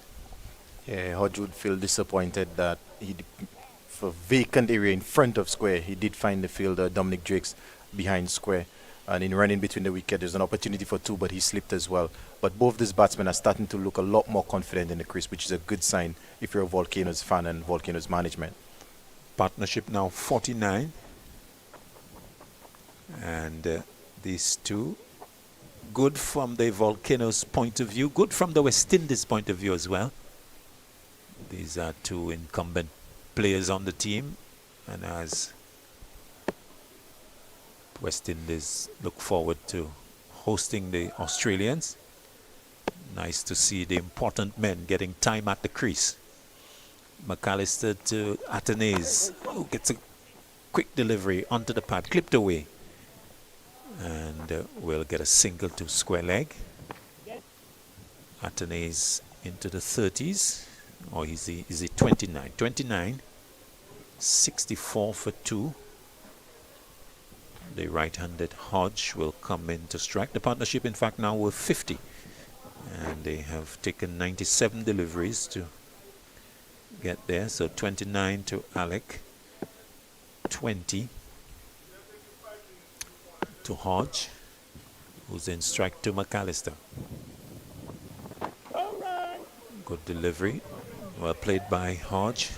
Yeah, Hodge would feel disappointed that for vacant area in front of square, he did find the fielder Dominic Drakes behind square, and in running between the wicket there's an opportunity for 2, but he slipped as well. But both these batsmen are starting to look a lot more confident in the crease, which is a good sign if you're a Volcanoes fan and Volcanoes management. Partnership now 49, and these two good from the Volcanoes point of view, good from the West Indies point of view as well. These are 2 incumbent players on the team, and as West Indies look forward to hosting the Australians, nice to see the important men getting time at the crease. McAllister to Athanaze, who gets a quick delivery onto the pad, clipped away, and will get a single to square leg. Athanaze into the 30s. Or is he 29? 29, 64 for 2. The right-handed Hodge will come in to strike. The partnership, in fact, now with 50. And they have taken 97 deliveries to get there. So 29 to Alec, 20 to Hodge, who's in strike to McAllister. Good delivery. Well played by Hodge,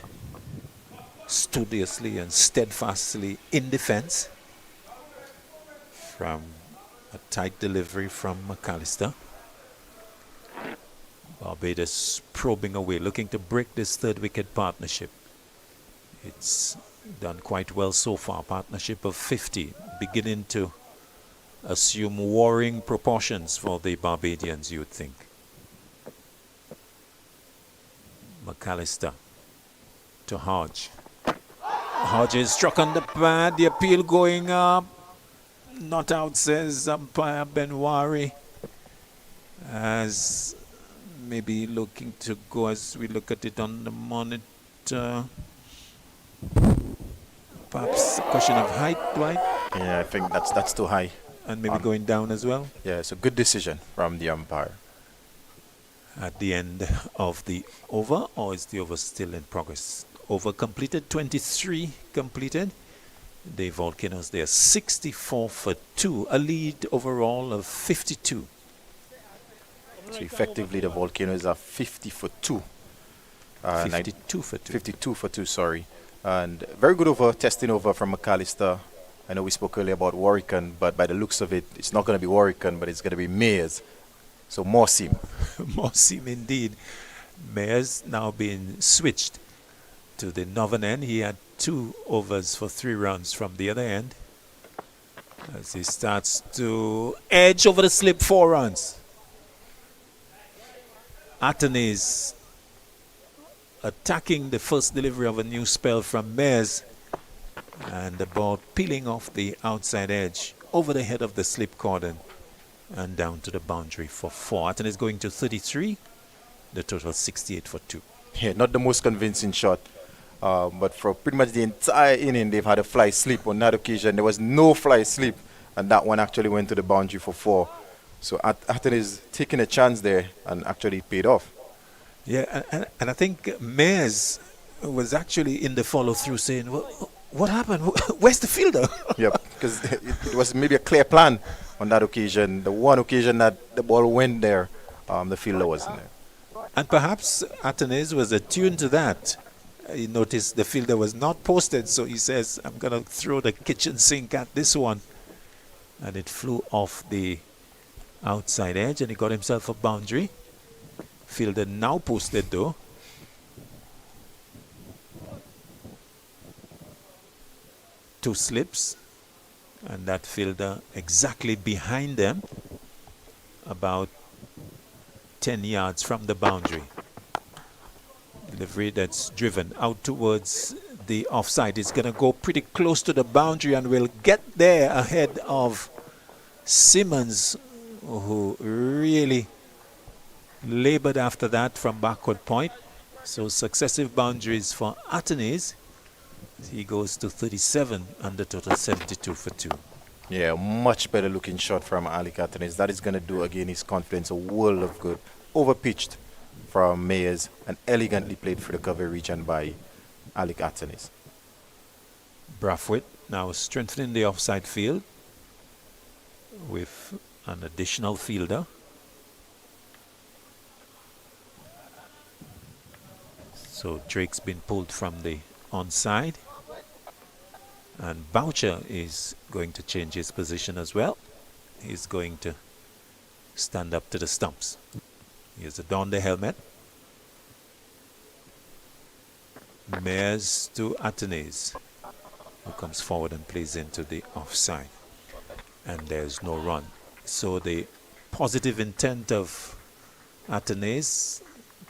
studiously and steadfastly in defense from a tight delivery from McAllister. Barbados probing away, looking to break this 3rd wicket partnership. It's done quite well so far. Partnership of 50, beginning to assume warring proportions for the Barbadians, you would think. McAllister to Hodge. Hodge is struck on the pad. The appeal going up. Not out, says umpire Benwari. As maybe looking to go as we look at it on the monitor. Perhaps a question of height, Dwight? Yeah, I think that's too high. And maybe going down as well? Yeah, it's a good decision from the umpire. At the end of the over, or is the over still in progress? Over completed, 23 completed. The Volcanoes, they are 64 for 2, a lead overall of 52. So effectively the Volcanoes are 50 for 2. 52 for 2. 52 for 2, sorry. And very good over, testing over from McAllister. I know we spoke earlier about Warwican, but by the looks of it, it's not going to be Warwican, but it's going to be Mayers. So more seam. More seam indeed. Mayers now being switched to the northern end. He had 2 overs for 3 runs from the other end. As he starts to edge over the slip, 4 runs. Athanaze attacking the first delivery of a new spell from Mayers. And the ball peeling off the outside edge over the head of the slip cordon and down to the boundary for 4. Athanaze going to 33. The total 68 for 2. Yeah, not the most convincing shot. But for pretty much the entire inning, they've had a fly slip. On that occasion, there was no fly slip, and that one actually went to the boundary for 4. So Athens taking a chance there and actually paid off. Yeah, and I think Mayers was actually in the follow-through saying, well, what happened? Where's the fielder? Yep, because it was maybe a clear plan on that occasion. The one occasion that the ball went there, the fielder wasn't there. And perhaps Athens was attuned to that. He noticed the fielder was not posted, so he says, I'm going to throw the kitchen sink at this one. And it flew off the outside edge, and he got himself a boundary. Fielder now posted, though. Two slips, and that fielder exactly behind them, about 10 yards from the boundary. Delivery that's driven out towards the offside. It's going to go pretty close to the boundary and will get there ahead of Simmons, who really labored after that from backward point. So successive boundaries for Athens. He goes to 37 and the total 72 for 2. Yeah, much better looking shot from Alec Athens. That is going to do again his confidence a world of good. Overpitched from Mayers and elegantly played for the cover region by Alec Athens. Brathwaite now strengthening the offside field with an additional fielder. So Drake's been pulled from the onside, and Boucher is going to change his position as well. He's going to stand up to the stumps. He has adorned the helmet. Mayers to Athens, who comes forward and plays into the offside. And there's no run. So the positive intent of Athens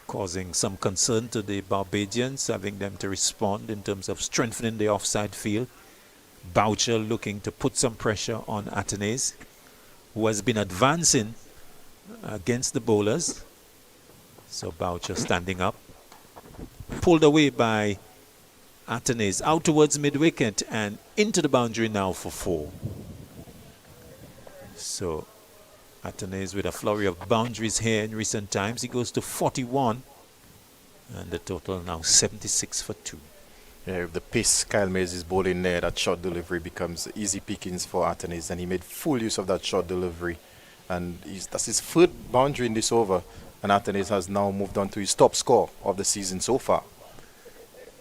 causing some concern to the Barbadians, having them to respond in terms of strengthening the offside field. Boucher looking to put some pressure on Athens, who has been advancing against the bowlers. So Boucher standing up, pulled away by Athens out towards mid-wicket and into the boundary now for 4. So Athens with a flurry of boundaries here in recent times. He goes to 41 and the total now 76 for 2. Yeah, with the pace Kyle Mayers is bowling there, that short delivery becomes easy pickings for Athens, and he made full use of that short delivery. And that's his third boundary in this over, and Athens has now moved on to his top score of the season so far.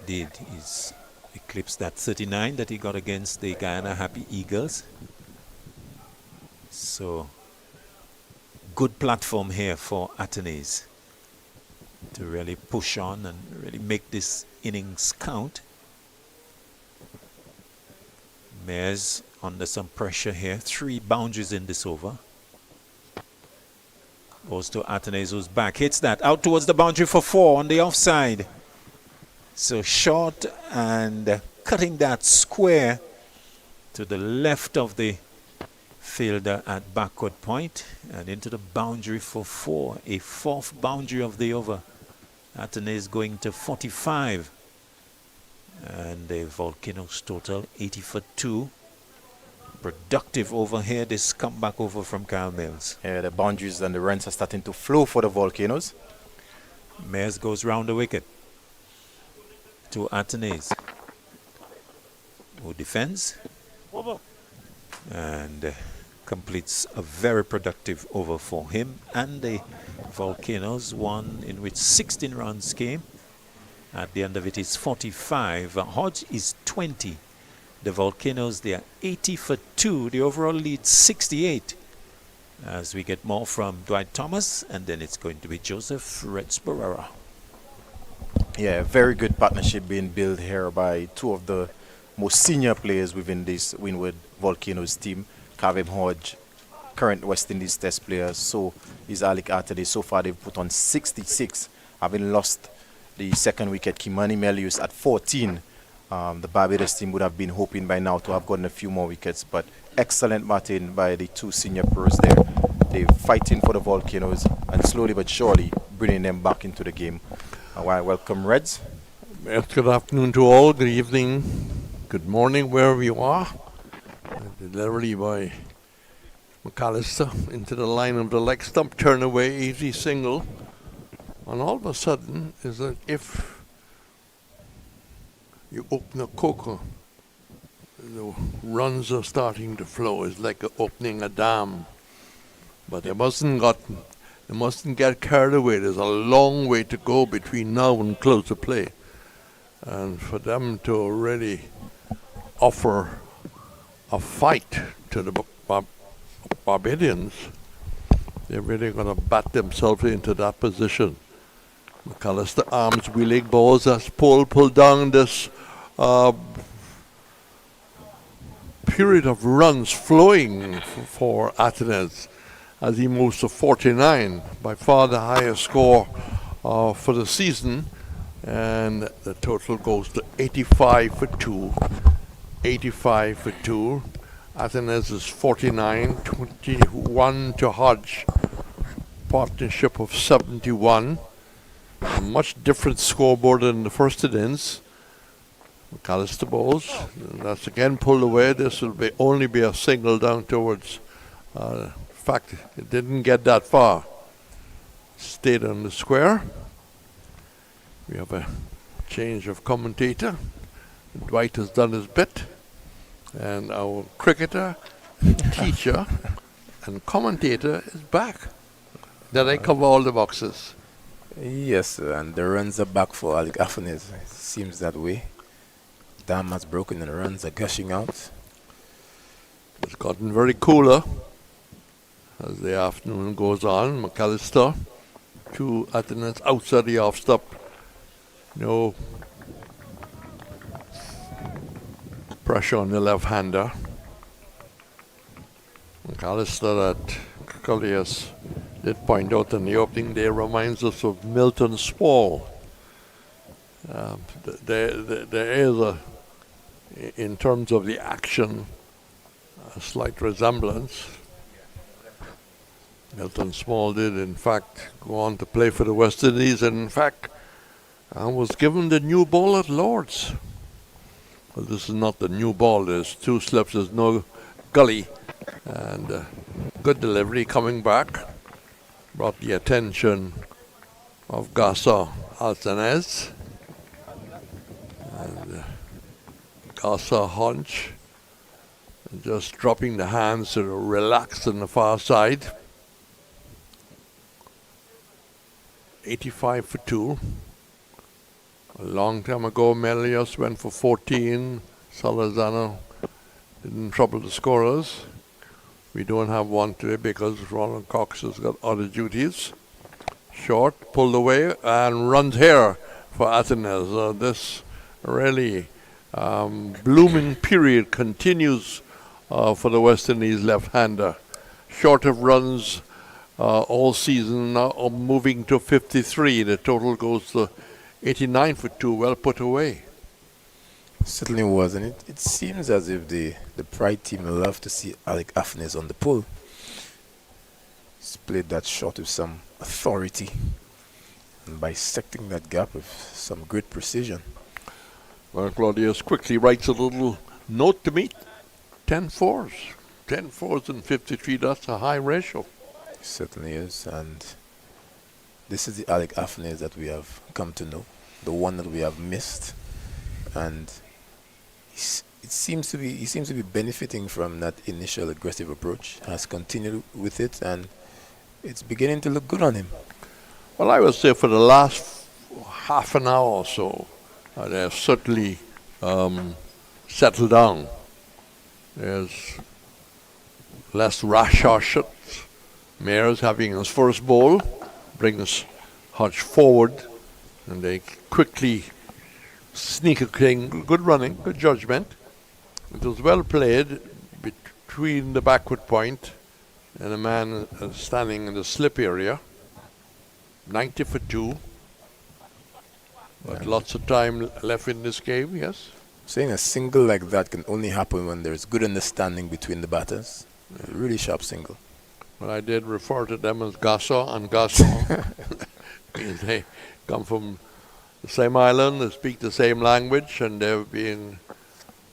Indeed, he's eclipsed that 39 that he got against the Guyana Happy Eagles. So, good platform here for Athens to really push on and really make this innings count. Mayers under some pressure here. 3 boundaries in this over. Goes to Athens, who's back. Hits that out towards the boundary for 4 on the offside. So short and cutting that square to the left of the fielder at backward point and into the boundary for 4. A 4th boundary of the over. Athens going to 45. And the Volcanoes total 80 for 2. Productive over here, this comeback over from Kyle Mills. Yeah, the boundaries and the runs are starting to flow for the Volcanoes. Mayers goes round the wicket to Athens, who defends and completes a very productive over for him. And the Volcanoes, one in which 16 runs came. At the end of it is 45. Hodge is 20. The Volcanoes, they are 80 for 2. The overall lead 68. As we get more from Dwight Thomas, and then it's going to be Joseph Reds Barrera. Yeah, very good partnership being built here by 2 of the most senior players within this Windward Volcanoes team. Kavem Hodge, current West Indies Test player, so is Alec Athens. So far they've put on 66, having lost the second wicket, Kimani Melius, at 14. The Barbados team would have been hoping by now to have gotten a few more wickets, but excellent batting by the 2 senior pros there. They're fighting for the Volcanoes and slowly but surely bringing them back into the game. Welcome, Reds. Good afternoon to all. Good evening. Good morning, wherever you are. Delivery by McAllister into the line of the leg stump, turn away, easy single. And all of a sudden, is that if you open a coker, the runs are starting to flow. It's like opening a dam. But they mustn't get carried away. There's a long way to go between now and close of play. And for them to already offer a fight to the Barbadians, they're really going to bat themselves into that position. McAllister arms, wheeling balls, as pull down this period of runs flowing for Athens as he moves to 49, by far the highest score for the season, and the total goes to 85 for 2. 85 for 2. Athens is 49, 21 to Hodge, partnership of 71. A much different scoreboard than the first innings. McAllister balls. That's again pulled away. This will only be a single down towards. In fact, it didn't get that far. Stayed on the square. We have a change of commentator. Dwight has done his bit. And our cricketer, teacher, and commentator is back. Did I cover all the boxes? Yes, and the runs are back for Alec Athens. It seems that way. Dam has broken and the runs are gushing out. It's gotten very cooler as the afternoon goes on. McAllister, 2 Athens outside the off stop. No pressure on the left-hander. McAllister, that Cullius did point out in the opening day, reminds us of Milton Small. There is in terms of the action, a slight resemblance. Milton Small did, in fact, go on to play for the West Indies, and in fact, was given the new ball at Lord's. Well, this is not the new ball. There's 2 slips, there's no gully, and good delivery coming back. Brought the attention of Gasa Altanez. And Gasa hunch. And just dropping the hands to relax on the far side. 85 for 2. A long time ago, Melius went for 14. Salazano didn't trouble the scorers. We don't have one today because Ronald Cox has got other duties. Short, pulled away, and runs here for Athens. This really blooming period continues for the West Indies left-hander. Short of runs all season, now moving to 53. The total goes to 89 for 2, well put away. Certainly was, and it seems as if the Pride team will love to see Alec Athens on the pull. He's played that shot with some authority and bisecting that gap with some great precision. Well, Claudius quickly writes a little note to me. 10 fours. 10 fours and 53, that's a high ratio. It certainly is, and this is the Alec Athens that we have come to know, the one that we have missed, and he seems to be benefiting from that initial aggressive approach, has continued with it, and it's beginning to look good on him. Well, I would say for the last half an hour or so, they have certainly settled down. There's less rash shots. Mayers having his first ball, brings Hodge forward, and they quickly sneak a thing. Good running, good judgment. It was well played between the backward point and a man standing in the slip area. 90 for 2. But lots of time left in this game, yes? Saying a single like that can only happen when there's good understanding between the batters. A really sharp single. Well, I did refer to them as Gasa and Gasa. They come from the same island, they speak the same language, and they've been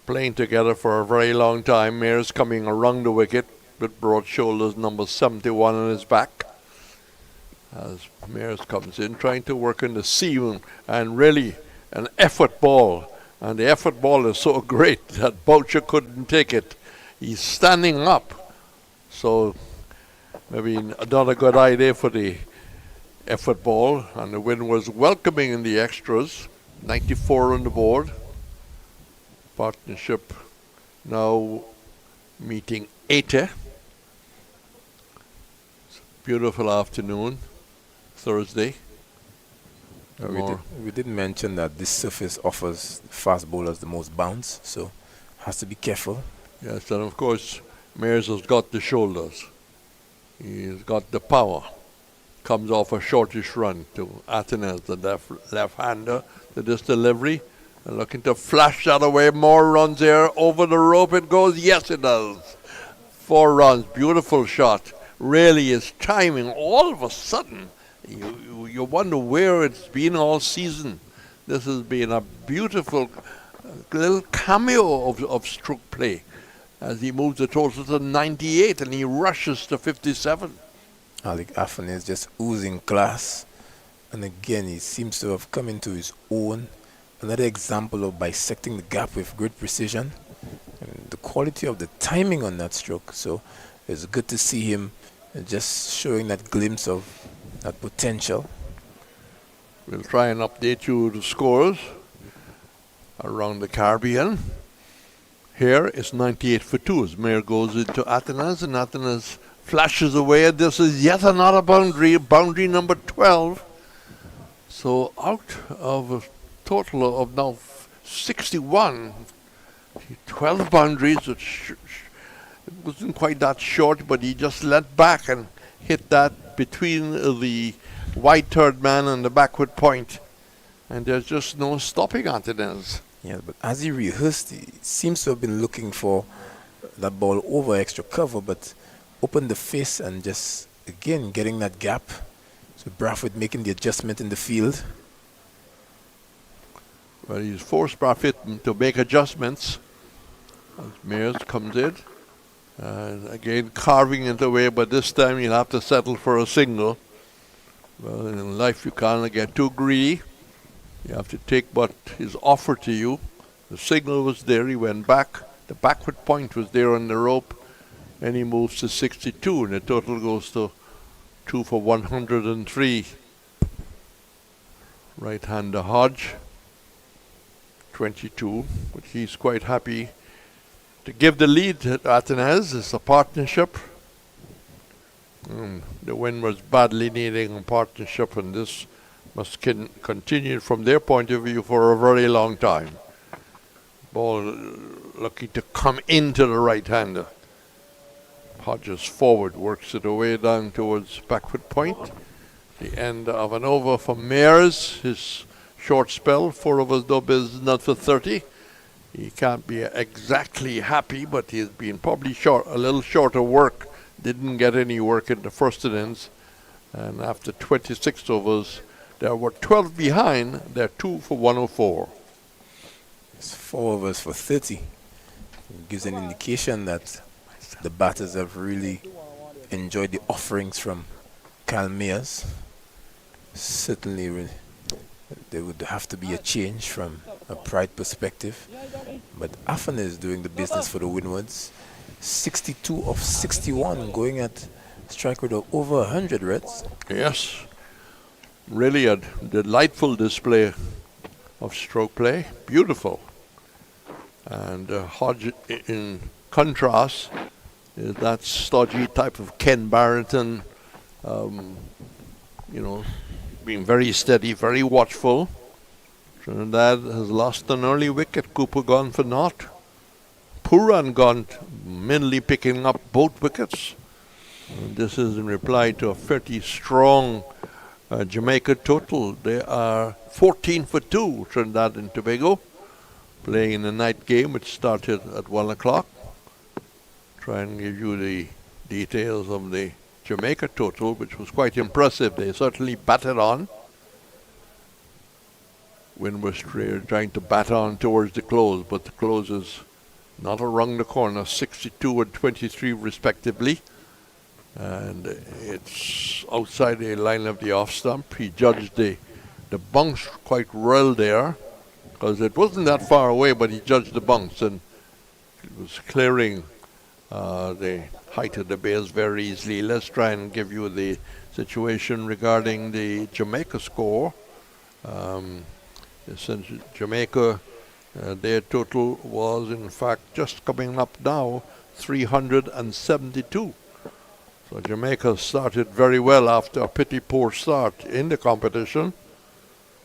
playing together for a very long time. Mayer's coming around the wicket, with broad shoulders, number 71 on his back. As Mears comes in, trying to work in the seam, and really an effort ball. And the effort ball is so great that Boucher couldn't take it. He's standing up. So maybe another good idea for the effort ball. And the wind was welcoming in the extras. 94 on the board. Partnership now meeting 80. Beautiful afternoon, Thursday. We did mention that this surface offers fast bowlers the most bounce, so has to be careful. Yes, and of course, Mears has got the shoulders. He's got the power. Comes off a shortish run to Athens, the left-hander, to this delivery. And looking to flash that away. More runs here. Over the rope it goes. Yes, it does. 4 runs. Beautiful shot. Really his timing. All of a sudden, you wonder where it's been all season. This has been a beautiful little cameo of stroke play as he moves the total to 98 and he rushes to 57. Alec Affan is just oozing class. And again, he seems to have come into his own. Another example of bisecting the gap with great precision. And the quality of the timing on that stroke. So it's good to see him just showing that glimpse of that potential. We'll try and update you the scores around the Caribbean. Here is 98 for 2 as Mayer goes into Athens, and Athens flashes away. And this is yet another boundary number 12. So out of a total of now 61, 12 boundaries, which it wasn't quite that short, but he just let back and hit that between the wide third man and the backward point. And there's just no stopping Athens. Yeah, but as he rehearsed, he seems to have been looking for that ball over extra cover, but opened the face and just, again, getting that gap. So Bradford making the adjustment in the field. Well, he's forced Bradford to make adjustments as Mears comes in. And again, carving it away, but this time he'll have to settle for a single. Well, in life you can't get too greedy. You have to take what is offered to you. The signal was there, he went back. The backward point was there on the rope. And he moves to 62, and the total goes to 2 for 103. Right-hander Hodge, 22, but he's quite happy to give the lead to Athens. It's a partnership. The Windwards badly needing a partnership, and this must continue from their point of view for a very long time. Ball looking to come into the right-hander. Hodges forward, works it away down towards backward point. The end of an over for Mears. His short spell, 4 overs, no business, not for 30. He can't be exactly happy, but he's been probably a little short of work. Didn't get any work in the first innings. And after 26 overs, there were 12 behind. They're 2 for 104. It's 4 overs for 30. It gives an indication that the batters have really enjoyed the offerings from Kyle Mears. Certainly, there would have to be a change from a pride perspective. But Affan is doing the business for the Windwards. 62 of 61, going at strike rate of over 100 Reds. Yes, really a delightful display of stroke play. Beautiful. And Hodge, in contrast, is that stodgy type of Ken Barrington, being very steady, very watchful. Trinidad has lost an early wicket. Cooper gone for naught. Puran gone, mainly picking up both wickets. And this is in reply to a fairly strong Jamaica total. They are 14 for 2, Trinidad and Tobago, playing in the night game, which started at 1 o'clock. Try and give you the details of the Jamaica total, which was quite impressive. They certainly batted on. Windward trying to bat on towards the close, but the close is not around the corner, 62 and 23 respectively. And it's outside the line of the off stump. He judged the bounce quite well there, because it wasn't that far away, but he judged the bounce, and it was clearing the height of the base very easily. Let's try and give you the situation regarding the Jamaica score. Since Jamaica, their total was in fact just coming up now 372. So Jamaica started very well after a pretty poor start in the competition.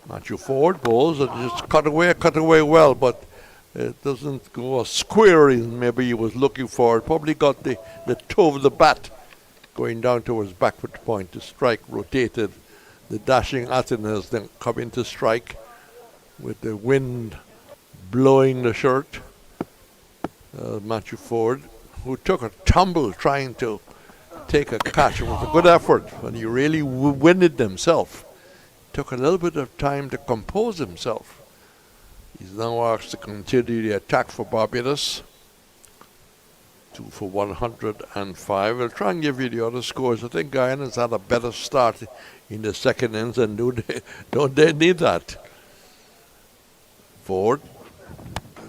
Matthew Ford bowls and just cut away well, but it doesn't go as square as maybe he was looking for. It probably got the toe of the bat going down towards backward point. The strike rotated. The dashing Atenas then come into strike with the wind blowing the shirt. Matthew Ford, who took a tumble trying to take a catch. It was a good effort, and he really winded himself. Took a little bit of time to compose himself. He's now asked to continue the attack for Barbados. 2 for 105. I'll try and give you the other scores. I think Guyana's had a better start in the second innings, and don't they need that? Ford,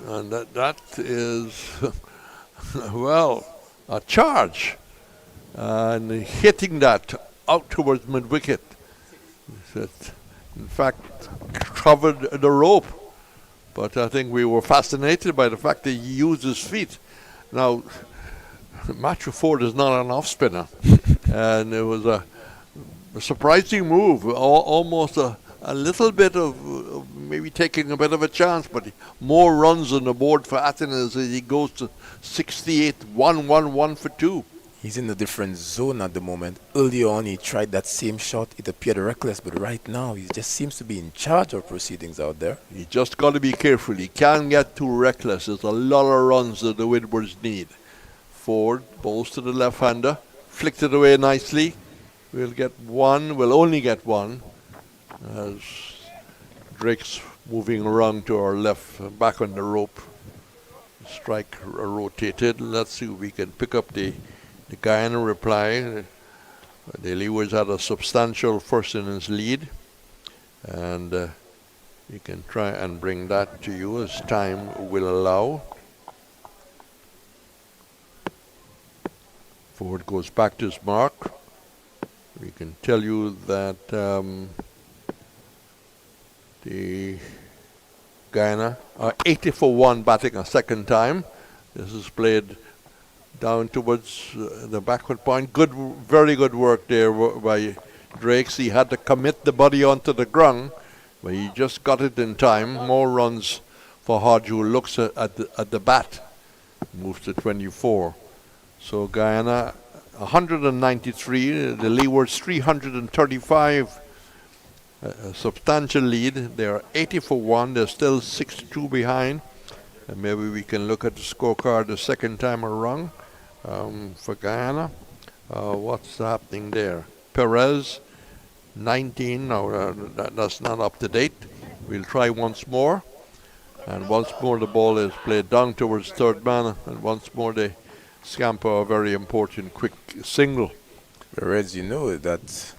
and that is, well, a charge. And hitting that out towards mid-wicket. In fact, covered the rope. But I think we were fascinated by the fact that he used his feet. Now, Matthew Ford is not an off-spinner. And it was a surprising move, almost a little bit of maybe taking a bit of a chance, but more runs on the board for Atenas as he goes to 68, 1 for 2. He's in a different zone at the moment. Earlier on, he tried that same shot. It appeared reckless, but right now, he just seems to be in charge of proceedings out there. He just got to be careful. He can't get too reckless. There's a lot of runs that the Windwards need. Ford bowls to the left-hander, flicked it away nicely. We'll only get one, as Drake's moving around to our left, back on the rope. Strike rotated. Let's see if we can pick up the Guyana reply. The Leewards had a substantial first innings lead, and you can try and bring that to you as time will allow. Ford goes back to his mark. We can tell you that the Guyana are 80 for 1 batting a second time. This is played down towards the backward point. Very good work there by Drakes. He had to commit the body onto the ground, but he just got it in time. More runs for Hodge, who looks at the bat. Moves to 24. So Guyana 193, the Leewards 335. A substantial lead. They are 80 for 1. They're still 62 behind. And maybe we can look at the scorecard the second time around. For Guyana, what's happening there? Perez, 19. Now that's not up to date. We'll try once more, and once more the ball is played down towards third man, and once more they scamper a very important quick single. Perez, you know that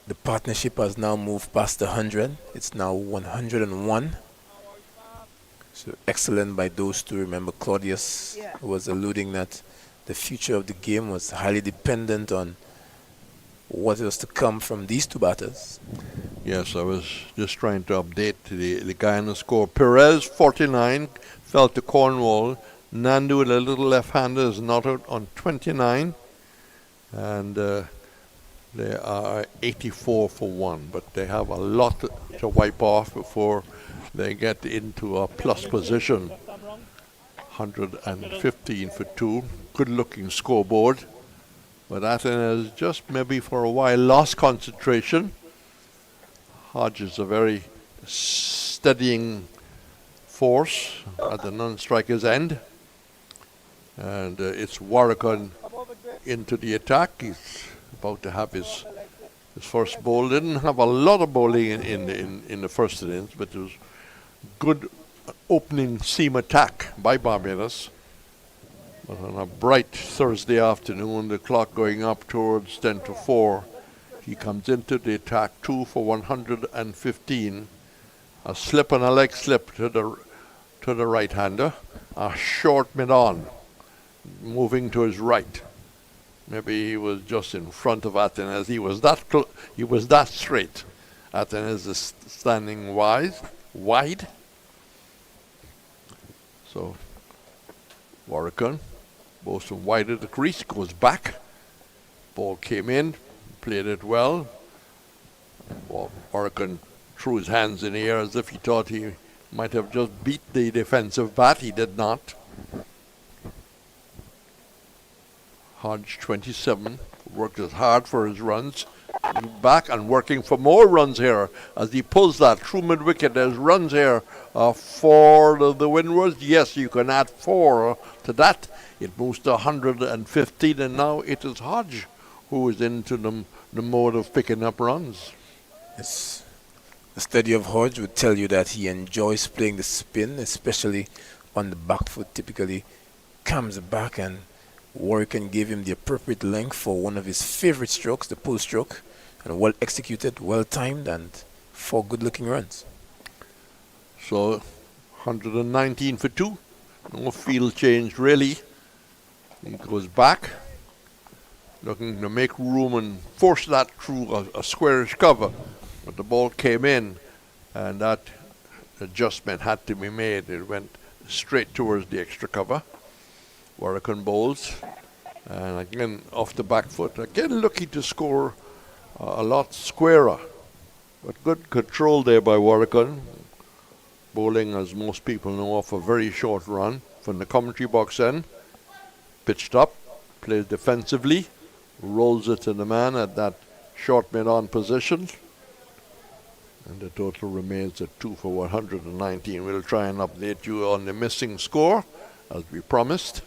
the partnership has now moved past 100. It's now 101. So excellent by those two. Remember, Claudius was alluding that the future of the game was highly dependent on what was to come from these two batters. Yes, I was just trying to update the Guyana score. Perez, 49, fell to Cornwall. Nandu, with a little left-hander, is not out on 29. And they are 84 for 1. But they have a lot to wipe off before they get into a plus position. 115 for 2. Good-looking scoreboard. But Athens just maybe for a while lost concentration. Hodge is a very steadying force at the non-striker's end. And it's Warrican into the attack. He's about to have his first bowl. Didn't have a lot of bowling in the first innings, but it was good opening seam attack by Barbados. But on a bright Thursday afternoon, the clock going up towards 10 to 4, he comes into the attack 2 for 115. A slip and a leg slip to the right-hander. A short mid-on, moving to his right. Maybe he was just in front of Atenes. He was that straight. Atenes is standing wide. So Warwick goes from wide at the crease, goes back. Ball came in, played it well. Warwick threw his hands in the air as if he thought he might have just beat the defensive bat. He did not. Hodge, 27, worked as hard for his runs. Back and working for more runs here as he pulls that through mid-wicket. There's runs here for the Windwards. Yes, you can add 4 to that. It moves to 115, and now it is Hodge who is into the mode of picking up runs. Yes. The study of Hodge would tell you that he enjoys playing the spin, especially on the back foot. Typically comes back, and Warwick gave him the appropriate length for one of his favorite strokes, the pull stroke, and well executed, well timed, and 4 good looking runs. So 119 for 2. No field change really. He goes back, looking to make room and force that through a squarish cover. But the ball came in, and that adjustment had to be made. It went straight towards the extra cover. Warwick bowls, and again off the back foot. Again looking to score a lot squarer. But good control there by Warwick. Bowling, as most people know, off a very short run from the commentary box end. Pitched up, plays defensively, rolls it to the man at that short mid-on position. And the total remains at 2 for 119. We'll try and update you on the missing score, as we promised.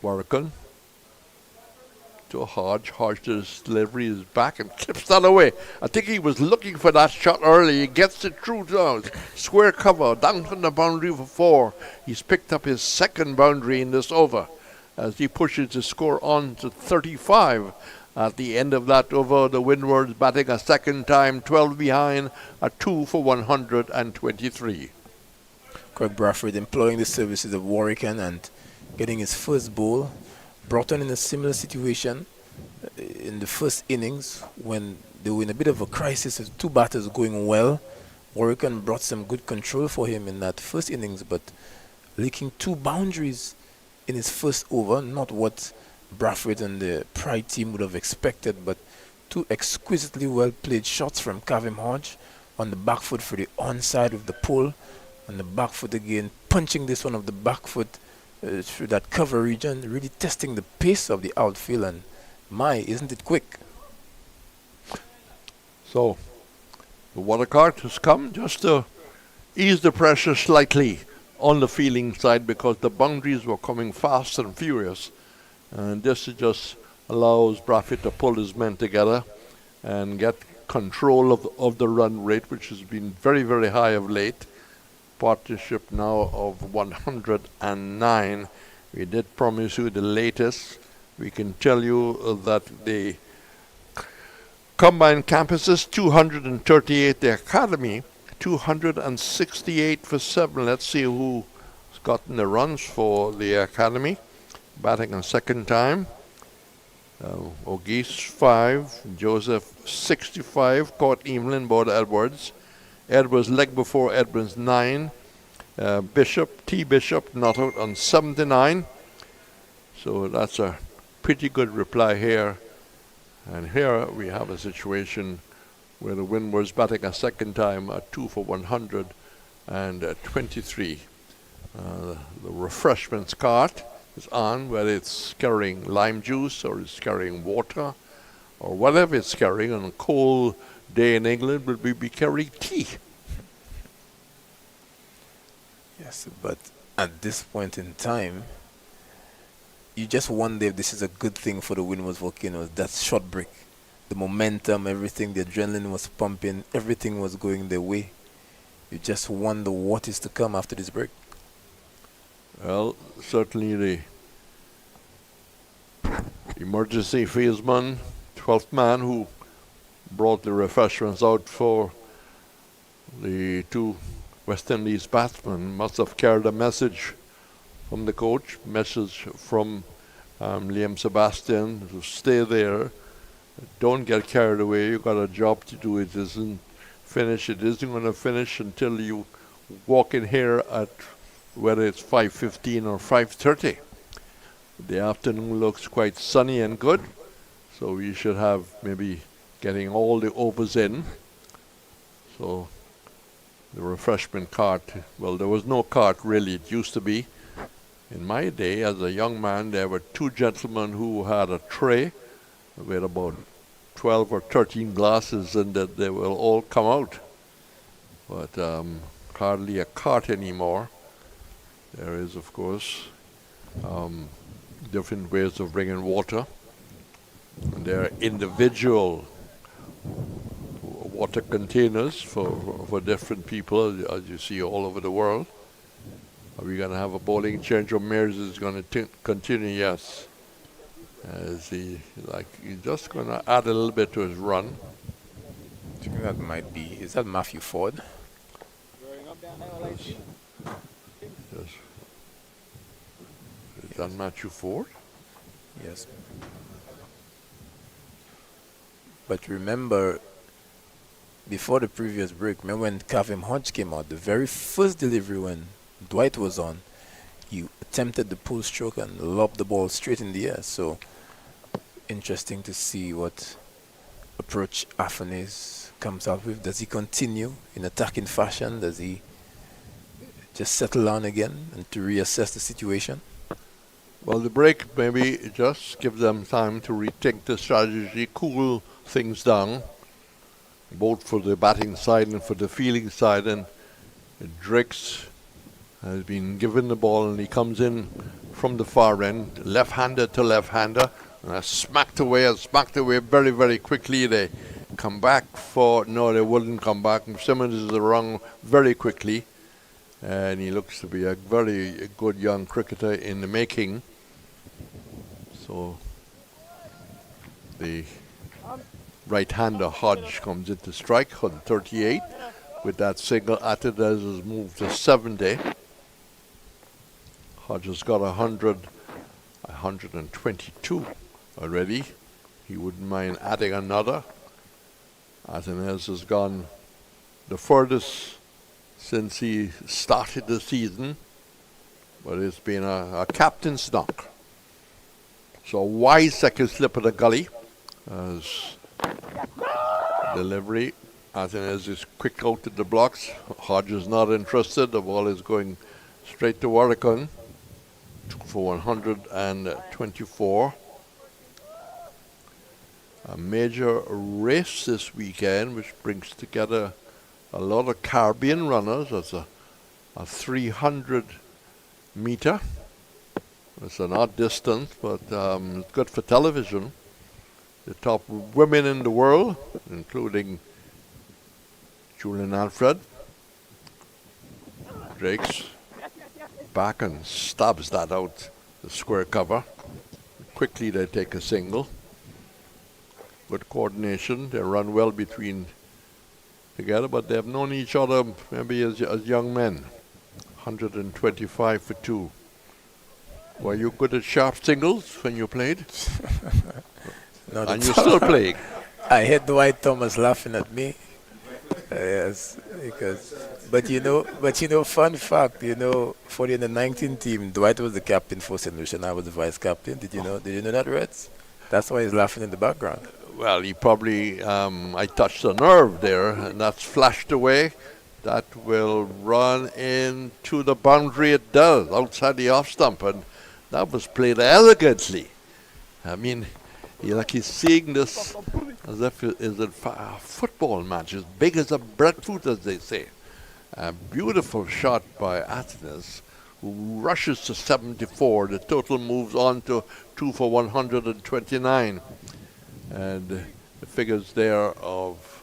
Warwick to Hodge. Hodge's delivery is back and clips that away. I think he was looking for that shot early. He gets it through down. Square cover, down from the boundary for 4. He's picked up his second boundary in this over as he pushes his score on to 35. At the end of that over, the Windwards batting a second time, 12 behind, a 2 for 123. Craig Bradford employing the services of Warwick and getting his first bowl. Broughton in a similar situation in the first innings when they were in a bit of a crisis with 2 batters going well. Warwick brought some good control for him in that first innings, but leaking 2 boundaries in his first over, not what Bradford and the Pride team would have expected, but 2 exquisitely well played shots from Kavim Hodge on the back foot for the onside with the pull, on the back foot again, punching this one of the back foot through that cover region, really testing the pace of the outfield, and isn't it quick? So the water cart has come just to ease the pressure slightly on the fielding side because the boundaries were coming fast and furious. And this just allows Bradford to pull his men together and get control of the run rate, which has been very, very high of late. Partnership now of 109. We did promise you the latest. We can tell you that the combined campuses, 238. The academy, 268 for 7. Let's see who's gotten the runs for the academy. Batting a second time. O'Geese 5, Joseph 65, caught Evelyn, both Edwards. Edwards leg before Edwards 9. Bishop not out on 79. So that's a pretty good reply here. And here we have a situation where the Windwards batting a second time at 2 for 123. The refreshments cart is on, whether it's carrying lime juice or it's carrying water or whatever it's carrying. On a cold day in England, will be carrying tea. Yes, but at this point in time, you just wonder if this is a good thing for the Windwards Volcanoes. That short break, the momentum, everything, the adrenaline was pumping, everything was going their way. you just wonder what is to come after this break. Well, certainly the emergency fieldsman, 12th man who brought the refreshments out for the two West Indies batsmen must have carried a message from the coach, message from Liam Sebastian to stay there. Don't get carried away. You got a job to do. It isn't finished. It isn't going to finish until you walk in here at whether it's 5:15 or 5:30. The afternoon looks quite sunny and good, so we should have maybe getting all the overs in. So the refreshment cart, well, there was no cart really. It used to be. In my day, as a young man, there were two gentlemen who had a tray with about 12 or 13 glasses, and that they will all come out. But hardly a cart anymore. There is, of course, different ways of bringing water. And there are individual water containers for different people, as you see all over the world. Are we going to have a bowling change, or Mears is going to continue? Yes. He's just going to add a little bit to his run. I think that might be, is that Matthew Ford? Yes. Is that Matthew Ford? Yes. But remember, before the previous break, remember when Kavem Hodge came out, the very first delivery when Dwight was on, he attempted the pull stroke and lobbed the ball straight in the air. So interesting to see what approach Afanes comes out with. Does he continue in attacking fashion? Does he just settle down again and to reassess the situation? Well, the break maybe just give them time to rethink the strategy, cool things down, both for the batting side and for the fielding side. And Drix has been given the ball, and he comes in from the far end, left-hander to left-hander, and smacked away very, very quickly. They come back no, they wouldn't come back. Simmons is wrong very quickly, and he looks to be a very good young cricketer in the making. So the right-hander Hodge comes into strike on 38. With that single, Atidez has moved to 70. Hodge has got 122 already. He wouldn't mind adding another. Atidez has gone the furthest since he started the season, but it's been a captain's knock. So a wide second slip of the gully as delivery. Atidez is quick out to the blocks. Hodge is not interested. The ball is going straight to Warrican. 2 for 124. A major race this weekend, which brings together a lot of Caribbean runners. That's a 300 meter. It's an odd distance, but it's good for television. The top women in the world, including Julian Alfred. Drake's back and stabs that out the square cover. Quickly they take a single. Good coordination. They run well between together, but they have known each other maybe as young men. 125 for 2. Were you good at sharp singles when you played? Not and at you're all. still playing? I had Dwight Thomas laughing at me. Yes, but fun fact, for the under-19 team, Dwight was the captain for St. Lucia, I was the vice captain. Did you know that, Reds? That's why he's laughing in the background. Well, he probably, I touched a nerve there, and that's flashed away. That will run into the boundary. It does, outside the off stump, and that was played elegantly. I mean, he's seeing this as if it is a football match, as big as a breadfruit, as they say. A beautiful shot by Atidez, who rushes to 74. The total moves on to 2 for 129. And the figures there of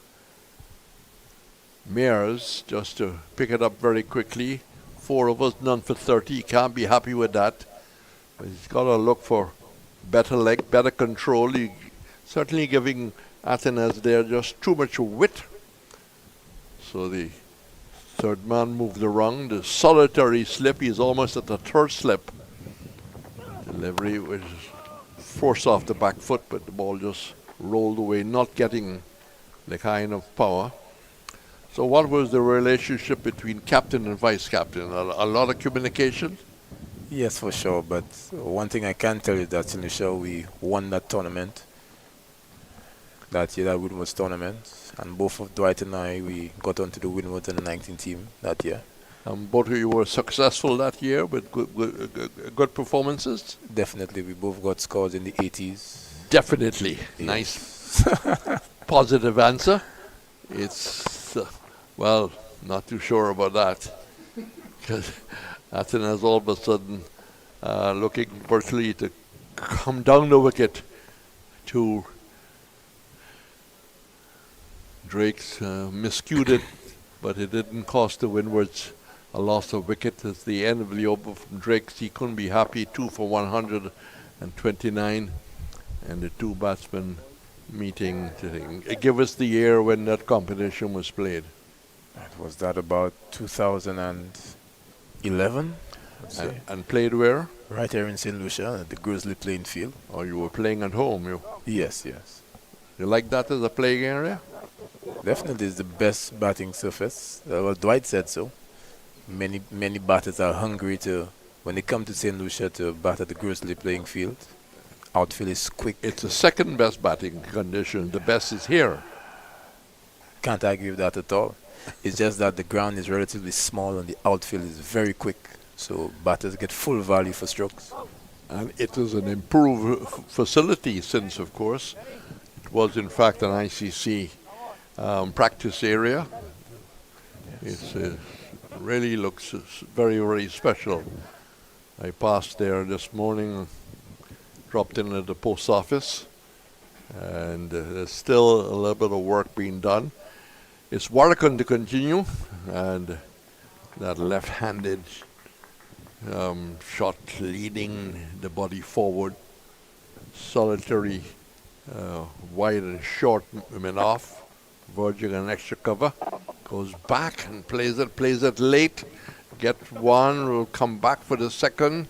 Mears just to pick it up very quickly. 4 overs, none for 30. He can't be happy with that. But he's got to look for better leg, better control. He certainly giving Athens there just too much width. So the third man moved around. The solitary slip, he's almost at the third slip. Delivery was forced off the back foot, but the ball just rolled away, not getting the kind of power. So what was the relationship between captain and vice captain? A lot of communication? Yes, for sure. But one thing I can tell you that in the show we won that tournament. That year, that Windwards tournament. And both of Dwight and I, we got onto the Windwards and the 19 team that year. Both of you were successful that year with good performances? Definitely. We both got scores in the 80s. Definitely. Yes. Nice. Positive answer. It's, well, not too sure about that. Because Athens all of a sudden looking virtually to come down the wicket to Drake's miscued it, but it didn't cost the Windwards a loss of wicket. At the end of the over from Drake's, he couldn't be happy. 2 for 129, and the two batsmen meeting to give us the year when that competition was played. Was that about 2011? And played where? Right here in St. Lucia, at the Grizzly playing field. Or you were playing at home? Yes. You like that as a playing area? Definitely is the best batting surface. Well, Dwight said so. Many batters are hungry to, when they come to St. Lucia, to bat at the Grizzly playing field. Outfield is quick. It's the second best batting condition. The best is here. Can't argue with that at all. It's just that the ground is relatively small and the outfield is very quick. So batters get full value for strokes. And it is an improved facility since, of course, it was in fact an ICC practice area. Yes. It really looks very, very special. I passed there this morning, dropped in at the post office, and there's still a little bit of work being done. It's Warrican to continue, and that left-handed shot leading the body forward, solitary, wide and short off, verging an extra cover, goes back and plays it late, get one, will come back for the second,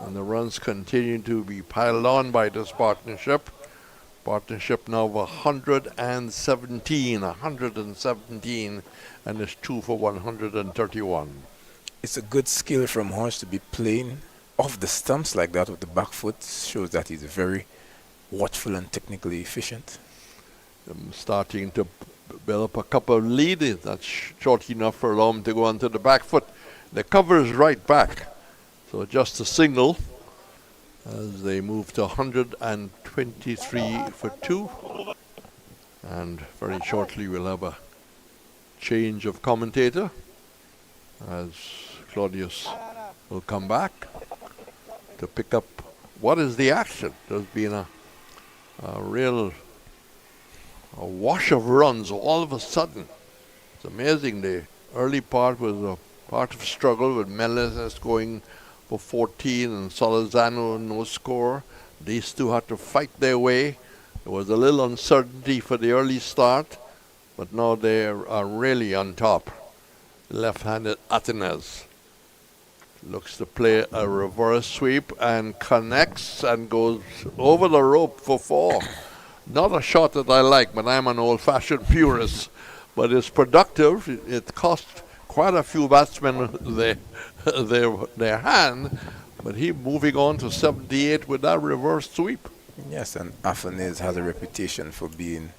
and the runs continue to be piled on by this partnership. Partnership now of 117, and it's 2 for 131. It's a good skill from Hodge to be playing off the stumps like that with the back foot. Shows that he's very watchful and technically efficient. Starting to build up a couple of lead. That's short enough for him to go onto the back foot. The cover is right back, so just a single as they move to 123 for 2. And very shortly we'll have a change of commentator as Claudius will come back to pick up what is the action. There's been a real wash of runs all of a sudden. It's amazing. The early part was a part of struggle with Melis going for 14 and Solizano no score. These two had to fight their way. There was a little uncertainty for the early start, but now they are really on top. Left-handed Athens looks to play a reverse sweep and connects and goes over the rope for 4. Not a shot that I like, but I'm an old-fashioned purist. But it's productive. It cost quite a few batsmen their hand, but he moving on to 78 with that reverse sweep. Yes, and Athens has a reputation for being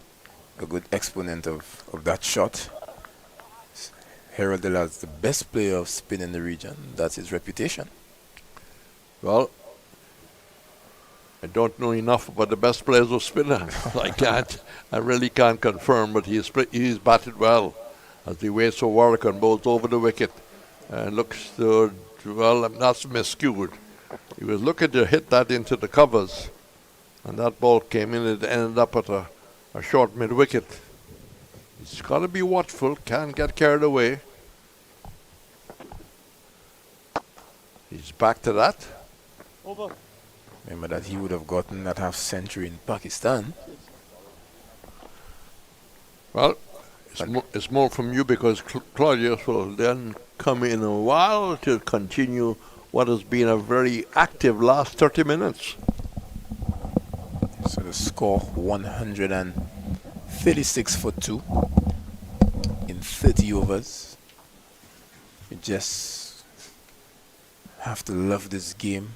a good exponent of that shot. Heralded as the best player of spin in the region. That's his reputation. Well, I don't know enough about the best players of spinner. I really can't confirm, but he's batted well as he waits for Warwick and bowls over the wicket and looks to, well, that's miscued. He was looking to hit that into the covers, and that ball came in. It ended up at a short mid-wicket. He's got to be watchful, can't get carried away. He's back to that. Remember that he would have gotten that half century in Pakistan. Well, it's more from you because Claudius will then come in a while to continue what has been a very active last 30 minutes. So the score 136 for 2 in 30 overs. You just have to love this game.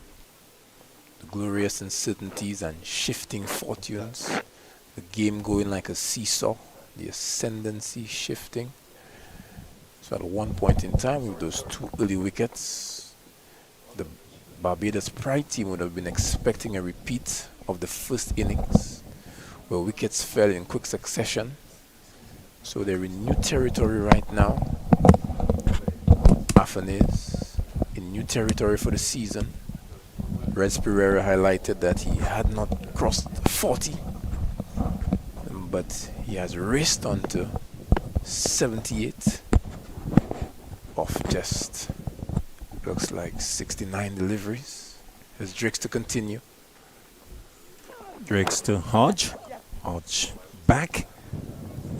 The glorious uncertainties and shifting fortunes. The game going like a seesaw. The ascendancy shifting. So at one point in time with those 2 early wickets, the Barbados Pride team would have been expecting a repeat of the first innings where wickets fell in quick succession. So they're in new territory right now. Afanes in new territory for the season. Rez Pereira highlighted that he had not crossed 40, but he has raced on to 78 off just looks like 69 deliveries. As Drakes to continue. Drakes to Hodge. Hodge back.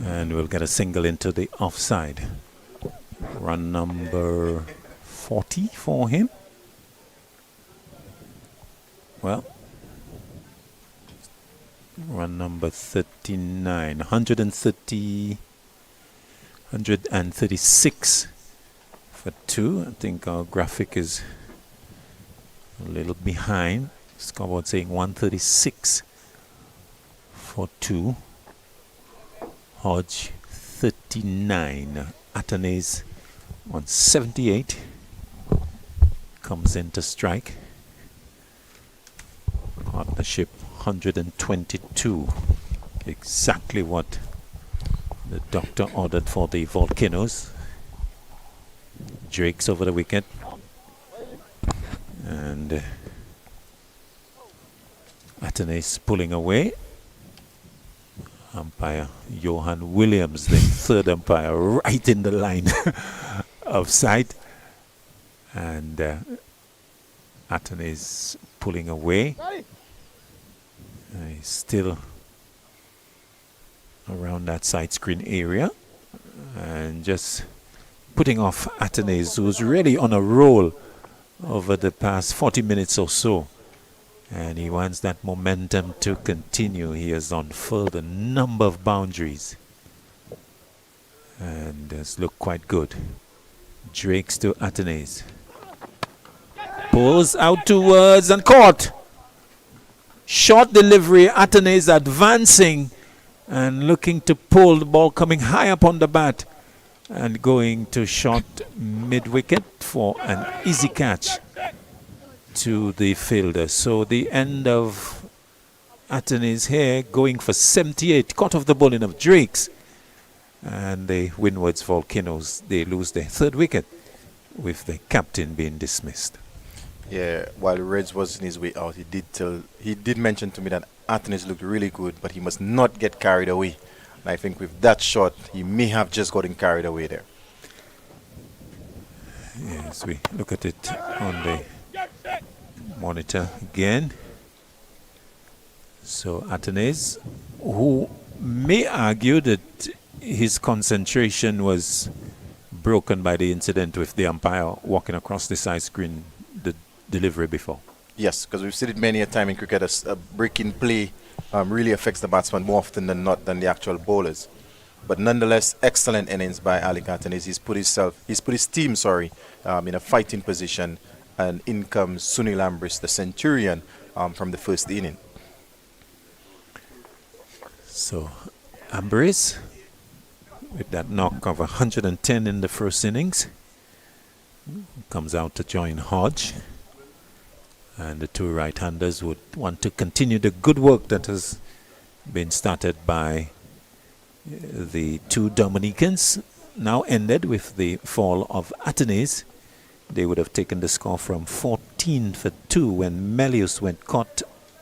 And we'll get a single into the offside. Run number 40 for him. Well, run number 39. 136 for 2. I think our graphic is a little behind. Scoreboard saying 136 for 2. Hodge 39. Athanaze on 78. Comes in to strike. Partnership 122. Exactly what the doctor ordered for the Volcanoes. Drakes over the wicket. And Athanaze pulling away. Umpire Johan Williams, the third umpire, right in the line of sight. And Athanaze pulling away. He's still around that side screen area. And just putting off Athanaze, who's really on a roll over the past 40 minutes or so. And he wants that momentum to continue. He has unfurled a number of boundaries. And has looked quite good. Drakes to Athanaze. Pulls out towards and caught. Short delivery. Athanaze advancing and looking to pull the ball coming high up on the bat. And going to short mid-wicket for an easy catch to the fielder. So the end of Athanaze here going for 78. Caught off the bowling of Drakes. And the Windwards Volcanoes, they lose their third wicket with the captain being dismissed. Yeah, while Reds was in his way out, he did mention to me that Athanaze looked really good, but he must not get carried away. And I think with that shot, he may have just gotten carried away there. Yes, we look at it on the monitor again. So Athanaze, who may argue that his concentration was broken by the incident with the umpire walking across the side screen, the delivery before. Yes, because we've seen it many a time in cricket. A break in play really affects the batsman more often than not than the actual bowlers. But nonetheless, excellent innings by Alec Athanaze. He's put his team, in a fighting position, and in comes Sunil Ambris, the Centurion, from the first inning. So Ambris, with that knock of 110 in the first innings, comes out to join Hodge. And the two right-handers would want to continue the good work that has been started by the two Dominicans. Now ended with the fall of Athanaze. They would have taken the score from 14 for 2 when Melius went caught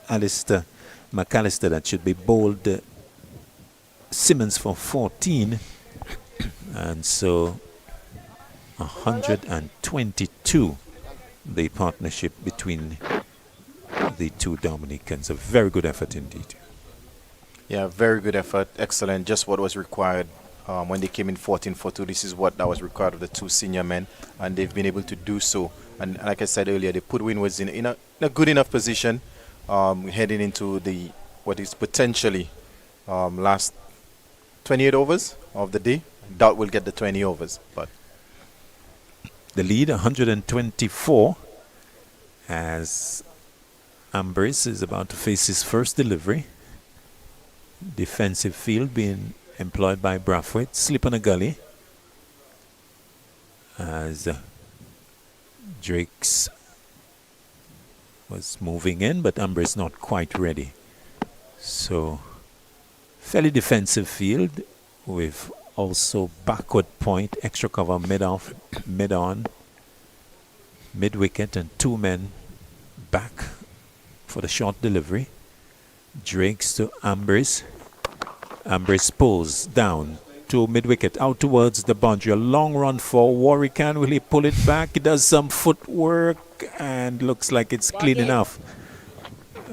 Alistair McAllister that should be bowled Simmons for 14, and so 122, the partnership between the two Dominicans. A very good effort indeed. Yeah, very good effort. Excellent. Just what was required when they came in 14 for 2. This is what that was required of the two senior men, and they've been able to do so. And like I said earlier, they put Windwards in a good enough position heading into the what is potentially last 28 overs of the day. Doubt will get the 20 overs, but The lead 124 as Ambrose is about to face his first delivery. Defensive field being employed by Brathwaite. Slip on a gully as Drake's was moving in, but Ambrose not quite ready. So fairly defensive field with also backward point, extra cover mid-off, mid-on, mid-wicket, and two men back for the short delivery. Drakes to Ambrose. Ambrose pulls down to mid-wicket, out towards the boundary. A long run for Warwican. Will he pull it back? He does some footwork and looks like it's clean enough.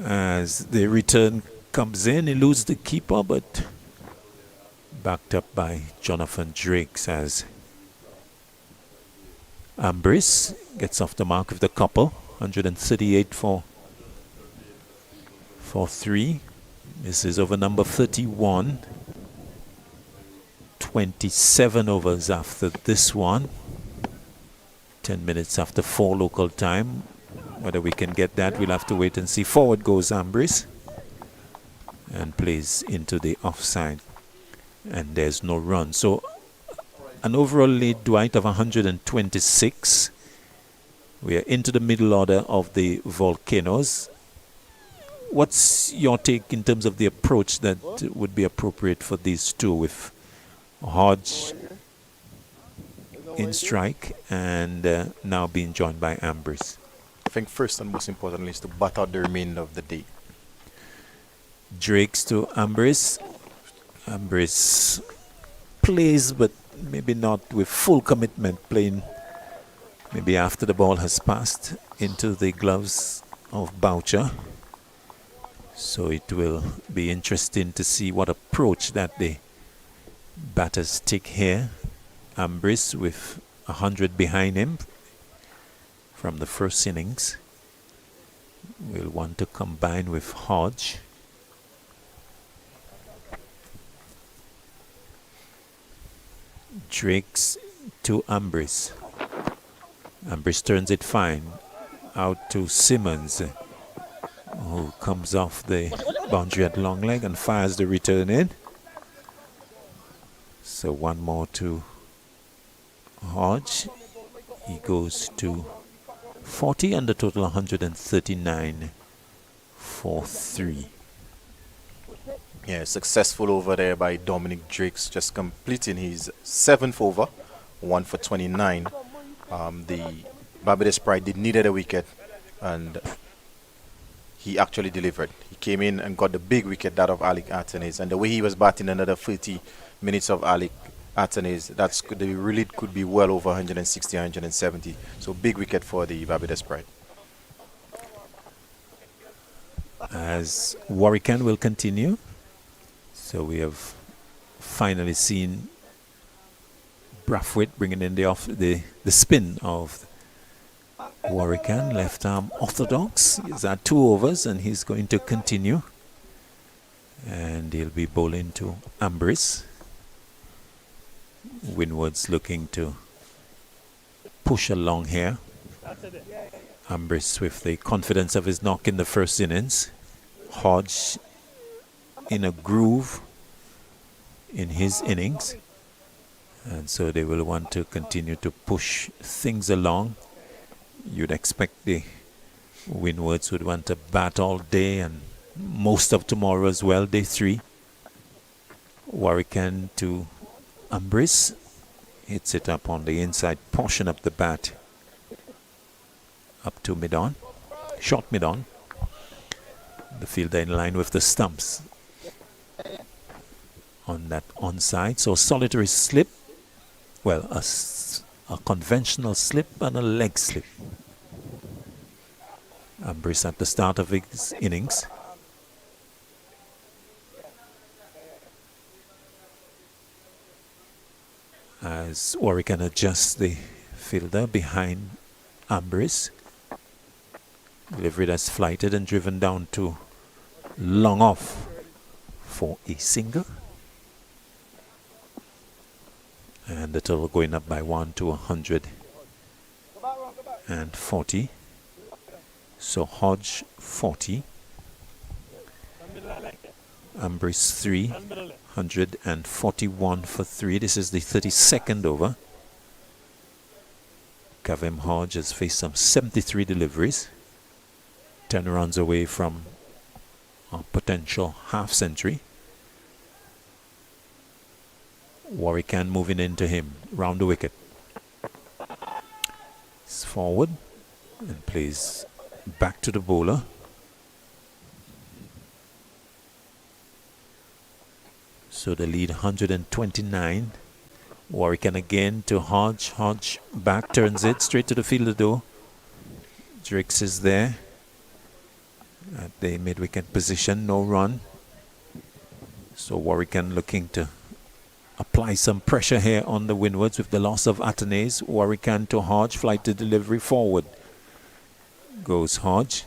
As the return comes in, he loses the keeper, but backed up by Jonathan Drakes as Ambrose gets off the mark with the couple. 138 for 3. This is over number 31. 27 overs after this one. 10 minutes after 4 local time. Whether we can get that, we'll have to wait and see. Forward goes Ambrose and plays into the offside. And there's no run. So an overall lead, Dwight, of 126. We are into the middle order of the Volcanoes. What's your take in terms of the approach that would be appropriate for these two, with Hodge in strike and now being joined by Ambrose? I think first and most importantly is to bat out the remainder of the day. Drakes to Ambrose. Ambrose plays, but maybe not with full commitment, playing maybe after the ball has passed into the gloves of Boucher. So it will be interesting to see what approach that the batters take here. Ambrose with 100 behind him from the first innings will want to combine with Hodge. Drakes to Ambrose. Ambrose turns it fine. Out to Simmons, who comes off the boundary at long leg and fires the return in. So one more to Hodge. He goes to 40 and the total 139 for 3. Yeah, successful over there by Dominic Drakes, just completing his 7th over, 1 for 29. The Barbados Pride did needed a wicket, and he actually delivered. He came in and got the big wicket, that of Alec Atenes, and the way he was batting another 30 minutes of Alec Atenes, the really could be well over 160, 170. So big wicket for the Barbados Pride. As Warwican will continue. So we have finally seen Brathwaite bringing in the spin of Warwican, left arm orthodox. He's at 2 overs and he's going to continue. And he'll be bowling to Ambrose. Windwards looking to push along here. Ambrose with the confidence of his knock in the first innings. Hodge in a groove in his innings, and so they will want to continue to push things along. You'd expect the Windwards would want to bat all day and most of tomorrow as well, day 3. Warwican to Ambrose, hits it up on the inside portion of the bat, up to mid-on, short mid-on. The fielder in line with the stumps on that onside. So solitary slip, well, a conventional slip and a leg slip. Ambrice at the start of his innings. As Warwick adjusts the fielder behind Ambrice. Delivery that's flighted and driven down to long off for a single. And the total going up by 1 to 140. So Hodge 40. Ambrice 3. 141 for 3. This is the 32nd over. Kavem Hodge has faced some 73 deliveries. 10 runs away from a potential half century. Warwican moving into him round the wicket. He's forward and plays back to the bowler. So the lead 129. Warwican again to Hodge. Hodge back, turns it straight to the fielder though. Drakes is there at the mid-wicket position, no run. So Warwican looking to apply some pressure here on the Windwards with the loss of Atenes. Warwican to Hodge, flight to delivery forward. Goes Hodge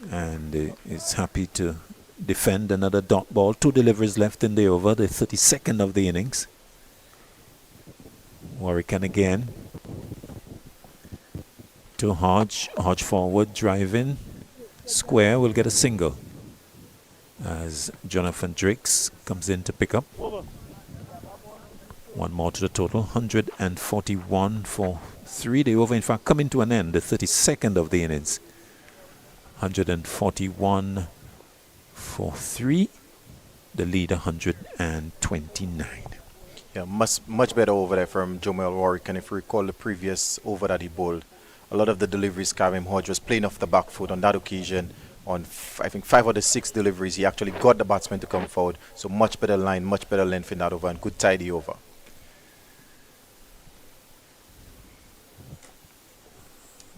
and is happy to defend another dot ball. 2 deliveries left in the over, the 32nd of the innings. Warwican again to Hodge. Hodge forward, driving. Square will get a single as Jonathan Drakes comes in to pick up. One more to the total, 141 for 3. The over in fact coming to an end, the 32nd of the innings. 141 for 3. The lead 129. Yeah, much better over there from Jomel Warwick. And if you recall the previous over that he bowled, a lot of the deliveries Kavem Hodge was playing off the back foot. On that occasion, on I think 5 of the 6 deliveries, he actually got the batsman to come forward. So much better line, much better length in that over, and good tidy over.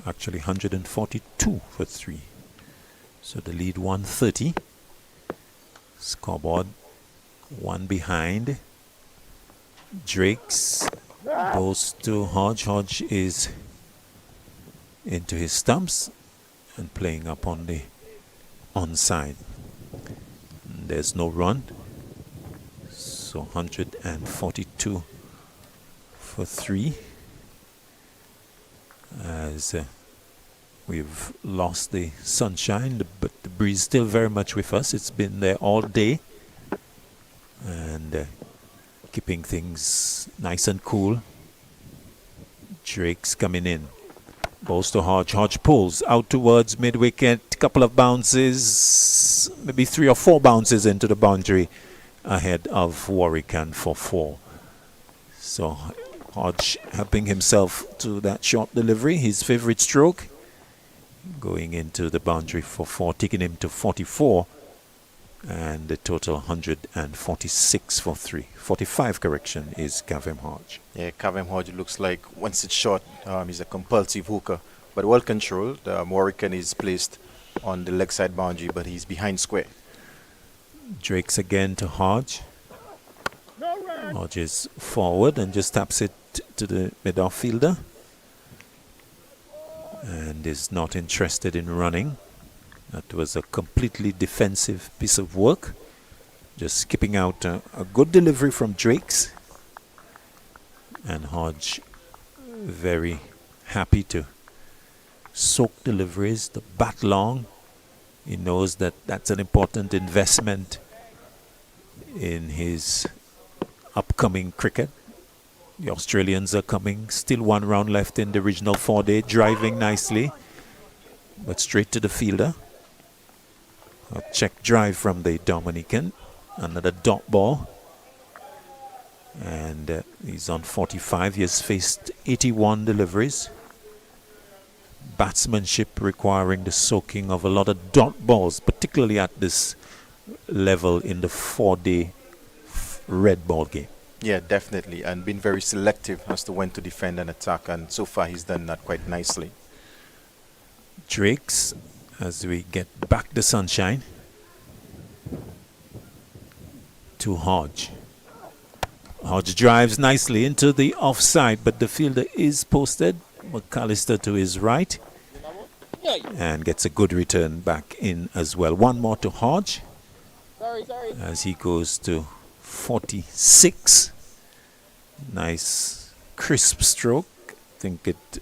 Actually 142 for 3. So the lead 130. Scoreboard 1 behind. Drakes goes to Hodge. Hodge is into his stumps and playing up on the onside. There's no run. So 142 for 3. As we've lost the sunshine, but the breeze still very much with us. It's been there all day and keeping things nice and cool. Drake's coming in. Balls to Hodge. Hodge pulls out towards mid-wicket. Couple of bounces, maybe 3 or 4 bounces into the boundary ahead of Warwican for 4. So Hodge helping himself to that short delivery, his favorite stroke, going into the boundary for 4, taking him to 44, and the total 146 for 3. 45 correction is Kavem Hodge. Yeah, Kavem Hodge looks like once it's short, he's a compulsive hooker, but well controlled. Warwican is placed on the leg side boundary, but he's behind square. Drakes again to Hodge. Hodge is forward and just taps it to the mid-off fielder and is not interested in running. That was a completely defensive piece of work. Just skipping out a good delivery from Drakes. And Hodge very happy to soak deliveries, to bat long. He knows that that's an important investment in his upcoming cricket. The Australians are coming. Still 1 round left in the regional 4-day. Driving nicely, but straight to the fielder. A check drive from the Dominican. Another dot ball. And he's on 45. He has faced 81 deliveries. Batsmanship requiring the soaking of a lot of dot balls, particularly at this level in the 4-day red ball game. Yeah, definitely, and been very selective as to when to defend and attack, and so far he's done that quite nicely. Drakes, as we get back the sunshine, to Hodge. Hodge drives nicely into the offside, but the fielder is posted. McAllister to his right and gets a good return back in as well. One more to Hodge as he goes to 46. Nice crisp stroke. I think it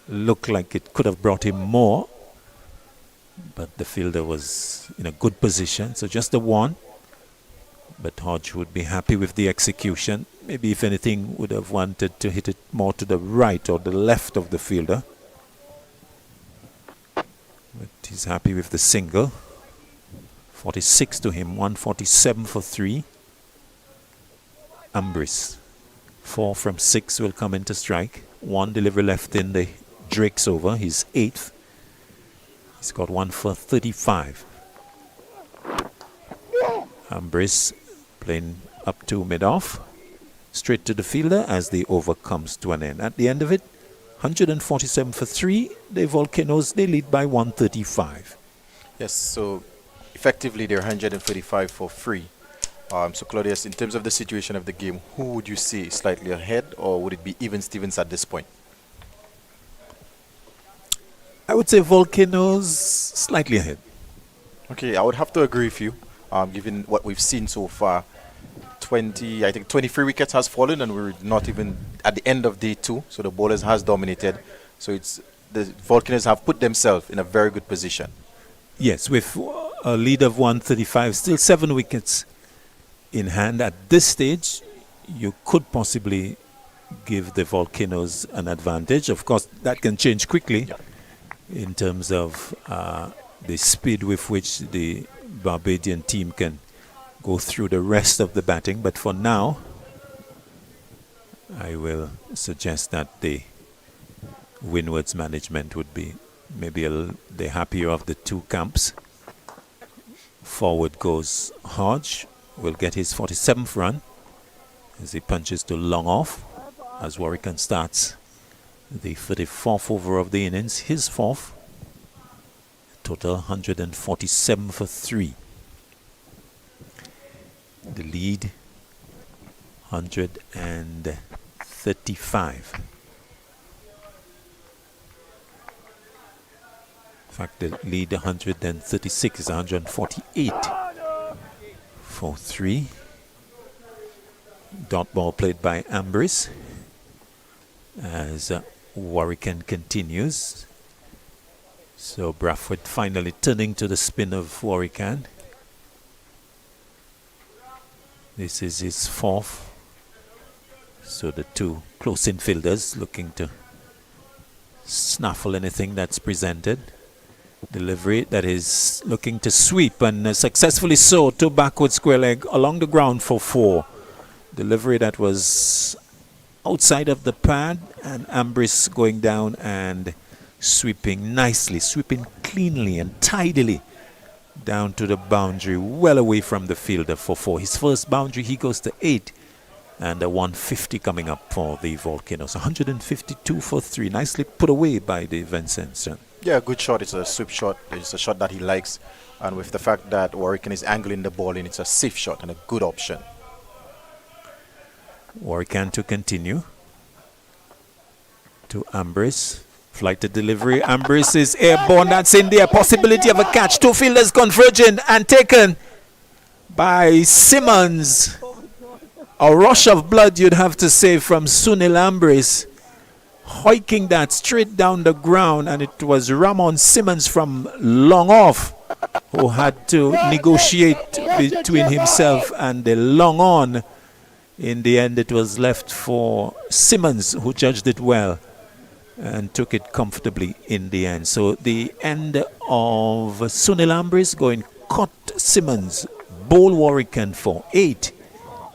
looked like it could have brought him more, but the fielder was in a good position, so just a one. But Hodge would be happy with the execution. Maybe if anything would have wanted to hit it more to the right or the left of the fielder. But he's happy with the single. 46 to him, 147 for 3. Ambris, 4 from 6 will come into strike. One delivery left in the Drake's over, his 8th. He's got 1 for 35. Ambris playing up to mid-off, straight to the fielder as the over comes to an end. At the end of it, 147 for 3. The Volcanoes, they lead by 135. Yes, so effectively they're 135 for 3. So Claudius, in terms of the situation of the game, who would you say is slightly ahead, or would it be even Stevens at this point? I would say Volcanoes slightly ahead. Okay, I would have to agree with you, given what we've seen so far. 23 wickets has fallen, and we're not even at the end of day 2, so the bowlers has dominated. So it's the Volcanoes have put themselves in a very good position. Yes, with a lead of 135, still 7 wickets in hand at this stage, you could possibly give the Volcanoes an advantage. Of course, that can change quickly in terms of the speed with which the Barbadian team can go through the rest of the batting. But for now, I will suggest that the Windwards management would be maybe the happier of the two camps. Forward goes Hodge, will get his 47th run as he punches to long off as Warwican starts the 34th over of the innings, his 4th. Total 147 for 3. The lead 135. In fact, the lead 136 is 148 for 3. Dot ball played by Ambris as Warwican continues. So Bradford finally turning to the spin of Warwican. This is his 4th. So the two close infielders looking to snaffle anything that's presented. Delivery that is looking to sweep, and successfully so, to backward square leg along the ground for 4. Delivery that was outside of the pad, and Ambris going down and sweeping nicely, sweeping cleanly and tidily down to the boundary, well away from the fielder for 4. His first boundary, he goes to 8, and a 150 coming up for the Volcanoes. 152 for 3, nicely put away by the Vincentson. Yeah, good shot. It's a sweep shot. It's a shot that he likes, and with the fact that Warwican is angling the ball in, it's a safe shot and a good option. Warwican to continue to Ambris. Flight to delivery. Ambris is airborne. That's in there. Possibility of a catch. Two fielders converging and taken by Simmons. A rush of blood, you'd have to say, from Sunil Ambris, hoiking that straight down the ground, and it was Ramon Simmons from long off who had to negotiate between himself and the long on. In the end, it was left for Simmons, who judged it well and took it comfortably in the end. So the end of Sunil Ambris going cut Simmons, bowl Warwican for 8.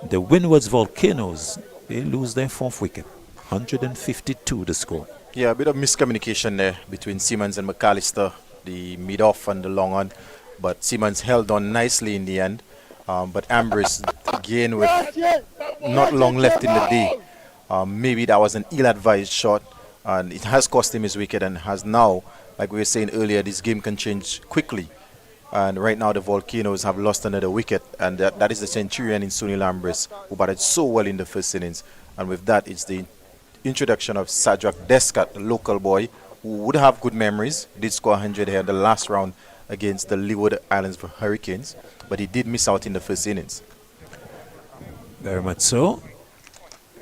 The Windwards Volcanoes, they lose their 4th wicket. 152 the score. Yeah, a bit of miscommunication there between Simmons and McAllister, the mid-off and the long on. But Simmons held on nicely in the end. But Ambris again with not long left in the day. Maybe that was an ill-advised shot, and it has cost him his wicket, and has now, like we were saying earlier, this game can change quickly. And right now the Volcanoes have lost another wicket, and that is the Centurion in Sunil Lambris, who batted so well in the first innings. And with that, it's the introduction of Sajak Descat, the local boy, who would have good memories. He did score 100 here in the last round against the Leeward Islands for Hurricanes, but he did miss out in the first innings. Very much so.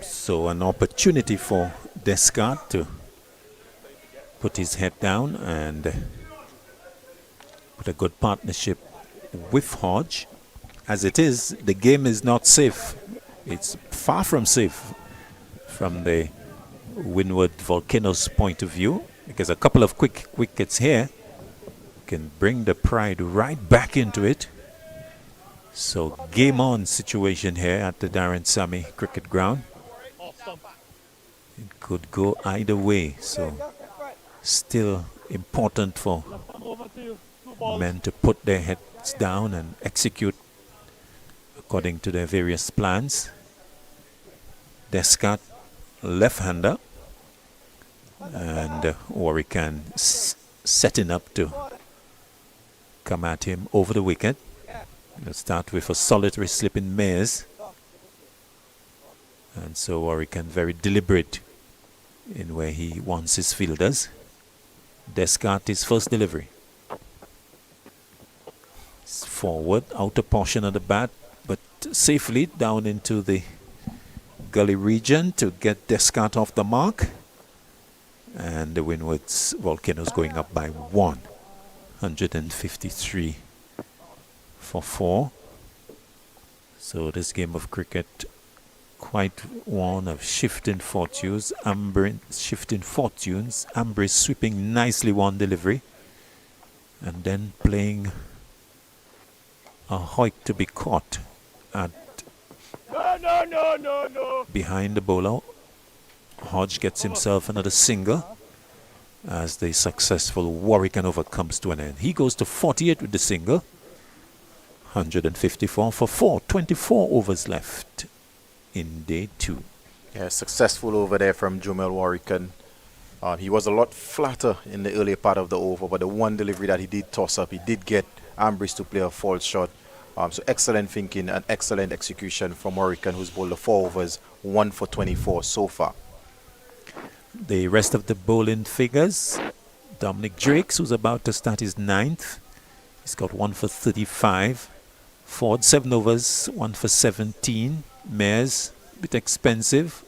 So an opportunity for Descartes to put his head down and put a good partnership with Hodge. As it is, the game is not safe. It's far from safe from the Windward Volcanoes point of view, because a couple of quick wickets here can bring the Pride right back into it. So game on situation here at the Darren Sammy cricket ground. It could go either way, so still important for men to put their heads down and execute according to their various plans. Descartes, left-hander, and Warwican setting up to come at him over the wicket. Let's start with a solitary slip in Mares, and so Warwican very deliberate in where he wants his fielders. Descartes, his first delivery. It's forward, outer portion of the bat, but safely down into the gully region to get Descartes off the mark. And the Windwards Volcanoes going up by 153 for 4. So this game of cricket, quite one of shifting fortunes. Ambris sweeping nicely one delivery, and then playing a hoik to be caught at behind the bowler. Hodge gets himself another single as the successful Warwican over comes to an end. He goes to 48 with the single. 154 for 4. 24 overs left in day 2. Yeah, successful over there from Jumel Warwican. He was a lot flatter in the earlier part of the over, but the one delivery that he did toss up, he did get Ambris to play a false shot. So excellent thinking and excellent execution from Warwican, who's bowled the 4 overs, 1 for 24 so far. The rest of the bowling figures: Dominic Drakes, who's about to start his 9th. He's got 1 for 35. Ford, 7 overs, 1 for 17. Mares, a bit expensive,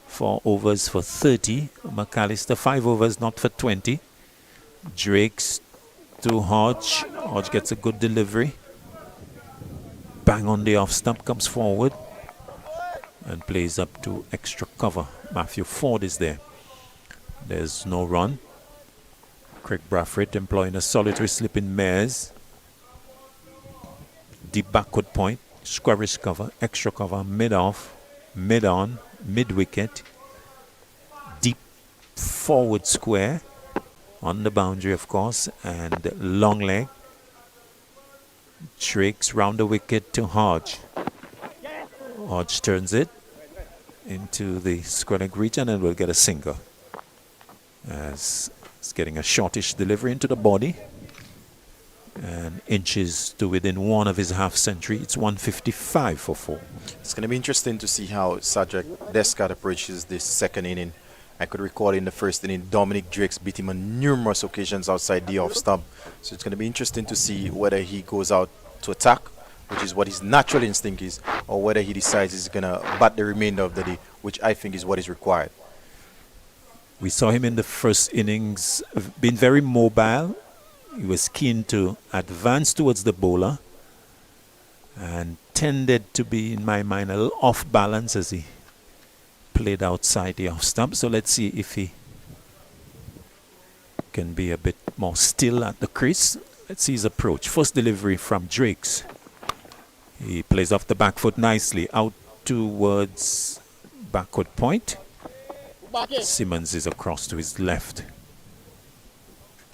4 overs for 30. McAllister, 5 overs, not for 20. Drakes to Hodge. Hodge gets a good delivery. Bang on the off stump, comes forward and plays up to extra cover. Matthew Ford is there. There's no run. Craig Brathwaite employing a solitary slip in Mares. Deep backward point, squarish cover, extra cover, mid-off, mid-on, mid-wicket. Deep forward square on the boundary, of course, and long leg. Drakes round the wicket to Hodge. Hodge turns it into the square leg region and will get a single. As it's getting a shortish delivery into the body and inches to within 1 of his half century. It's 155 for 4. It's going to be interesting to see how Sajak Descartes approaches this second inning. I could recall in the first inning, Dominic Drakes beat him on numerous occasions outside the off stump. So it's going to be interesting to see whether he goes out to attack, which is what his natural instinct is, or whether he decides he's going to bat the remainder of the day, which I think is what is required. We saw him in the first innings being very mobile. He was keen to advance towards the bowler and tended to be, in my mind, a little off balance as he played outside the off stump. So let's see if he can be a bit more still at the crease. Let's see his approach. First delivery from Drakes. He plays off the back foot nicely out towards backward point. Simmons is across to his left.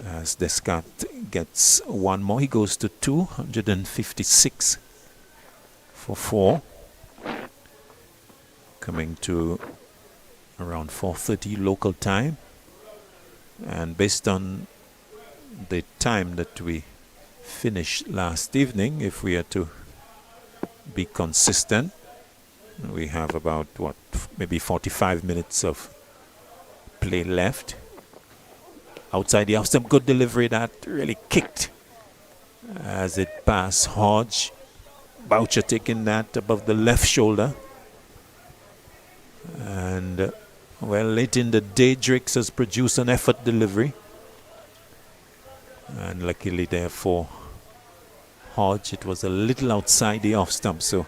As Descartes gets one more, he goes to 256 for 4. coming to around 4:30 local time. And based on the time that we finished last evening, if we are to be consistent, we have about maybe 45 minutes of play left. Outside the off stump, good delivery that really kicked as it passed Hodge. Boucher taking that above the left shoulder. And late in the day, Drakes has produced an effort delivery. And luckily there for Hodge, it was a little outside the off stump, so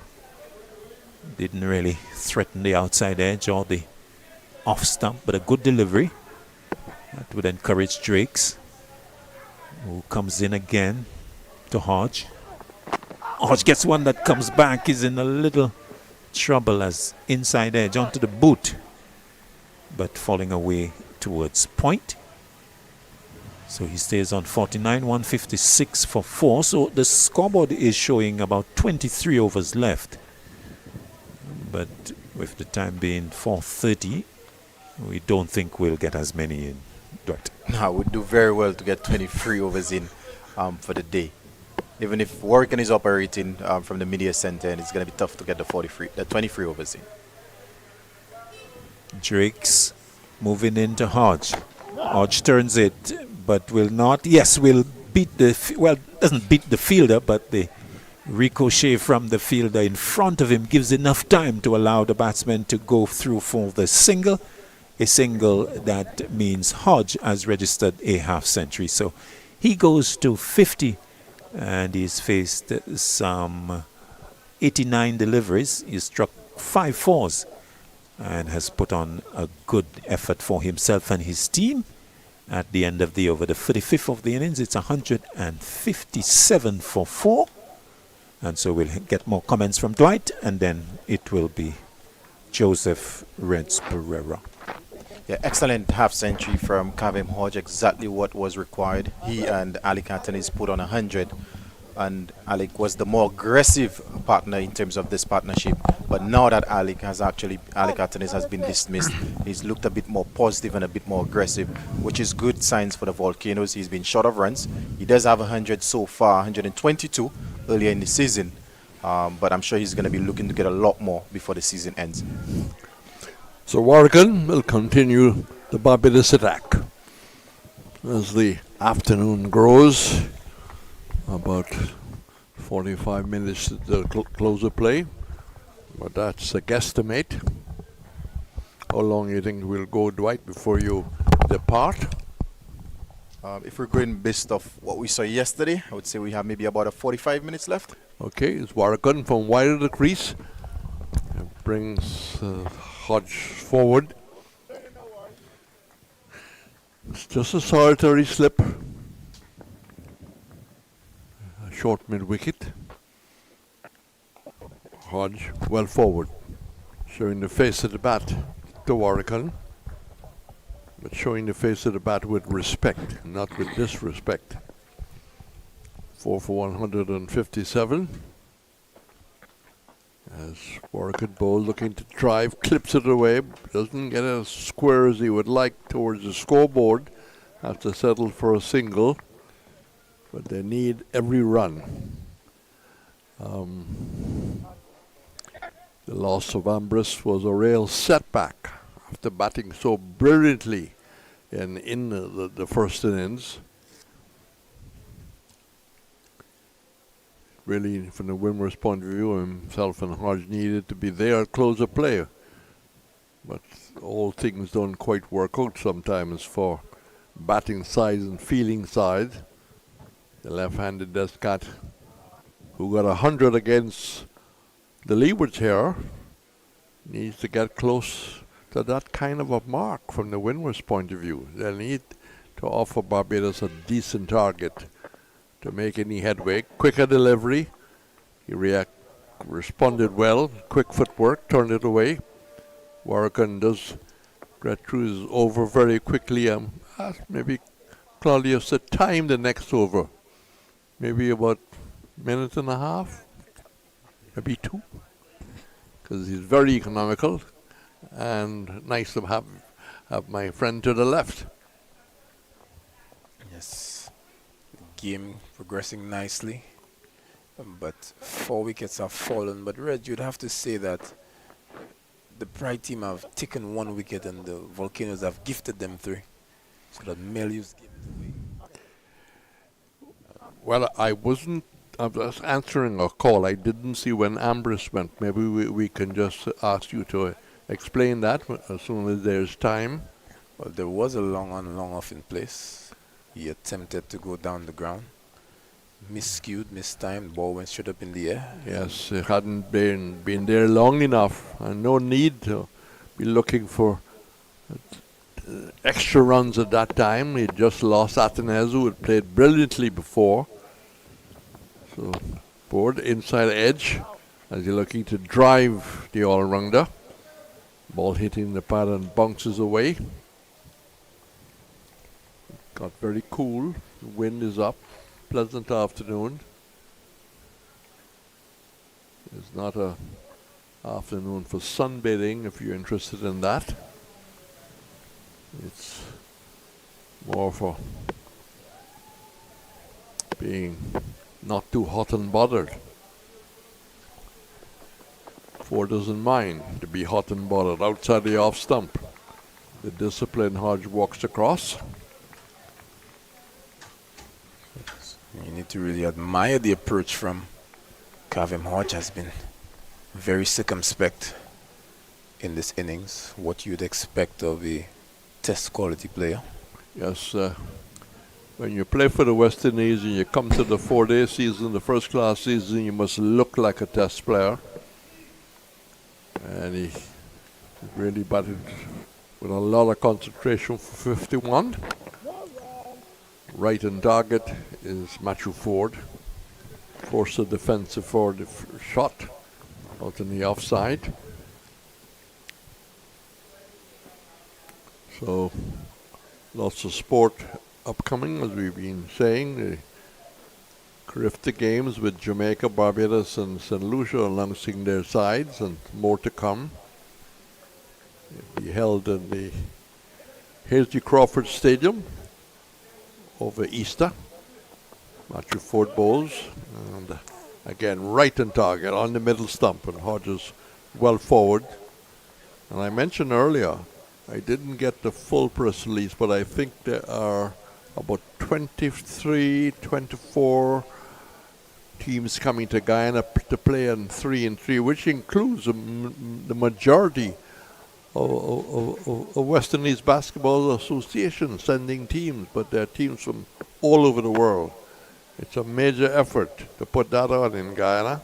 didn't really threaten the outside edge or the off stump, but a good delivery. That would encourage Drakes, who comes in again to Hodge. Hodge gets one that comes back, is in a little trouble as inside edge onto the boot, but falling away towards point. So he stays on 49, 156 for 4. So the scoreboard is showing about 23 overs left. But with the time being 4:30, we don't think we'll get as many in. Dwight. No, we'd do very well to get 23 overs in for the day. Even if Warwick is operating from the media center, and it's going to be tough to get the 23 overs in. Drakes moving into Hodge. Hodge turns it, but will not. Yes, will beat the. Doesn't beat the fielder, but the ricochet from the fielder in front of him gives enough time to allow the batsman to go through for the single. A single that means Hodge has registered a half century. So he goes to 50, and he's faced some 89 deliveries. He struck 5 fours and has put on a good effort for himself and his team. At the end of the over, the 45th of the innings, it's 157 for 4. And so we'll get more comments from Dwight, and then it will be Joseph Reds Pereira. Yeah, excellent half century from Kavem Hodge, exactly what was required. He and Alec Anthony's put on 100, and Alec was the more aggressive partner in terms of this partnership. But now that Alec Anthony has been dismissed, he's looked a bit more positive and a bit more aggressive, which is good signs for the Volcanoes. He's been short of runs. He does have 100 so far, 122 earlier in the season, but I'm sure he's going to be looking to get a lot more before the season ends. So Warrigan will continue the Barbados attack as the afternoon grows. About 45 minutes to the close of play, but that's a guesstimate. How long do you think we'll go, Dwight, before you depart? If we're going based off what we saw yesterday, I would say we have maybe about 45 minutes left. Okay, it's Warrigan from wide of the crease. It brings Hodge forward. It's just a solitary slip. A short mid-wicket. Hodge well forward, showing the face of the bat to Warrigan, but showing the face of the bat with respect, not with disrespect. 4 for 157. As Warrigan bowl looking to drive, clips it away, doesn't get as square as he would like towards the scoreboard. Have to settle for a single, but they need every run. The loss of Ambrose was a real setback after batting so brilliantly in the first innings. Really, from the Windwards point of view, himself and Hodge needed to be there at close of play. But all things don't quite work out sometimes for batting side and fielding side. The left-handed Descat, who got 100 against the Leewards here, needs to get close to that kind of a mark from the Windwards point of view. They'll need to offer Barbados a decent target to make any headway. Quicker delivery. He responded well. Quick footwork, turned it away. Warrigan does get through his over very quickly. Maybe Claudius to time the next over. Maybe about a minute and a half, maybe 2. Because he's very economical. and nice to have my friend to the left. Yes, game progressing nicely, but 4 wickets have fallen. But Reg, you'd have to say that the Pride team have taken 1 wicket and the Volcanoes have gifted them 3. So that Melius gave it away. Well, I was answering a call. I didn't see when Ambrose went. Maybe we can just ask you to explain that as soon as there's time. Well, there was a long on, long off in place. He attempted to go down the ground. Miscued, mistimed, ball went straight up in the air. Yes, it hadn't been there long enough, and no need to be looking for extra runs at that time. He just lost Atenez, who had played brilliantly before. So, board inside edge as you're looking to drive the all-rounder. Ball hitting the pad and bounces away. Got very cool. The wind is up. Pleasant afternoon. It's not a afternoon for sunbathing if you're interested in that. It's more for being not too hot and bothered. 4 doesn't mind to be hot and bothered outside the off stump. The disciplined Hodge walks across. You need to really admire the approach from Kavem. Hodge has been very circumspect in this innings. What you'd expect of a test quality player. Yes, when you play for the West Indies and you come to the 4-day season, the first class season, you must look like a test player. And he really batted with a lot of concentration for 51. Right on target is Matthew Ford. Forced a defensive forward shot out in the offside. So lots of sport upcoming, as we've been saying. The Carifta games with Jamaica, Barbados and St. Lucia announcing their sides, and more to come. It'll be held in the Hasty Crawford Stadium over Easter. Matthew Ford bowls, and again right on target on the middle stump, and Hodges well forward. And I mentioned earlier, I didn't get the full press release, but I think there are about 23, 24 teams coming to Guyana to play in 3-3, which includes the majority of West Indies Basketball Association sending teams, but they're teams from all over the world. It's a major effort to put that on in Guyana.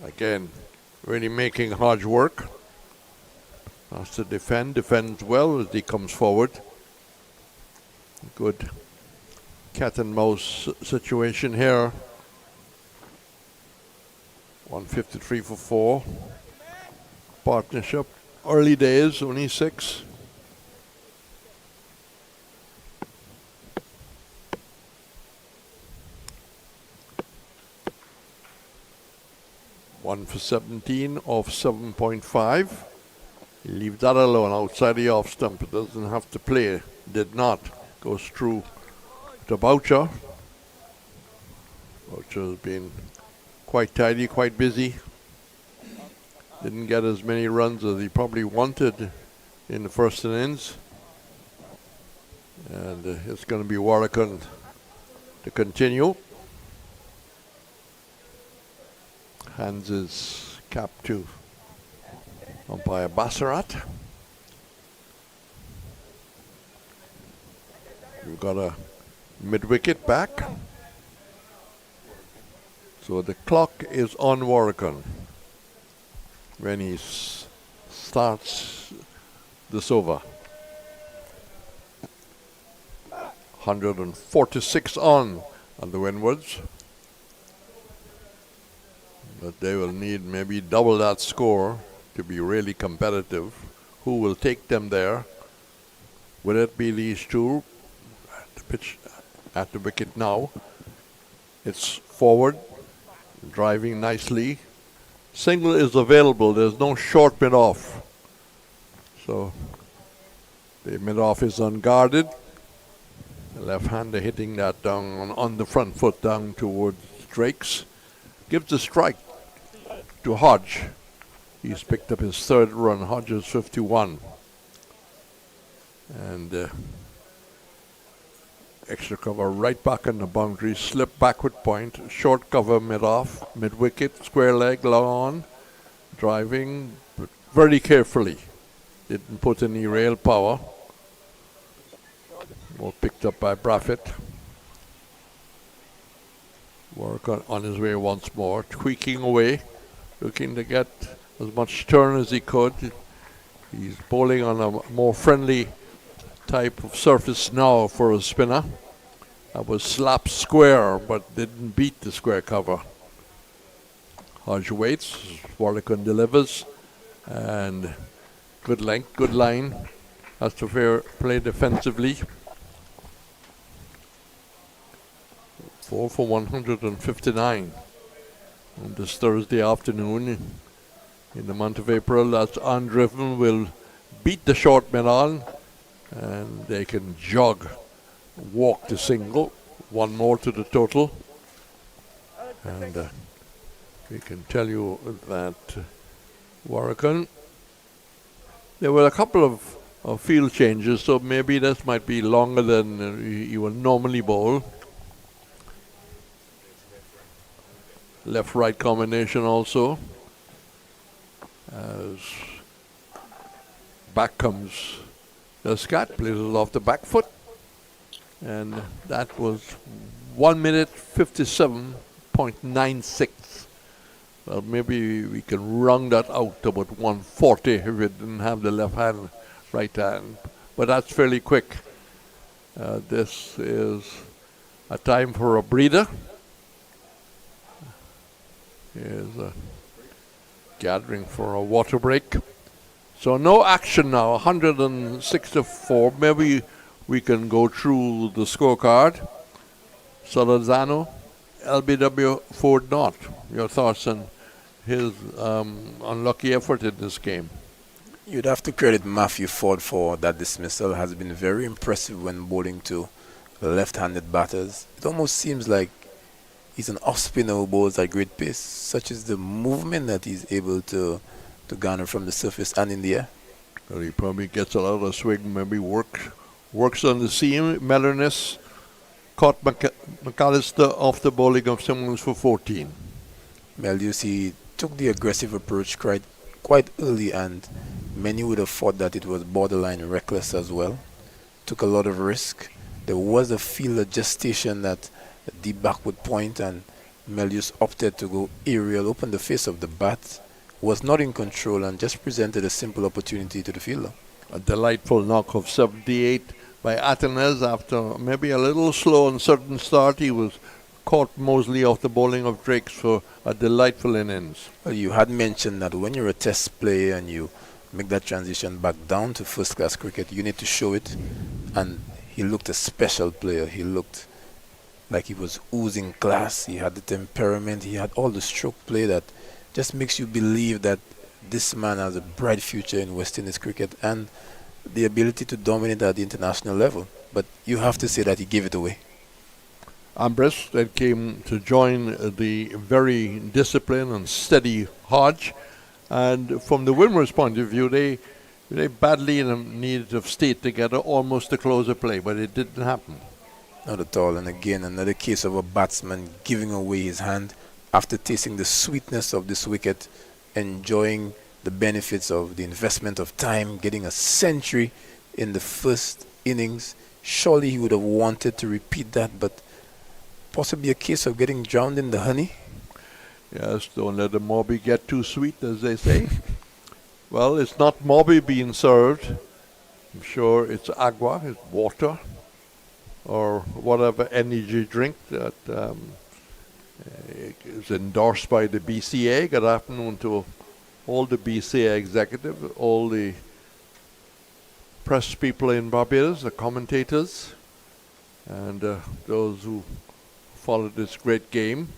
Again, really making Hodge work. Has to defends well as he comes forward. Good cat and mouse situation here. 153 for 4. Partnership. Early days, only 6. One for 17 off 7.5. Leave that alone outside the off stump. It doesn't have to play. Did not. Goes through to Boucher. Boucher's been quite tidy, quite busy. Didn't get as many runs as he probably wanted in the first innings. And it's going to be Warrican to continue. Hands his cap to umpire Bassarat. We've got a mid-wicket back. So the clock is on Warrican when he starts this over. 146 on the Windwards. But they will need maybe double that score to be really competitive. Who will take them there? Will it be these two? The pitch at the wicket now. It's forward, driving nicely. Single is available. There's no short mid off. So the mid-off is unguarded. The left-hander hitting that down on the front foot down towards Drake's. Gives the strike to Hodge. He's picked up his third run. Hodge is 51. And extra cover right back on the boundary. Slip backward point. Short cover mid-off. Mid-wicket. Square leg. Long on. Driving but very carefully. Didn't put any rail power. Ball picked up by Braffett. Work on his way once more. Tweaking away. Looking to get as much turn as he could. He's bowling on a more friendly type of surface now for a spinner. That was slap square, but didn't beat the square cover. Hodge waits. Warlicon delivers. And good length, good line. Has to fair play defensively. 4 for 159 on this Thursday afternoon in the month of April. That's undriven, will beat the short men on, and they can jog, walk the single, one more to the total. And we can tell you that Warrican, there were a couple of field changes, so maybe this might be longer than you would normally bowl. Left-right combination also. As back comes the scat, plays it off the back foot. And that was 1 minute 57.96. Well, maybe we can round that out to about 140 if we didn't have the left hand, right hand. But that's fairly quick. This is a time for a breather. Is gathering for a water break. So no action now, 164. Maybe we can go through the scorecard. Salazano, LBW Ford not. Your thoughts on his unlucky effort in this game? You'd have to credit Matthew Ford for that dismissal. Has been very impressive when bowling to left-handed batters. It almost seems like he's an off-spinner who bowls at great pace. Such is the movement that he's able to garner from the surface and in the air. Well, he probably gets a lot of swing, maybe works on the seam. Mellernis caught McAllister off the bowling of Simmons for 14. Melius, he took the aggressive approach quite early, and many would have thought that it was borderline reckless as well. Took a lot of risk. There was a fielder gestation that deep backward point, and Melius opted to go aerial, open the face of the bat, was not in control, and just presented a simple opportunity to the fielder. A delightful knock of 78 by Atenes after maybe a little slow and certain start. He was caught mostly off the bowling of Drake's for a delightful innings. Well, you had mentioned that when you're a test player and you make that transition back down to first class cricket, you need to show it, and he looked a special player. He looked like he was oozing class. He had the temperament. He had all the stroke play that just makes you believe that this man has a bright future in West Indies cricket and the ability to dominate at the international level. But you have to say that he gave it away. Ambrose then came to join the very disciplined and steady Hodge. And from the Windwards point of view, they badly in a need of state together almost to close the play, but it didn't happen. Not at all. And again, another case of a batsman giving away his hand after tasting the sweetness of this wicket, enjoying the benefits of the investment of time, getting a century in the first innings. Surely he would have wanted to repeat that, but possibly a case of getting drowned in the honey. Yes, don't let the mobby get too sweet, as they say. Well, it's not mobby being served. I'm sure it's agua, it's water, or whatever energy drink that is endorsed by the BCA. Good afternoon to all the BCA executives, all the press people in Barbados, the commentators, and those who followed this great game.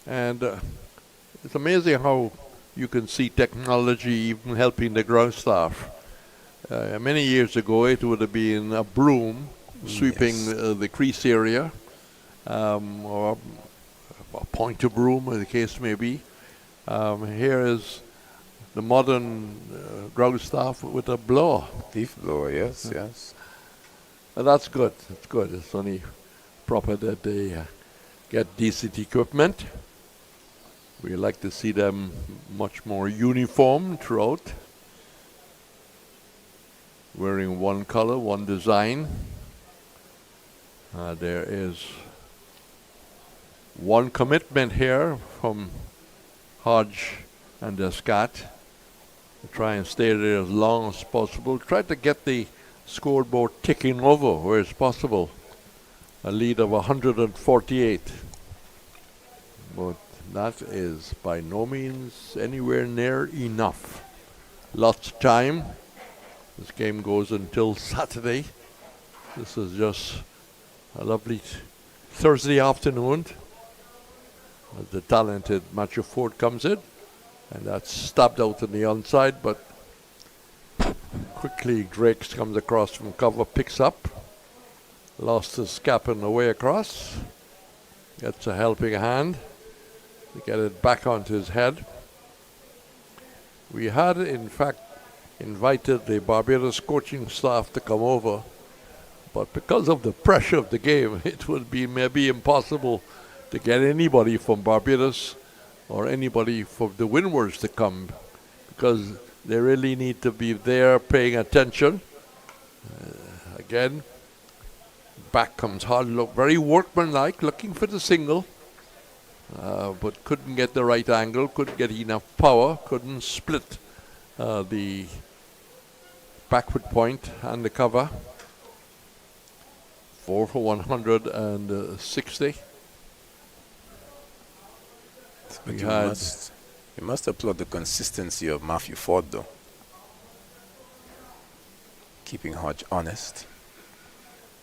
And it's amazing how you can see technology even helping the ground staff. Many years ago, it would have been a broom sweeping Yes. the crease area, or a pointer broom, as the case may be. Here is the modern ground staff with a blower. Leaf blower, yes, yes. And that's good. That's good. It's only proper that they get decent equipment. We like to see them much more uniform throughout, wearing one color, one design. There is one commitment here from Hodge and Descat to try and stay there as long as possible. Try to get the scoreboard ticking over where it's possible. A lead of 148. But that is by no means anywhere near enough. Lots of time. This game goes until Saturday. This is just a lovely Thursday afternoon as the talented Matthew Ford comes in. And that's stabbed out on the onside, but quickly Drake comes across from cover, picks up, lost his cap on the way across, gets a helping hand to get it back onto his head. We had, in fact, invited the Barbados coaching staff to come over, but because of the pressure of the game, it would be maybe impossible to get anybody from Barbados or anybody from the Windwards to come, because they really need to be there paying attention. Again, back comes hard, look very workmanlike, looking for the single, but couldn't get the right angle, couldn't get enough power, couldn't split the backward point and the cover. 4 for 160. But you must applaud the consistency of Matthew Ford, though. Keeping Hodge honest.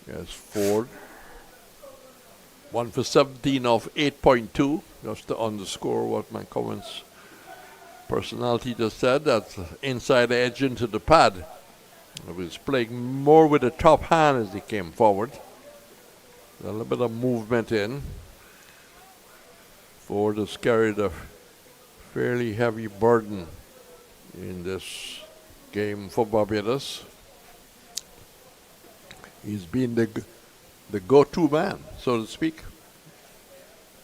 Yes, Ford. 1 for 17 of 8.2. Just to underscore what my comments personality just said. That's inside edge into the pad. He was playing more with the top hand as he came forward. A little bit of movement in. Ford has carried a fairly heavy burden in this game for Barbados. He's been the go-to man, so to speak.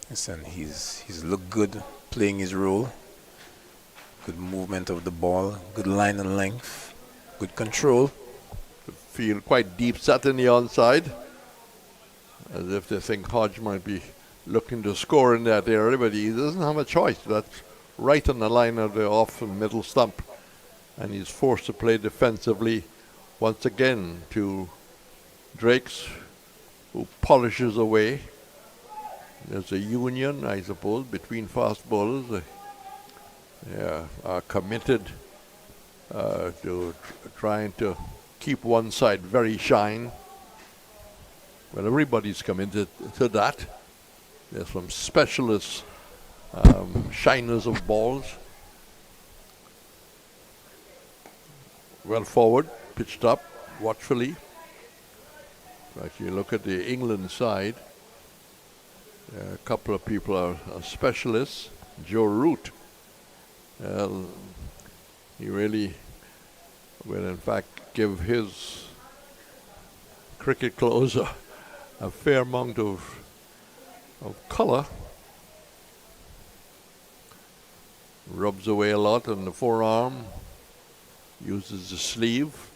Listen, he's looked good playing his role. Good movement of the ball, good line and length, good control. Feel quite deep set in the onside, as if they think Hodge might be looking to score in that area, but he doesn't have a choice. That's right on the line of the off and middle stump, and he's forced to play defensively once again to Drakes, who polishes away. There's a union, I suppose, between fast bowlers. They are committed to trying to keep one side very shine. Well, everybody's committed to that. There's some specialist shiners of balls. Well forward, pitched up, watchfully. If you look at the England side, a couple of people are specialists. Joe Root, he really will in fact give his cricket clothes a fair amount of color. Rubs away a lot on the forearm, uses the sleeve,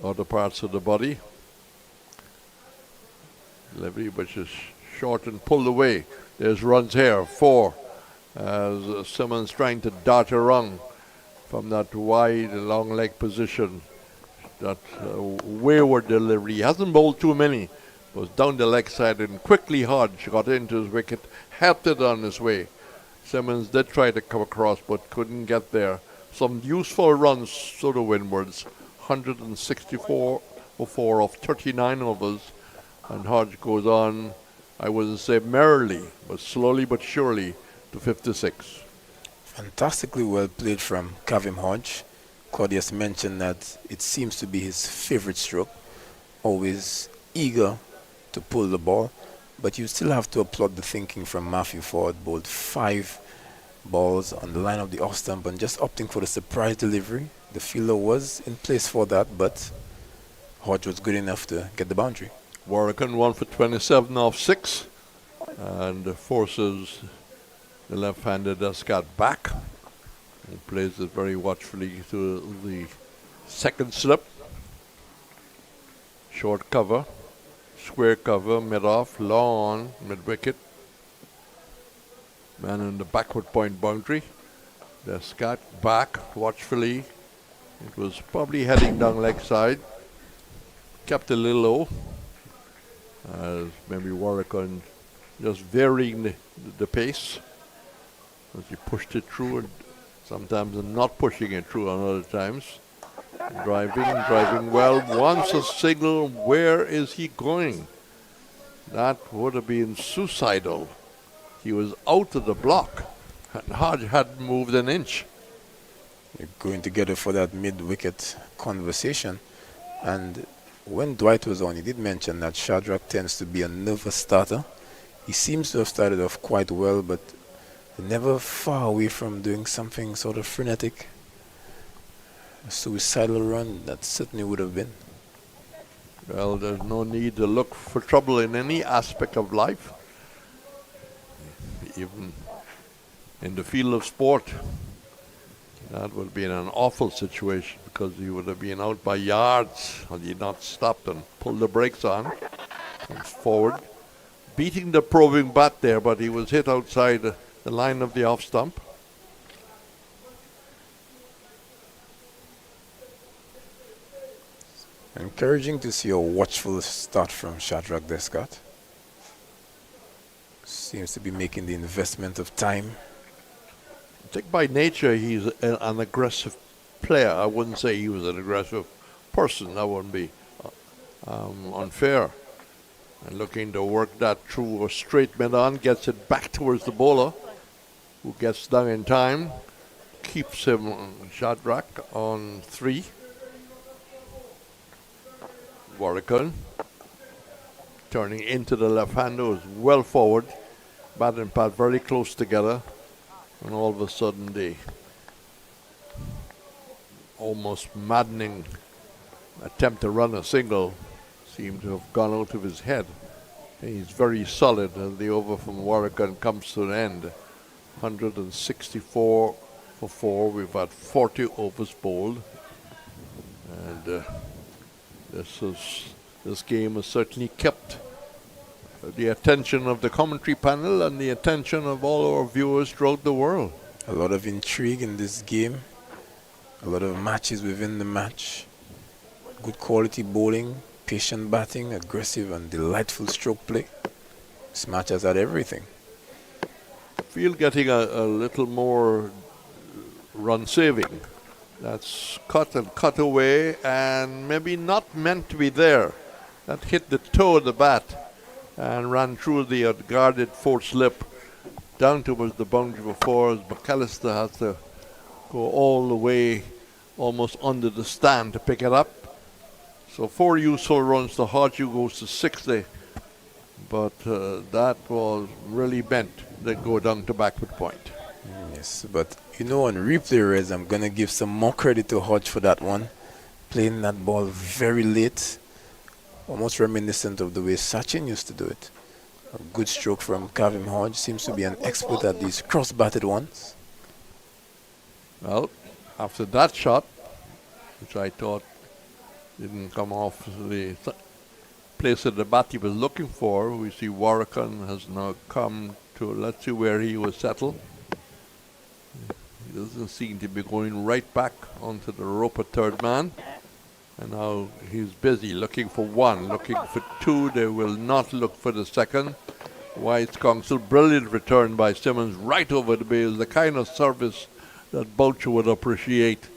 other parts of the body. Delivery which is short and pulled away. There's runs here, 4, as Simmons trying to dart around from that wide long leg position. That wayward delivery. He hasn't bowled too many. Was down the leg side and quickly Hodge got into his wicket, helped it on his way. Simmons did try to come across but couldn't get there. Some useful runs to the Windwards. 164 of 39 overs, and Hodge goes on, I wouldn't say merrily, but slowly but surely to 56. Fantastically well played from Kavim Hodge. Claudius mentioned that it seems to be his favorite stroke, always eager to pull the ball, but you still have to applaud the thinking from Matthew Ford, bowled 5 balls on the line of the off stump and just opting for the surprise delivery. The fielder was in place for that, but Hodge was good enough to get the boundary. Warrican 1 for 27 off 6 and forces the left-handed Descat back. He plays it very watchfully to the second slip. Short cover, square cover, mid-off, long on, mid-wicket. Man in the backward point boundary. Descat back watchfully. It was probably heading down leg side. Kept a little low. As maybe Warrican just varying the pace as he pushed it through, and sometimes not pushing it through on other times. Driving well. Wants a signal. Where is he going? That would have been suicidal. He was out of the block, and Hodge hadn't moved an inch. You're going together for that mid-wicket conversation, and when Dwight was on, he did mention that Shadrach tends to be a nervous starter. He seems to have started off quite well, but never far away from doing something sort of frenetic. A suicidal run, that certainly would have been. Well, there's no need to look for trouble in any aspect of life. Even in the field of sport, that would have been an awful situation because he would have been out by yards had he not stopped and pulled the brakes on. Comes forward, beating the probing bat there, but he was hit outside the line of the off stump. Encouraging to see a watchful start from Shadrach Descat. Seems to be making the investment of time. I think by nature he's an aggressive player. I wouldn't say he was an aggressive person. That wouldn't be unfair. And looking to work that through a straight mid-on, gets it back towards the bowler, who gets down in time, keeps him, Shadrach, on 3. Warrican turning into the left-hander was well forward, bat and pad very close together, and all of a sudden the almost maddening attempt to run a single seemed to have gone out of his head. He's very solid as the over from Warrican comes to an end. 164 for 4. We've had 40 overs bowled, and this game has certainly kept the attention of the commentary panel and the attention of all our viewers throughout the world. A lot of intrigue in this game. A lot of matches within the match. Good quality bowling, patient batting, aggressive and delightful stroke play. This match has had everything. Field getting a little more run saving. That's cut and cut away and maybe not meant to be there. That hit the toe of the bat and ran through the unguarded fourth slip down towards the boundary before, as McAllister has to go all the way almost under the stand to pick it up. So 4 useful runs to Hodge, who goes to 60, but that was really meant to go down to backward point. Yes, but you know, on replay, Rez, I'm going to give some more credit to Hodge for that one. Playing that ball very late, almost reminiscent of the way Sachin used to do it. A good stroke from Kavim Hodge. Seems to be an expert at these cross-batted ones. Well, after that shot, which I thought didn't come off the place of the bat he was looking for, we see Warrican has now come to, let's see where he was settled. He doesn't seem to be going right back onto the rope at third man. And now he's busy looking for 1, looking for 2. They will not look for the second. White's counsel, brilliant return by Simmons right over the base. The kind of service that Boucher would appreciate.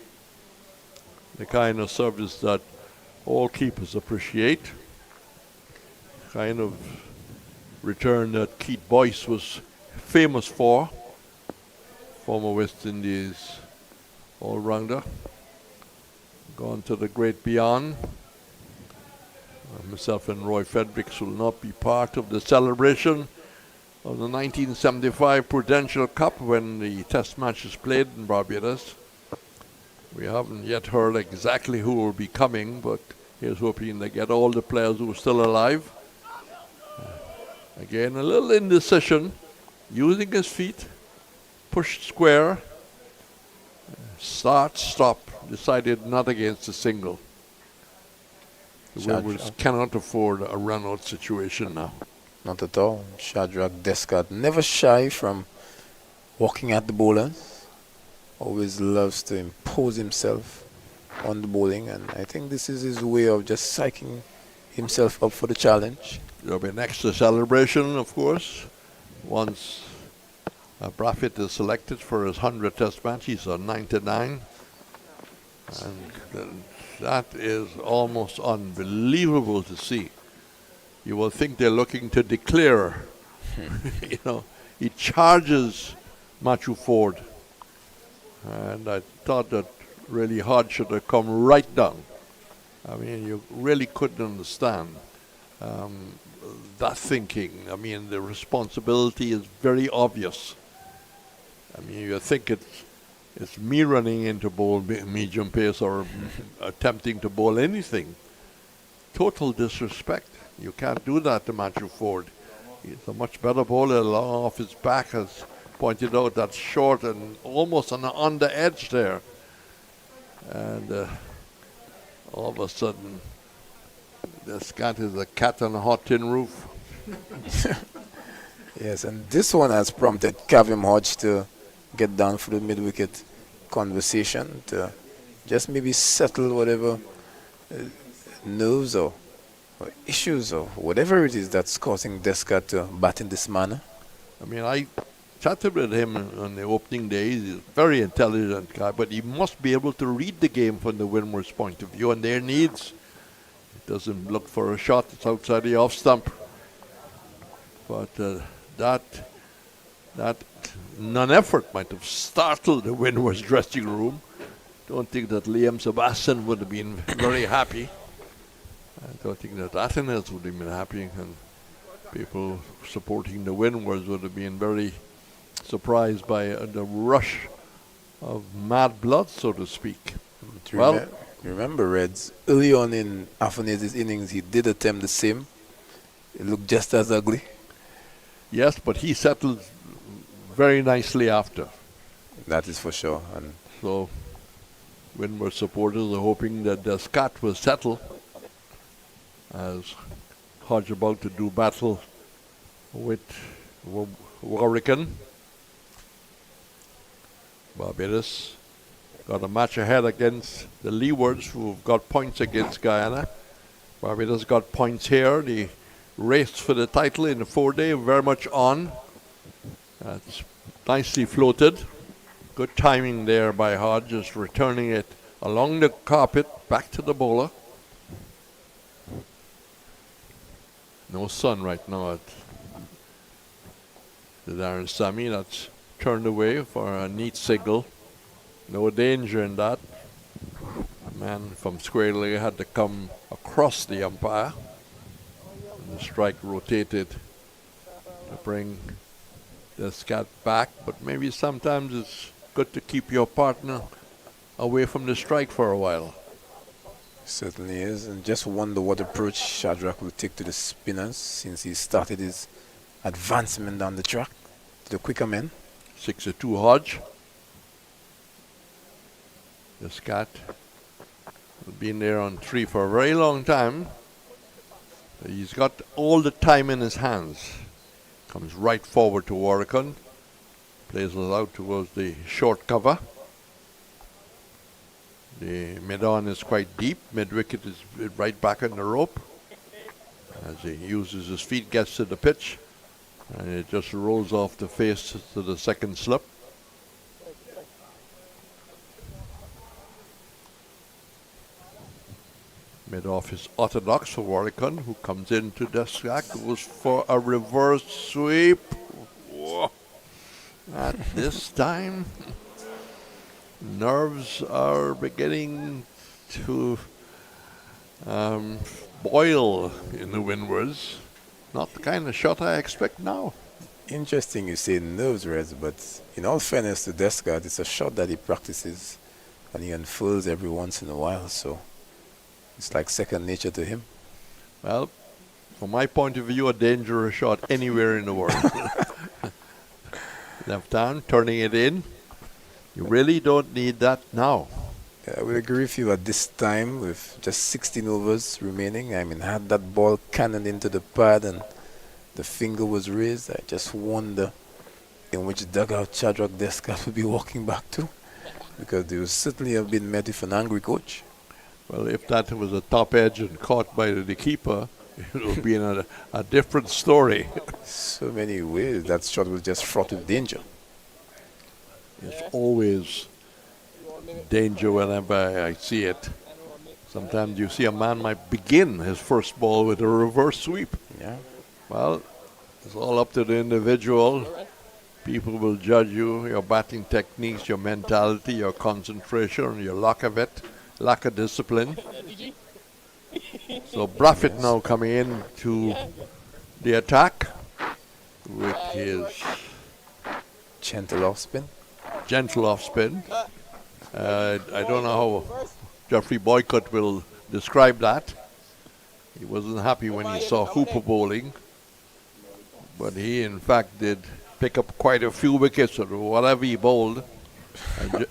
The kind of service that all keepers appreciate. Kind of return that Keith Boyce was famous for. Former West Indies all-rounder. gone to the great beyond. Myself and Roy Fredericks will not be part of the celebration of the 1975 Prudential Cup when the test match is played in Barbados. We haven't yet heard exactly who will be coming, but here's hoping they get all the players who are still alive. Again, a little indecision, using his feet, pushed square, start, stop, decided not against a single. The Windwards cannot afford a run-out situation now. Not at all. Shadrach Descott, never shy from walking at the bowlers. Always loves to impose himself on the bowling, and I think this is his way of just psyching himself up for the challenge. There'll be an extra celebration, of course, once Brafitt is selected for his 100th test match. He's on 99. And that is almost unbelievable to see. You will think they're looking to declare. You know, he charges Matthew Ford. And I thought that really Hodge should have come right down. I mean, you really couldn't understand that thinking. I mean, the responsibility is very obvious. I mean, you think it's me running into bowl medium pace or attempting to bowl anything. Total disrespect. You can't do that to Matthew Ford. He's a much better bowler, long off his back, as pointed out. That's short and almost on the edge there. And all of a sudden, this cat is a cat on a hot tin roof. Yes, and this one has prompted Kavim Hodge to get down for the mid-wicket conversation, to just maybe settle whatever nerves or issues or whatever it is that's causing Descott to bat in this manner. I mean, I chatted with him on the opening days. He's a very intelligent guy, but he must be able to read the game from the Windwards' point of view and their needs. He doesn't look for a shot that's outside the off stump. But that non-effort might have startled the Windwards dressing room. Don't think that Liam Sebastian would have been very happy. I don't think that Athens would have been happy, and people supporting the Windwards would have been very surprised by the rush of mad blood, so to speak. Remember, Reds, early on in Afanez's innings, he did attempt the same. It looked just as ugly. Yes, but he settled very nicely after. That is for sure. And so, Windward supporters are hoping that the Descott will settle as Hodge about to do battle with Warwican. Barbados got a match ahead against the Leewards, who've got points against Guyana. Barbados got points here. The race for the title in the 4-day very much on. It's nicely floated. Good timing there by Hodge, just returning it along the carpet back to the bowler. No sun right now at the Darren Sammy. That's turned away for a neat signal. No danger in that. A man from square leg had to come across the umpire. And the strike rotated to bring the scat back, but maybe sometimes it's good to keep your partner away from the strike for a while. Certainly is, and just wonder what approach Shadrach will take to the spinners since he started his advancement down the track to the quicker men. 6-2 Hodge. The scat has been there on 3 for a very long time. He's got all the time in his hands. Comes right forward to Warwican. Plays it out towards the short cover. The mid-on is quite deep. Mid-wicket is right back on the rope. As he uses his feet, gets to the pitch. And it just rolls off the face to the second slip. Mid-off is orthodox for Warwican, who comes into Descott, goes for a reverse sweep. Whoa. At this time, nerves are beginning to boil in the Windwards. Not the kind of shot I expect now. Interesting you say nerves, Reds, but in all fairness to Descart, it's a shot that he practices and he unfurls every once in a while, so it's like second nature to him. Well, from my point of view, a dangerous shot anywhere in the world. Left hand, turning it in. You really don't need that now. I would agree with you at this time with just 16 overs remaining. I mean, had that ball cannoned into the pad and the finger was raised, I just wonder in which dugout Chadrock Descart would be walking back to, because they would certainly have been met with an angry coach. Well, if that was a top edge and caught by the keeper, it would be in a different story. So many ways that shot was just fraught with danger. It's always danger whenever I see it. Sometimes you see a man might begin his first ball with a reverse sweep. Yeah. Well, it's all up to the individual. People will judge you, your batting techniques, your mentality, your concentration, your lack of discipline. So Braffett now coming in to the attack with his Gentle off spin. gentle off spin. I don't know how Jeffrey Boycott will describe that. He wasn't happy when he saw Hooper bowling, but he in fact did pick up quite a few wickets or whatever he bowled. But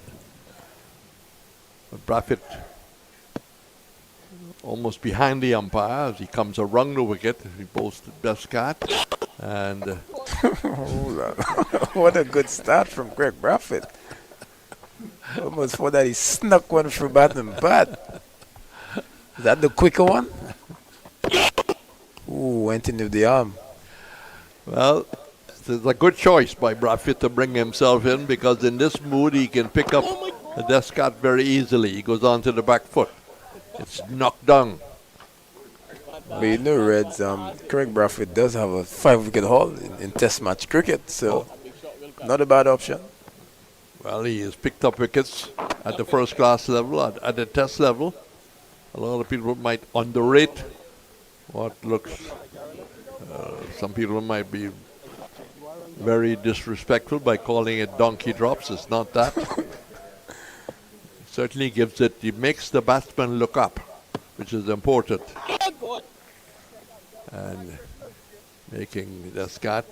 Braffett almost behind the umpire as he comes around the wicket. He bowls the best cat, and What a good start from Greg Braffett. Almost for that he snuck one through bat and bat. Is that the quicker one? Ooh, went into the arm. well, it's a good choice by Braffett to bring himself in, because in this mood he can pick up the Descart very easily. He goes on to the back foot. It's knocked down. But you know, Reds, Craig Braffett does have a 5-wicket haul in Test match cricket, so not a bad option. Well, he has picked up wickets at the first class level, at the Test level. A lot of people might underrate what looks. Some people might be very disrespectful by calling it donkey drops. It's not that. Certainly gives it. It makes the batsman look up, which is important. And making Descart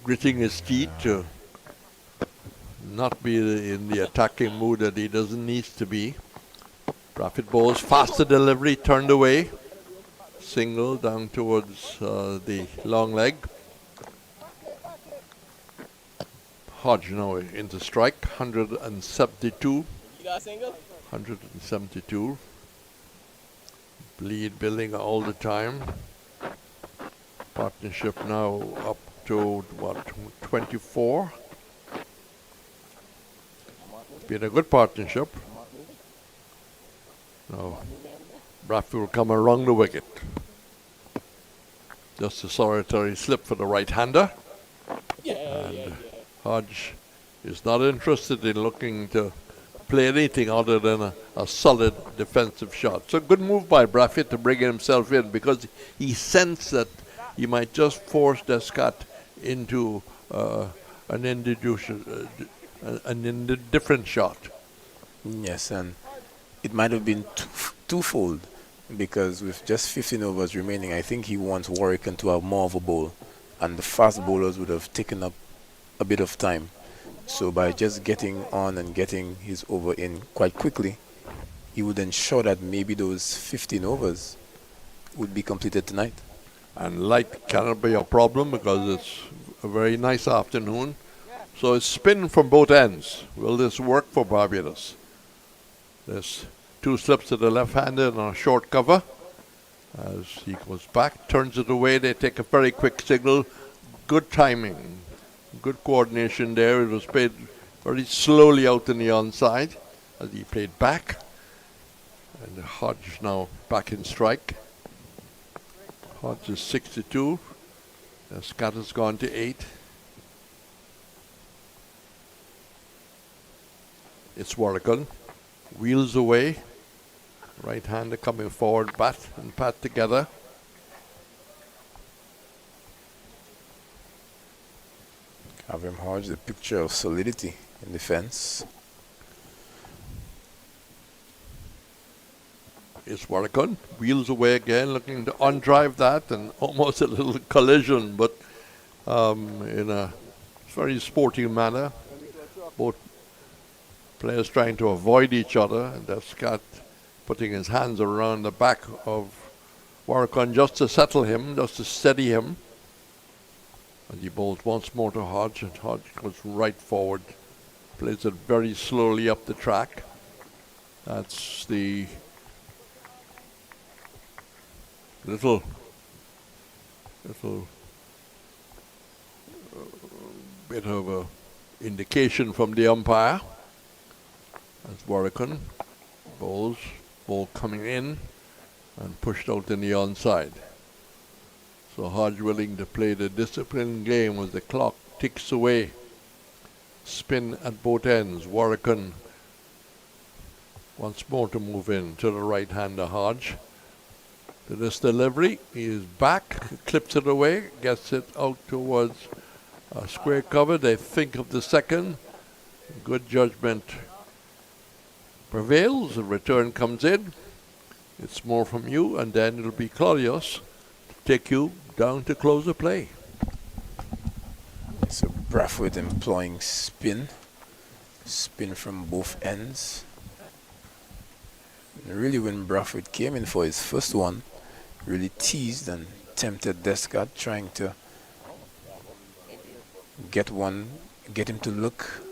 gritting his teeth to not be in the attacking mood that he doesn't need to be. Braffett bowls, faster delivery, turned away. Single down towards the long leg. Hodge now into strike, 172. 172. Lead building all the time. Partnership now up to what, 24. It's been a good partnership. Now Braffett will come around the wicket. Just a solitary slip for the right-hander. And Hodge is not interested in looking to play anything other than a solid defensive shot. So good move by Braffett to bring himself in, because he sensed that he might just force Descart into an indifferent shot. Yes, and it might have been twofold, because with just 15 overs remaining, I think he wants Warwick to have more of a bowl, and the fast bowlers would have taken up a bit of time. So by just getting on and getting his over in quite quickly, he would ensure that maybe those 15 overs would be completed tonight. And light cannot be a problem because it's a very nice afternoon. So it's spin from both ends. Will this work for Barbados? There's two slips to the left-hander and a short cover. As he goes back, turns it away, they take a very quick signal. Good timing. Good coordination there. It was played very slowly out in the onside as he played back. And Hodge now back in strike. Hodge is 62. Scott has gone to 8. It's Warrican. Wheels away. Right hander coming forward, bat and pat together. Kavim Hodge, the picture of solidity in defense. It's Warrican. Wheels away again, looking to undrive that, and almost a little collision, but in a very sporting manner. Both players trying to avoid each other, and Descott putting his hands around the back of Warrican just to settle him, just to steady him. And he bowls once more to Hodge, and Hodge goes right forward, plays it very slowly up the track. That's the little bit of a indication from the umpire as Warrican bowls, ball coming in and pushed out in the onside. So Hodge willing to play the disciplined game as the clock ticks away. Spin at both ends. Warrican once more to move in to the right-hander Hodge. To this delivery, he is back, clips it away, gets it out towards a square cover. They think of the second. Good judgment prevails. The return comes in. It's more from you, and then it'll be Claudius to take you down to close the play. So Brathwaite employing spin from both ends. And really, when Brathwaite came in for his first one, really teased and tempted Descott, trying to get him to look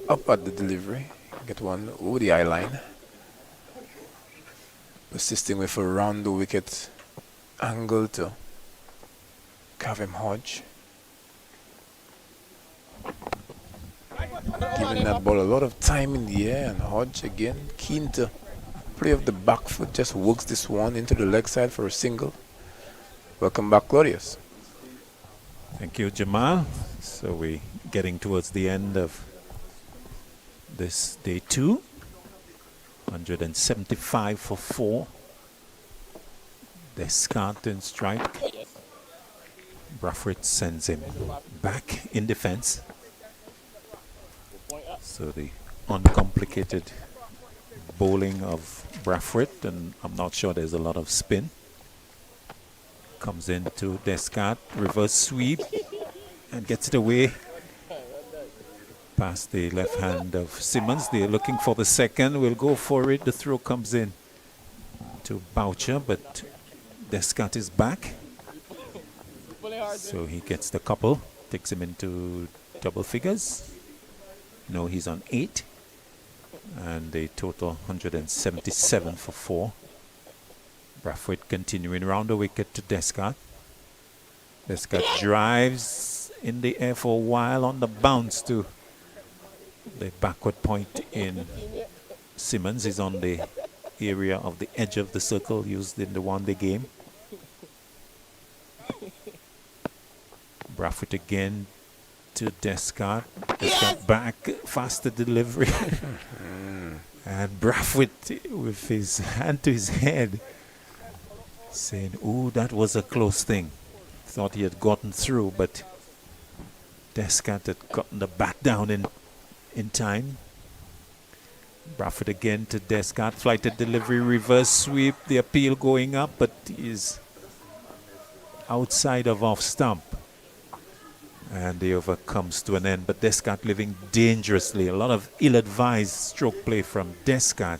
up at the delivery, get one over the eye line, persisting with a round the wicket angle to Kavim Hodge, giving that ball a lot of time in the air, and Hodge again keen to play off the back foot, just works this one into the leg side for a single. Welcome back, Claudius. Thank you, Jamal. So we're getting towards the end of this day 2. 175 for 4. Descart in strike. Brathwaite sends him back in defense. So the uncomplicated bowling of Brathwaite, and I'm not sure there's a lot of spin. Comes into Descart, reverse sweep, and gets it away past the left hand of Simmons. They're looking for the second. We'll go for it. The throw comes in to Boucher, but Descart is back. So he gets the couple, takes him into double figures. No, he's on 8. And a total 177 for 4. Brathwaite continuing round the wicket to Descart. Descart drives in the air for a while on the bounce to the backward point in Simmons. Is on the area of the edge of the circle used in the one-day game. Brathwaite again to Descart. Descart back, faster delivery. And Brathwaite with his hand to his head saying, "Ooh, that was a close thing." Thought he had gotten through, but Descart had gotten the bat down in time. Brathwaite again to Descart. Flighted delivery, reverse sweep. The appeal going up, but is outside of off stump. And the over comes to an end, but Descart living dangerously. A lot of ill-advised stroke play from Descart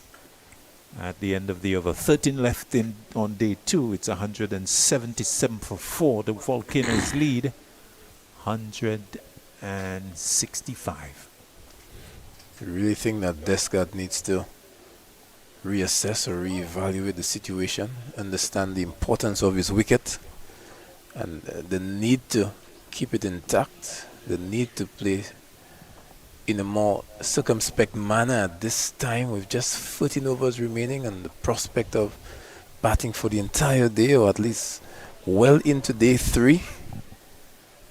at the end of the over. 13 left in on day 2. It's 177 for 4. The Volcanoes lead 165. I really think that Descart needs to reassess or reevaluate the situation, understand the importance of his wicket, and the need to keep it intact, the need to play in a more circumspect manner at this time with just 13 overs remaining and the prospect of batting for the entire day, or at least well into day 3,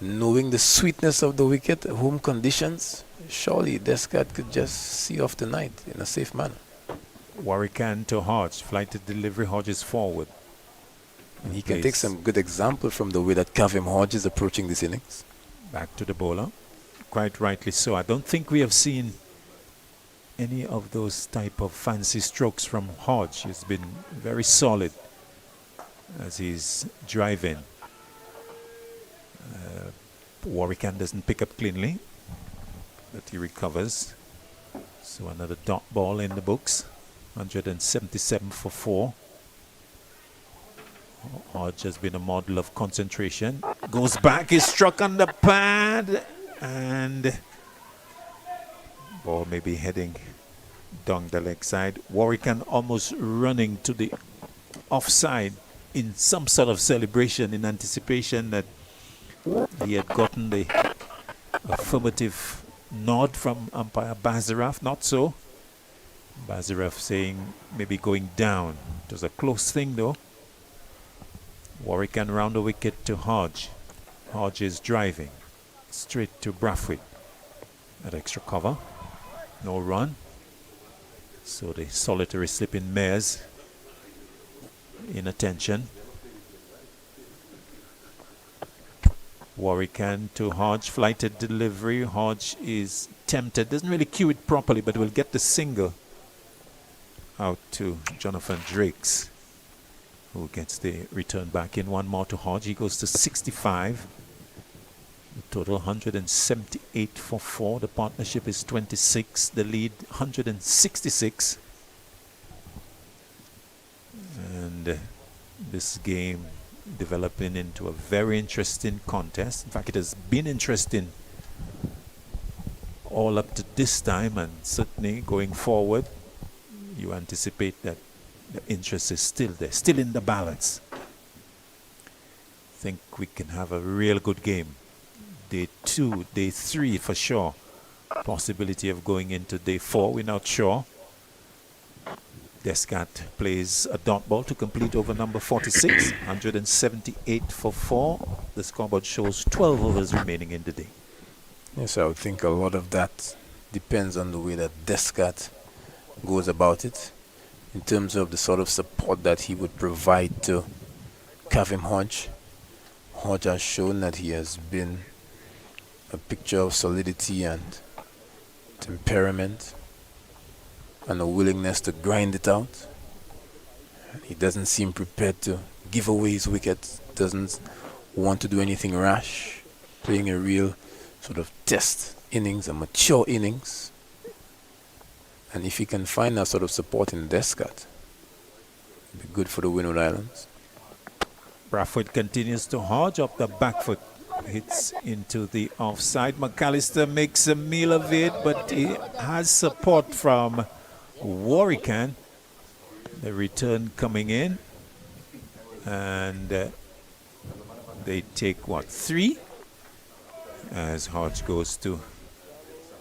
knowing the sweetness of the wicket, home conditions. surely Descart could just see off the night in a safe manner. Warwican to Hodge. Flighted delivery. Hodge is forward. And he can take some good example from the way that Kavim Hodge is approaching this innings. Back to the bowler. Quite rightly so. I don't think we have seen any of those type of fancy strokes from Hodge. He's been very solid as he's driving. Warwican doesn't pick up cleanly, but he recovers. So another dot ball in the books. 177 for 4. Hodge has been a model of concentration. Goes back, is struck on the pad, and ball may be heading down the leg side. Warwican almost running to the offside in some sort of celebration in anticipation that he had gotten the affirmative nod from umpire Bazaraf. Not so. Bazaraf saying maybe going down. It was a close thing though. Warwican round the wicket to Hodge. Hodge is driving straight to Brathwaite at extra cover. No run. So the solitary slip in Mares in attention. Warwican to Hodge. Flighted delivery. Hodge is tempted. Doesn't really cue it properly, but will get the single out to Jonathan Drakes, who gets the return back in. One more to Hodge. He goes to 65. The total 178 for 4. The partnership is 26. The lead 166. And this game developing into a very interesting contest. In fact, it has been interesting all up to this time, and certainly going forward, you anticipate that the interest is still there, still in the balance. I think we can have a real good game. Day 2, day 3 for sure. Possibility of going into day 4, we're not sure. Descart plays a dot ball to complete over number 46. 178 for 4. The scoreboard shows 12 overs remaining in the day. Yes, I would think a lot of that depends on the way that Descart goes about it, in terms of the sort of support that he would provide to Kavim Hodge. Hodge has shown that he has been a picture of solidity and temperament and a willingness to grind it out. He doesn't seem prepared to give away his wicket, doesn't want to do anything rash, playing a real sort of test innings, a mature innings. And if he can find that sort of support in Descart, it'll be good for the Windward Islands. Brathwaite continues to Hodge up the back foot. Hits into the offside. McAllister makes a meal of it, but he has support from Warwican. The return coming in. And they take, what, 3? As Hodge goes to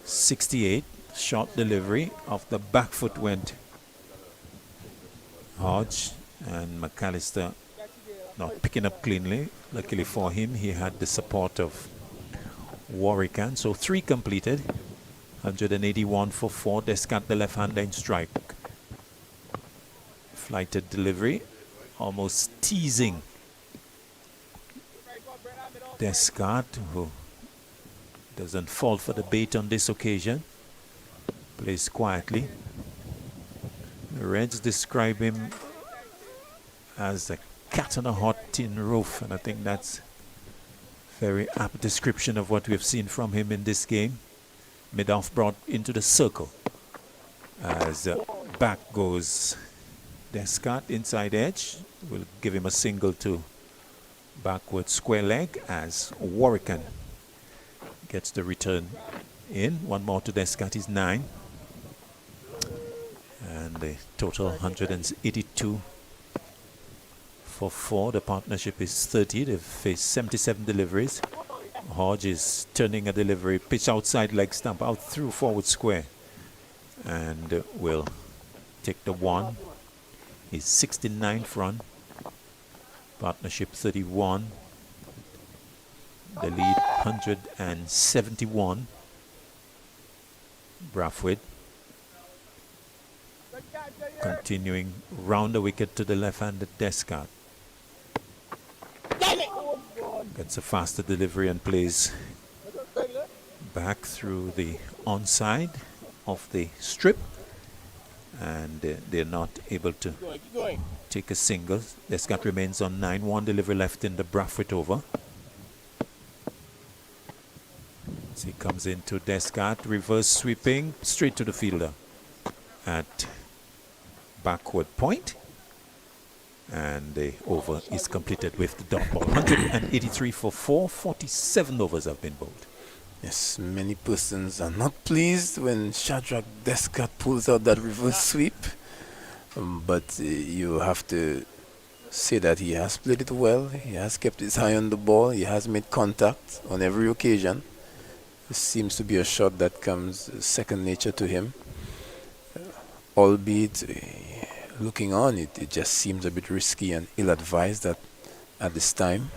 68. Short delivery. Off the back foot went Hodge, and McAllister not picking up cleanly. Luckily for him, he had the support of Warwican. So 3 completed. 181 for 4. Descart the left-hander in strike. Flighted delivery. Almost teasing Descart, who doesn't fall for the bait on this occasion. Plays quietly. The Reds describe him as a cat on a hot tin roof, and I think that's very apt description of what we've seen from him in this game. Mid-off brought into the circle as back goes Descart, inside edge. Will give him a single to backward square leg as Warwican gets the return in. One more to Descart is 9. And the total 182 for 4. The partnership is 30. They've faced 77 deliveries. Hodge is turning a delivery, pitch outside leg stump, out through forward square. And will take the 1. His 69th run. Partnership 31. The lead 171. Brathwaite continuing round the wicket to the left-handed Descart. Gets a faster delivery and plays back through the onside of the strip, and they're not able to take a single. Descart remains on 9-1 delivery left in the Brathwaite over. As he comes into Descart, reverse sweeping straight to the fielder at backward point, and the over is completed with the dot ball. 183 for 4, 47 overs have been bowled. Yes, many persons are not pleased when Shadrach Descart pulls out that reverse sweep, but you have to say that he has played it well. He has kept his eye on the ball. He has made contact on every occasion. This seems to be a shot that comes second nature to him, albeit looking on it just seems a bit risky and ill-advised at this time.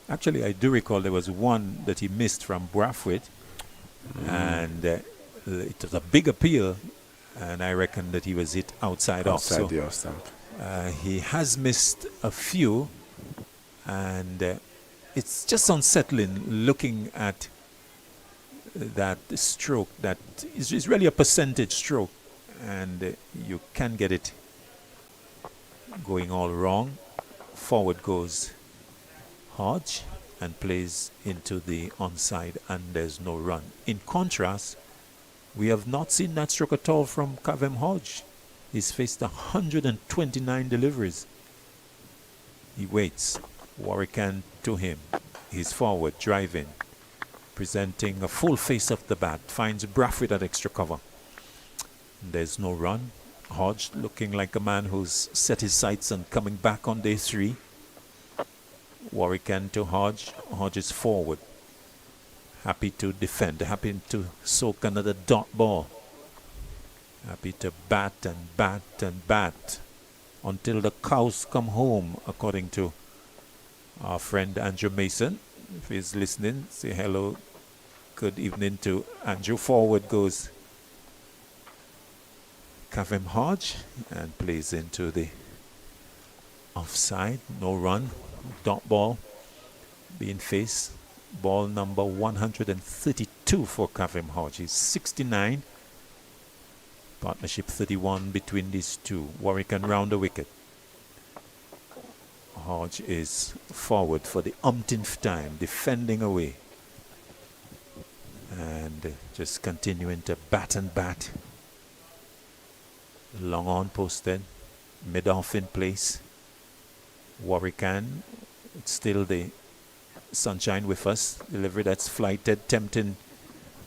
Actually, I do recall there was one that he missed from Brathwaite, and it was a big appeal, and I reckon that he was hit outside off. Outside the off stump. He has missed a few, and it's just unsettling looking at that stroke. That is really a percentage stroke, and you can get it going all wrong. Forward goes Hodge and plays into the onside, and there's no run. In contrast, we have not seen that stroke at all from Kavem Hodge. He's faced 129 deliveries. He waits. Warwican to him. He's forward, driving, presenting a full face of the bat. Finds Brathwaite at extra cover. There's no run. Hodge looking like a man who's set his sights on coming back on day 3. Warwican to Hodge. Hodge is forward. Happy to defend. Happy to soak another dot ball. Happy to bat and bat and bat until the cows come home, according to our friend Andrew Mason. If he's listening, say hello, good evening to Andrew. Forward goes Kavem Hodge and plays into the offside. No run. Dot ball being faced. Ball number 132 for Kavem Hodge. He's 69. Partnership 31 between these two. Warwican round the wicket. Hodge is forward for the umpteenth time, defending away. And just continuing to bat and bat. Long on posted. Mid-off in place. Warwican, it's still the sunshine with us. Delivery that's flighted, tempting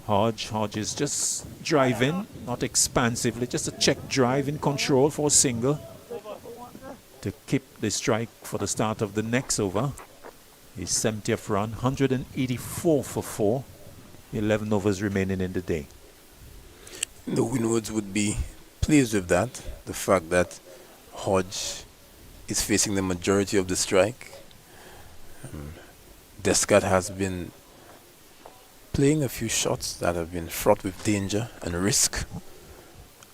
Hodge. Hodge is just driving, not expansively, just a check drive in control for a single to keep the strike for the start of the next over. His 70th run, 184 for 4, 11 overs remaining in the day. The Windwards would be pleased with that, the fact that Hodge is facing the majority of the strike. Descart has been playing a few shots that have been fraught with danger and risk,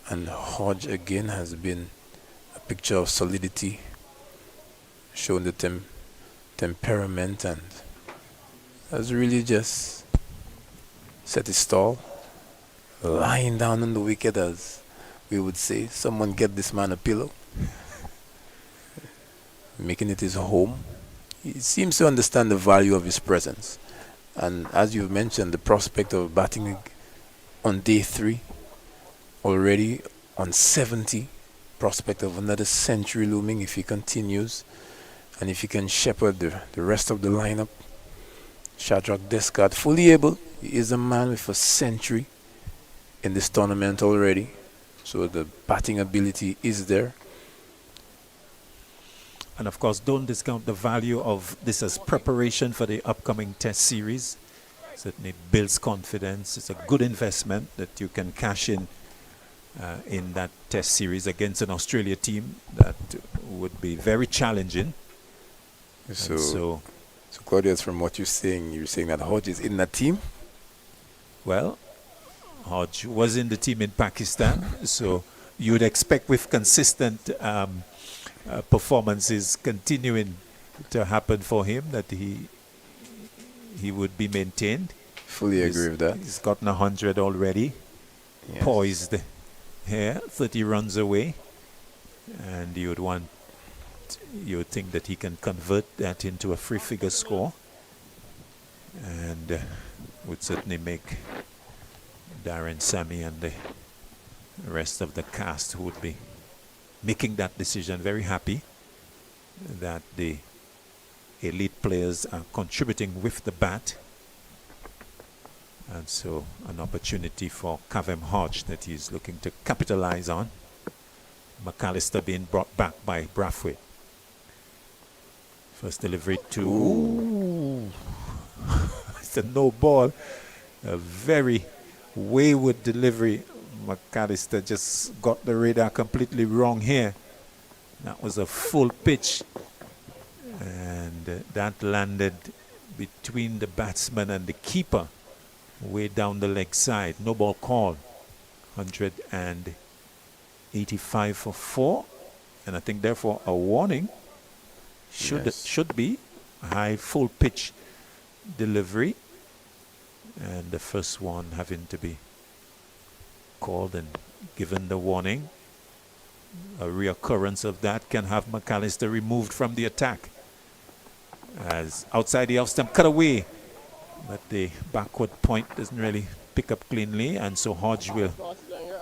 and Hodge again has been a picture of solidity, showing the temperament, and has really just set his stall, lying down on the wicket, as we would say. Someone get this man a pillow. Making it his home. He seems to understand the value of his presence. And as you've mentioned, the prospect of batting on day 3, already on 70, prospect of another century looming if he continues, and if he can shepherd the rest of the lineup. Shadrach Descart fully able. He is a man with a century in this tournament already, so the batting ability is there. And of course, don't discount the value of this as preparation for the upcoming test series. Certainly builds confidence. It's a good investment that you can cash in that test series against an Australia team that would be very challenging. So Claudius, from what you're saying that Hodge is in that team? Well, Hodge was in the team in Pakistan, so you would expect with consistent performances continuing to happen for him that he would be maintained. Fully agree with that. He's gotten 100 already. Yes. Poised here, 30 runs away, and you would think that he can convert that into a free-figure score, and would certainly make Darren Sammy and the rest of the cast who would be making that decision very happy that the elite players are contributing with the bat. And so an opportunity for Cavem Hodge that he's looking to capitalize on. McAllister being brought back by Brathwaite. First delivery to... Ooh. It's a no ball. A very wayward delivery. McAllister just got the radar completely wrong here. That was a full pitch. And that landed between the batsman and the keeper, way down the leg side. No ball call. 185 for 4. And I think therefore a warning should be a high full pitch delivery. And the first one having to be called and given the warning. A reoccurrence of that can have McAllister removed from the attack. As outside the off stump, cut away. But the backward point doesn't really pick up cleanly, and so Hodge will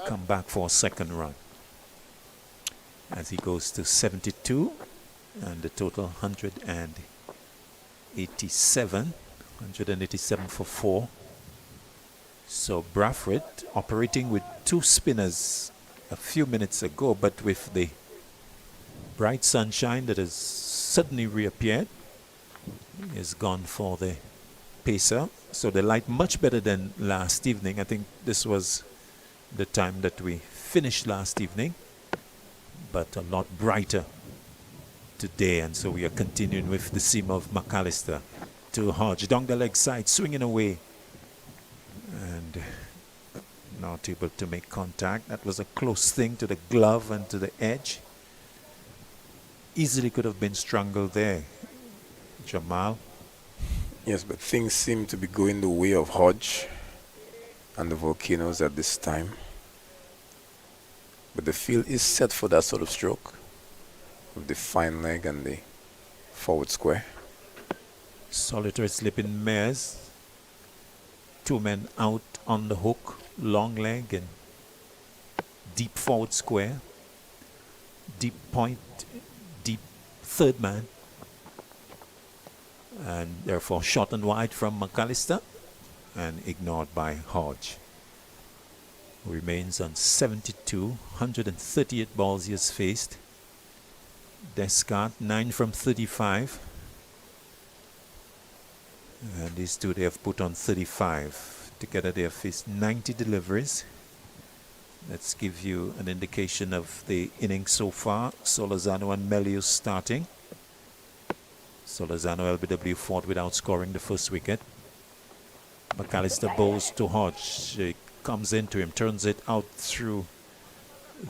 come back for a second run. As he goes to 72, and the total 187 for 4. So Brathwaite operating with 2 spinners a few minutes ago, but with the bright sunshine that has suddenly reappeared, is gone for the pacer. So the light much better than last evening. I think this was the time that we finished last evening, but a lot brighter today, and so we are continuing with the seam of McAllister to Hodge down the leg side, swinging away and not able to make contact. That was a close thing to the glove and to the edge. Easily could have been strangled there, Jamal. Yes, but things seem to be going the way of Hodge and the Volcanoes at this time. But the field is set for that sort of stroke with the fine leg and the forward square. Solitary slip in Mares. 2 men out on the hook, long leg and deep forward square. Deep point, deep third man. And therefore short and wide from McAllister and ignored by Hodge, who remains on 72, 138 balls he has faced. Descartes 9 from 35, and these two they have put on 35. Together they have faced 90 deliveries. Let's give you an indication of the innings so far. Solozano and Melius starting. Solozano LBW fought without scoring the first wicket. McAllister bowls to Hodge. She comes into him, turns it out through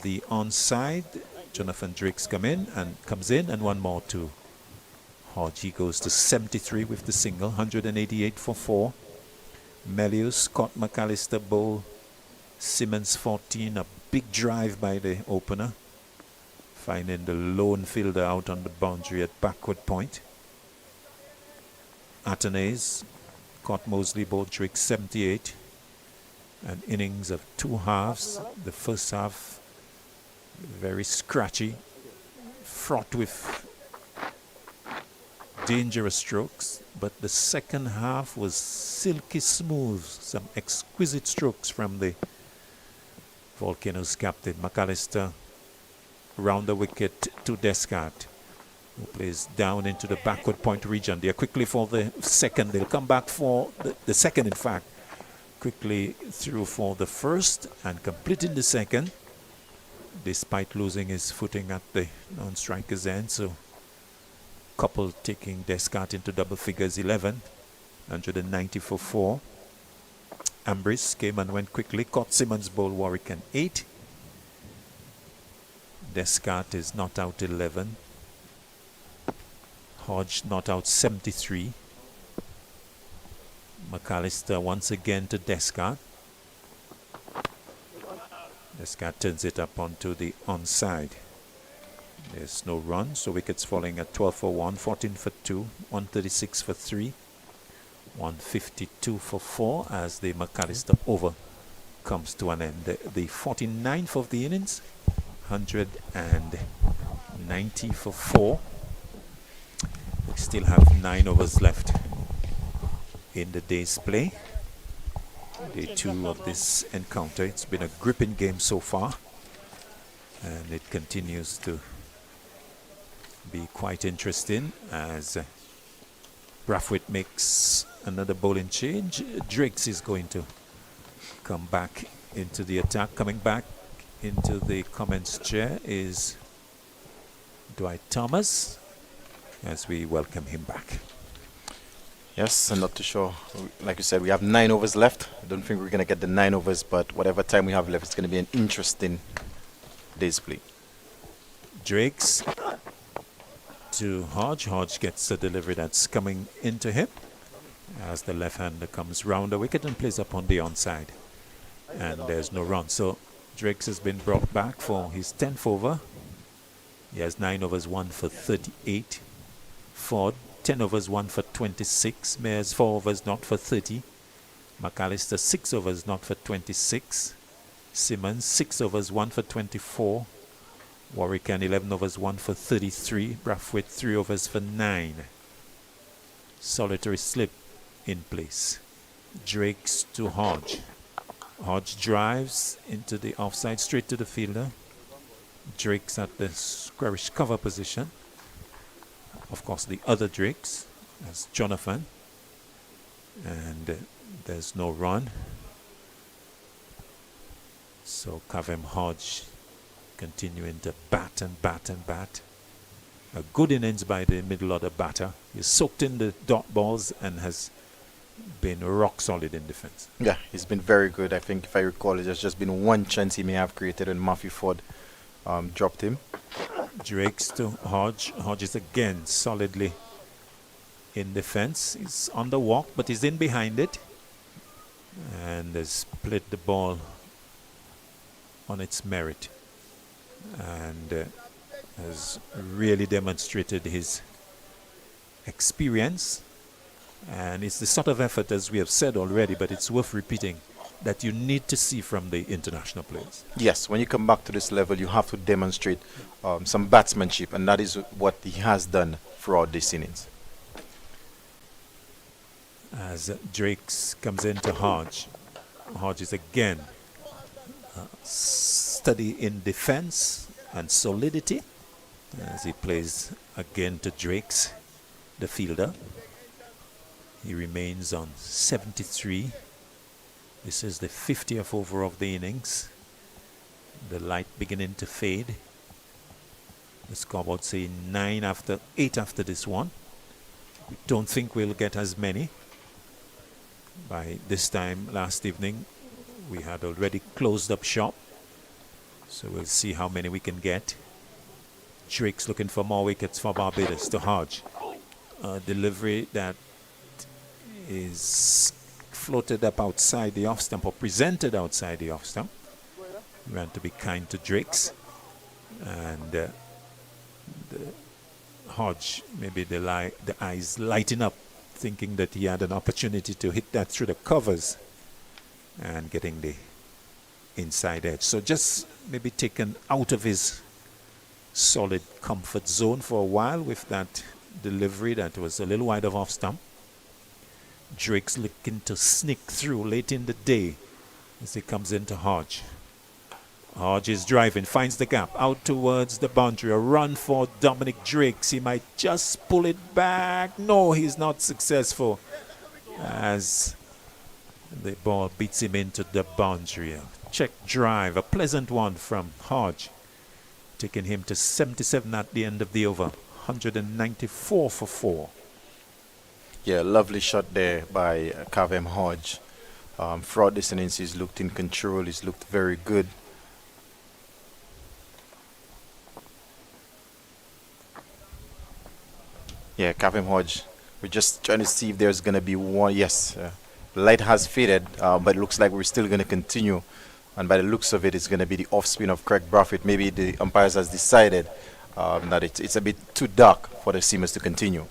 the onside. Jonathan Drake's comes in, and one more to Hodge. He goes to 73 with the single, 188 for 4. Melius caught McAllister bowl. Simmons 14, a big drive by the opener, finding the lone fielder out on the boundary at backward point. Atenays caught Mosley bowled Drake 78. An innings of 2 halves. The first half very scratchy, fraught with dangerous strokes, but the second half was silky smooth. Some exquisite strokes from the Volcanoes captain. McAllister round the wicket to Descartes, who plays down into the backward point region. They are quickly for the second. They'll come back for the second, in fact. Quickly through for the first and completing the second, despite losing his footing at the non-striker's end. So couple taking Descartes into double figures 11, 190 for 4. Ambrose came and went quickly. Caught Simmons' ball, Warwick and 8. Descartes is not out 11. Hodge not out 73. McAllister once again to Descartes. Descartes turns it up onto the onside. There's no run, so wickets falling at 12 for 1, 14 for 2, 136 for 3, 152 for 4 as the McAllister over comes to an end. The 49th of the innings, 190 for 4. We still have 9 overs left in the day's play. Day 2 of this encounter. It's been a gripping game so far, and it continues to be quite interesting as Brathwaite makes another bowling change. Drakes is going to come back into the attack. Coming back into the comments chair is Dwight Thomas as we welcome him back. Yes, I'm not too sure. Like you said, we have 9 overs left. I don't think we're going to get the 9 overs, but whatever time we have left, it's going to be an interesting day's play. Drakes to Hodge. Hodge gets the delivery that's coming into him as the left-hander comes round the wicket and plays up on the onside. And there's no run. So Drakes has been brought back for his 10th over. He has 9 overs, 1 for 38. Ford, 10 overs, 1 for 26. Mears, 4 overs, not for 30. McAllister, 6 overs, not for 26. Simmons, 6 overs, 1 for 24. Warwick, 11 overs, 1 for 33. Brathwaite, 3 overs for 9. Solitary slip in place. Drakes to Hodge. Hodge drives into the offside, straight to the fielder. Drakes at the squarish cover position. Of course, the other Drakes, that's Jonathan. And there's no run. So Kavem Hodge continuing to bat and bat and bat. A good innings by the middle order batter. He's soaked in the dot balls and has been rock solid in defense. Yeah, he's been very good. I think if I recall, there's just been one chance he may have created and Matthew Ford dropped him. Drakes to Hodge. Hodge is again solidly in defense. He's on the walk, but he's in behind it. And has split the ball on its merit. And has really demonstrated his experience. And it's the sort of effort, as we have said already, but it's worth repeating, that you need to see from the international players. Yes, when you come back to this level, you have to demonstrate some batsmanship, and that is what he has done throughout this innings. As Drakes comes into Hodge. Hodge is again steady in defense and solidity as he plays again to Drakes, the fielder. He remains on 73. This is the 50th over of the innings. The light beginning to fade. The scoreboard saying 8 after this one. We don't think we'll get as many. By this time last evening, we had already closed up shop. So we'll see how many we can get. Drake's looking for more wickets for Barbados to Hodge. Delivery that is floated up outside the off stump or presented outside the off stump. We want to be kind to Drakes. And the Hodge, maybe the eyes lighting up, thinking that he had an opportunity to hit that through the covers and getting the inside edge. So just maybe taken out of his solid comfort zone for a while with that delivery that was a little wide of off stump. Drake's looking to sneak through late in the day as he comes into Hodge. Hodge is driving, finds the gap, out towards the boundary. A run for Dominic Drakes. He might just pull it back. No, he's not successful as the ball beats him into the boundary. A check drive, a pleasant one from Hodge, taking him to 77 at the end of the over. 194 for 4. Yeah, lovely shot there by Kavem Hodge. Throughout this innings, he's looked in control. He's looked very good. Yeah, Captain Hodge. We're just trying to see if there's going to be one. Yes, light has faded, but it looks like we're still going to continue. And by the looks of it, it's going to be the off spin of Craig Braffett. Maybe the umpires has decided that it's a bit too dark for the seamers to continue.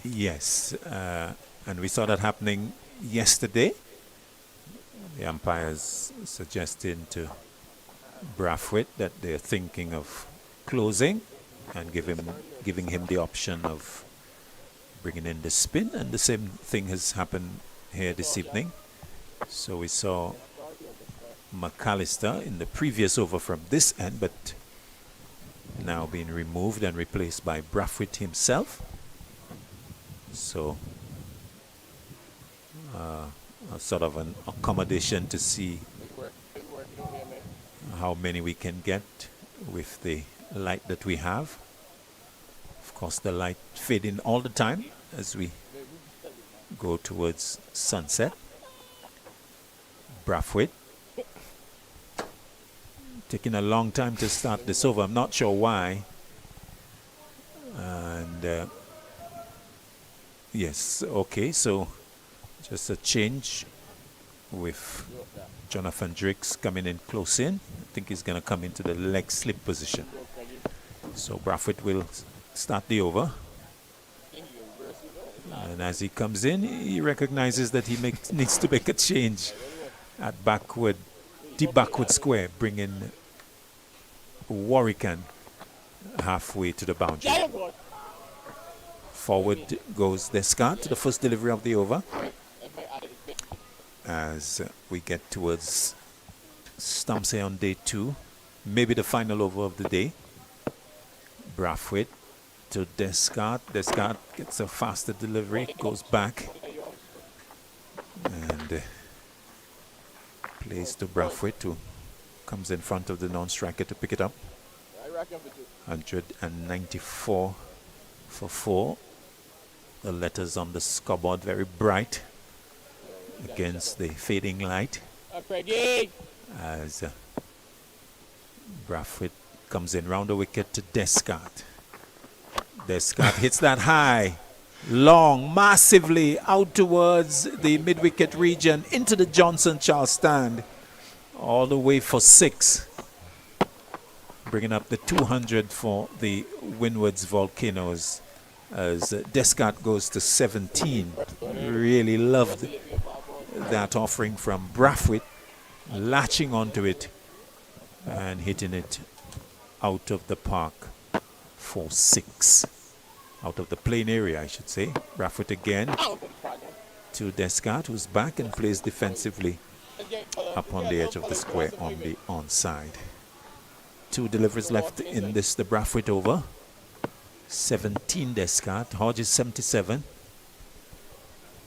Yes, and we saw that happening yesterday. The umpires suggesting to Brathwaite that they're thinking of closing and giving him the option of bringing in the spin, and the same thing has happened here this evening. So we saw McAllister in the previous over from this end, but now being removed and replaced by Brathwaite himself. So a sort of an accommodation to see how many we can get with the light that we have. Of course, the light fading all the time as we go towards sunset. Brathwaite taking a long time to start this over. I'm not sure why. And yes, okay, so just a change with Jonathan Drakes coming in close in. I think he's going to come into the leg slip position. So Brathwaite will start the over. And as he comes in, he recognizes that he needs to make a change at deep backward square, bringing Warwican halfway to the boundary. Forward goes Descartes to the first delivery of the over. As we get towards stumps here on day 2, maybe the final over of the day. Brathwaite to Descartes. Descartes gets a faster delivery, goes back, and plays to Brathwaite, who comes in front of the non-striker to pick it up. 194 for 4. The letters on the scoreboard very bright against the fading light. As Brathwaite comes in round the wicket to Descartes. Descartes hits that high, long, massively out towards the mid-wicket region into the Johnson Charles stand, all the way for 6, bringing up the 200 for the Windwards Volcanoes as Descartes goes to 17. Really loved that offering from Brathwaite, latching onto it and hitting it out of the park for 6. Out of the playing area, I should say. Brathwaite again to Descartes, who's back and plays defensively up on the edge of the square on the onside. 2 deliveries left in this, the Brathwaite over. 17 Descartes, Hodges 77.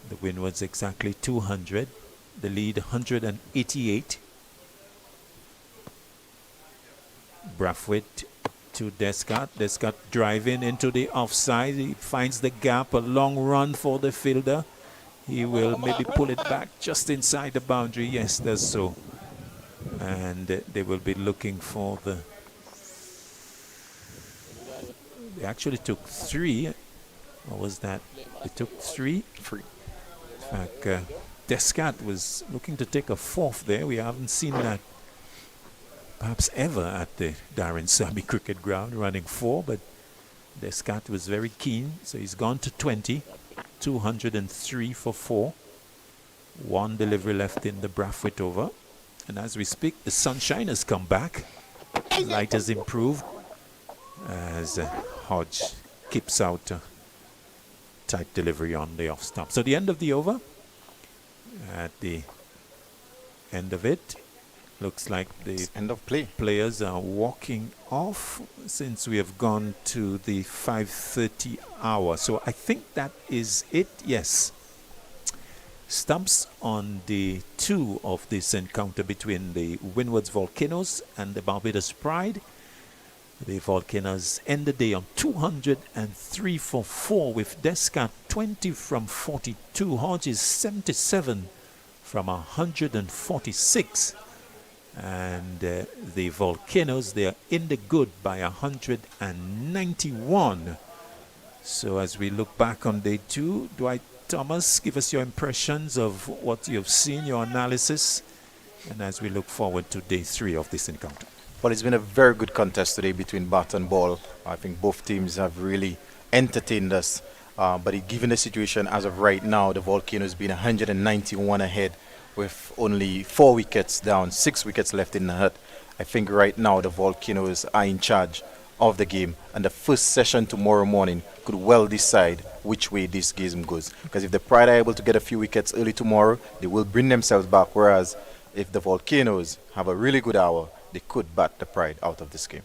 The Windwards exactly 200. The lead 188. Brathwaite to Descartes. Descartes driving into the offside. He finds the gap, a long run for the fielder. He will maybe pull it back just inside the boundary. Yes, does so. And they will be looking for the... They actually took 3. What was that? They took 3. 3. In fact, Descartes was looking to take a 4th there. We haven't seen that perhaps ever at the Darren Sammy Cricket Ground, running 4, but Descartes was very keen, so he's gone to 20, 203 for 4. 1 delivery left in the Brathwaite over. And as we speak, the sunshine has come back. Light has improved as Hodge keeps out a tight delivery on the off stump. So the end of the over. At the end of it, looks like the end of play. Players are walking off since we have gone to the 5:30 hour. So I think that is it. Yes. Stumps on day 2 of this encounter between the Windwards Volcanoes and the Barbados Pride. The Volcanoes end the day on 203 for 4 with Descartes 20 from 42, Hodges 77 from 146. And the Volcanoes, they are in the good by 191. So as we look back on day 2, Dwight Thomas, give us your impressions of what you've seen, your analysis, and as we look forward to day 3 of this encounter. Well, it's been a very good contest today between bat and ball. I think both teams have really entertained us. Given the situation as of right now, the Volcanoes being 191 ahead with only 4 wickets down, 6 wickets left in the hut. I think right now the Volcanoes are in charge of the game, and the first session tomorrow morning could well decide which way this game goes. Because if the Pride are able to get a few wickets early tomorrow, they will bring themselves back, whereas if the Volcanoes have a really good hour, they could bat the Pride out of this game.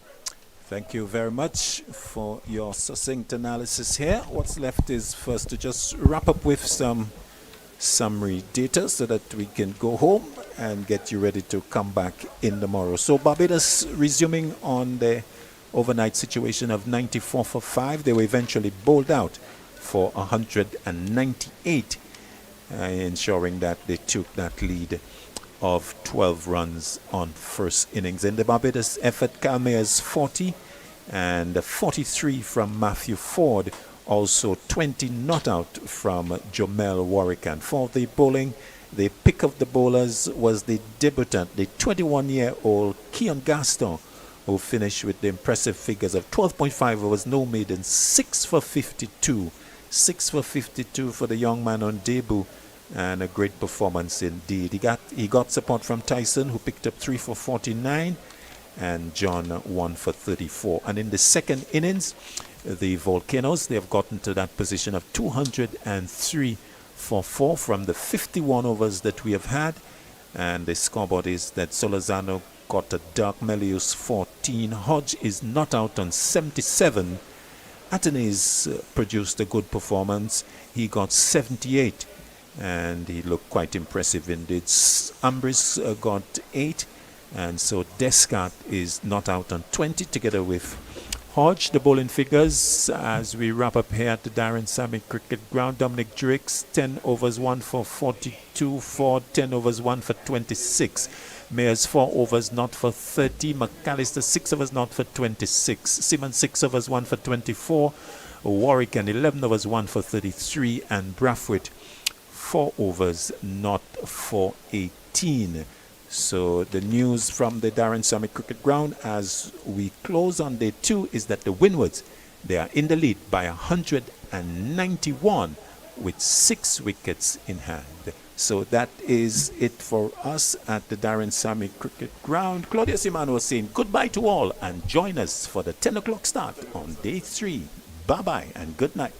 Thank you very much for your succinct analysis here. What's left is first to just wrap up with some summary data so that we can go home and get you ready to come back in tomorrow. So Barbados resuming on the overnight situation of 94 for 5. They were eventually bowled out for 198, ensuring that they took that lead of 12 runs on first innings. In the Barbados effort, Calmeer's 40 and 43 from Matthew Ford, also 20 not out from Jomel Warwick. And for the bowling, the pick of the bowlers was the debutant, the 21-year-old Keon Gaston, who finished with the impressive figures of 12.5 overs, no maiden, 6 for 52. 6 for 52 for the young man on debut, and a great performance indeed. He got support from Tyson, who picked up 3 for 49, and John 1 for 34. And in the second innings, the Volcanoes, they have gotten to that position of 203 for 4 from the 51 overs that we have had. And the scoreboard is that Solazano got a Dark Melius 14. Hodge is not out on 77. Atenes produced a good performance. He got 78, and he looked quite impressive indeed. Ambris got 8, and so Descartes is not out on 20 together with Hodge. The bowling figures as we wrap up here at the Darren Sammy Cricket Ground. Dominic Drix, 10 overs, 1 for 42. Ford, 10 overs, 1 for 26. Mayers, 4 overs, not for 30. McAllister, 6 overs, not for 26. Simmons, 6 overs, 1 for 24. Warwick, and 11 overs, 1 for 33. And Brathwaite, 4 overs, not for 18. So the news from the Darren Summit Cricket Ground as we close on day 2 is that the Windwards, they are in the lead by 191 with 6 wickets in hand. So that is it for us at the Darren Sammy Cricket Ground. Claudia Simano was saying goodbye to all and join us for the 10 o'clock start on day 3. Bye-bye and good night.